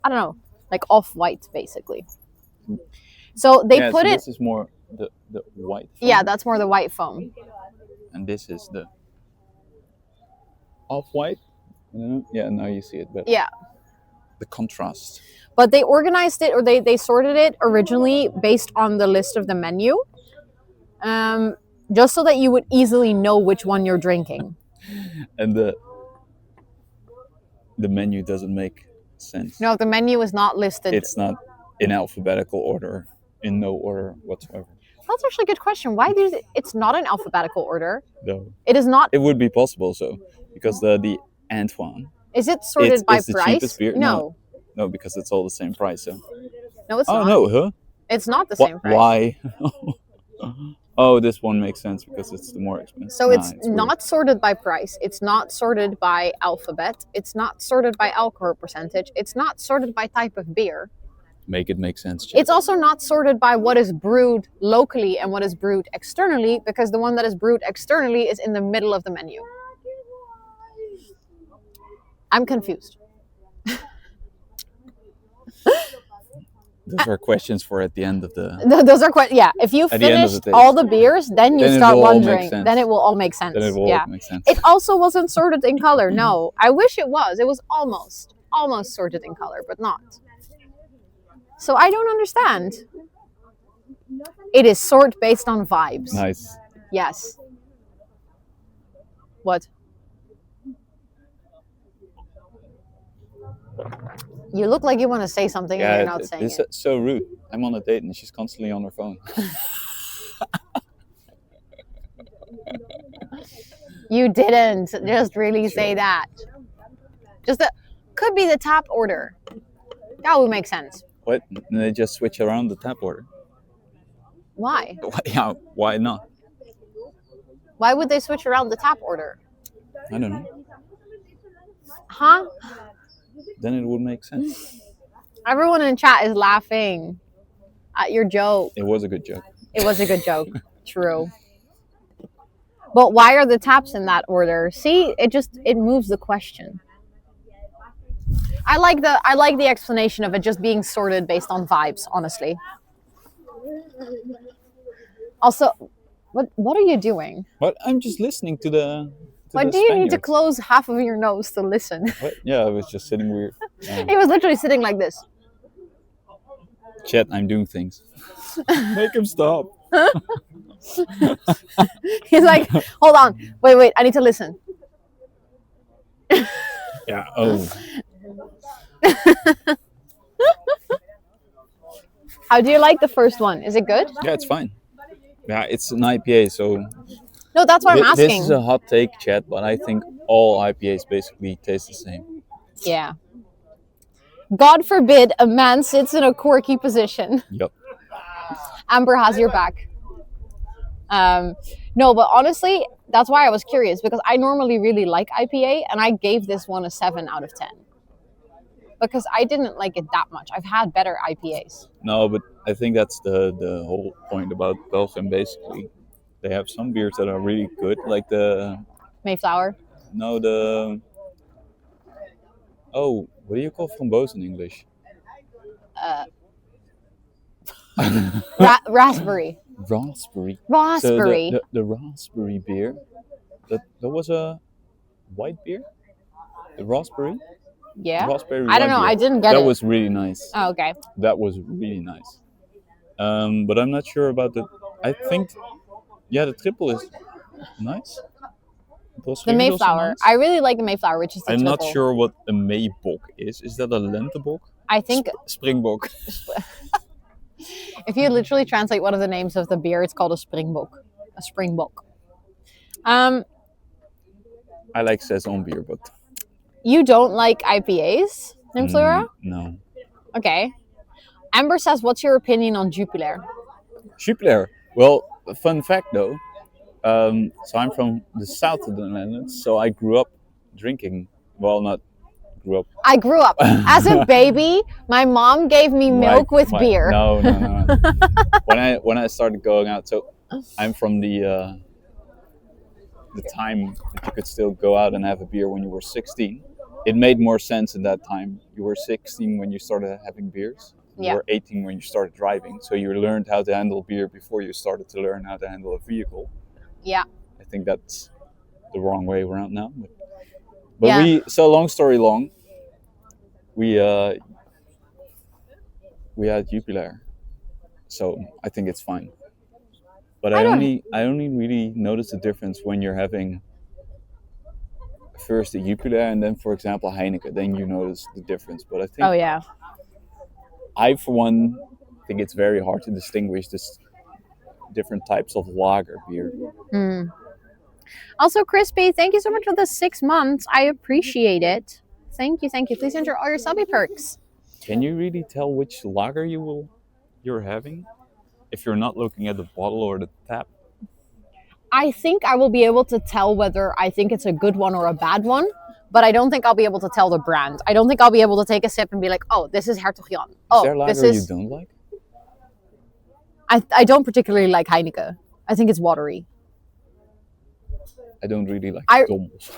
I don't know, like off-white, basically. So they Yeah, put so it, This is more the white. foam, yeah, that's more the white foam. And this is the off-white. I don't know. Yeah, now you see it better. Yeah. the contrast. But they organized it, or they sorted it originally based on the list of the menu, just so that you would easily know which one you're drinking. And the menu doesn't make sense. No, the menu is not listed. It's not in alphabetical order, in no order whatsoever. That's actually a good question. Why did it's not in alphabetical order? No. It is not. It would be possible, so because the Antoine. Is it sorted by it's the price? cheapest beer? No. No, because it's all the same price. So. No, it's Oh not. no, huh? It's not the same price. Why? Oh, this one makes sense because it's the more expensive. So it's weird. not sorted by price. It's not sorted by alphabet. It's not sorted by alcohol percentage. It's not sorted by type of beer. Make it make sense. Chad. It's also not sorted by what is brewed locally and what is brewed externally, because the one that is brewed externally is in the middle of the menu. I'm confused. Those are questions for at the end of the. Those are quite, yeah. If you At the end of finished the all the beers, then you Then it start will all make wondering. sense. Then it will all make sense. Then it will yeah. make sense. It also wasn't sorted in color. No, I wish it was. It was almost sorted in color, but not. So I don't understand. It is sort based on vibes. Nice. Yes. What? You look like you want to say something and you're not saying it's it. so rude. I'm on a date and she's constantly on her phone. You didn't just really Sure. say that. Could be the tap order. That would make sense. What? And they just switch around the tap order. Why? Yeah, why not? Why would they switch around the tap order? I don't know. Huh? Then it would make sense. Everyone in chat is laughing at your joke. It was a good joke. It was a good joke. True. But why are the taps in that order? See, it moves the question. I like the explanation of it just being sorted based on vibes, honestly. Also, what are you doing? But I'm just listening to the. Why do you need to close half of your nose to listen? What? Yeah, I was just sitting weird. He was literally sitting like this. Chat, I'm doing things. Make him stop. He's like, hold on, wait, I need to listen. Yeah. Oh. How do you like the first one? Is it good? Yeah, it's fine. Yeah, it's an IPA, so. No, that's what I'm asking. This is a hot take, chat, but I think all IPAs basically taste the same. Yeah. God forbid a man sits in a quirky position. Yep. Amber has your back. No, but honestly, that's why I was curious, because I normally really like IPA, and I gave this one a 7 out of 10. Because I didn't like it that much. I've had better IPAs. No, but I think that's the whole point about Belgium, basically. They have some beers that are really good, like the... Mayflower. No, the... Oh, what do you call framboos in English? Raspberry. Raspberry. Raspberry. So the raspberry beer, that was a white beer? The raspberry? Yeah. Raspberry I don't white know. beer. I didn't get it. That was really nice. Oh, okay. That was really nice. But I'm not sure about the... I think... Yeah, the triple is nice. The Mayflower. Nice. I really like the Mayflower, which is the I'm triple. not sure what a Maybok is. Is that a Lentebok? I think Springbok. if you literally translate one of the names of the beer, it's called a Springbok. A Springbok. I like Saison beer, but... You don't like IPAs, Nimflora? No. Okay. Amber says, what's your opinion on Jupiler? Jupiler. Well, a fun fact though. So I'm from the south of the Netherlands, so I grew up drinking. Well, not grew up. I grew up. As a baby, my mom gave me milk with beer. No. when I started going out, so I'm from the time that you could still go out and have a beer when you were 16. It made more sense in that time. You were 16 when you started having beers. You were 18 when you started driving. So you learned how to handle beer before you started to learn how to handle a vehicle. Yeah. I think that's the wrong way around now. But so long story long, we had Jupiler, so I think it's fine. But I only really notice the difference when you're having first a Jupiler and then, for example, Heineken. Then you notice the difference. But I think Oh yeah. I, for one, think it's very hard to distinguish this different types of lager beer. Also, Crispy, thank you so much for the 6 months. I appreciate it. Thank you, thank you. Please enter all your subby perks. Can you really tell which lager you're having if you're not looking at the bottle or the tap? I think I will be able to tell whether I think it's a good one or a bad one, but I don't think I'll be able to tell the brand. I don't think I'll be able to take a sip and be like, oh, this is Hertog Jan. Is there a lager you don't like? I don't particularly like Heineken. I think it's watery. I don't really like Dommels.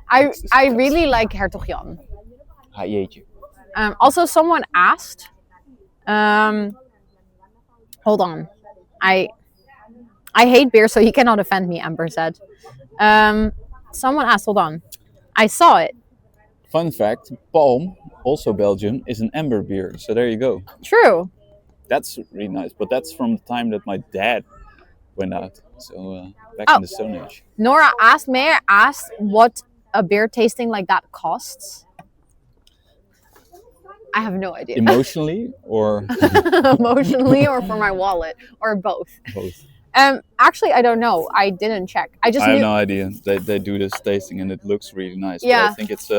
I really like Hertog Jan. Hi, jeetje. Also, someone asked, hold on. I hate beer, so you cannot offend me, Amber said. Someone asked, hold on. I saw it. Fun fact, Palm, also Belgium, is an amber beer. So there you go. True. That's really nice. But that's from the time that my dad went out. So back in the Stone Age. Nora asked, may I ask what a beer tasting like that costs? I have no idea. Emotionally or? Emotionally or for my wallet or both? Both. Actually, I don't know. I didn't check. I have no idea. They do this tasting and it looks really nice. Yeah. But I think it's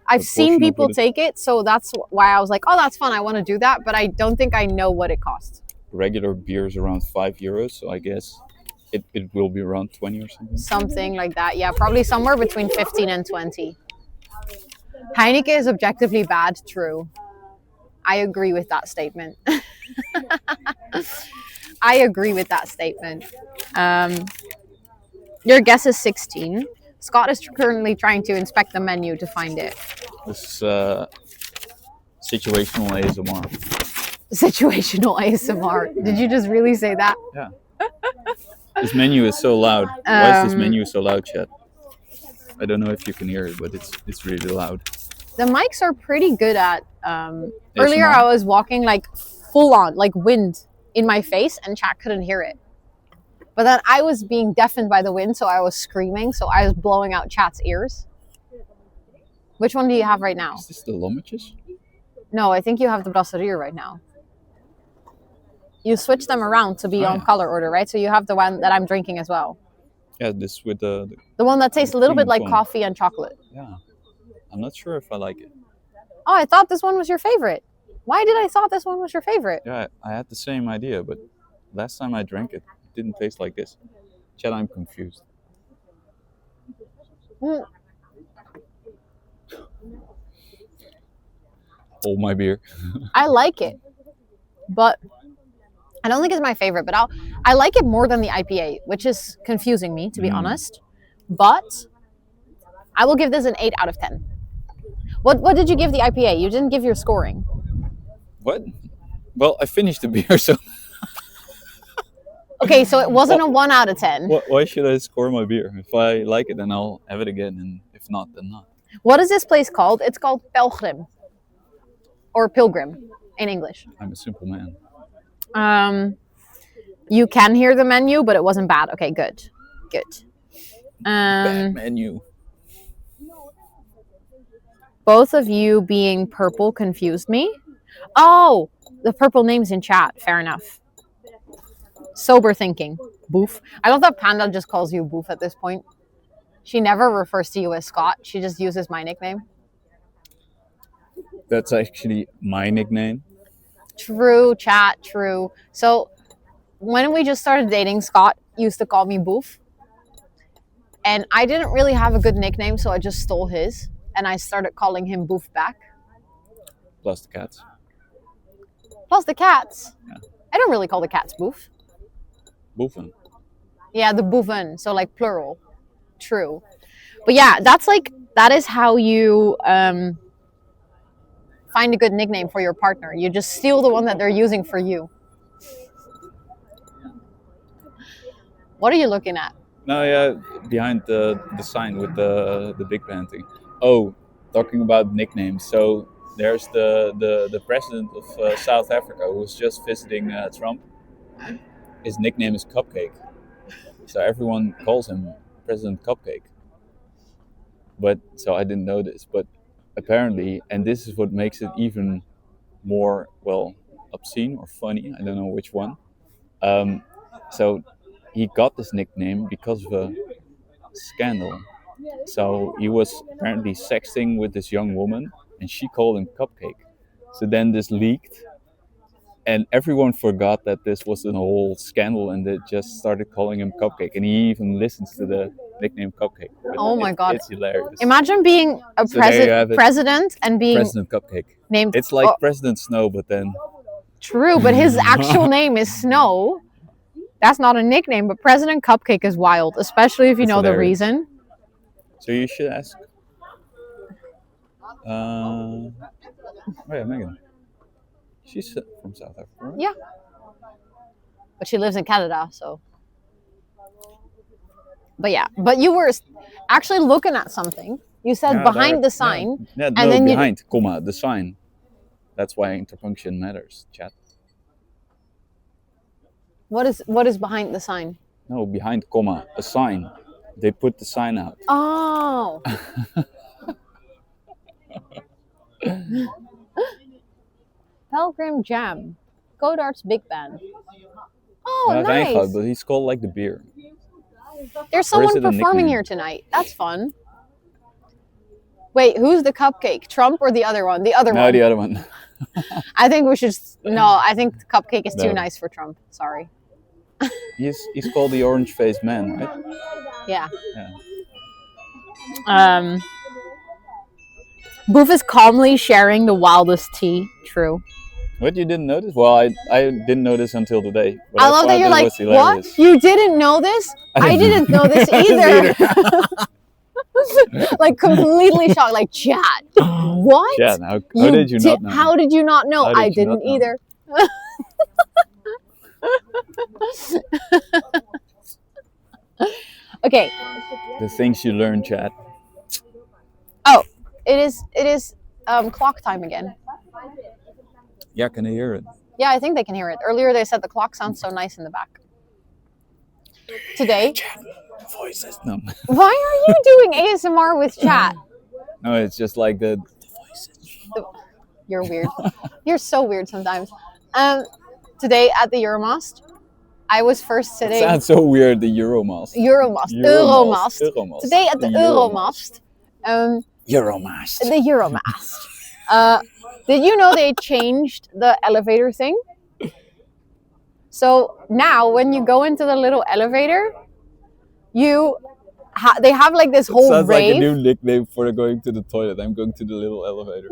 I've seen people take it, so that's why I was like, oh, that's fun. I want to do that, but I don't think I know what it costs. Regular beer is around €5, so I guess it will be around 20 or something. Something like that. Yeah, probably somewhere between 15 and 20. Heineken is objectively bad, true. I agree with that statement. I agree with that statement. Your guess is 16. Scott is currently trying to inspect the menu to find it. This is situational ASMR. Situational ASMR. Did you just really say that? Yeah. This menu is so loud. Why is this menu so loud, chat? I don't know if you can hear it, but it's really loud. The mics are pretty good at... earlier I was walking like full on, like wind in my face, and chat couldn't hear it. But then I was being deafened by the wind, so I was screaming, so I was blowing out chat's ears. Which one do you have right now? Is this the Lommetjes? No, I think you have the Brasserie right now. You switch them around to be on color order, right? So you have the one that I'm drinking as well. Yeah, this with the one that tastes a little bit like coffee and chocolate. Yeah. I'm not sure if I like it. Oh, I thought this one was your favorite. Why did I thought this one was your favorite? Yeah, I had the same idea, but last time I drank it, it didn't taste like this. Chad, I'm confused. Hold my beer. I like it, but I don't think it's my favorite. But I like it more than the IPA, which is confusing me, to be honest. But I will give this an 8 out of 10. What did you give the IPA? You didn't give your scoring. What? Well, I finished the beer, so... Okay, so it wasn't a 1 out of 10. Why should I score my beer? If I like it, then I'll have it again, and if not, then not. What is this place called? It's called Pelgrim. Or Pilgrim, in English. I'm a simple man. You can hear the menu, but it wasn't bad. Okay, good. Good. Bad menu. Both of you being purple confused me. Oh, the purple name's in chat. Fair enough. Sober thinking. Boof. I love that Panda just calls you Boof at this point. She never refers to you as Scott. She just uses my nickname. That's actually my nickname. True, chat, true. So when we just started dating, Scott used to call me Boof. And I didn't really have a good nickname, so I just stole his. And I started calling him Boof back. Plus the cats. Plus the cats. Yeah. I don't really call the cats Boof. Boeven. Yeah, the boeven. So like plural. True. But yeah, that is how you find a good nickname for your partner. You just steal the one that they're using for you. What are you looking at? No, yeah, behind the sign with the big painting. Oh, talking about nicknames. So there's the president of South Africa who was just visiting Trump. His nickname is Cupcake, so everyone calls him President Cupcake. But so I didn't know this, but apparently, and this is what makes it even more, well, obscene or funny, I don't know which one. So he got this nickname because of a scandal. So he was apparently sexting with this young woman and she called him Cupcake. So then this leaked and everyone forgot that this was a whole scandal and they just started calling him Cupcake. And he even listens to the nickname Cupcake. Oh my God. It's hilarious. Imagine being a president and being President Cupcake. named. It's like President Snow, but then. True, but his actual name is Snow. That's not a nickname, but President Cupcake is wild, especially if you know the reason. So you should ask. Oh yeah, Megan. She's from South Africa, right? Yeah. But she lives in Canada, so. But yeah, but you were actually looking at something. You said behind the sign. Yeah, and no, then behind, comma, the sign. That's why interpunction matters, chat. What is behind the sign? No, behind, comma, a sign. They put the sign out. Oh. Pelgrim Jam. Godart's Big Band. Oh, nice. Wijngaard, but he's called like the beer. There's someone performing here tonight. That's fun. Wait, who's the Cupcake? Trump or the other one? The other one. No, the other one. I think we should... No, I think the Cupcake is too nice for Trump. Sorry. He's called the orange-faced man, right? Yeah. Boof is calmly sharing the wildest tea. True. What, you didn't notice? Well, I didn't notice until today. I love that you're like, what? You didn't know this? I didn't know this either. Like completely shocked. Like, chat. What? Yeah, how did you not know? How did you not know? I didn't either. Okay. The things you learn, chat. Oh, it is clock time again. Yeah, can I hear it? Yeah, I think they can hear it. Earlier they said the clock sounds so nice in the back. Today. Voices. No. Why are you doing ASMR with chat? No, it's just like the voices. You're weird. You're so weird sometimes. Today at the Euromast, I was first sitting. It sounds so weird, the Euromast. Euromast. Today at the Euromast. Euromast. The Euromast. Did you know they changed the elevator thing? So now when you go into the little elevator, they have like this whole sounds rave. Like a new nickname for going to the toilet. I'm going to the little elevator.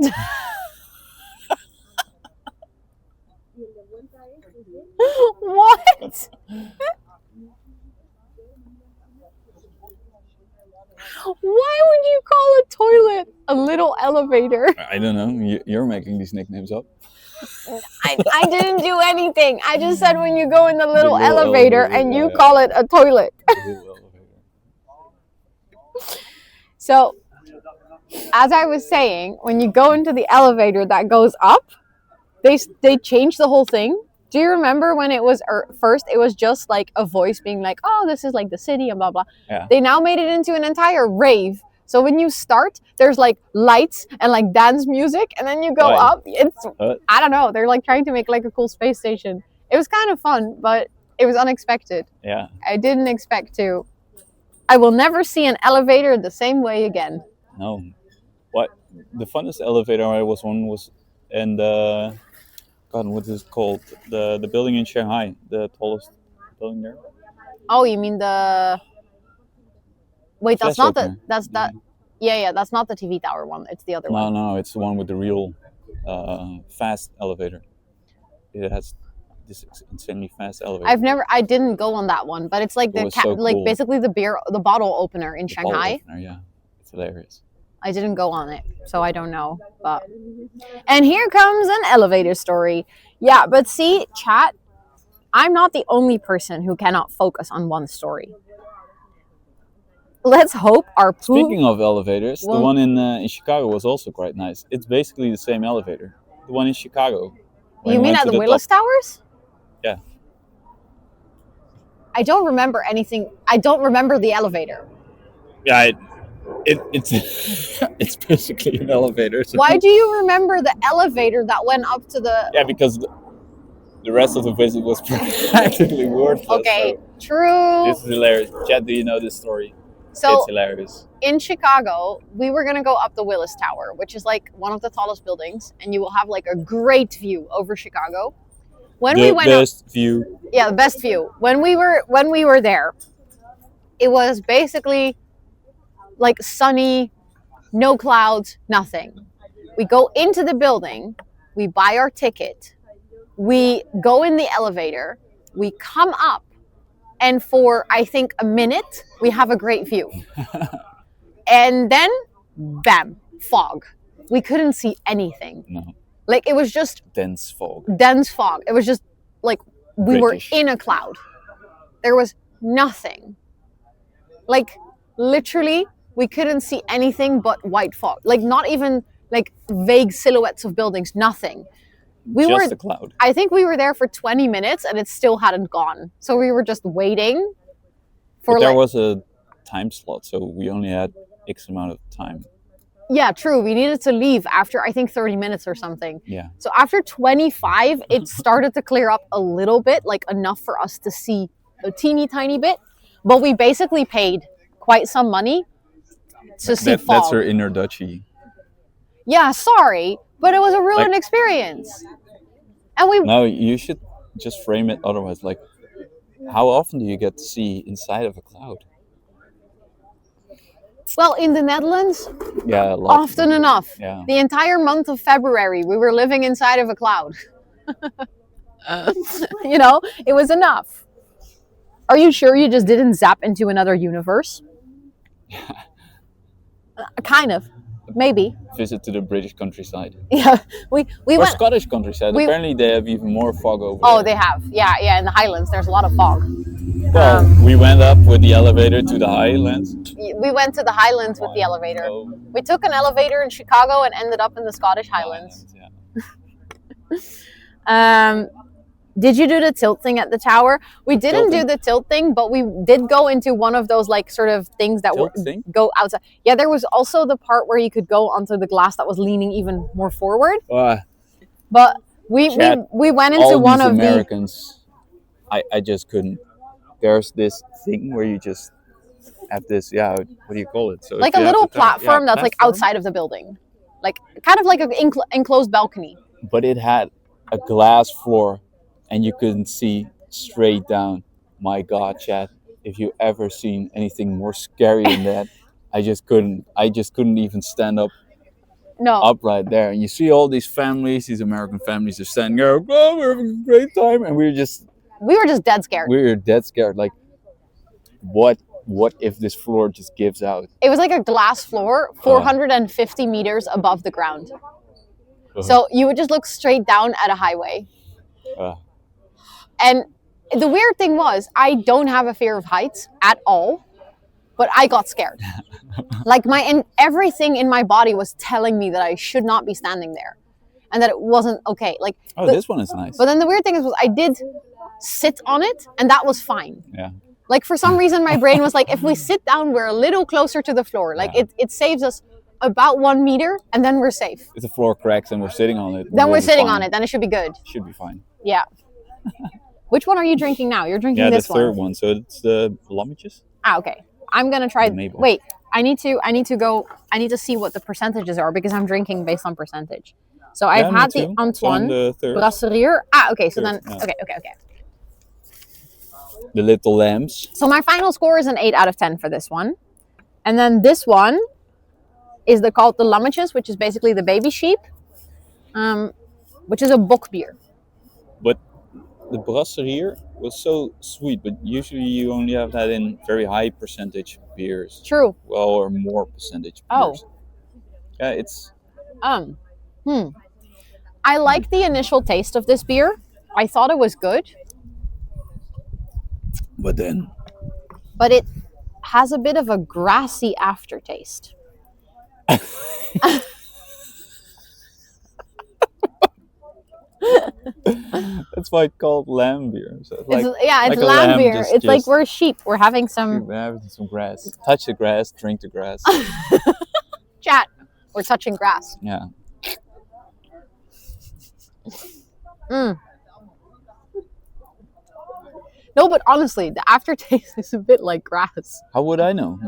What? Why would you call a toilet a little elevator? I don't know. You're making these nicknames up. I didn't do anything. I just said when you go in the little elevator and you call it a toilet. So, as I was saying, when you go into the elevator that goes up, they changed the whole thing. Do you remember when it was first? It was just like a voice being like, "Oh, this is like the city," and blah blah. Yeah. They now made it into an entire rave. So when you start, there's like lights and like dance music, and then you go up. It's I don't know. They're like trying to make like a cool space station. It was kind of fun, but it was unexpected. Yeah. I didn't expect to. I will never see an elevator the same way again. No. What the funnest elevator I was on was in the God, what is it called? The building in Shanghai, the tallest building there. Oh, you mean the? Wait, that's not the. That's that. Yeah, that's not the TV tower one. It's the other one. No, it's the one with the real fast elevator. It has this insanely fast elevator. I didn't go on that one, but it's like cool. basically the bottle opener in Shanghai. Opener, yeah, it's hilarious. I didn't go on it, so I don't know. But and here comes an elevator story. Yeah, but see, chat, I'm not the only person who cannot focus on one story. Let's hope our poo. Speaking of elevators, Well- the one in Chicago was also quite nice. It's basically the same elevator. The one in Chicago. when You we mean went at to the Willis top. Towers? Yeah. I don't remember anything. I don't remember the elevator. Yeah, it's it's basically an elevator. So. Why do you remember the elevator that went up to the... Yeah, because the rest of the visit was practically worthless. Okay, So true. this is hilarious. Chad, do you know this story? So It's hilarious. in Chicago, we were going to go up the Willis Tower, which is like one of the tallest buildings, and you will have like a great view over Chicago. When we The went up, best view. yeah, the best view. When we were there, it was basically like sunny, no clouds, nothing. We go into the building, we buy our ticket, we go in the elevator, we come up, and for I think a minute, we have a great view. And then, bam, fog. We couldn't see anything. No, Like it was just dense fog. dense fog. It was just like we British. were in a cloud. There was nothing. Like literally, we couldn't see anything but white fog. Like not even like vague silhouettes of buildings. Nothing. We Just were. a cloud. I think we were there for 20 minutes and it still hadn't gone. So we were just waiting for But there like. was a time slot, so we only had X amount of time. Yeah, true. We needed to leave after I think 30 minutes or something. Yeah. So after 25, it started to clear up a little bit, like enough for us to see a teeny tiny bit. But we basically paid quite some money to see fog. That's her inner Dutchie. Yeah, sorry, but it was a real Like- experience. And we No, you should just frame it otherwise. Like, how often do you get to see inside of a cloud? well, in the Netherlands, Yeah, a lot. often enough. Yeah. The entire month of February, we were living inside of a cloud. You know, it was enough. Are you sure you just didn't zap into another universe? Kind of, maybe. Visit to the British countryside. Yeah, we Or went. Scottish countryside. we- Apparently they have even more fog over Oh, there. they have. Yeah, in the Highlands, there's a lot of fog. Well, we went up with the elevator to the Highlands. We went to the Highlands with the elevator. Oh, We took an elevator in Chicago and ended up in the Scottish Highlands. Yeah. Did you do the tilt thing at the tower? We didn't do Tilting? the tilt thing, but we did go into one of those like sort of things that Tilt were thing? go outside. Yeah, there was also the part where you could go onto the glass that was leaning even more forward. But we Chad, went all into these one of the. Americans, I just couldn't. There's this thing where you just have this, what do you call it? So if Like a you have little the tower- platform that's like platform, outside of the building, like kind of like an enclosed balcony. But it had a glass floor, and you couldn't see straight down. My God, Chad, if you ever seen anything more scary than that, I just couldn't even stand up No, upright there. And you see all these families, these American families, are standing there. Oh, we're having a great time, and we were just dead scared. we were dead scared. Like, what if this floor just gives out? It was like a glass floor, 450 meters above the ground. So you would just look straight down at a highway. Uh. And the weird thing was, I don't have a fear of heights at all, but I got scared. Like everything in my body was telling me that I should not be standing there, and that it wasn't okay. Like, This one is nice. but then the weird thing was, I did sit on it, and that was fine. Yeah. Like for some reason, my brain was like, if we sit down, we're a little closer to the floor. Like Yeah. it saves us about 1 meter, and then we're safe. If the floor cracks and we're sitting on it, Then we'll we're be sitting fine. on it. Then it should be good. Should be fine. Yeah. Which one are you drinking now? You're drinking Yeah, the this third one. one. So it's the Lammetjes. Ah, okay. I'm gonna try. Maple. Wait, I need to go. I need to see what the percentages are because I'm drinking based on percentage. So I've Yeah, me had too. the It's on Antoine the third. Brasserier. Ah, okay. So Third, then, yeah. okay. The little lambs. So my final score is an 8 out of 10 for this one, and then this one is called the Lammetjes, which is basically the baby sheep, which is a bock beer. But the Brasserier was so sweet, but usually you only have that in very high percentage beers. True. Well, or more percentage Oh. beers. Yeah, it's I like the initial taste of this beer. I thought it was good, but then but it has a bit of a grassy aftertaste. That's why it's called lamb beer. So it's It's like a lamb lamb, beer. It's like we're sheep. We're having some we're having some grass. Touch the grass, drink the grass. chat. We're touching grass. Yeah. No, but honestly, the aftertaste is a bit like grass. How would I know?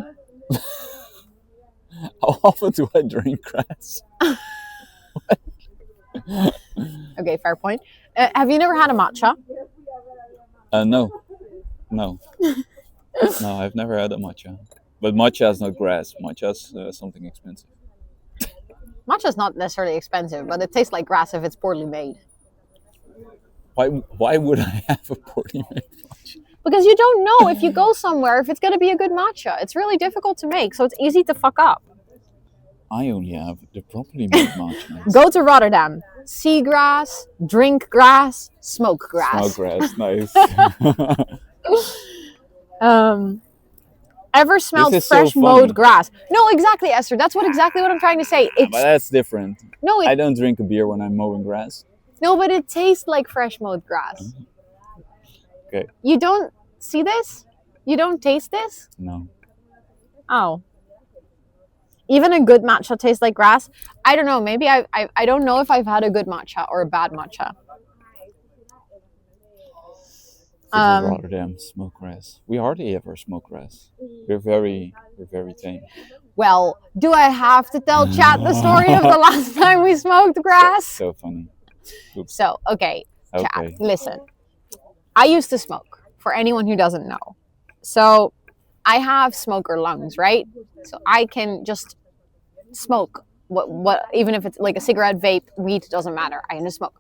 How often do I drink grass? Okay, fair point. Have you never had a matcha? No. No, I've never had a matcha. But matcha is not grass. Matcha is something expensive. Matcha's not necessarily expensive, but it tastes like grass if it's poorly made. Why would I have a poorly made matcha? Because you don't know if you go somewhere if it's going to be a good matcha. It's really difficult to make, so it's easy to fuck up. I only have the properly made matcha. Go to Rotterdam. See grass, drink grass, smoke grass. Smoke grass, nice. Ever smelled This is so fresh funny. mowed grass? No, exactly, Esther. That's exactly what I'm trying to say. But that's different. No, I don't drink a beer when I'm mowing grass. no, but it tastes like fresh mowed grass. Okay. You don't see this? You don't taste this? No. Oh. Even a good matcha tastes like grass? I don't know. Maybe I don't know if I've had a good matcha or a bad matcha. This is Rotterdam, smoke grass. We hardly ever smoke grass. We're very tame. Well, do I have to tell chat the story of the last time we smoked grass? So funny. Oops. So, okay, chat, Okay. listen. I used to smoke, for anyone who doesn't know. So, I have smoker lungs, right? So, I can just smoke what even if it's like a cigarette, vape, weed, doesn't matter. I can just smoke.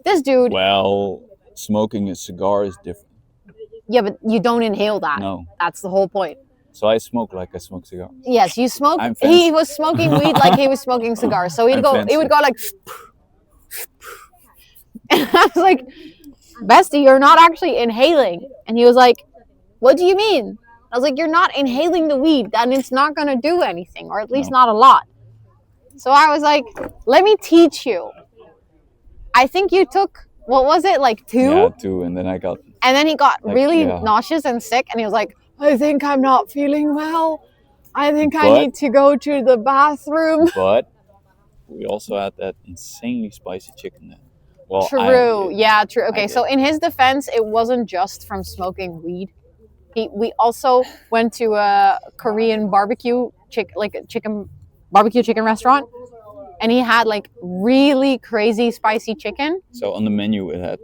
This dude, Well, smoking a cigar is different. yeah, but you don't inhale that. No. That's the whole point. So I smoke like I smoke cigars. Yes, you smoke. I'm He fancy. was smoking weed like he was smoking cigars. So I'm fancy. he would go like, and I was like, Bestie, you're not actually inhaling. And he was like, what do you mean? I was like, you're not inhaling the weed, and it's not gonna do anything, or at least No. not a lot. So I was like, let me teach you. I think you took, what was it, like 2? Yeah, 2, and then I got. And then he got Like, really yeah. nauseous and sick, and he was like, I think I'm not feeling well. I think I But- need to go to the bathroom. But we also had that insanely spicy chicken then. Well, True. Yeah, true. Okay, did. so in his defense, it wasn't just from smoking weed. We also went to a Korean barbecue barbecue chicken restaurant, and he had like really crazy spicy chicken. So on the menu it had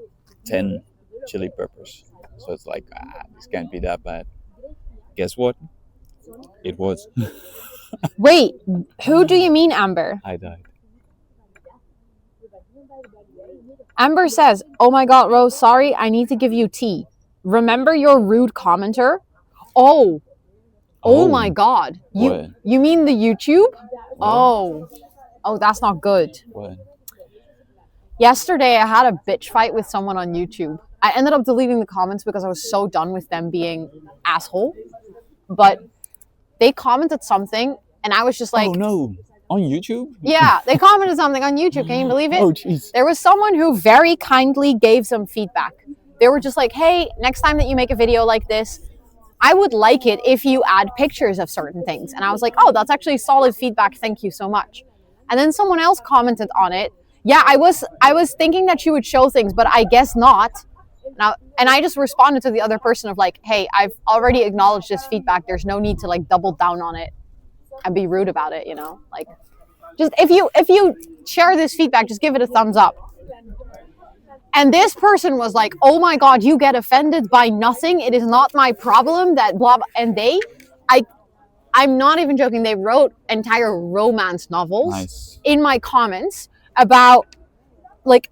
10 chili peppers. So it's like, this can't be that bad. Guess what? It was. Wait, who do you mean, Amber? I died. Amber says, oh my god, Rose, sorry, I need to give you tea. Remember your rude commenter? Oh my god. What? You mean the YouTube? What? Oh, that's not good. What? Yesterday I had a bitch fight with someone on YouTube. I ended up deleting the comments because I was so done with them being asshole. But they commented something and I was just like, Oh no. On YouTube? yeah, they commented something on YouTube. Can you believe it? Oh jeez. There was someone who very kindly gave some feedback. They were just like, hey, next time that you make a video like this, I would like it if you add pictures of certain things. And I was like, oh, that's actually solid feedback. Thank you so much. And then someone else commented on it. Yeah, I was thinking that you would show things, but I guess not. Now, and I just responded to the other person of like, hey, I've already acknowledged this feedback. There's no need to like double down on it and be rude about it, you know? Like, just if you share this feedback, just give it a thumbs up. And this person was like, oh my God, you get offended by nothing. It is not my problem that blah, blah. And I'm not even joking. They wrote entire romance novels Nice. in my comments about like,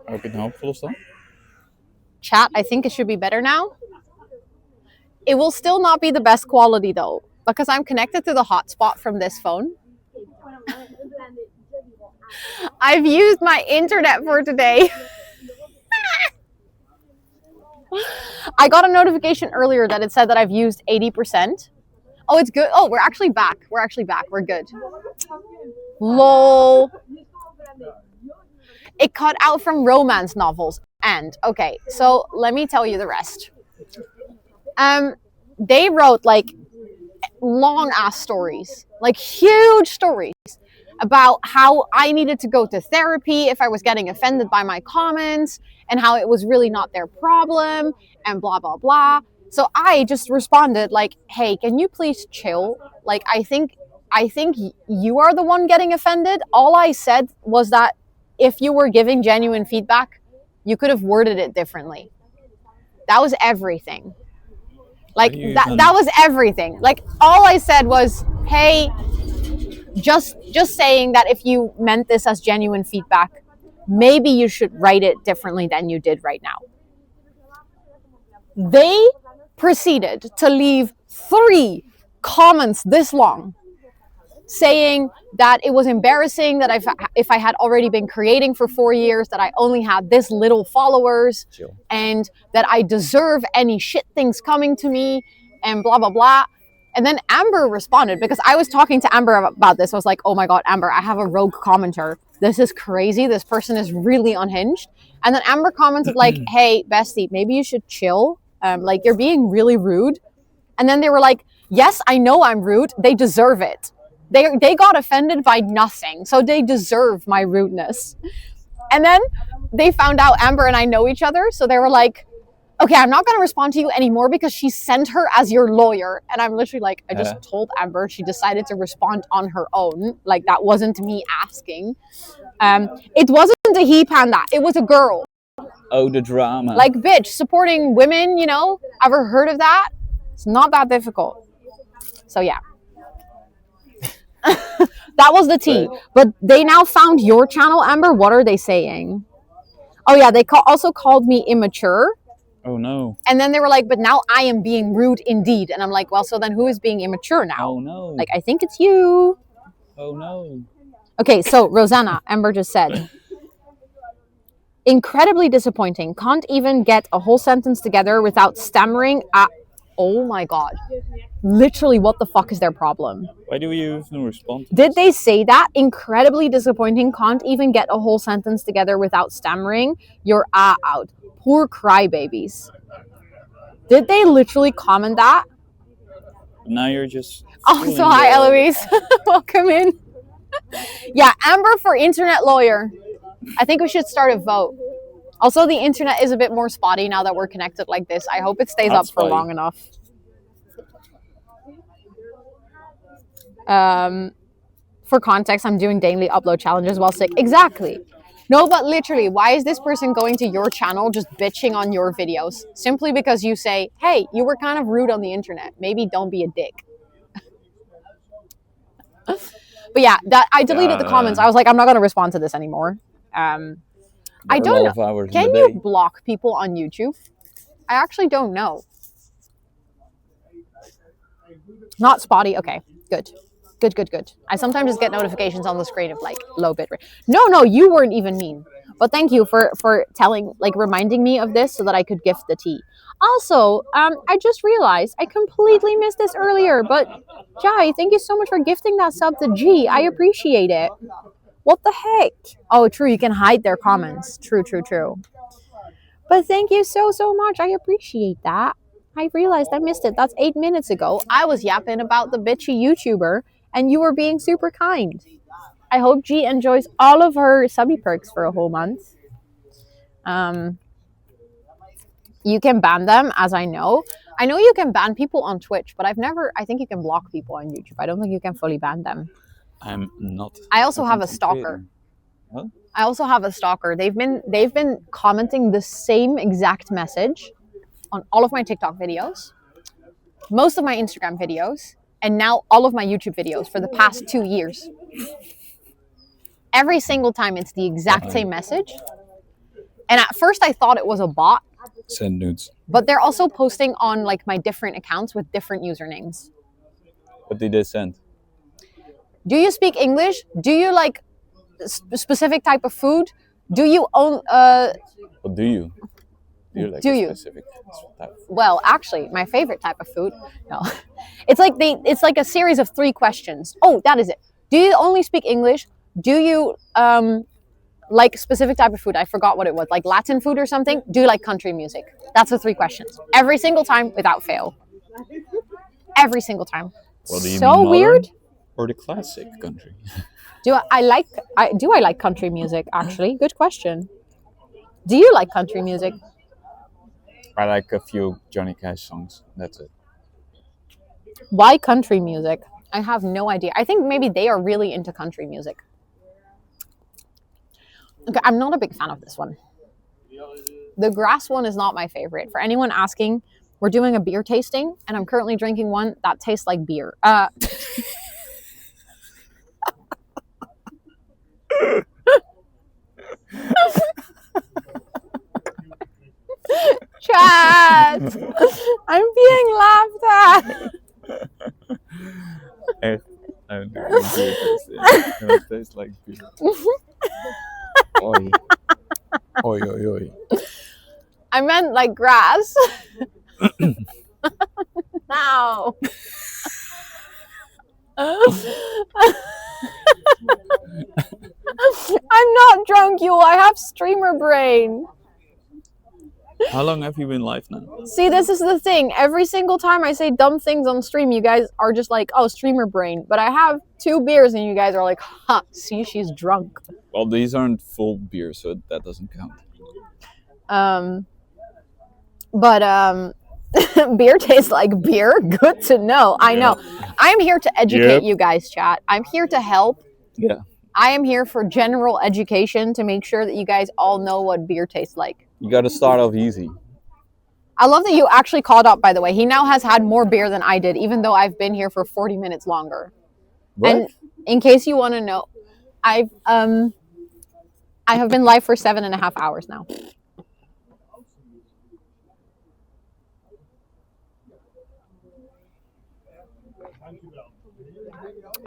Ook in hoopvolle dan? Chat, I think it should be better now. It will still not be the best quality though, because I'm connected to the hotspot from this phone. I've used my internet for today. I got a notification earlier that it said that I've used 80%. Oh, it's good. Oh, we're actually back. We're good. Lol. It cut out from romance novels. And, okay, so let me tell you the rest. They wrote, like, long-ass stories. Like, huge stories. About how I needed to go to therapy if I was getting offended by my comments, and how it was really not their problem, and blah, blah, blah. So I just responded like, hey, can you please chill? Like, I think you are the one getting offended. All I said was that if you were giving genuine feedback, you could have worded it differently. That was everything. Like, that was everything. Like, all I said was, hey, just saying that if you meant this as genuine feedback, maybe you should write it differently than you did right now. They proceeded to leave 3 comments this long saying that it was embarrassing that if I had already been creating for 4 years, that I only had this little followers, and that I deserve any shit things coming to me, and blah, blah, blah. And then Amber responded, because I was talking to Amber about this. I was like, oh my God, Amber, I have a rogue commenter. This is crazy. This person is really unhinged. And then Amber commented like, hey, bestie, maybe you should chill. Like, you're being really rude. And then they were like, yes, I know I'm rude. They deserve it. They got offended by nothing. So they deserve my rudeness. And then they found out Amber and I know each other. So they were like, okay, I'm not going to respond to you anymore because she sent her as your lawyer. And I'm literally like, I just told Amber. She decided to respond on her own. Like, that wasn't me asking. It wasn't a he panda. It was a girl. Oh, the drama. Like, bitch, supporting women, you know? Ever heard of that? It's not that difficult. So, yeah. That was the tea. But they now found your channel, Amber. What are they saying? Oh, yeah, they also called me immature. Oh, no. And then they were like, but now I am being rude indeed. And I'm like, well, so then who is being immature now? Oh, no. Like, I think it's you. Oh, no. Okay, so Rosanna, Amber just said, incredibly disappointing. Can't even get a whole sentence together without stammering. Oh my God. Literally, what the fuck is their problem? Why do you even respond? Did they say that? Incredibly disappointing. Can't even get a whole sentence together without stammering. You're out. Poor crybabies. Did they literally comment that? Now you're just... Oh, so hi, Eloise. Welcome in. Yeah, Amber for internet lawyer. I think we should start a vote. Also, the internet is a bit more spotty now that we're connected like this. I hope it stays up for long enough. For context, I'm doing daily upload challenges while sick. Exactly. No, but literally, why is this person going to your channel just bitching on your videos? Simply because you say, hey, you were kind of rude on the internet. Maybe don't be a dick. But yeah, I deleted the comments. I was like, I'm not going to respond to this anymore. I don't know. Can you block people on YouTube? I actually don't know. Not spotty. Okay, good. Good. I sometimes just get notifications on the screen of like low bitrate. No, you weren't even mean. But thank you for telling, like, reminding me of this so that I could gift the tea. Also, I just realized I completely missed this earlier, but Jai, thank you so much for gifting that sub to G. I appreciate it. What the heck? Oh, true. You can hide their comments. True. But thank you so much. I appreciate that. I realized I missed it. That's 8 minutes ago. I was yapping about the bitchy YouTuber, and you were being super kind. I hope G enjoys all of her subby perks for a whole month. You can ban them, as I know. I know you can ban people on Twitch, but I think you can block people on YouTube. I don't think you can fully ban them. I'm not. I also have a stalker. What? I also have a stalker. They've been commenting the same exact message on all of my TikTok videos, most of my Instagram videos, and now all of my YouTube videos for the past 2 years. Every single time it's the exact same message. And at first I thought it was a bot, Send nudes. but they're also posting on like my different accounts with different usernames. What did they send? Do you speak English? Do you like specific type of food? Do you own What do you? Do you like Do a you? specific type? well, actually, my favorite type of food. No. It's like a series of 3 questions. Oh, that is it. Do you only speak English? Do you like specific type of food? I forgot what it was. Like Latin food or something? Do you like country music? That's the 3 questions. Every single time without fail. Every single time. Well, do you So mean modern weird. or the classic country? Do I like country music actually? Good question. Do you like country music? I like a few Johnny Cash songs. That's it. Why country music? I have no idea. I think maybe they are really into country music. Okay, I'm not a big fan of this one. The grass one is not my favorite. For anyone asking, we're doing a beer tasting, and I'm currently drinking one that tastes like beer. Chat! I'm being laughed at. I'm doing beer tasting. It tastes like beer. Oi. Oi, oi, oi. I meant like grass. No. I'm not drunk, you. I have streamer brain. How long have you been live now? See, this is the thing. Every single time I say dumb things on stream, you guys are just like, oh, streamer brain. But I have 2 beers and you guys are like, ha, see, she's drunk. Well, these aren't full beers, so that doesn't count. But beer tastes like beer. Good to know. I know. I'm here to educate you guys, chat. I'm here to help. Yeah. I am here for general education to make sure that you guys all know what beer tastes like. You got to start off easy. I love that you actually caught up, by the way. He now has had more beer than I did, even though I've been here for 40 minutes longer. What? And in case you want to know, I have been live for 7.5 hours now.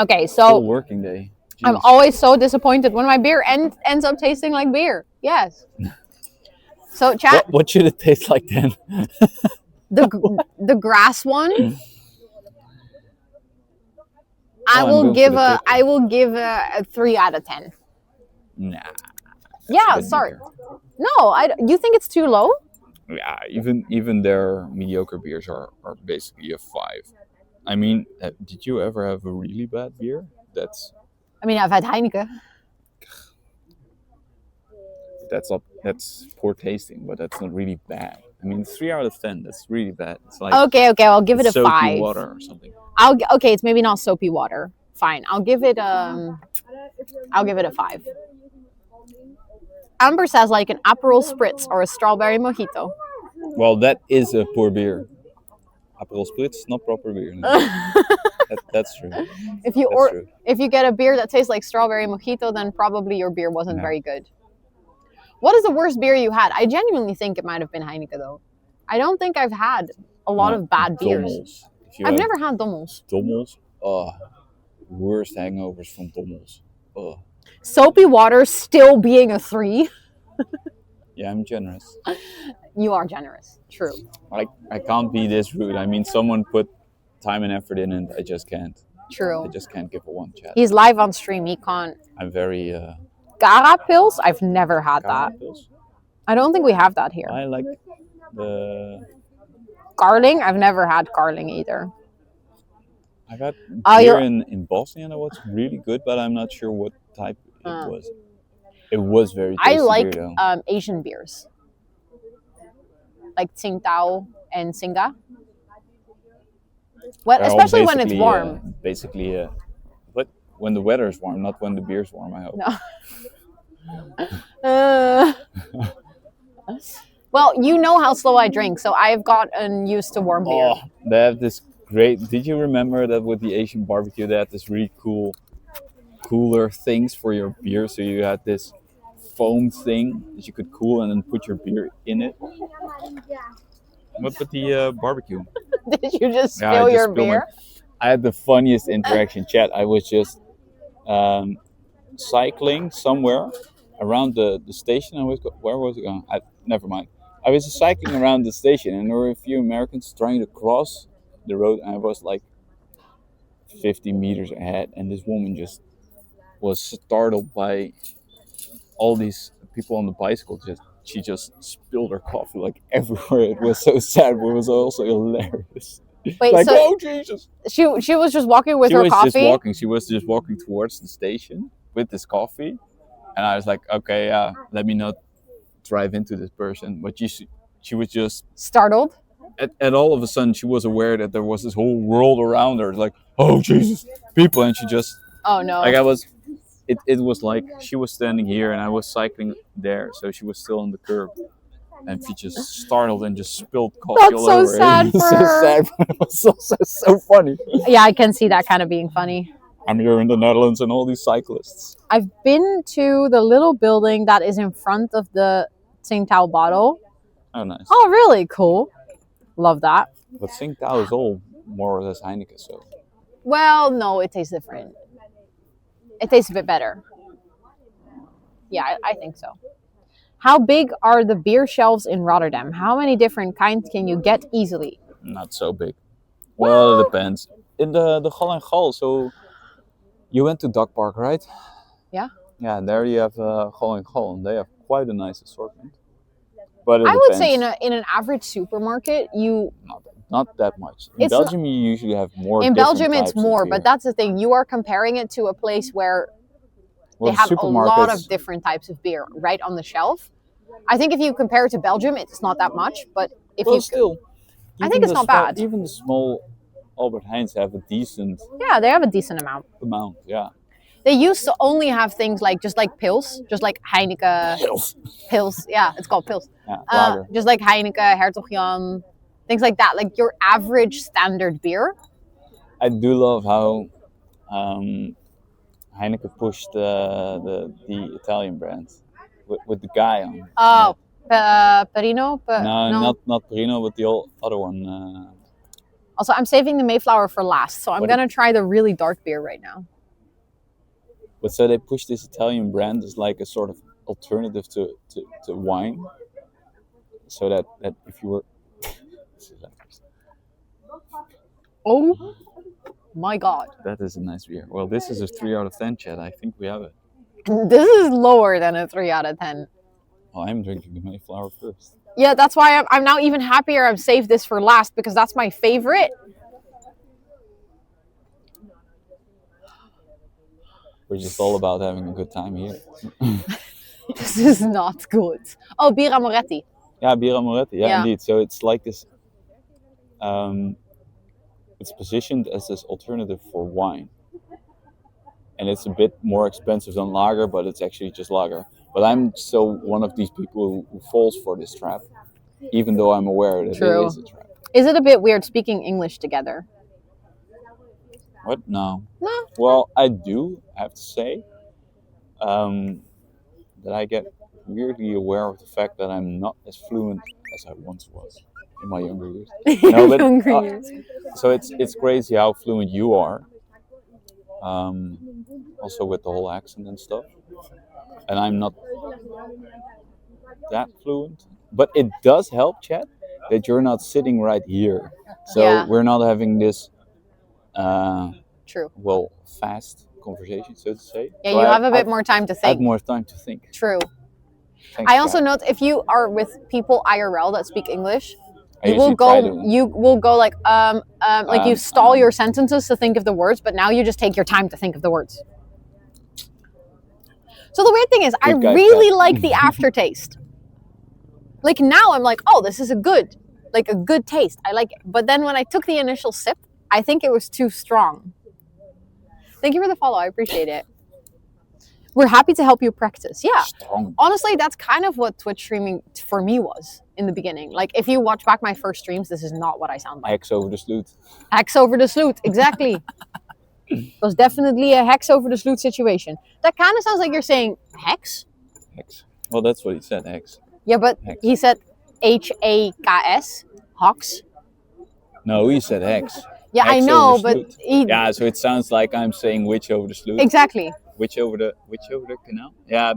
Okay, Full so working day. I'm Jeez. always so disappointed when my beer ends up tasting like beer. Yes. So chat, What should it taste like then? the grass one. I I'm will going give for the a 3 out of 10. Nah. Yeah, Good sorry. beer. No, you think it's too low? Yeah, even their mediocre beers are basically a 5. I mean, did you ever have a really bad beer? I mean, I've had Heineken. That's poor tasting, but that's not really bad. I mean, 3 out of 10. That's really bad. It's like Okay, I'll give it a soapy 5. water or something. Okay, it's maybe not soapy water. Fine, I'll give it a 5. Amber says like an Aperol Spritz or a strawberry mojito. Well, that is a poor beer. Aperol Spritz, not proper beer. No. That's true. If you get a beer that tastes like strawberry mojito, then probably your beer wasn't very good. What is the worst beer you had? I genuinely think it might have been Heineken though. I don't think I've had a lot of bad beers. I've never had Dommels. Dommels? Worst hangovers from Dommels. Soapy water still being a 3. Yeah, I'm generous. You are generous. True. I can't be this rude. I mean, someone put time and effort in, and I just can't. True. I just can't give a 1 chat. He's live on stream. He can't. I'm very. Gara pills? I've never had that. Pills? I don't think we have that here. I like the. Carling? I've never had Carling either. I got beer in Bosnia that was really good, but I'm not sure what type it was. It was very tasty. I like beer, though. Asian beers. Like Tsingtao and Singa. Well, especially when it's warm. But when the weather is warm, not when the beer's warm, I hope. No. Well, you know how slow I drink, so I've gotten used to warm beer. Oh, they have this great. Did you remember that with the Asian barbecue, they had this really cool, cooler things for your beer? So you had this foam thing that you could cool and then put your beer in it. What with the barbecue? Did you just Yeah, I spill just your spilled my- beer? I had the funniest interaction, chat. I was just cycling somewhere around the station. Where was it going? Never mind. I was cycling around the station, and there were a few Americans trying to cross the road, and I was like 50 meters ahead, and this woman just was startled by all these people on the bicycle. She just spilled her coffee like everywhere. It was so sad, but it was also hilarious. Wait, Like, so oh Jesus! she was just walking with her coffee? She was just walking towards the station with this coffee, and I was like, okay, yeah, let me not drive into this person. But she was just Startled? and all of a sudden she was aware that there was this whole world around her. Like, oh Jesus, people, and she just Oh no. like I was. It was like she was standing here and I was cycling there, so she was still on the curb, and she just startled and just spilled coffee That's all so over. sad It was for so her. sad, but it was so funny. Yeah, I can see that kind of being funny. I'm here in the Netherlands and all these cyclists. I've been to the little building that is in front of the Tsingtao bottle. Oh, nice. Oh, really? Cool. Love that. But Tsingtao is all more or less Heineken, so. Well, no, it tastes different. It tastes a bit better. Yeah, I think so. How big are the beer shelves in Rotterdam? How many different kinds can you get easily? Not so big. Well, it depends. In the Gal en Gal, so you went to Duck Park, right? Yeah. Yeah, and there you have Gal en Gal, and they have quite a nice assortment. But I would say depends. in an average supermarket, Not that much. In It's Belgium, you usually have more. in different Belgium it's types of more, beer. but that's the thing. You are comparing it to a place where Well, they have a lot supermarkets- of different types of beer right on the shelf. I think if you compare it to Belgium, it's not that much, but if Well, you still, I even think it's the not small- bad. Even the small Albert Heijns have a decent yeah, they have a decent amount. amount. Yeah. They used to only have things like just like pils, just like Heineken pils. Yeah, it's called pils. Yeah, lager. Just like Heineken, Hertog Jan, things like that. Like your average standard beer. I do love how Heineken pushed the Italian brand with the guy on. Oh, Perino. No, not Perino, but the other one. Also, I'm saving the Mayflower for last, so I'm What gonna try the really dark beer right now. But so they pushed this Italian brand as like a sort of alternative to wine. So that if you were Oh my god. that is a nice beer. Well, this is a 3 out of 10, Chad. I think we have it. This is lower than a 3 out of 10. Well, I'm drinking the Mayflower first. Yeah, that's why I'm now even happier I've saved this for last because that's my favorite. We're just all about having a good time here. This is not good. Oh, Birra Moretti. Yeah, Birra Moretti. Yeah, Yeah. indeed. So it's like this. It's positioned as this alternative for wine, and it's a bit more expensive than lager, but it's actually just lager. But I'm still one of these people who falls for this trap, even though I'm aware that True. it is a trap. Is it a bit weird speaking English together? What? No. No. Well, I do have to say that I get weirdly aware of the fact that I'm not as fluent as I once was in my younger years. No, but, Younger years. So it's crazy how fluent you are. Also with the whole accent and stuff. And I'm not that fluent. But it does help, Chad, that you're not sitting right here. So Yeah. we're not having this True. fast conversation, so to say. Yeah, So you have a bit I've more time to had think. more time to think. True. Thanks, I also Chad. note if you are with people IRL that speak English, I you will usually try go. to. You will go like you stall your sentences to think of the words, but now you just take your time to think of the words. So the weird thing is, I Good guy, really Chad. like the aftertaste. Like now, I'm like, oh, this is a good taste. I like it. But then when I took the initial sip, I think it was too strong. Thank you for the follow. I appreciate it. We're happy to help you practice. Yeah. Strong. Honestly, that's kind of what Twitch streaming for me was in the beginning. Like, if you watch back my first streams, this is not what I sound like. Hex over the sloot. Hex over the sloot, exactly. It was definitely a hex over the sloot situation. That kind of sounds like you're saying hex. Hex. Well, that's what he said, X. Yeah, but Hex. he said HAKS, Hawks. No, he said X. Yeah, I Hex know, over but sloot. he Yeah, so it sounds like I'm saying witch over the sloot. exactly Which over the canal? Yeah.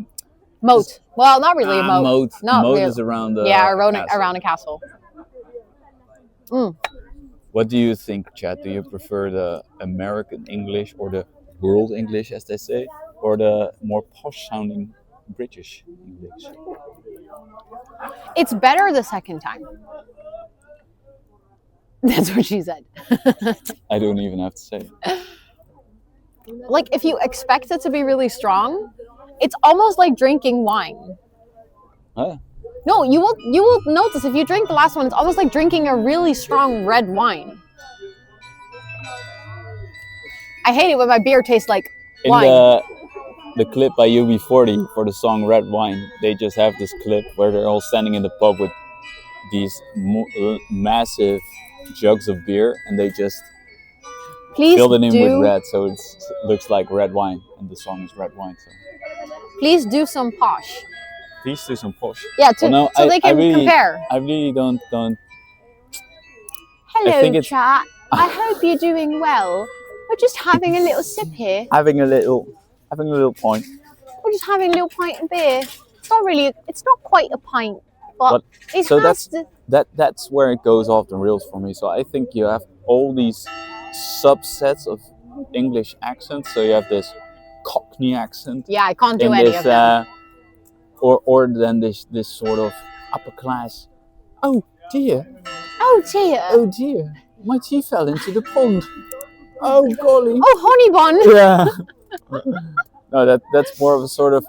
moat. Well, not really a moat. Moat. Not Moat real. is around the Yeah, castle. around a castle. What do you think, Chad? Do you prefer the American English or the world English, as they say, or the more posh-sounding British English? It's better the second time. That's what she said. I don't even have to say it. Like if you expect it to be really strong, it's almost like drinking wine. Huh? No, you will notice if you drink the last one, it's almost like drinking a really strong red wine. I hate it when my beer tastes like In wine. the clip by UB40 for the song Red Wine, they just have this clip where they're all standing in the pub with these massive jugs of beer, and they just Please filled it in do, with red, so it looks like red wine, and the song is Red Wine. So please do some posh. please do some posh. Yeah, Well, no, so they can really, compare. I really don't. Hello, think it's- chat. I hope you're doing well. We're just having a little sip here. Having a little point. We're just having a little pint of beer. It's not quite a pint, but it so has to. that's where it goes off the rails for me. So I think you have all these subsets of English accents. So you have this Cockney accent. Yeah, I can't do in any this, of them. or then this sort of upper class. Oh dear, Oh dear. oh dear, my tea fell into the pond. Oh golly. Oh, honey bun. Yeah. No, that's more of a sort of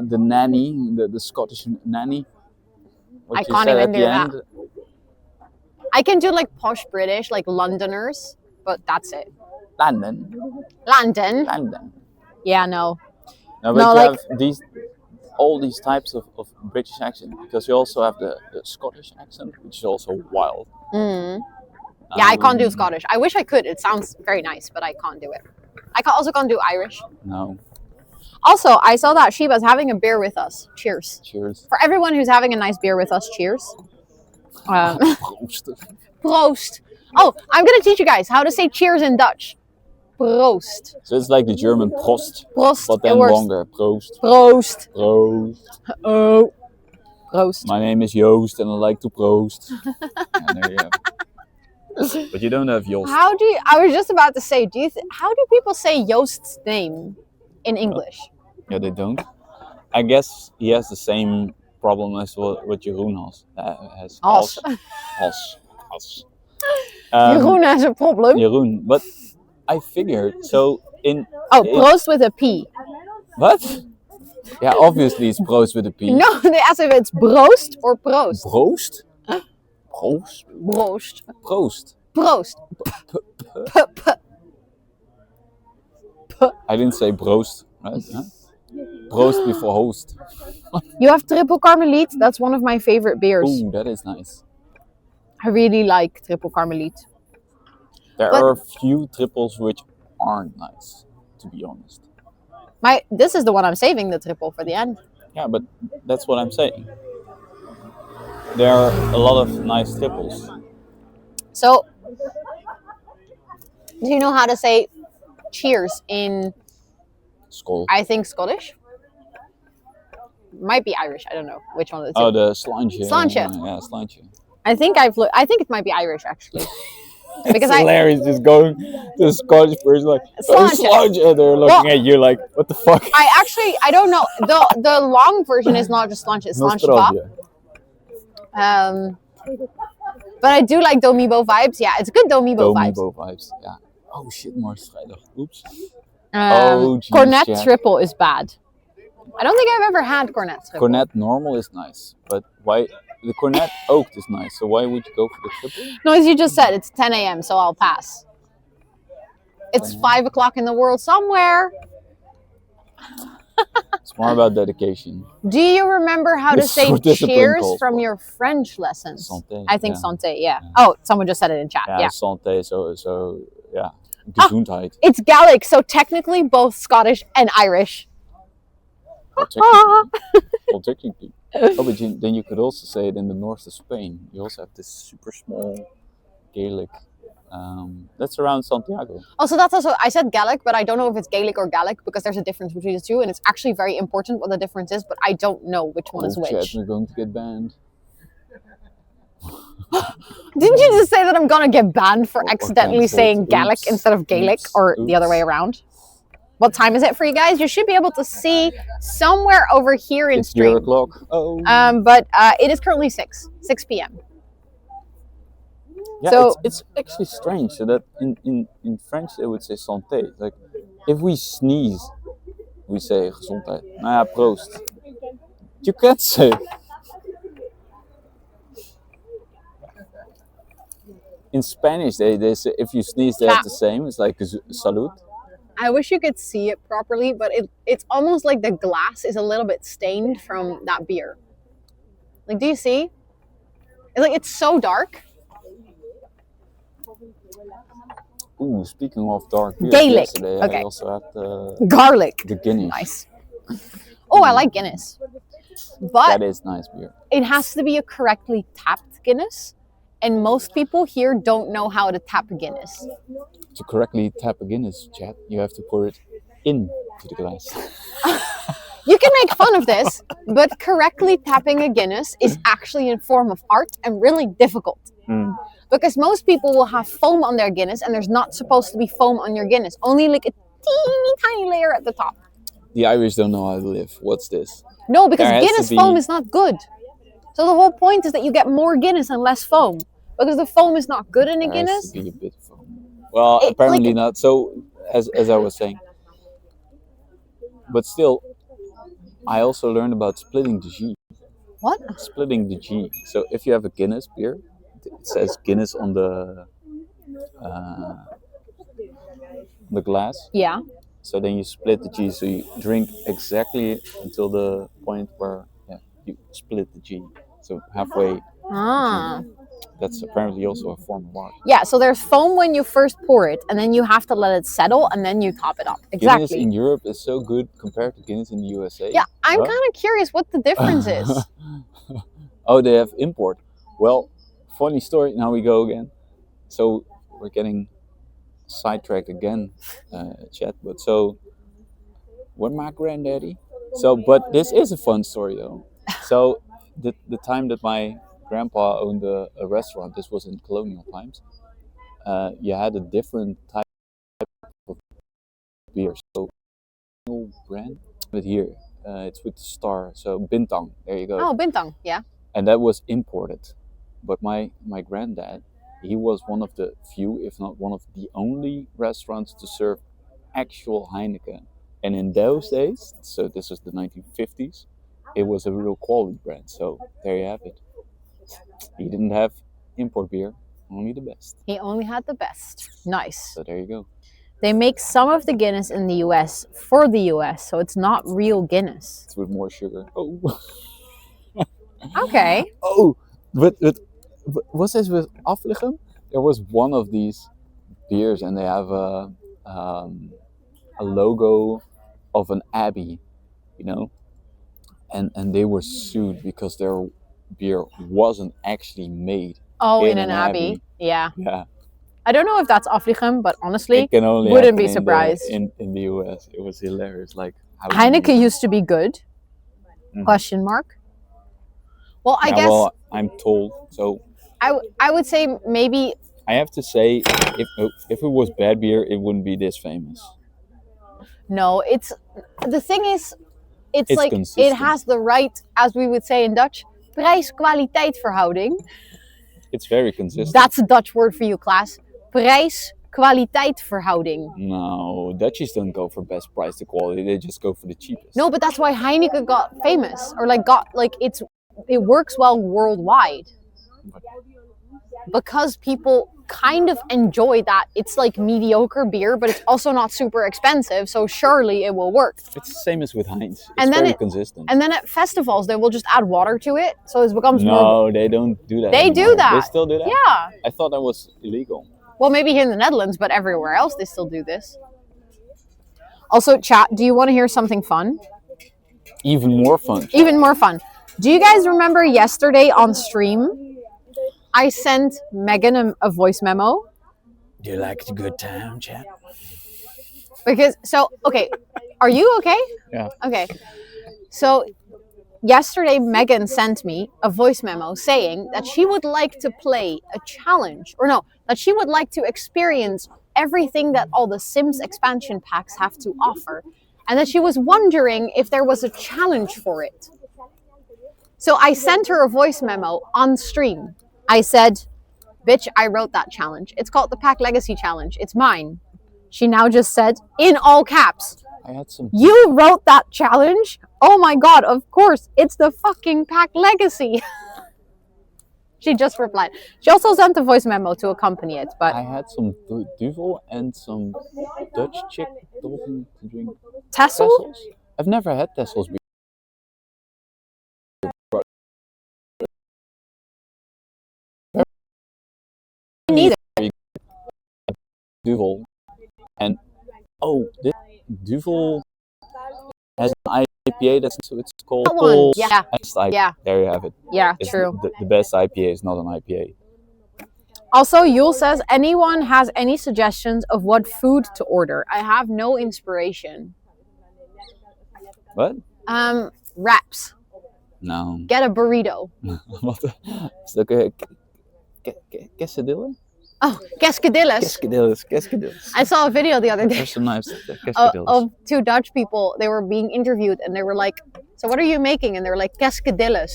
the nanny, the Scottish nanny. What I you can't said even at do the that. end. I can do like posh British, like Londoners, but that's it. London. London. Yeah, no. No, but No, you like- have all these types of British accent, because you also have the Scottish accent, which is also wild. Mm. Yeah, I can't do Um, Scottish. I wish I could. It sounds very nice, but I can't do it. Also can't do Irish. No. Also, I saw that Sheba's having a beer with us. Cheers. Cheers. For everyone who's having a nice beer with us, cheers. Proost. Proost. Oh, I'm going to teach you guys how to say cheers in Dutch. Proost. So it's like the German Prost, Proost. but It then works. longer. Proost. Proost. Proost. Oh. Proost. My name is Joost and I like to proost. And there you have it. But you don't have Joost. I was just about to say, how do people say Joost's name in English? Yeah, they don't. I guess he has the same problem as what Jeroen has. Als. Als. Jeroen has a problem. Jeroen. But I figured, so in... Oh, proost with a P. What? Yeah, obviously it's proost with a P. No, they ask if it's broost or proost. Proost? Proost? Broost. Proost. Proost. I didn't say broost, right? Huh? Proost before host. You have triple carmelite. That's one of my favorite beers. Ooh, that is nice. I really like triple carmelite. There But- are a few triples which aren't nice, to be honest. This is the one I'm saving, the triple, for the end. Yeah, but that's what I'm saying. There are a lot of nice triples. So, do you know how to say cheers in, Skål. I think, Scottish? Might be Irish. I don't know which one of the two. Oh, the slantje. Slantje. Yeah, slantje. I think it might be Irish, actually. Because It's hilarious just going to the Scottish person like, oh, Slantje. slantje. They're looking at you like, what the fuck? I don't know. The long version is not just slanche, it's slanche va. Nostalgia. But I do like Domibo vibes. Yeah, it's good Domibo vibes. Domibo vibes, yeah. Oh shit, Mars vrijdag. Oops. geez, Cornet yeah. triple is bad. I don't think I've ever had Cornet triple. Cornet normal is nice, but why? The Cornet oaked is nice, so why would you go for the triple? No, as you just said, it's 10 a.m., so I'll pass. It's 5 o'clock in the world somewhere. It's more about dedication. Do you remember how to It's say for discipline cheers calls from for. your French lessons? Santé, I think yeah. santé, yeah. Oh, someone just said it in chat. Yeah, Yeah. santé, so yeah. Gezondheid. It's Gaelic, so technically both Scottish and Irish. Well, technically. Oh, but then you could also say it in the north of Spain. You also have this super small Gaelic. That's around Santiago. Also, that's also, I said Gaelic, but I don't know if it's Gaelic or Gallic because there's a difference between the two, and it's actually very important what the difference is, but I don't know which one is which. Chad, we're going to get banned. Didn't you just say that I'm gonna get banned for accidentally saying Gaelic instead of Gaelic, or the other way around? What time is it for you guys? You should be able to see somewhere over here in stream. It's 0 o'clock. Oh. But it is currently 6 p.m. Yeah, so it's actually strange so that in French they would say santé. Like if we sneeze, we say gezondheid. Nou ja, proost. You can't say. In Spanish, they say if you sneeze, they have the same. It's like salud. I wish you could see it properly, but it's almost like the glass is a little bit stained from that beer. Like, do you see? It's like it's so dark. Ooh, speaking of dark beer, Gaelic. yesterday Okay. I also had the Garlic. The Guinness. Nice. Oh, I like Guinness, but that is nice beer. It has to be a correctly tapped Guinness, and most people here don't know how to tap a Guinness. To correctly tap a Guinness, Chad, you have to pour it into the glass. You can make fun of this, but correctly tapping a Guinness is actually a form of art and really difficult. Because most people will have foam on their Guinness, and there's not supposed to be foam on your Guinness. Only like a teeny tiny layer at the top. The Irish don't know how to live. What's this? No, because Guinness foam is not good. So the whole point is that you get more Guinness and less foam. Because the foam is not good in a Guinness. Has to be a bit of foam. Well, apparently not. So, as I was saying. But still, I also learned about splitting the G. What? Splitting the G. So if you have a Guinness beer, it says Guinness on the glass. Yeah. So then you split the G. So you drink exactly until the point where you split the G. So halfway. Ah. That's apparently also a form of art. Yeah, so there's foam when you first pour it, and then you have to let it settle, and then you top it up. Exactly. Guinness in Europe is so good compared to Guinness in the USA. Yeah, I'm kind of curious what the difference is. Oh, they have import. Well, funny story. Now we go again. So we're getting sidetracked again, chat. But so, with my granddaddy. So, but this is a fun story though. So the time that my grandpa owned a restaurant, this was in colonial times, you had a different type of beer. So, brand, but here it's with the star. So Bintang, there you go. Oh, Bintang, yeah. And that was imported. But my granddad, he was one of the few, if not one of the only restaurants to serve actual Heineken. And in those days, so this was the 1950s, it was a real quality brand. So there you have it. He didn't have import beer, only the best. He only had the best. Nice. So there you go. They make some of the Guinness in the US for the US, so it's not real Guinness. It's with more sugar. Oh. Okay. Oh, but was this with Aflichem? There was one of these beers, and they have a logo of an abbey, you know, and they were sued because their beer wasn't actually made. Oh, in an abbey. Yeah. Yeah. I don't know if that's Aflichem, but honestly, it can only wouldn't be surprised. In the US, it was hilarious. Like Heineken used to be good. Question mark. Well, I guess. Well, I'm told so. I would say maybe. I have to say, if it was bad beer, it wouldn't be this famous. No, it's the thing is, it's like consistent. It has the right, as we would say in Dutch, prijs-kwaliteit verhouding. It's very consistent. That's a Dutch word for you, Klaas. Prijs-kwaliteit verhouding. No, Dutchies don't go for best price to quality. They just go for the cheapest. No, but that's why Heineken got famous, or it works well worldwide. Because people kind of enjoy that. It's like mediocre beer, but it's also not super expensive, so surely it will work. It's the same as with Heinz. It's very consistent. And then at festivals, they will just add water to it, so it becomes more... No, they don't do that They anymore. do that. They still do that? Yeah. I thought that was illegal. Well, maybe here in the Netherlands, but everywhere else they still do this. Also, chat, do you want to hear something fun? Even more fun. Even more fun. Do you guys remember yesterday on stream, I sent Megan a voice memo? Do you like the good time, chat? Because, okay, are you okay? Yeah. Okay. So yesterday, Megan sent me a voice memo saying that she would like to play a challenge, or no, that she would like to experience everything that all the Sims expansion packs have to offer, and that she was wondering if there was a challenge for it. So I sent her a voice memo on stream. I said, bitch, I wrote that challenge. It's called the Pack Legacy Challenge. It's mine. She now just said, in all caps, I had some. you wrote that challenge? Oh my god, of course. It's the fucking Pack Legacy. She just replied. She also sent a voice memo to accompany it, but I had some duvel and some Dutch chick dolphin to drink. Tessel? Tessels? I've never had Tessels before. Neither. Duvel. And this Duvel has an IPA that's so it's called That one. Yeah. Yeah. There you have it. Yeah, It's true. The best IPA is not an IPA. Also, Yule says, anyone has any suggestions of what food to order? I have no inspiration. What? Wraps. No. Get a burrito. Wat? Is het ook quesadilla? Oh, quesadillas. Quesadillas. I saw a video the other day There's some nice quesadillas. of two Dutch people. They were being interviewed and they were like, so what are you making? And they were like, quesadillas.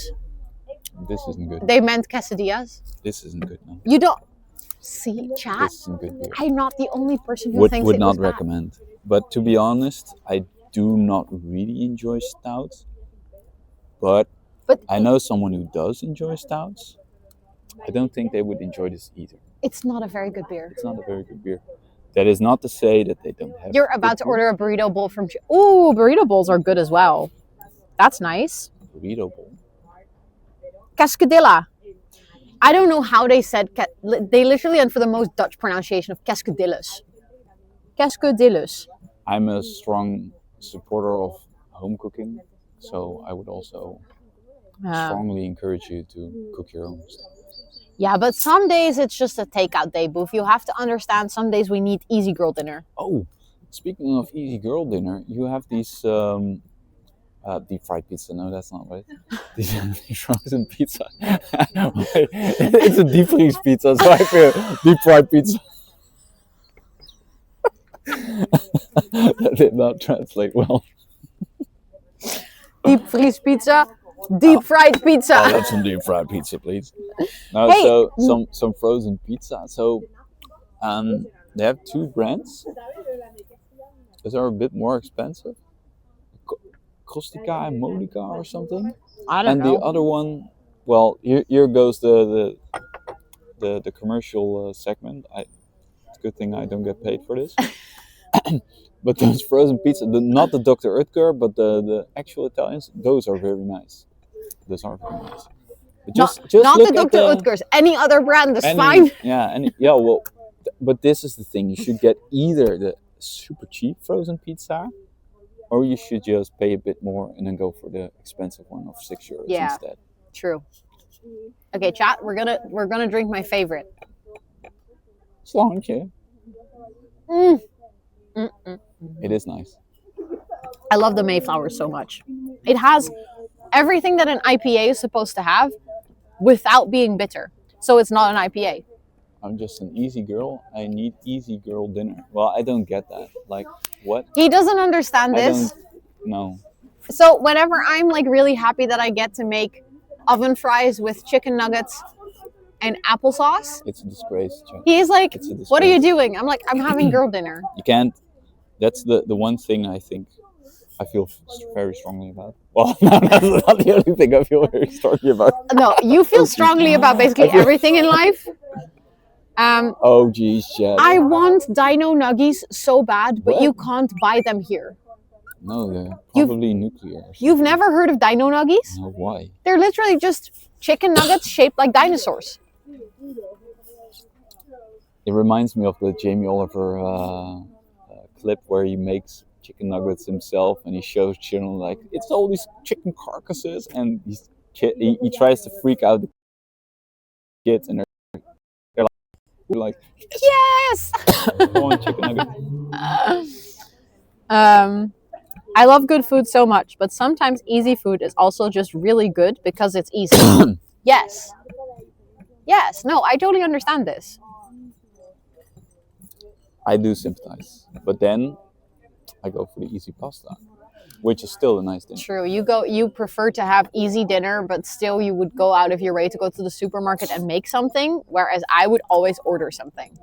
This isn't good. They meant quesadillas. This isn't good. No. You don't see, chat. This isn't good beer. I'm not the only person who Would thinks it not was bad. recommend. But to be honest, I do not really enjoy stouts. But I know someone who does enjoy stouts. I don't think they would enjoy this either. It's not a very good beer. It's not a very good beer. That is not to say that they don't have. You're about to order a burrito bowl from. Ooh, burrito bowls are good as well. That's nice. Burrito bowl. Cascadilla. I don't know how they said. They literally went for the most Dutch pronunciation of cascadillas. Cascadillas. I'm a strong supporter of home cooking, so I would also strongly encourage you to cook your own stuff. Yeah, but some days it's just a takeout day, Boof. You have to understand some days we need easy girl dinner. Oh, speaking of easy girl dinner, you have these deep fried pizza. No, that's not right. These frozen pizza. It's a deep freeze pizza, so I feel deep fried pizza. That did not translate well. Deep freeze pizza. Deep fried pizza. I'll have some deep fried pizza, please. No, Hey. so some frozen pizza. So they have two brands. Those are a bit more expensive. Kostica and Modica or something. I don't know. And the other one, well, here goes the commercial segment. It's a good thing I don't get paid for this. But those frozen pizza, not the Dr. Oetker, but the actual Italians, those are very nice. Those are very nice. But just not look the at Dr. Oetkers. Any other brand is fine. Well, but this is the thing. You should get either the super cheap frozen pizza, or you should just pay a bit more and then go for the expensive one of €6 instead. True. Okay, chat. We're gonna drink my favorite. Slangetje. Mm. It is nice. I love the Mayflower so much. It has everything that an IPA is supposed to have without being bitter. So it's not an IPA. I'm just an easy girl. I need easy girl dinner. Well, I don't get that. Like, what? He doesn't understand this. No. So whenever I'm like really happy that I get to make oven fries with chicken nuggets and applesauce, It's a disgrace. he's like, It's a what are you disgrace. doing? I'm like, I'm having girl dinner. You can't. That's the one thing I think I feel very strongly about. Well, no, that's not the only thing I feel very strongly about. No, you feel strongly about basically everything in life. Oh, geez, Chad. I want dino nuggies so bad, but you can't buy them here. No, they're probably nuclear. You've never heard of dino nuggies? No, why? They're literally just chicken nuggets shaped like dinosaurs. It reminds me of the Jamie Oliver clip where he makes chicken nuggets himself, and he shows children like it's all these chicken carcasses, and he tries to freak out the kids, and they're like Yes. go on, chicken nuggets. I love good food so much, but sometimes easy food is also just really good because it's easy. Yes. Yes. No, I totally understand this. I do sympathize, but then I go for the easy pasta, which is still a nice dinner. True. You prefer to have easy dinner, but still you would go out of your way to go to the supermarket and make something, whereas I would always order something.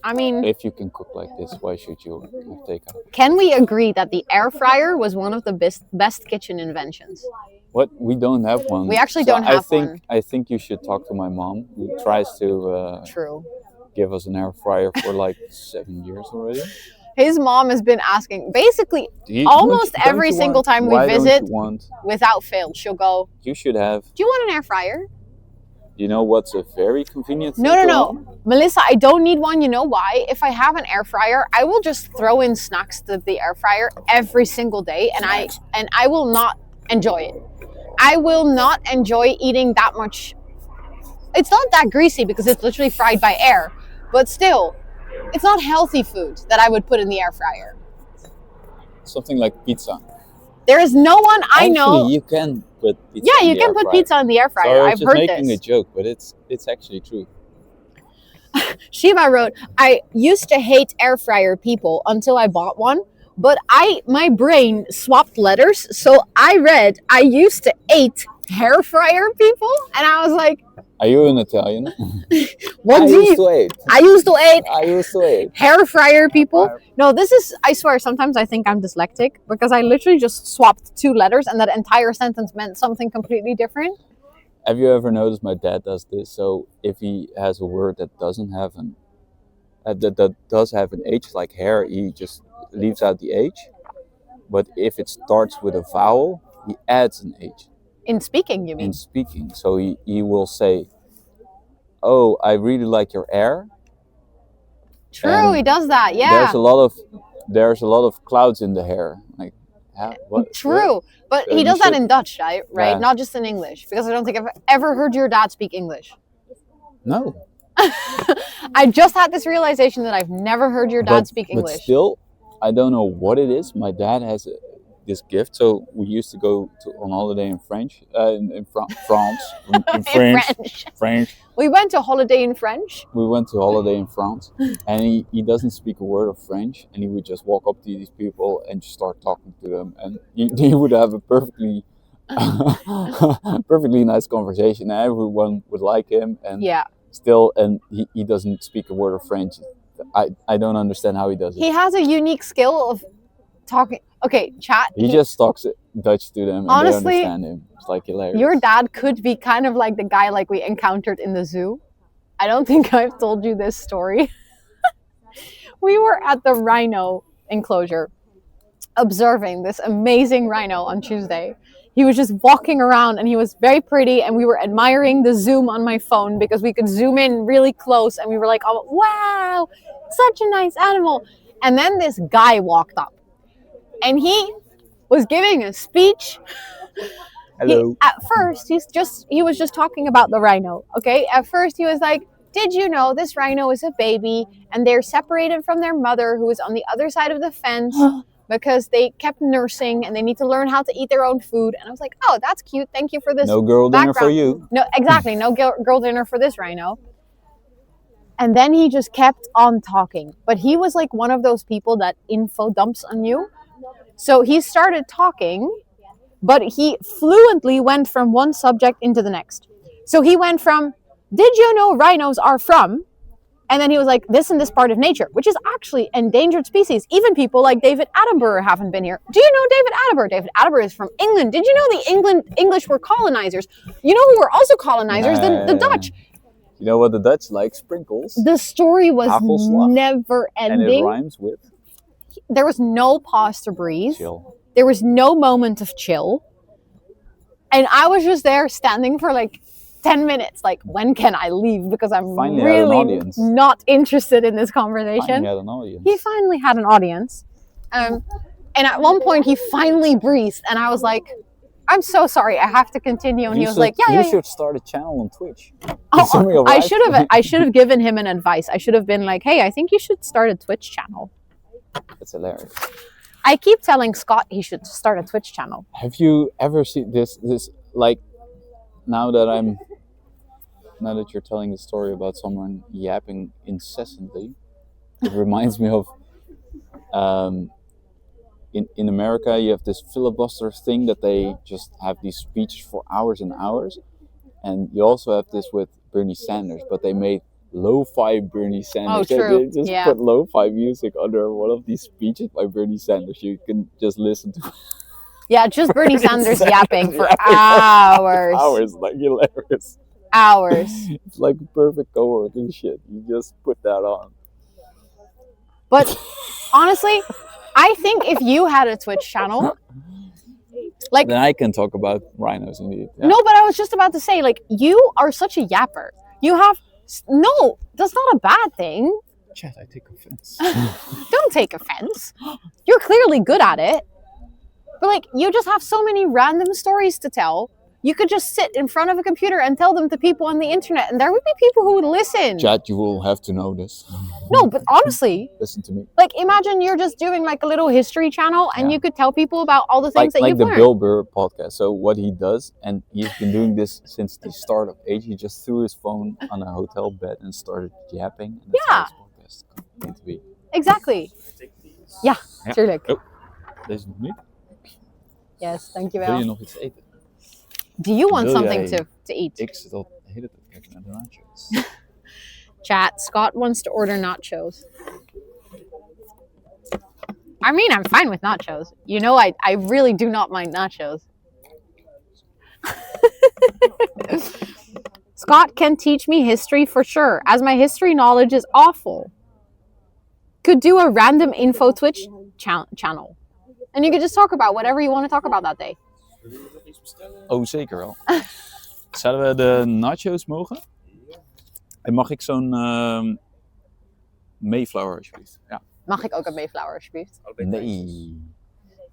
I mean, if you can cook like this, why should you have takeout? Can we agree that the air fryer was one of the best kitchen inventions? What? We don't have one. We actually don't have one. I think you should talk to my mom, who tries to True. give us an air fryer for like 7 years already. His mom has been asking, basically, almost every single time we visit, without fail, she'll go, you should have. Do you want an air fryer? You know what's a very convenient thing? No. Melissa, I don't need one. You know why? If I have an air fryer, I will just throw in snacks to the air fryer every single day, and I will not enjoy it. I will not enjoy eating that much. It's not that greasy because it's literally fried by air, but still, it's not healthy food that I would put in the air fryer. Something like pizza. There is no one I know. Actually, you can put pizza. Yeah, you can put pizza in the air fryer. Sorry, I've heard this. I'm just making a joke, but it's actually true. Shiva wrote, I used to hate air fryer people until I bought one, but my brain swapped letters, so I read I used to hate hair fryer people, and I was like, are you an Italian? What I do used to hate. I used to hate I used to hate hair fryer people. No, this is, I swear, sometimes I think I'm dyslexic because I literally just swapped 2 letters and that entire sentence meant something completely different. Have you ever noticed my dad does this? So if he has a word that doesn't have that does have an H, like hair, he just leaves out the H. But if it starts with a vowel, he adds an H. In speaking, you mean? In speaking. So he will say, oh, I really like your hair. True, And he does that, yeah. There's a lot of clouds in the hair. Like, what? True, what? but he does that in Dutch, right? Yeah. Not just in English, because I don't think I've ever heard your dad speak English. No. I just had this realization that I've never heard your dad speak English. But still, I don't know what it is. My dad has this gift. So we used to go on holiday in France. In French. We went to holiday in French. We went to holiday in France, and he doesn't speak a word of French, and he would just walk up to these people and just start talking to them, and he would have a perfectly nice conversation, and everyone would like him, and still, and he doesn't speak a word of French. I don't understand how he does it. He has a unique skill of talking. Okay, chat. He just talks Dutch to them, and honestly, they understand him. It's like hilarious. Your dad could be kind of like the guy like we encountered in the zoo. I don't think I've told you this story. We were at the rhino enclosure, observing this amazing rhino on Tuesday. He was just walking around, and he was very pretty, and we were admiring the zoom on my phone because we could zoom in really close, and we were like, oh, wow, such a nice animal. And then this guy walked up, and he was giving a speech. Hello. At first, he was just talking about the rhino, okay? At first, he was like, did you know this rhino is a baby, and they're separated from their mother, who is on the other side of the fence, because they kept nursing, and they need to learn how to eat their own food. And I was like, oh, that's cute. Thank you for this No girl dinner for you. No, exactly. No girl dinner for this rhino. And then he just kept on talking. But he was like one of those people that info dumps on you. So he started talking, but he fluently went from one subject into the next. So he went from, did you know rhinos are from? And then he was like, this and this part of nature, which is actually endangered species. Even people like David Attenborough haven't been here. Do you know David Attenborough? David Attenborough is from England. Did you know the English were colonizers? You know who were also colonizers? The Dutch. You know what the Dutch like? Sprinkles. The story was Hagelslag. never ending. And it rhymes with? There was no pause to breathe. Chill. There was no moment of chill. And I was just there standing for like 10 minutes. Like, when can I leave? Because I'm Finally had an really audience. not interested in this conversation. Finally had an audience. He finally had an audience. And at one point, he finally breathed. And I was like, I'm so sorry. I have to continue. And he was like, yeah. You should start a channel on Twitch. Oh, I should have given him an advice. I should have been like, hey, I think you should start a Twitch channel. It's hilarious. I keep telling Scott he should start a Twitch channel. Have you ever seen this like, now that you're telling the story about someone yapping incessantly, it reminds me of in America, you have this filibuster thing that they just have these speeches for hours and hours. And you also have this with Bernie Sanders, but they made lo-fi Bernie Sanders. Oh, true. They just Yeah. put lo-fi music under one of these speeches by Bernie Sanders. You can just listen to Yeah, just Bernie Sanders yapping for yapping hours. hours, like hilarious. Hours. It's like perfect co-working shit. You just put that on. But honestly, I think if you had a Twitch channel, like, Then I can talk about rhinos indeed. Yeah. no, but I was just about to say, like, you are such a yapper. You have, no, that's not a bad thing. Chat, I take offense. Don't take offense. You're clearly good at it. But, like, you just have so many random stories to tell. You could just sit in front of a computer and tell them to people on the internet, and there would be people who would listen. Chat, you will have to know this. No, but honestly, Listen to me. like, imagine you're just doing like a little history channel, and Yeah. you could tell people about all the things that Like you've the learned. Bill Burr podcast. So what he does, and he's been doing this since the start of age. He just threw his phone on a hotel bed and started yapping. And that's how his podcast came to be. Exactly. Ja, Ja. tuurlijk. Oh, deze nog niet. Yes, Wil dankjewel. je nog iets eten? Do you want Wil something jij- to eat? Ik zit al de hele tijd kijken naar de nachos. Chat, Scott wants to order nachos. I mean, I'm fine with nachos. You know, I really do not mind nachos. Scott can teach me history for sure, as my history knowledge is awful. Could do a random info Twitch channel. And you could just talk about whatever you want to talk about that day. Oh, zeker wel. Zouden we de nachos mogen? En mag ik zo'n Mayflower alsjeblieft? Ja. Mag ik ook een Mayflower alsjeblieft? Nee.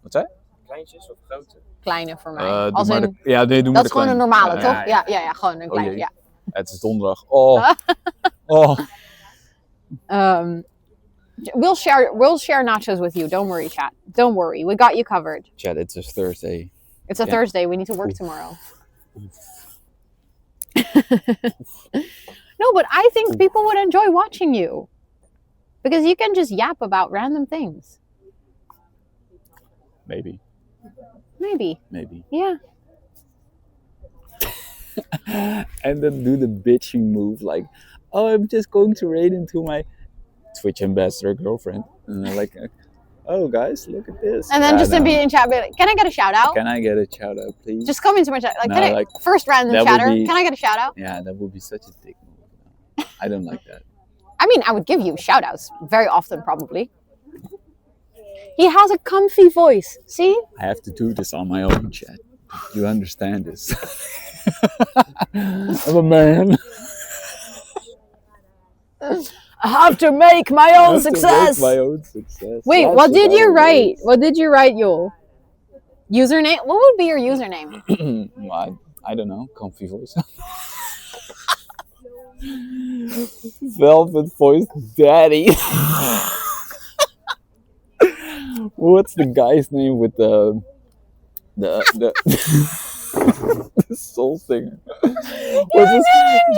Wat zei je? Kleintjes of grote? Kleine voor mij. Doe Als maar in, ja, nee, doe dat maar is de gewoon een kleine. normale, Ja, toch? ja, Ja, gewoon een klein. jee. Ja. Het is donderdag. Oh. Oh. We'll share nachos with you. Don't worry, chat. Don't worry. We got you covered. Chat, it's just Thursday. It's a Yeah. Thursday. We need to work tomorrow. No, but I think people would enjoy watching you. Because you can just yap about random things. Maybe. Maybe. Maybe. Yeah. And then do the bitching move like, oh, I'm just going to raid into my Twitch ambassador girlfriend. And they're like, oh, guys, look at this. And then Yeah, just no. to be in chat, be like, can I get a shout out? Can I get a shout out, please? Just come into my chat. Like, No, can I, like, first random that would chatter, be- can I get a shout out? Yeah, that would be such a dick move. I don't like that. I mean, I would give you shout outs very often, probably. He has a comfy voice. See? I have to do this on my own, chat. You understand this. I'm a man. I have to make my I own have to make success. my own success. Wait, That's what did I you write? always- What did you write, Yul? Username? What would be your username? I don't know. Comfy voice. Velvet voice daddy. What's the guy's name with the the soul singer? Was this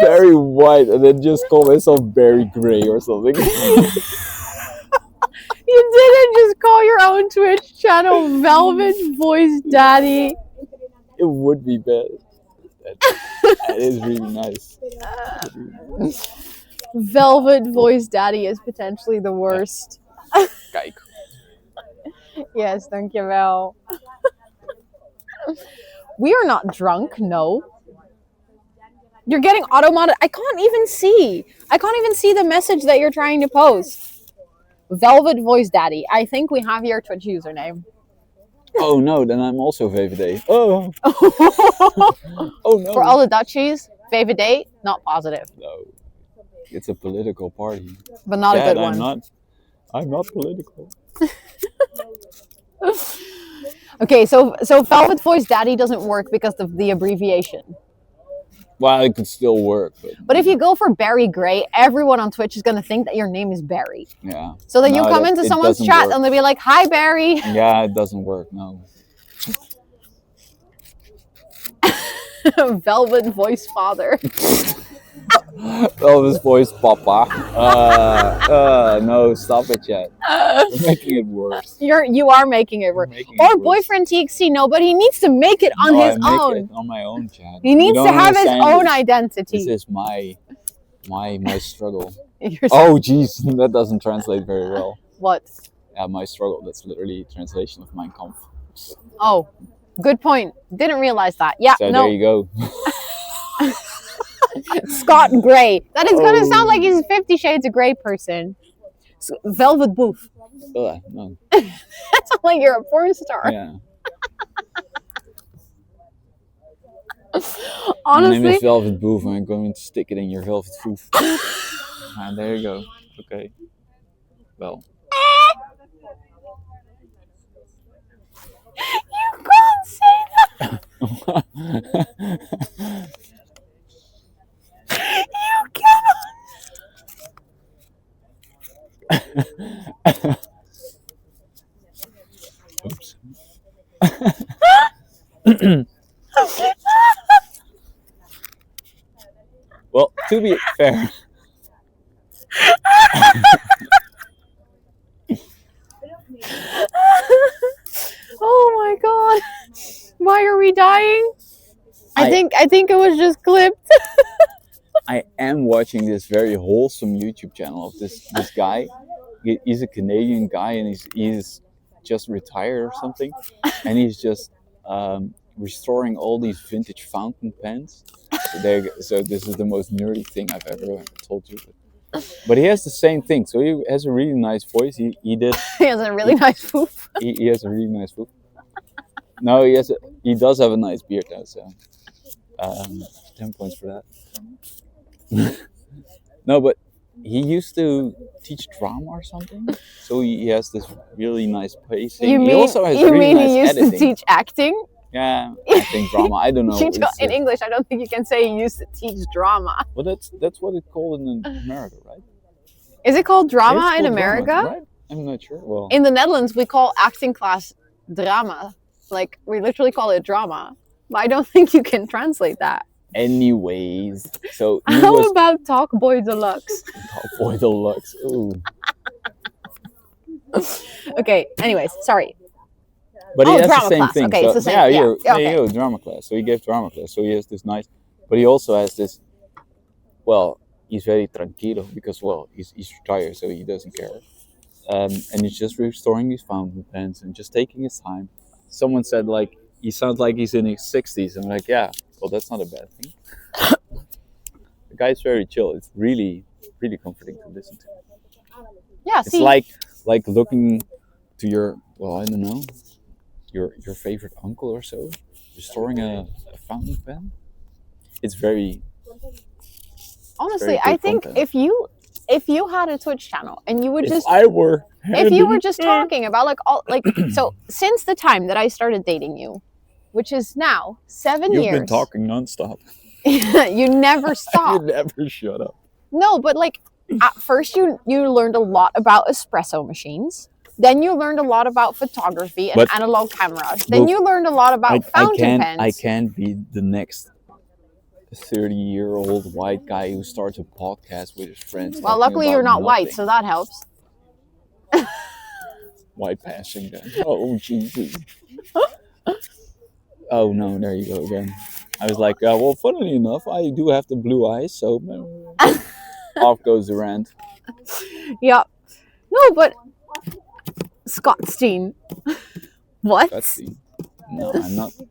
Barry White and then just call myself Barry Gray or something? You didn't just call your own Twitch channel Velvet Voice Daddy. It would be bad. That is really nice. Velvet Voice Daddy is potentially the worst. Kijk. Yes, dankjewel. We are not drunk, no. You're getting automated. I can't even see the message that you're trying to post. Velvet Voice Daddy. I think we have your Twitch username. Oh no, then I'm also VVD. Oh. Oh no. For all the Dutchies, Favorite date? Not positive, No, it's a political party. but not a Dad, good one. I'm not political. Okay, so Velvet Voice Daddy doesn't work because of the abbreviation. Well, it could still work, But if you go for Barry Gray, everyone on Twitch is going to think that your name is Barry. yeah. So then you No, come that- into it someone's doesn't chat work. and they'll be like, "Hi, Barry." Yeah, it doesn't work. No. Velvet Voice Father. Elvis Voice Papa. No, stop it yet. You're making it worse. You are making it work. Making Or it worse. boyfriend TXC. No, but he needs to make it on No, his I make own. it on my own, Chad. He You needs to don't have his understand own this. identity. This is my struggle. You're Oh, jeez, that doesn't translate very well. What? Yeah, my struggle. That's literally a translation of Mein Kampf. Oh, good point. Didn't realize that. Yeah, So no. there you go. Scott Gray. That is going to sound like he's a 50 Shades of Grey person. Velvet Booth. Ugh, no. That sounds like you're a porn star. Yeah. My name Honestly, is Velvet Booth, and I'm going to stick it in your velvet booth. And there you go. Okay. Well. you can't say that. You cannot. Oops. Well, to be fair. Oh my god. Why are we dying? I think it was just clipped. I am watching this very wholesome YouTube channel of this guy. He's a Canadian guy, and he's just retired or something, and he's just restoring all these vintage fountain pens. So this is the most nerdy thing I've ever told you. But he has the same thing. So he has a really nice voice. He did. He has a really nice poof. He has a really nice voice. No, he does have a nice beard though. So 10 points for that. No, but he used to teach drama or something. So he has this really nice pacing. He also has really nice he used editing. to teach acting? Yeah, acting drama. I don't know. In English, I don't think you can say he used to teach drama. Well, that's what it's called in America, right? Is it called drama It's in called America? drama, right? I'm not sure. Well, In the Netherlands, we call acting class drama. Like, we literally call it drama. But I don't think you can translate that. anyways, so he How was about Talk Boy Deluxe? Top Boy Deluxe. Ooh. Okay, anyways, sorry. But he Oh, has the drama same class. thing. Okay, So, it's the same- yeah, yeah, there okay. you go, drama class. So he gave drama class. So he has this nice, but he also has this. Well, he's very tranquilo because he's retired, so he doesn't care. And he's just restoring these fountain pens and just taking his time. Someone said like he sounds like he's in his 60s. I'm like, yeah, well that's not a bad thing. The guy's very chill. It's really, really comforting to listen to. Yeah, It's see, like looking to your, well, I don't know, your favorite uncle or so, restoring a fountain pen. It's very. honestly, very I good think content. if you had a Twitch channel and you would just I were. if you were just talking about so since the time that I started dating you, which is now 7 You've years, been talking nonstop. you never You stop. never shut up. No, but like at first you learned a lot about espresso machines. Then you learned a lot about photography and But- analog cameras. Then Look, you learned a lot about fountain pens. I can't be the next 30-year-old white guy who starts a podcast with his friends. Well, talking luckily you're about not white, nothing. so that helps. White passing guy. Oh Jesus. Oh no, there you go again. I was like, well, funnily enough, I do have the blue eyes, so off goes the rant. Yeah. No, but Scottstein. What? That's the. No,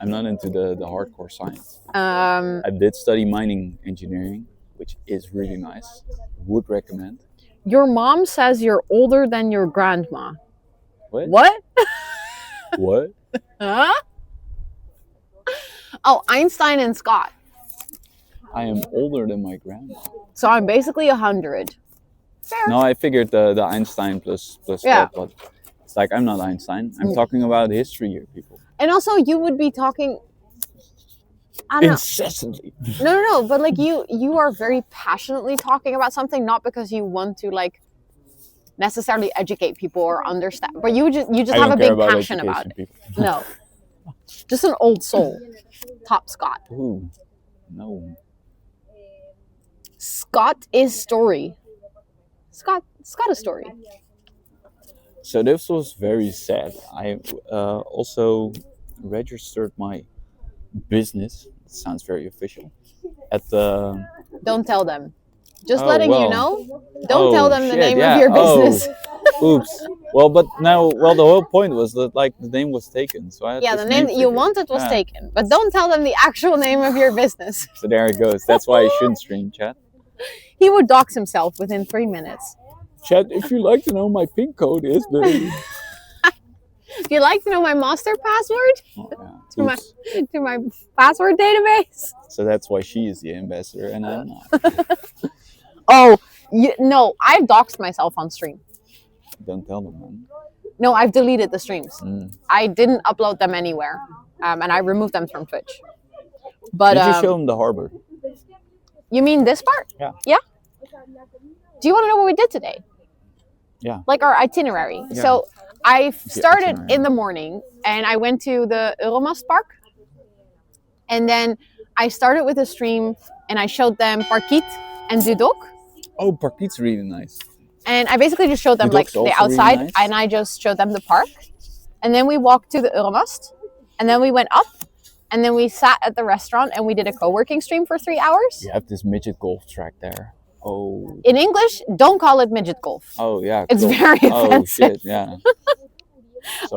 I'm not into the hardcore science. Um, I did study mining engineering, which is really nice. Would recommend. your mom says you're older than your grandma. What? What? What? Huh? Oh, Einstein and Scott. I am older than my grandma. So I'm basically 100. Fair. No, I figured the Einstein plus Yeah. that, but it's like I'm not Einstein. I'm talking about history here, people. And also, you would be talking. I don't know. Incessantly. No, but like you are very passionately talking about something, not because you want to like necessarily educate people or understand, but you just I have don't a care big passion about education, it. people. No, just an old soul. Top Scott. Ooh, no. Scott is story. Scott is story. So this was very sad. I also registered my business. It sounds very official. At the. Don't tell them. Just Oh, letting you well. know. Don't tell them the shit, name yeah. of your business. Oops. Well, but now, the whole point was that like the name was taken, so I had Yeah, this the name you figured. wanted was Yeah. taken, but don't tell them the actual name of your business. So there it goes. That's why I shouldn't stream chat. He would dox himself within 3 minutes. Chat, if you like to know my PIN code is the. If you'd like to know my master password Oh, yeah. to my Oops. to my password database. So that's why she is the ambassador and I'm not. Oh, no, I've doxed myself on stream. Don't tell them, man. No, I've deleted the streams. Mm. I didn't upload them anywhere, and I removed them from Twitch. But Did you show them the harbor? you mean this part? Yeah. Yeah. Do you want to know what we did today? Yeah. Like our itinerary. Yeah. So I started itinerary. in the morning, and I went to the Euromast park, and then I started with a stream, and I showed them Parkiet and Dudok. Oh, Parkiet's really nice. And I basically just showed them Dudok's like the also really outside, nice. and I just showed them the park. And then we walked to the Euromast, and then we went up, and then we sat at the restaurant, and we did a co-working stream for 3 hours. You have this midget golf track there. Oh. In English, don't call it midget golf. Oh yeah. It's cool. very Oh offensive. shit, yeah.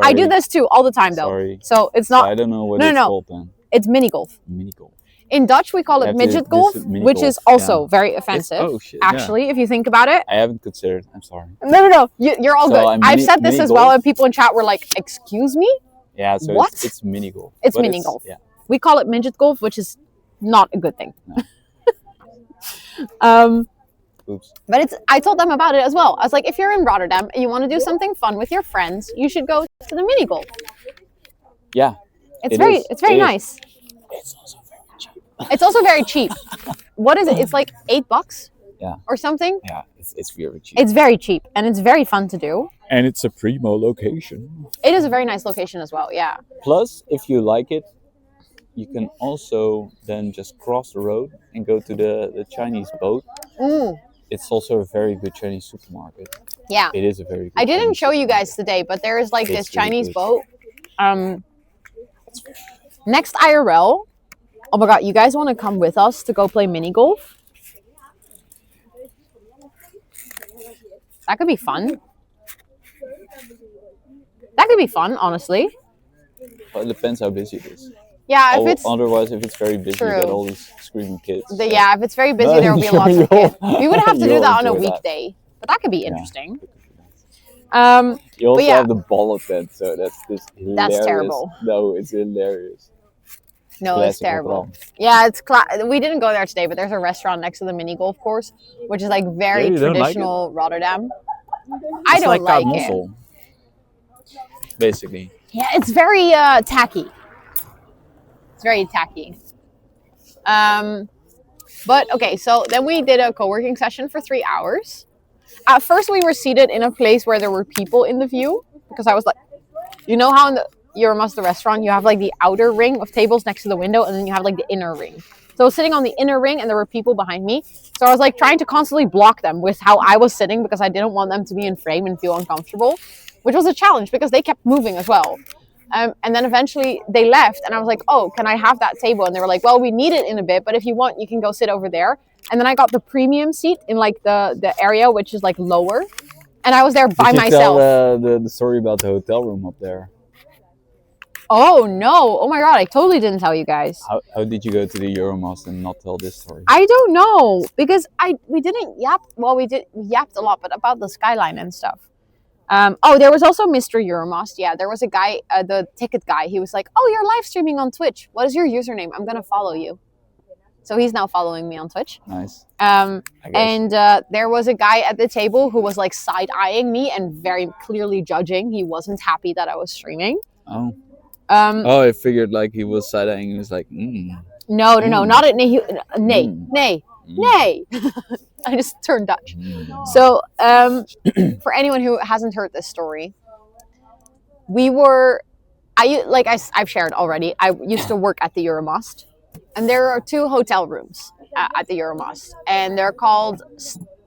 I do Sorry. this too all the time though. Sorry. So it's So not, I don't know what No, it's no. called then. it's mini golf. Mini golf. In Dutch, we call You it have to- midget this golf, is mini which is golf, also yeah. very offensive. Oh shit. Yeah. Actually, if you think about it. I haven't considered. I'm sorry. No. You're all So good. I'm I've mini- said this mini as well, golf? and people in chat were like, excuse me? Yeah. So What? it's mini golf. It's But mini golf. Yeah. We call it midget golf, which is not a good thing. No. Oops. But I told them about it as well. I was like, if you're in Rotterdam and you want to do something fun with your friends, you should go to the mini golf. Yeah. It's It very is. it's very It is. nice. It's also very cheap. What is it? It's like $8 Yeah. or something. Yeah. It's very cheap. It's very cheap and it's very fun to do. And it's a primo location. It is a very nice location as well. Yeah. Plus, if you like it, you can also then just cross the road and go to the Chinese boat. Mm, It's also a very good Chinese supermarket. yeah. It is a very good I didn't Chinese show you supermarket. guys today, but there is like It's this really Chinese good. boat. Next IRL. Oh my god, you guys want to come with us to go play mini golf? That could be fun. That could be fun, honestly. Well, it depends how busy it is. Yeah, if it's Otherwise, if it's very busy, you get True. all these screaming kids. yeah, if it's very busy, No, there will be lots of you'll- kids. We would have to do you'll that on a enjoy that. weekday, but that could be Yeah. interesting. You also yeah. have the ball tent, so that's just hilarious. terrible. No, it's hilarious. No, it's Classic terrible. Rotterdam. Yeah, we didn't go there today, but there's a restaurant next to the mini golf course, which is like very Yeah, you don't like traditional Rotterdam. I It's don't like it. Kaapmossel, basically. Yeah, it's very tacky. It's very tacky. But okay, so then we did a co-working session for 3 hours. At first, we were seated in a place where there were people in the view, because I was like, you know how in the Euromast, the restaurant, you have like the outer ring of tables next to the window, and then you have like the inner ring. So I was sitting on the inner ring, and there were people behind me. So I was like trying to constantly block them with how I was sitting, because I didn't want them to be in frame and feel uncomfortable, which was a challenge because they kept moving as well. And then eventually they left, and I was like, oh, can I have that table? And they were like, well, we need it in a bit, but if you want, you can go sit over there. And then I got the premium seat in like the area, which is like lower. And I was there by Did you myself. tell the story about the hotel room up there? Oh, no. Oh, my God. I totally didn't tell you guys. How did you go to the Euromast and not tell this story? I don't know, because we didn't yap. Well, we yapped a lot, but about the skyline and stuff. There was also Mr. Euromast. Yeah, there was a guy, the ticket guy. He was like, oh, you're live streaming on Twitch. What is your username? I'm going to follow you. So he's now following me on Twitch. Nice. Um, I guess. and there was a guy at the table who was like side-eyeing me and very clearly judging. He wasn't happy that I was streaming. Oh. Oh, I figured like he was side-eyeing. He was like, No, not at nay. Nay. I just turned Dutch. So, for anyone who hasn't heard this story, I've shared already. I used to work at the Euromast, and there are 2 hotel rooms at the Euromast, and they're called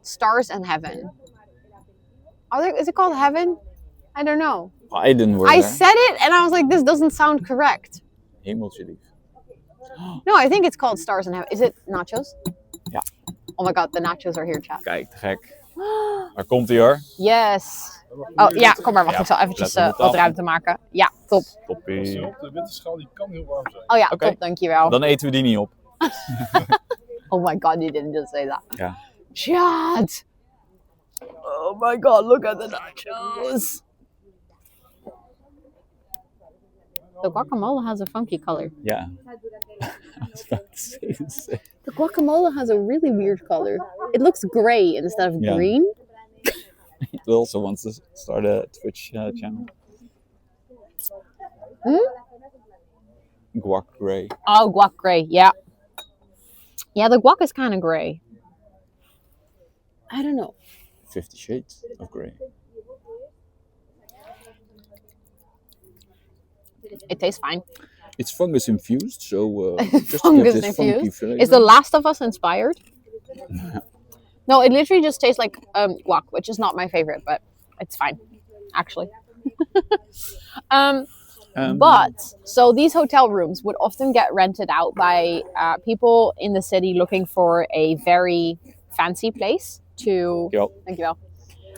Stars and Heaven. Is it called Heaven? I don't know. I didn't work I there. said it, and I was like, this doesn't sound correct. Hemeltje lief. No, I think it's called Stars and Heaven. Is it nachos? Ja. Oh my god, the nachos are here, chat. Kijk, te gek. Daar komt hij hoor. Yes. Oh ja, kom maar, wacht. Ja, Ik zal eventjes let op de wat tafel. ruimte maken. Ja, top. Toppie. Op de witte schaal die kan heel warm zijn. Oh ja, Oké. top, dankjewel. Dan eten we die niet op. Oh my god, you didn't just say that. Ja. Chat. Oh my god, look at the nachos. The guacamole has a funky color. Ja. I was about to say the same. The guacamole has a really weird color. It looks gray instead of Yeah. green. He also wants to start a Twitch channel. Guac Gray. Oh, guac gray, yeah. Yeah, the guac is kind of gray. I don't know. 50 Shades of Grey. It tastes fine. It's fungus infused, so just to get Fungus this funky infused. flavor. Is The Last of Us inspired? No, it literally just tastes like guac, which is not my favorite, but it's fine, actually. But so these hotel rooms would often get rented out by people in the city looking for a very fancy place to. Thank you,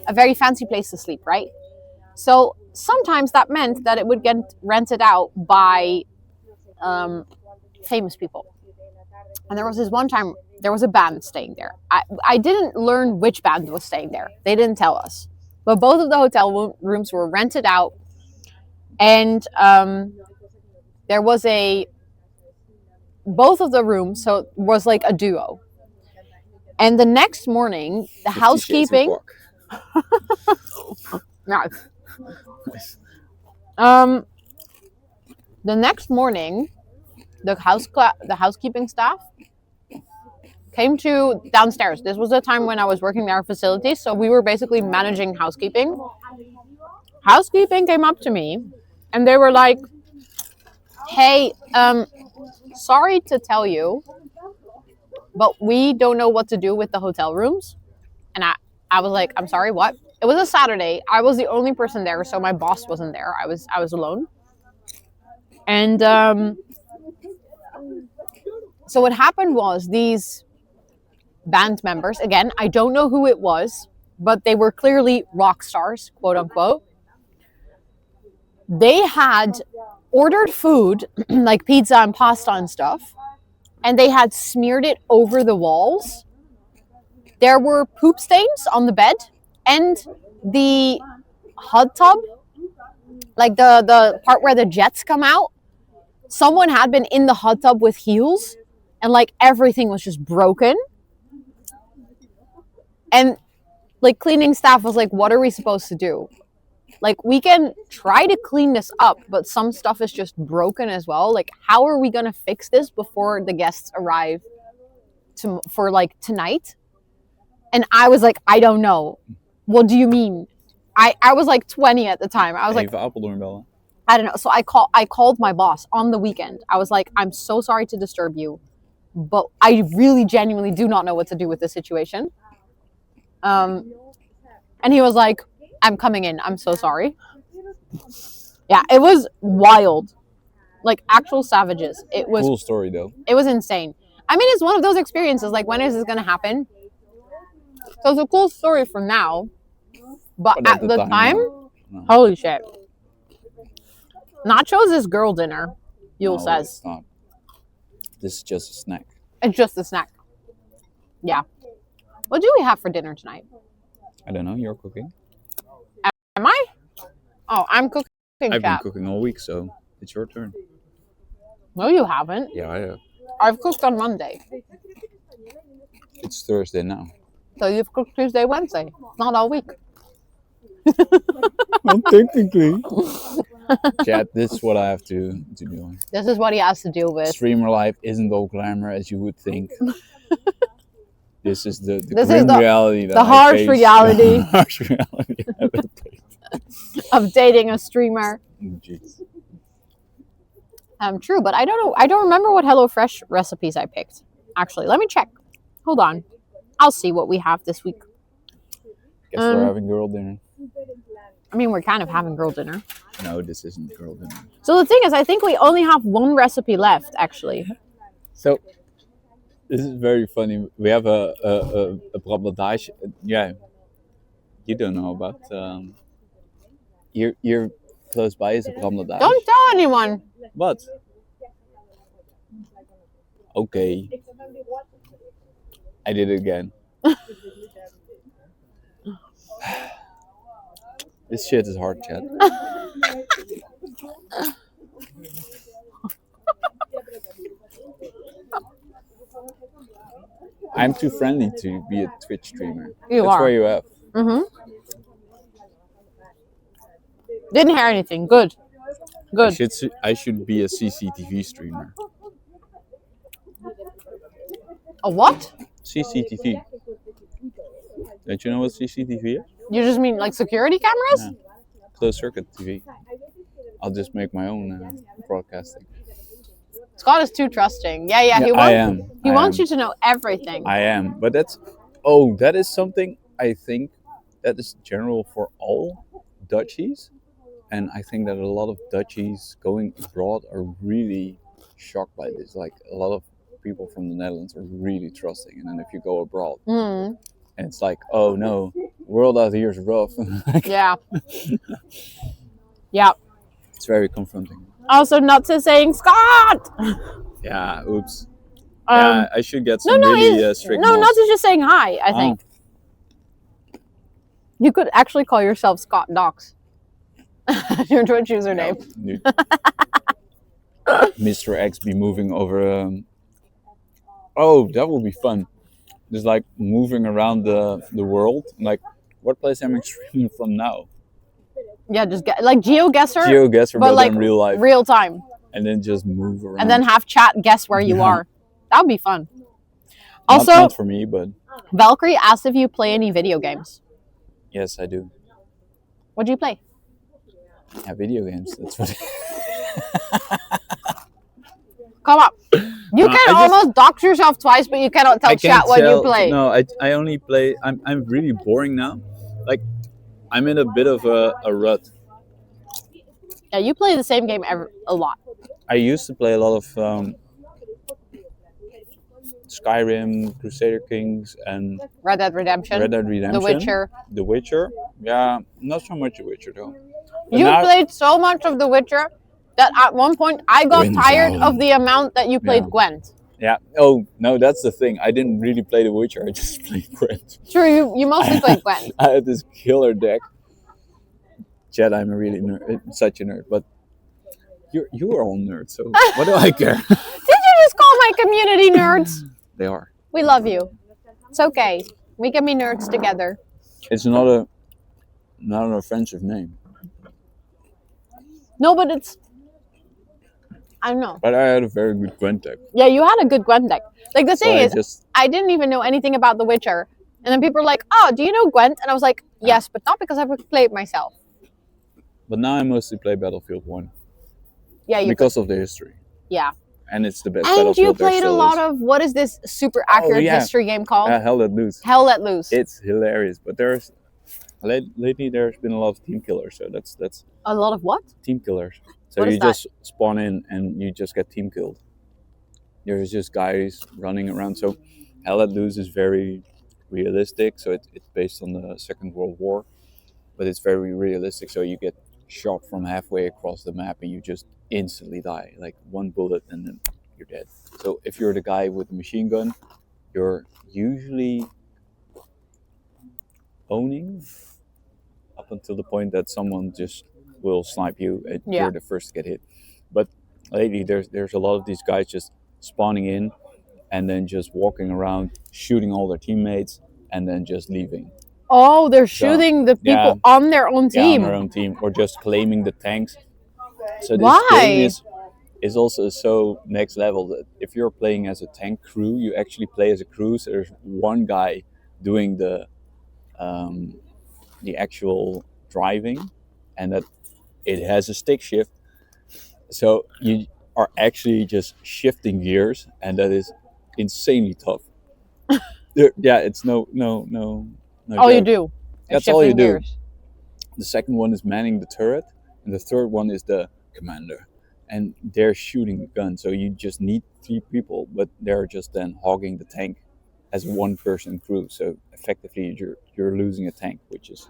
a very fancy place to sleep, right? So sometimes that meant that it would get rented out by famous people. And there was this one time, there was a band staying there. I didn't learn which band was staying there. They didn't tell us. But both of the hotel rooms were rented out. And there was both of the rooms, so it was like a duo. And the next morning, the 50 housekeeping... Shades of Guac. Nice. The next morning, the housekeeping staff came to downstairs. This was the time when I was working in our facilities, so we were basically managing housekeeping. Housekeeping came up to me, and they were like, "Hey, sorry to tell you, but we don't know what to do with the hotel rooms." And I was like, "I'm sorry, what?" It was a Saturday. I was the only person there, so my boss wasn't there. I was alone. And so what happened was these band members, again, I don't know who it was, but they were clearly rock stars, quote unquote. They had ordered food, like pizza and pasta and stuff, and they had smeared it over the walls. There were poop stains on the bed, and the hot tub, like the part where the jets come out, someone had been in the hot tub with heels, and like everything was just broken. And like cleaning staff was like, what are we supposed to do? Like, we can try to clean this up, but some stuff is just broken as well. Like, how are we going to fix this before the guests arrive for like tonight? And I was like, I don't know. What do you mean? I was like 20 at the time. I was like, I don't know. So I called my boss on the weekend. I was like, I'm so sorry to disturb you, but I really genuinely do not know what to do with this situation. And he was like, I'm coming in. I'm so sorry. Yeah, it was wild. Like actual savages. It was cool story though. It was insane. I mean, it's one of those experiences. Like, when is this going to happen? So it's a cool story for now. But at the time, no. Holy shit. Nachos is girl dinner, Yul says. It's not. This is just a snack. It's just a snack. Yeah. What do we have for dinner tonight? I don't know. You're cooking. Am I? Oh, I'm cooking. I've been cooking all week, so it's your turn. No, you haven't. Yeah, I have. I've cooked on Monday. It's Thursday now. So you've cooked Tuesday, Wednesday. Not all week. Well, technically. Chat, this is what I have to do. This is what he has to deal with. Streamer life isn't all glamour as you would think. This is the This grim is the- reality. That The I harsh face. reality Harsh reality. of dating a streamer. Jeez. True, but I don't know. I don't remember what HelloFresh recipes I picked. Actually, let me check. Hold on. I'll see what we have this week. Guess we're having girl dinner. I mean, we're kind of having girl dinner. No, this isn't girl dinner. So the thing is, I think we only have one recipe left, actually. So this is very funny. We have a Brabladage. Yeah, you don't know about. You're close by is a Brabladage. Don't tell anyone. What? Okay. I did it again. This shit is hard, chat. I'm too friendly to be a Twitch streamer. You That's are. where you have. Mm-hmm. Didn't hear anything. Good. Good. I should be a CCTV streamer. A what? CCTV. Don't you know what CCTV is? You just mean like security cameras? Yeah. Closed circuit TV. I'll just make my own broadcasting. Scott is too trusting. Yeah. He wants, I am. He wants you to know everything. I am. But that is something I think that is general for all Dutchies. And I think that a lot of Dutchies going abroad are really shocked by this. Like a lot of people from the Netherlands are really trusting. And then if you go abroad, and it's like, oh no, the world out here is rough. Yeah. Yeah. It's very confronting. Also, not to saying Scott. Yeah, oops. Yeah, I should get some no, really strict no, laws. not to just saying hi. I think you could actually call yourself Scott Docs. Your Twitch username. Mr. X be moving over. Oh, that will be fun. Just like moving around the world. Like, what place am I streaming from now? Yeah, just get like GeoGuessr. GeoGuessr, but like in real life. real time. And then just move around. And then have chat guess where you are. That would be fun. Not- Also, not for me, but Valkyrie asked if you play any video games. yes, I do. What do you play? Yeah, video games. That's what. Come on. You can almost dox yourself twice, but you cannot tell chat what you play. No, I only play. I'm really boring now. Like, I'm in a bit of a rut. Yeah, you play the same game a lot. I used to play a lot of Skyrim, Crusader Kings, and Red Dead Redemption. The Witcher. The Witcher. Yeah, not so much The Witcher though. But You now- played so much of The Witcher that at one point I got Gwent's tired out. of the amount that you played Yeah. Gwent. Yeah. Oh no, that's the thing. I didn't really play The Witcher. I just played Gwent. True, you mostly played Gwent. I had this killer deck. Chad, I'm a really such a nerd, but you are all nerds. So what do I care? Did you just call my community nerds? They are. We love you. It's okay. We can be nerds together. It's not an offensive name. No, but it's... I don't know. But I had a very good Gwent deck. Yeah, you had a good Gwent deck. Like, the thing is, just I didn't even know anything about The Witcher. And then people were like, oh, do you know Gwent? And I was like, yes, but not because I've played myself. But now I mostly play Battlefield 1 Yeah, you because of the history. Yeah. And it's the best And Battlefield you there played a still lot is. of, what is this super accurate yeah. history game called? Hell Let Loose. Hell Let Loose. It's hilarious. But lately there's been a lot of team killers. So that's A lot of what? team killers. So What is you that? just spawn in and you just get team killed. There's just guys running around. So Hell Let Loose is very realistic. So it's based on the Second World War. But it's very realistic. So you get shot from halfway across the map and you just instantly die. Like one bullet and then you're dead. So if you're the guy with the machine gun, you're usually owning up until the point that someone just will snipe you and Yeah. you're the first to get hit. But lately there's a lot of these guys just spawning in, and then just walking around, shooting all their teammates, and then just leaving. Oh, they're shooting the people on their own team. Yeah, on their own team, or just claiming the tanks. So this game is also so next level that if you're playing as a tank crew, you actually play as a crew. So there's one guy doing the actual driving, and that it has a stick shift. So you are actually just shifting gears, and that is insanely tough. Yeah, it's no All joke. you do. That's all you do. The second one is manning the turret, and the third one is the commander. And they're shooting the gun, so you just need 3 people, but they're just then hogging the tank as a one-person crew. So effectively, you're losing a tank, which is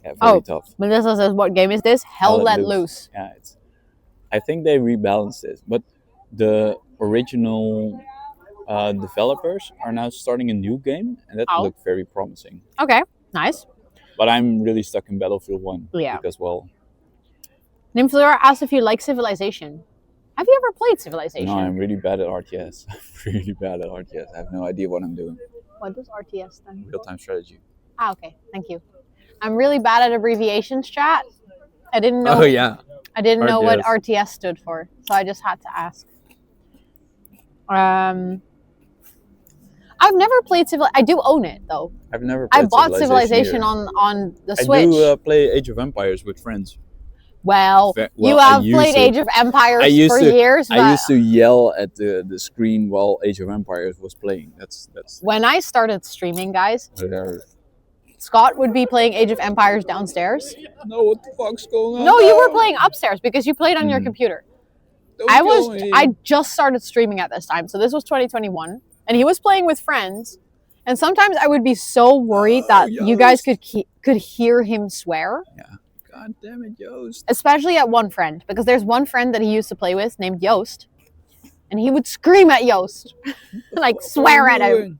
very tough. Melissa says, "What game is this? Hell Let Loose." Yeah, I think they rebalanced this, but the original developers are now starting a new game, and that looked very promising. Okay, nice. But I'm really stuck in Battlefield 1 Yeah. because, well... Nymphleora asked if you like Civilization. Have you ever played Civilization? No, I'm really bad at RTS. I'm really bad at RTS. I have no idea what I'm doing. What does RTS then? Real-time strategy. Ah, okay. Thank you. I'm really bad at abbreviations, chat. I didn't know. Oh, yeah. I didn't know what RTS. RTS stood for, so I just had to ask. I've never played I do own it though. I've never played I bought Civilization either. on the Switch. I do play Age of Empires with friends. Well, you have played Age of Empires for years. I used to yell at the screen while Age of Empires was playing. That's. When I started streaming, guys, Scott would be playing Age of Empires downstairs. No, what the fuck's going on? No, you were playing upstairs because you played on your computer. I just started streaming at this time, so this was 2021, and he was playing with friends. And sometimes I would be so worried that you guys could hear him swear. Yeah. God damn it, Joost. Especially at one friend, because there's one friend that he used to play with named Joost, and he would scream at Joost, like swear at him.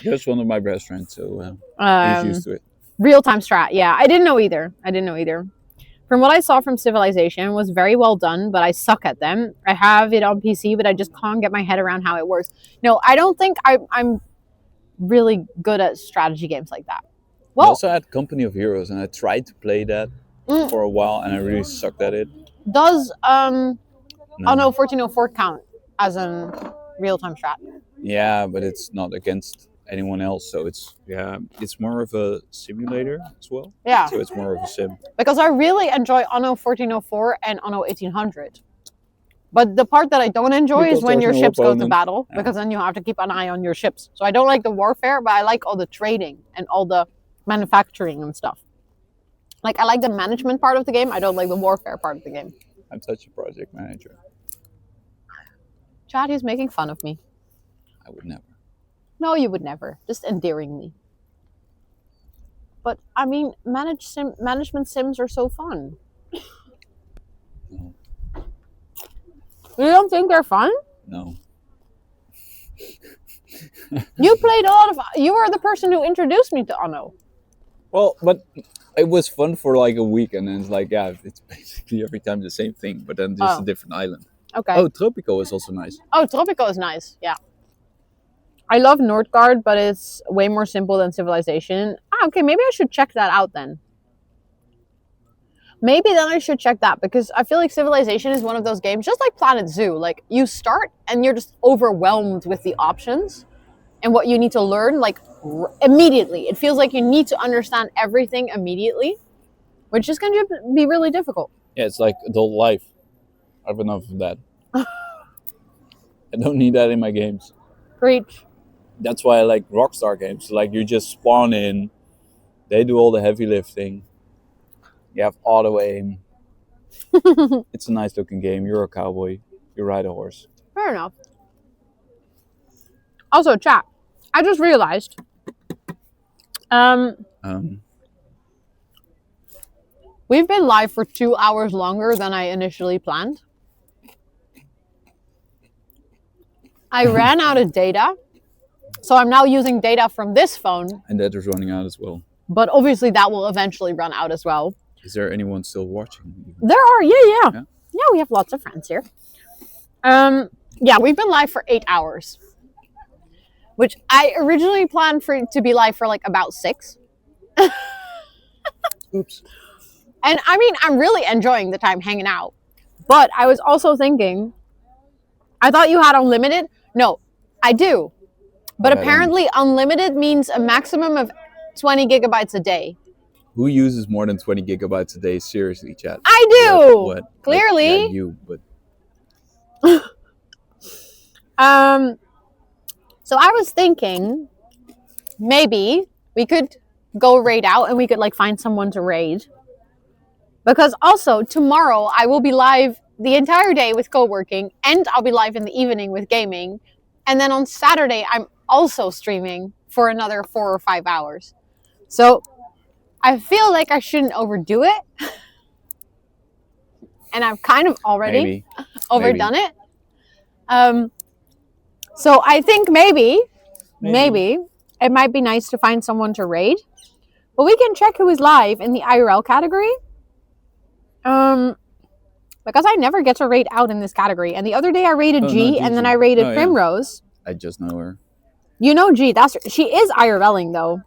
Joost one of my best friends, so he's used to it. Real-time strat, yeah. I didn't know either. From what I saw from Civilization, it was very well done, but I suck at them. I have it on PC, but I just can't get my head around how it works. No, I don't think I'm really good at strategy games like that. Well, I also had Company of Heroes, and I tried to play that for a while, and I really sucked at it. Does Anno 1404 count as a real-time strat? Yeah, but it's not against anyone else, so it's more of a simulator as well. Yeah. So it's more of a sim. Because I really enjoy Anno 1404 and Anno 1800. But the part that I don't enjoy is when your ships go to battle, because then you have to keep an eye on your ships. So I don't like the warfare, but I like all the trading and all the manufacturing and stuff. Like, I like the management part of the game. I don't like the warfare part of the game. I'm such a project manager. Chad, he's making fun of me. I would never. No, you would never. Just endearingly. But, I mean, management sims are so fun. No. You don't think they're fun? No. You played a lot of... You were the person who introduced me to Anno. Well, but it was fun for like a week, and then it's like, it's basically every time the same thing, but then just a different island. Okay. Oh, Tropico is also nice. Oh, Tropico is nice, yeah. I love Nordgard, but it's way more simple than Civilization. Okay, maybe I should check that out then. Maybe then I should check that, because I feel like Civilization is one of those games, just like Planet Zoo. Like, you start and you're just overwhelmed with the options and what you need to learn, like, immediately. It feels like you need to understand everything immediately, which is going to be really difficult. Yeah, it's like adult life. I have enough of that. I don't need that in my games. Preach. That's why I like Rockstar games. Like, you just spawn in, they do all the heavy lifting. You have auto aim. It's a nice looking game. You're a cowboy. You ride a horse. Fair enough. Also, chat, I just realized we've been live for 2 hours longer than I initially planned. I ran out of data, so I'm now using data from this phone. And that is running out as well. But obviously that will eventually run out as well. Is there anyone still watching? There are, yeah. Yeah, we have lots of friends here. Yeah, we've been live for 8 hours, which I originally planned for it to be live for like about 6. Oops. And I mean, I'm really enjoying the time hanging out. But I was also thinking, I thought you had unlimited. No, I do. But apparently unlimited means a maximum of 20 gigabytes a day. Who uses more than 20 gigabytes a day? Seriously, chat. I do. What? Clearly. Yeah, you, but So I was thinking maybe we could go raid out and we could like find someone to raid. Because also tomorrow I will be live the entire day with co-working, and I'll be live in the evening with gaming. And then on Saturday I'm also streaming for another 4 or 5 hours. So I feel like I shouldn't overdo it. And I've kind of already overdone it. So I think maybe it might be nice to find someone to raid. But we can check who is live in the IRL category. Because I never get to raid out in this category. And the other day I raided G, and then I raided Primrose. I just know her. You know G, she is IRLing though.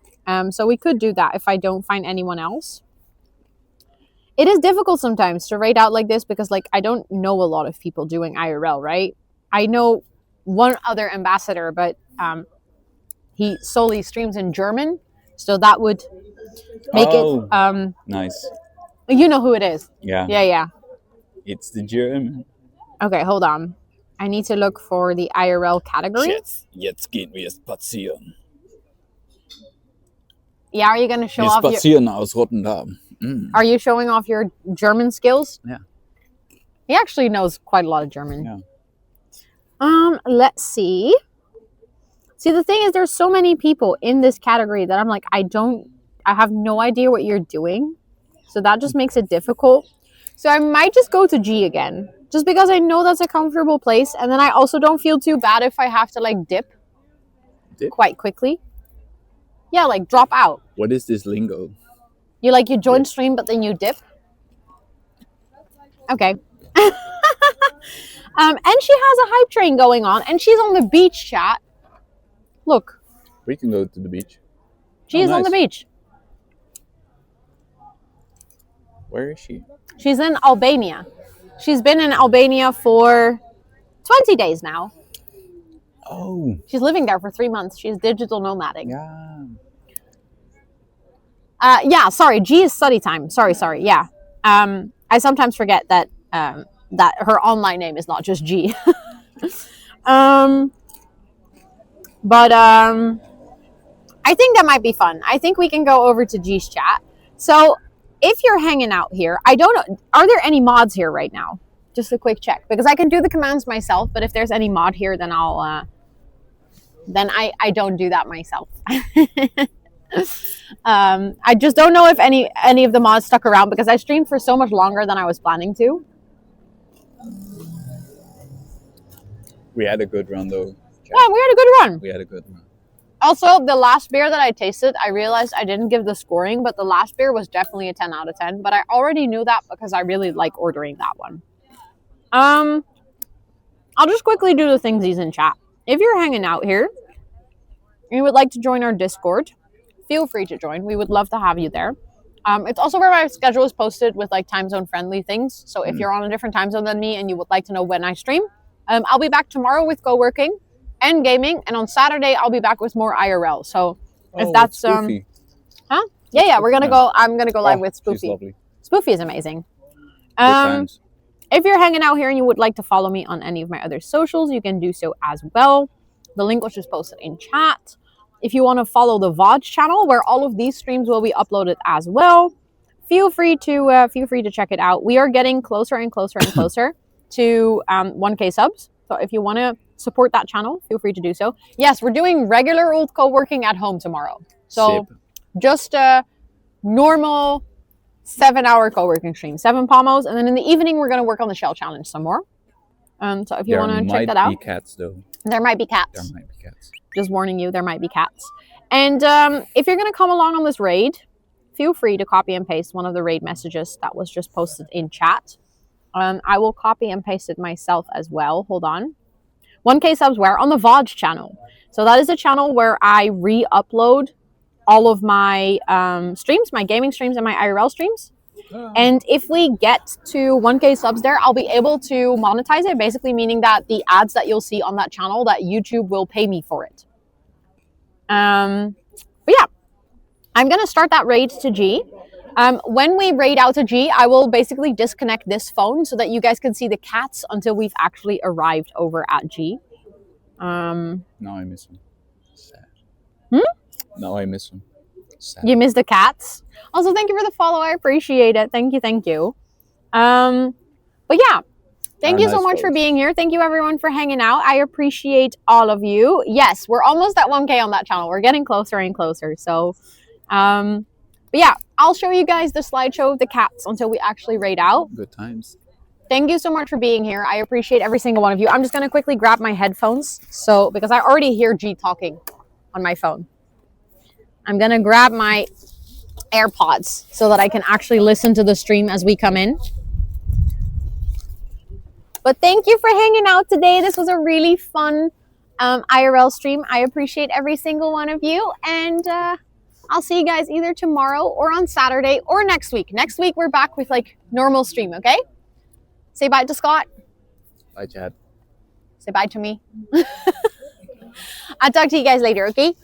So we could do that if I don't find anyone else. It is difficult sometimes to raid out like this because like I don't know a lot of people doing IRL, right? I know one other ambassador, but he solely streams in German, so that would make it nice. You know who it is. Yeah. It's the German. Okay, hold on. I need to look for the IRL category. Jetzt gehen wir spazieren. Yeah, are you going to show off spazieren aus Rotterdam. Are you showing off your German skills? Yeah. He actually knows quite a lot of German. Yeah. Let's see. See, the thing is there's so many people in this category that I'm like, I have no idea what you're doing. So that just makes it difficult. So I might just go to G again, just because I know that's a comfortable place. And then I also don't feel too bad if I have to like dip? Quite quickly. Yeah, like drop out. What is this lingo? You join stream, but then you dip. Okay. And she has a hype train going on, and she's on the beach, chat. Look. We can go to the beach. She is on the beach. Where is she? She's in Albania. She's been in Albania for 20 days now. Oh. She's living there for 3 months. She's digital nomading. Yeah. Sorry. G is study time. Sorry. Yeah. I sometimes forget that that her online name is not just G. But I think that might be fun. I think we can go over to G's chat. So if you're hanging out here, I don't know, are there any mods here right now? Just a quick check, because I can do the commands myself, but if there's any mod here, then I'll then I don't do that myself. I just don't know if any of the mods stuck around because I streamed for so much longer than I was planning to. We had a good run though. Yeah, we had a good run. Also, the last beer that I tasted, I realized I didn't give the scoring, but the last beer was definitely a 10 out of 10. But I already knew that because I really like ordering that one. I'll just quickly do the thingsies in chat. If you're hanging out here and you would like to join our Discord, feel free to join. We would love to have you there. It's also where my schedule is posted with like time zone friendly things. So if you're on a different time zone than me and you would like to know when I stream, I'll be back tomorrow with co-working and gaming, and on Saturday I'll be back with more IRL. So if that's Spoofy. Yeah, we're gonna go. I'm gonna go live with Spoofy. She's lovely. Spoofy is amazing. Good times. If you're hanging out here and you would like to follow me on any of my other socials, you can do so as well. The link was just posted in chat. If you want to follow the VOD channel where all of these streams will be uploaded as well, feel free to check it out. We are getting closer and closer and closer to 1K subs. So if you want to support that channel, feel free to do so. Yes, we're doing regular old co-working at home tomorrow. So just a normal 7-hour co-working stream, 7 pomos, and then in the evening we're going to work on the shell challenge some more. So if you want to check that out. There might be cats though. There might be cats. There might be cats. Just warning you, there might be cats. And if you're going to come along on this raid, feel free to copy and paste one of the raid messages that was just posted in chat. I will copy and paste it myself as well. Hold on. 1K subs where? On the VOD channel. So that is a channel where I re-upload all of my streams, my gaming streams and my IRL streams. And if we get to 1K subs there, I'll be able to monetize it, basically meaning that the ads that you'll see on that channel, that YouTube will pay me for it. But yeah, I'm going to start that raid to G. When we raid out to G, I will basically disconnect this phone so that you guys can see the cats until we've actually arrived over at G. Now I miss him. Sad. Now I miss him. Sad. You miss the cats? Also, thank you for the follow. I appreciate it. Thank you. But yeah, thank you so much for being here. Thank you everyone for hanging out. I appreciate all of you. Yes, we're almost at 1K on that channel. We're getting closer and closer. So, but yeah, I'll show you guys the slideshow of the cats until we actually raid out. Good times. Thank you so much for being here. I appreciate every single one of you. I'm just going to quickly grab my headphones. So, because I already hear G talking on my phone. I'm going to grab my AirPods so that I can actually listen to the stream as we come in. But thank you for hanging out today. This was a really fun IRL stream. I appreciate every single one of you. And I'll see you guys either tomorrow or on Saturday or next week. Next week, we're back with like normal stream, okay? Say bye to Scott. Bye, Chad. Say bye to me. I'll talk to you guys later, okay?